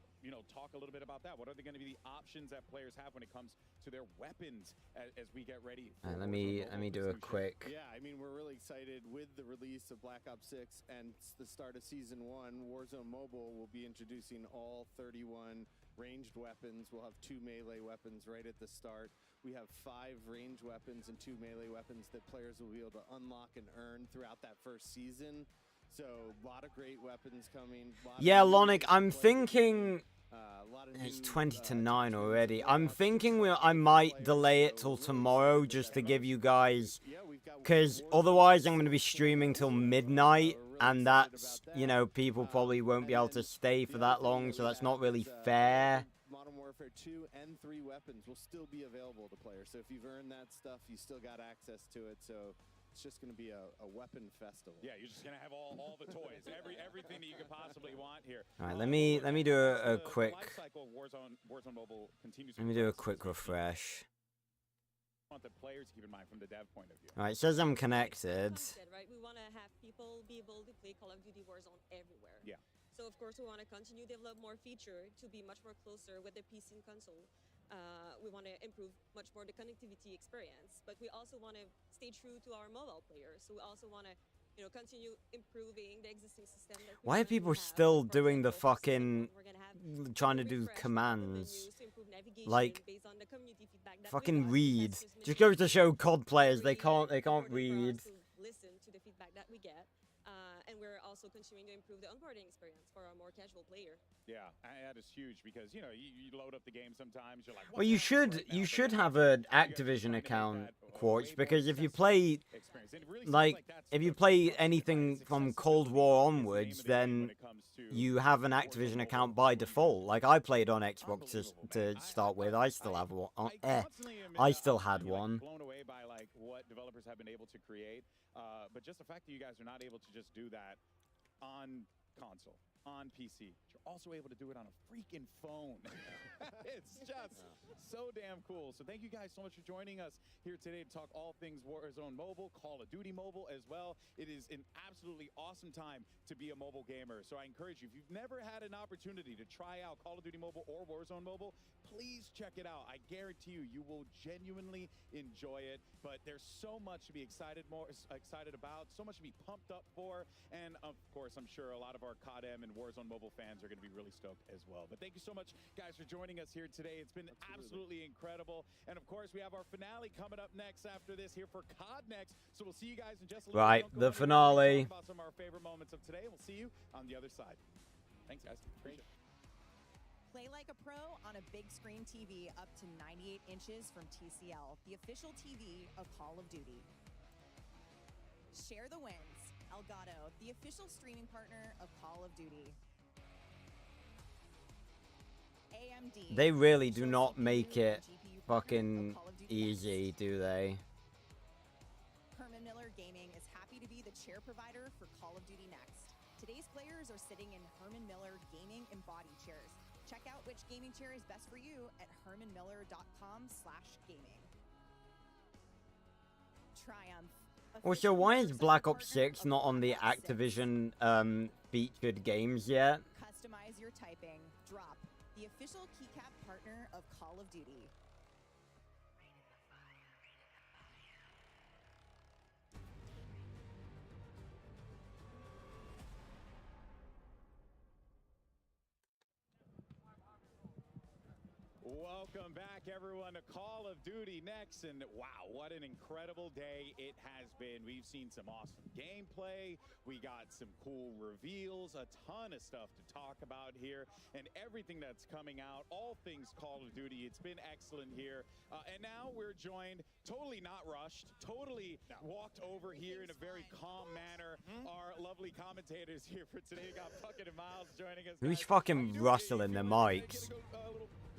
talk a little bit about that. What are going to be the options that players have when it comes to their weapons as we get ready? Let me do a quick. Yeah, I mean, we're really excited with the release of Black Ops 6 and the start of Season 1. Warzone Mobile will be introducing all 31 ranged weapons. We'll have 2 melee weapons right at the start. We have 5 ranged weapons and 2 melee weapons that players will be able to unlock and earn throughout that first season. So, a lot of great weapons coming. Yeah, Lonic, I'm thinking... It's 20 to 9 already. I'm thinking I might delay it till tomorrow just to give you guys... Because otherwise I'm going to be streaming till midnight, and that's, people probably won't be able to stay for that long, so that's not really fair. Modern Warfare 2 and 3 weapons will still be available to players. So if you've earned that stuff, you still got access to it. So it's just going to be a weapon festival. Yeah, you're just going to have all the toys, everything that you could possibly want here. All right, let me do a quick. Warzone Mobile continues. Let me do a quick refresh. I want the players to keep in mind from the dev point of view. All right, it says I'm connected. Right, we want to have people be able to play Call of Duty Warzone everywhere. Yeah. So of course we want to continue to develop more feature to be much more closer with the PC and console. We want to improve much more the connectivity experience, but we also want to stay true to our mobile players. So we also want to, continue improving the existing system. Why are people still doing the fucking trying to do commands? Like, fucking read. Just goes to show COD players they can't read. Listen to the feedback that we get. And we're also continuing to improve the onboarding experience for our more casual player. Yeah, that is huge because you load up the game sometimes. You're like, well, you should have an Activision account, Quartz, because if you play if you play anything from Cold War onwards, then you have an Activision account by default. Like I played on Xbox to start with. I still have one. I still had one. Blown away by what developers have been able to create. But just the fact that you guys are not able to just do that on console, on PC, but you're also able to do it on a freaking phone. It's just so damn cool. So thank you guys so much for joining us here today to talk all things Warzone Mobile, Call of Duty Mobile as well. It is an absolutely awesome time to be a mobile gamer. So I encourage you, if you've never had an opportunity to try out Call of Duty Mobile or Warzone Mobile, please check it out. I guarantee you will genuinely enjoy it. But there's so much to be excited about, so much to be pumped up for, and of course, I'm sure a lot of our COD and Warzone Mobile fans are going to be really stoked as well. But thank you so much, guys, for joining us here today. It's been absolutely incredible. And of course, we have our finale coming up next after this here for COD Next. So we'll see you guys in just a little bit. Right, the finale. About some of our favorite moments of today. We'll see you on the other side. Thanks, guys. Appreciate it. Play like a pro on a big screen TV up to 98 inches from TCL, the official TV of Call of Duty. Share the wins. Elgato, the official streaming partner of Call of Duty. AMD. They really do not make it fucking easy, do they? Herman Miller Gaming is happy to be the chair provider for Call of Duty Next. Today's players are sitting in Herman Miller Gaming embodied chairs. Check out which gaming chair is best for you at hermanmiller.com/gaming. Triumph. Also, why is Black Ops 6 not on the Activision featured games yet? Customize your typing. Drop, the official keycap partner of Call of Duty. Welcome back, everyone, to Call of Duty Next. And wow, what an incredible day it has been. We've seen some awesome gameplay. We got some cool reveals, a ton of stuff to talk about here, and everything that's coming out, all things Call of Duty. It's been excellent here. And now we're joined, totally not rushed, totally walked over here in a very calm manner. Our lovely commentators here for today. We got Puckett and Miles joining us. Who's fucking rustling their mics?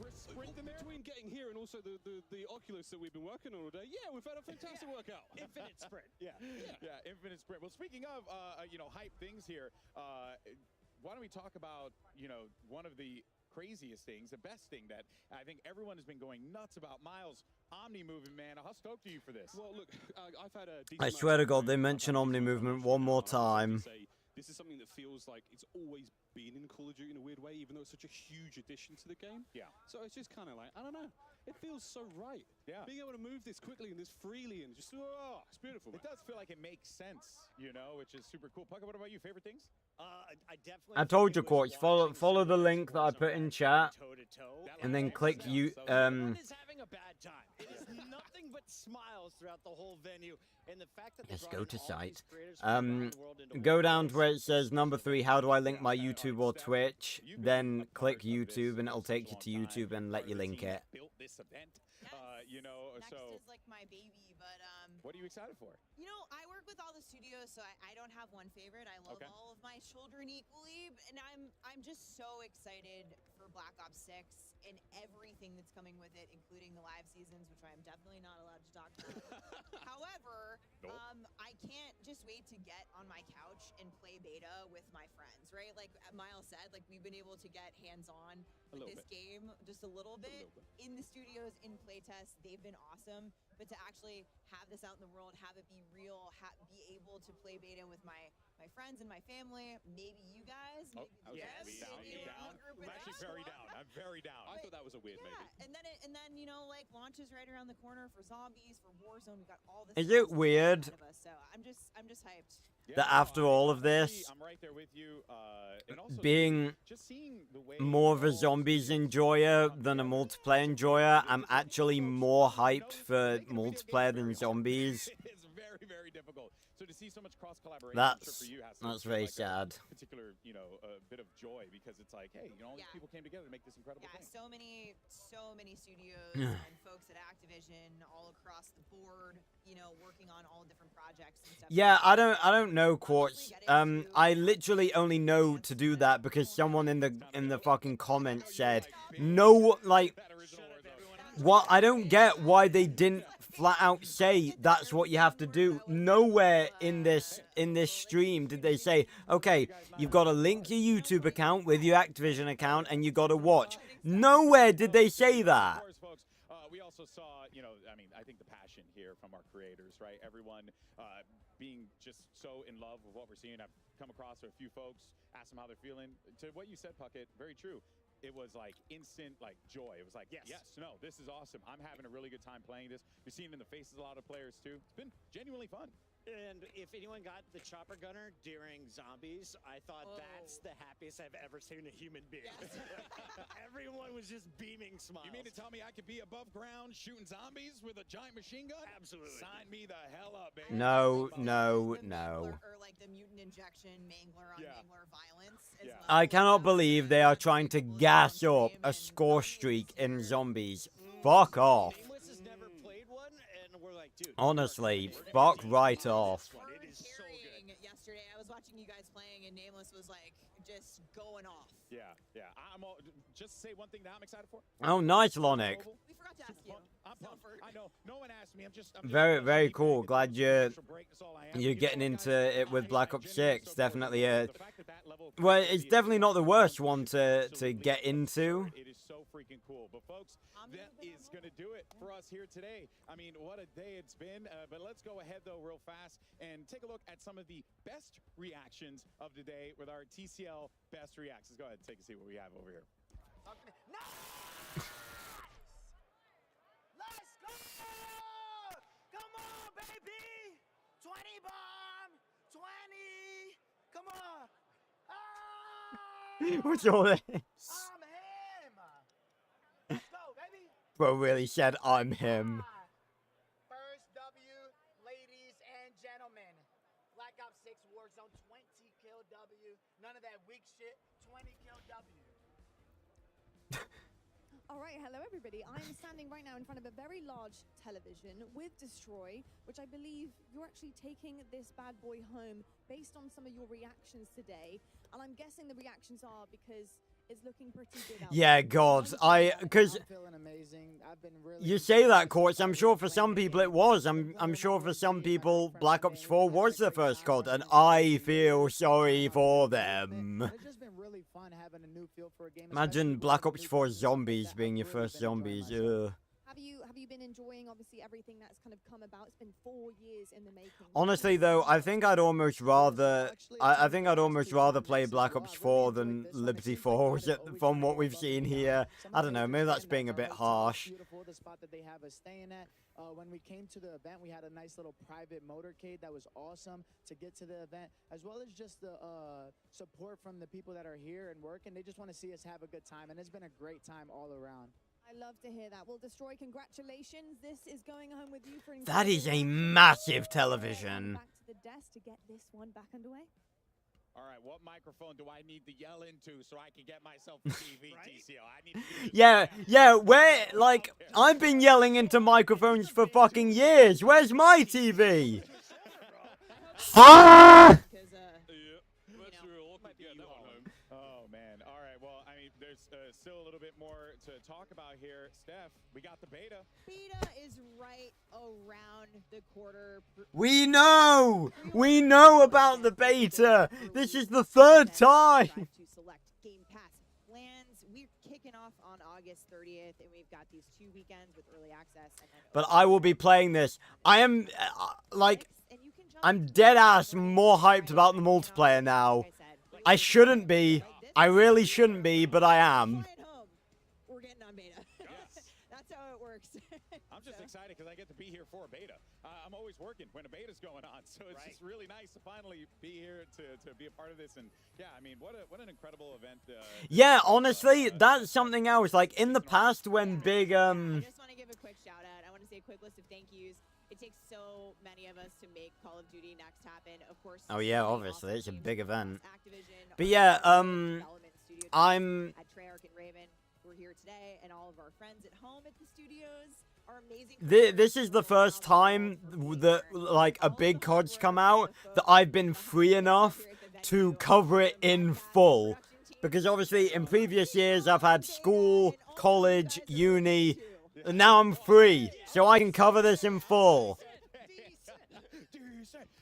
Between getting here and also the Oculus that we've been working on all day, yeah, we've had a fantastic workout. Infinite sprint. Yeah, infinite sprint. Well, speaking of, hype things here, why don't we talk about, one of the craziest things, the best thing that I think everyone has been going nuts about. Miles, Omni Movement, man, how stoked are you for this? Well, look, I've had a I swear to God, they mention Omni Movement one more time. This is something that feels like it's always been in Call of Duty in a weird way, even though it's such a huge addition to the game. Yeah. So it's just kind of like, I don't know. It feels so right. Yeah. Being able to move this quickly and this freely and just, it's beautiful, man. It does feel like it makes sense, which is super cool. Puckett, what about you? Favorite things? I definitely. I told you, Quartz. Follow the link that I put in chat, and then click you. Everyone is having a bad time. It is nothing but smiles throughout the whole venue, and the fact that Just go to site. Go down to where it says number 3. How do I link my YouTube or Twitch? Then click YouTube, and it'll take you to YouTube and let you link it. Built this event, Next so. is like my baby, but What are you excited for? I work with all the studios, so I don't have one favorite. I love all of my children equally, and I'm just so excited for Black Ops 6 and everything that's coming with it, including the live seasons, which I am definitely not allowed to talk about. However, I can't just wait to get on my couch and play beta with my friends, right? Like Miles said, like we've been able to get hands-on with this game just a little bit in the studios, in playtests. They've been awesome, but to actually have this out in the world, have it be real, be able to play beta with my friends and my family, maybe you guys, maybe I'm actually very down. I'm very down. I thought that was a weird maybe. And then like launches right around the corner for Zombies, for Warzone. We got all this. Is it weird So I'm just hyped. that after all of this, I'm right there with you. And also being just seeing the way more of a zombies enjoyer than a multiplayer enjoyer, I'm actually more hyped for multiplayer than zombies. It's very, very difficult. So to see so much cross collaboration, That's for you has that's very like sad. A particular, bit of joy because it's like, hey, all these people came together to make this incredible thing. So many studios and folks at Activision all across the board, working on all different projects and stuff. Yeah, I don't know, Quartz. I literally only know to do that because someone in the fucking comments said, no, like, what? I don't get why they didn't flat out say that's what you have to do. Nowhere in this stream did they say, okay, you've got to link your YouTube account with your Activision account and you got to watch. Nowhere did they say that. Of course, folks, we also saw, I think the passion here from our creators, right? Everyone being just so in love with what we're seeing. I've come across a few folks, asked them how they're feeling. To what you said, Puckett, very true. It was like instant joy. It was like, yes, no, this is awesome. I'm having a really good time playing this. You're seeing it in the faces of a lot of players too. It's been genuinely fun. And if anyone got the chopper gunner during Zombies, I thought that's the happiest I've ever seen a human being. Yes. Everyone was just beaming smiles. You mean to tell me I could be above ground shooting zombies with a giant machine gun? Absolutely. Sign me the hell up, baby. No. Or like the mutant injection, mangler on mangler violence. I cannot believe they are trying to gas up a score streak in zombies. Fuck off. Honestly, fuck right off. Yesterday, I was watching you guys playing, and Nameless was like just going off. Yeah. I'm just to say one thing that I'm excited for. Oh, nice, Lonic. We forgot to ask you. I'm pumped. I know. No one asked me. I'm just Very cool. Glad you're getting into it with Black Ops 6. Definitely well, it's definitely not the worst one to get into. It is so freaking cool. But folks, that is going to do it for us here today. I mean, what a day it's been. But let's go ahead though real fast and take a look at some of the best reactions of the day with our TCL best reacts. Let's go ahead and take a see what we have over here. Nice! Let's go! Come on, baby! 20 bomb! 20! Come on! Ah! What's all this? I'm him! Let's go, baby! Bro really said I'm him. First W, ladies and gentlemen. Black Ops 6 Warzone 20 kill W. None of that weak shit. 20 kill W. All right, hello everybody. I'm standing right now in front of a very large television with Destroy, which I believe you're actually taking this bad boy home based on some of your reactions today. And I'm guessing the reactions are because it's looking pretty good out Yeah, there. God, because you say that, Courts. I'm sure for some people it was. I'm sure for some people Black Ops 4 was their first COD, and I feel sorry for them. It's just been really fun having a new feel for a game. Imagine Black Ops 4 zombies being your first zombies. Ugh. Have you been enjoying obviously everything that's kind of come about? It's been 4 years in the making. Honestly, though, I think I'd almost rather play Black Ops 4 than Liberty Falls from what we've seen here. I don't know, maybe that's being a bit harsh. Beautiful, the spot that they have us staying at. When we came to the event, we had a nice little private motorcade that was awesome to get to the event, as well as just the support from the people that are here and working. They just want to see us have a good time, and it's been a great time all around. I love to hear that. Well, Destroy, congratulations. This is going home with you for an That is a incredible massive television. back to the desk to get this one back underway. All right, what microphone do I need to yell into so I can get myself a TV, TCO? I need to Yeah, where, like, I've been yelling into microphones for fucking years. Where's my TV? Ah! Oh, man. All right, well, I mean, there's still a little bit more to talk about here. Steph, we got the beta. Beta is right around the corner. We know about the beta. This is the third time. To select Game Pass plans. We're kicking off on August 30th, and we've got these 2 weekends with early access. And then But I will be playing this. I am, I'm dead ass more hyped about the multiplayer now. I shouldn't be. I really shouldn't be, but I am. we're getting on beta. That's how it works. I'm just excited because I get to be here for a beta. I'm always working when a beta's going on, so it's just really nice to finally be here to be a part of this. And yeah, I mean, what an incredible event. Yeah, honestly, that's something else. Like in the past, when big I just want to give a quick shout out. I want to say a quick list of thank yous. It takes so many of us to make Call of Duty Next happen. Of course. Oh yeah, obviously it's a big event. But yeah, I'm. At Treyarch and Raven, we're here today, and all of our friends at home at the studios are amazing. This is the first time that like a big COD's come out that I've been free enough to cover it in full. Because obviously in previous years I've had school, college, uni, and now I'm free, so I can cover this in full.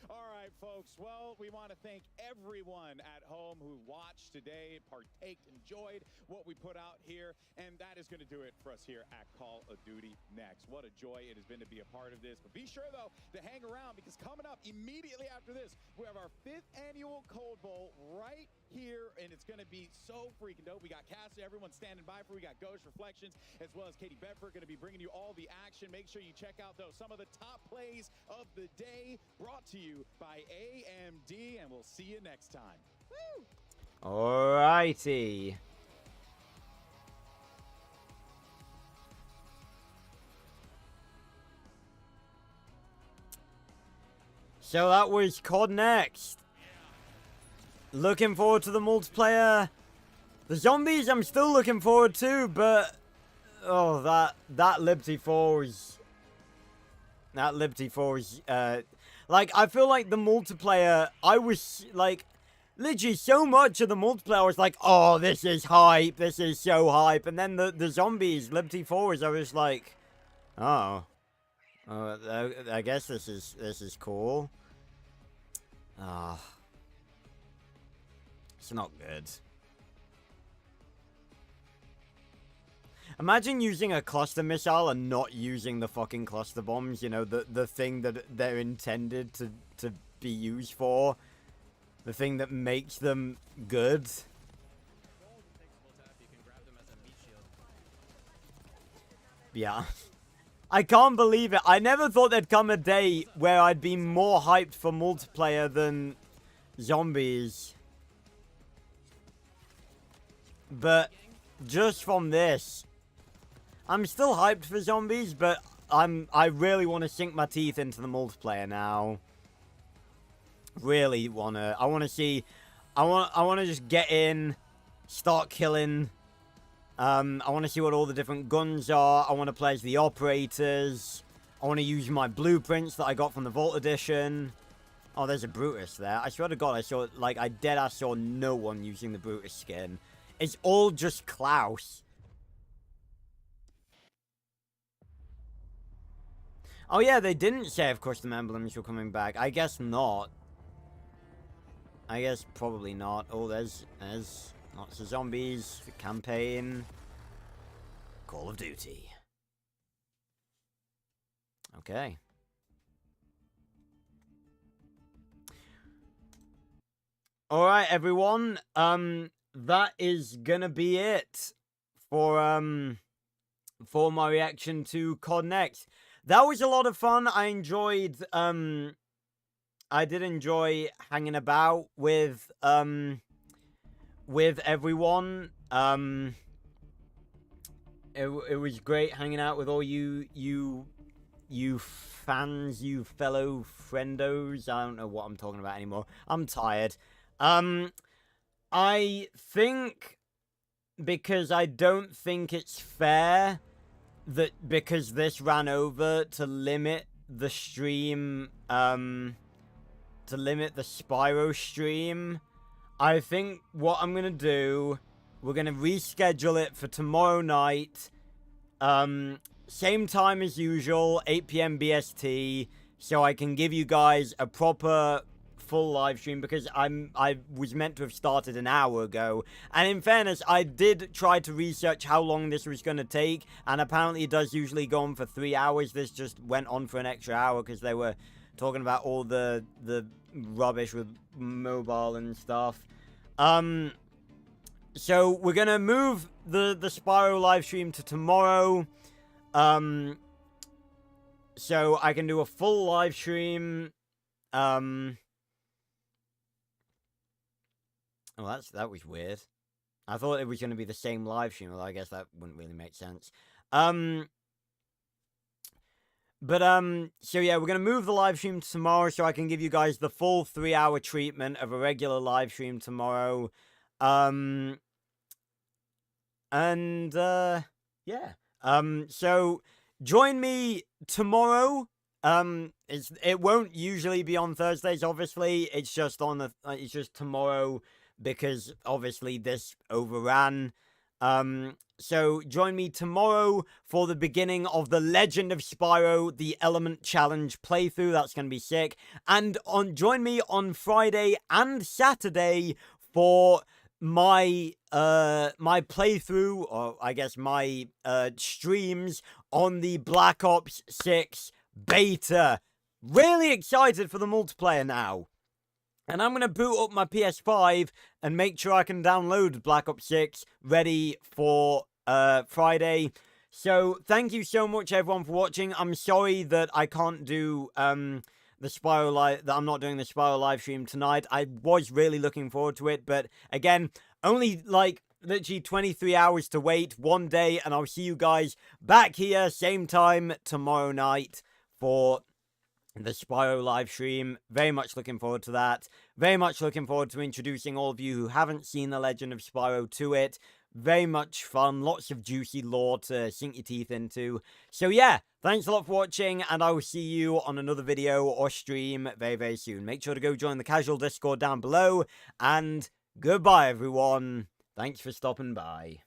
All right, folks. Well, we want to thank everyone at home who watched today, partaked, enjoyed what we put out here, and that is going to do it for us here at Call of Duty Next. What a joy it has been to be a part of this. But be sure, though, to hang around, because coming up immediately after this, we have our 5th annual Cold Bowl right here, and it's going to be so freaking dope. We got Cassie, everyone standing by for. We got Ghost Reflections, as well as Katie Bedford, going to be bringing you all the action. Make sure you check out, though, some of the top plays of the day brought to you by AMD, and we'll see you next time. Woo! Alrighty. So that was COD Next. Looking forward to the multiplayer. The zombies I'm still looking forward to, but oh, that Liberty Falls. That Liberty Falls, like, I feel like the multiplayer, I was, like, literally so much of the multiplayer was like, oh, this is hype, this is so hype. And then the zombies, Liberty Falls, I was like, oh. I guess this is cool. Ah. It's not good. Imagine using a cluster missile and not using the fucking cluster bombs, you know, the thing that they're intended to be used for. The thing that makes them good. Yeah. I can't believe it. I never thought there'd come a day where I'd be more hyped for multiplayer than zombies. But just from this, I'm still hyped for zombies, but I really want to sink my teeth into the multiplayer now. Really wanna. I want to just get in, start killing. I want to see what all the different guns are. I want to play as the operators. I want to use my blueprints that I got from the Vault Edition. Oh, there's a Brutus there. I swear to God, I saw, like, I deadass saw no one using the Brutus skin. It's all just Klaus. Oh, yeah, they didn't say if custom emblems were coming back. I guess not. I guess probably not. Oh, there's lots of zombies. The campaign. Call of Duty. Okay. Alright, everyone. That is gonna be it for my reaction to COD Next. That was a lot of fun. I enjoyed, I did enjoy hanging about with everyone. It was great hanging out with all you fans, you fellow friendos. I don't know what I'm talking about anymore. I'm tired. I think, because I don't think it's fair that because this ran over, to limit the stream, to limit the Spyro stream, I think what I'm gonna do, we're gonna reschedule it for tomorrow night, same time as usual, 8 PM BST, so I can give you guys a proper full live stream, because I was meant to have started an hour ago, and in fairness, I did try to research how long this was going to take, and apparently it does usually go on for 3 hours. This just went on for an extra hour because they were talking about all the rubbish with mobile and stuff. So we're gonna move the Spyro live stream to tomorrow, so I can do a full live stream. Oh, that was weird. I thought it was going to be the same live stream, although I guess that wouldn't really make sense. So yeah, we're going to move the live stream to tomorrow so I can give you guys the full 3-hour treatment of a regular live stream tomorrow. Yeah. So join me tomorrow. It won't usually be on Thursdays, obviously. It's just it's just tomorrow, because obviously this overran. So join me tomorrow for the beginning of the Legend of Spyro, the Element Challenge playthrough. That's going to be sick. And join me on Friday and Saturday for my my playthrough, or I guess my streams on the Black Ops 6 beta. Really excited for the multiplayer now. And I'm going to boot up my PS5 and make sure I can download Black Ops 6 ready for Friday. So thank you so much, everyone, for watching. I'm sorry that I can't do the Spyro live, that I'm not doing the Spyro live stream tonight. I was really looking forward to it, but again, only like literally 23 hours to wait, one day, and I'll see you guys back here same time tomorrow night for the Spyro live stream. Very much looking forward to that. Very much looking forward to introducing all of you who haven't seen The Legend of Spyro to it. Very much fun. Lots of juicy lore to sink your teeth into. So yeah, thanks a lot for watching, and I will see you on another video or stream very, very soon. Make sure to go join the casual Discord down below, and goodbye, everyone. Thanks for stopping by.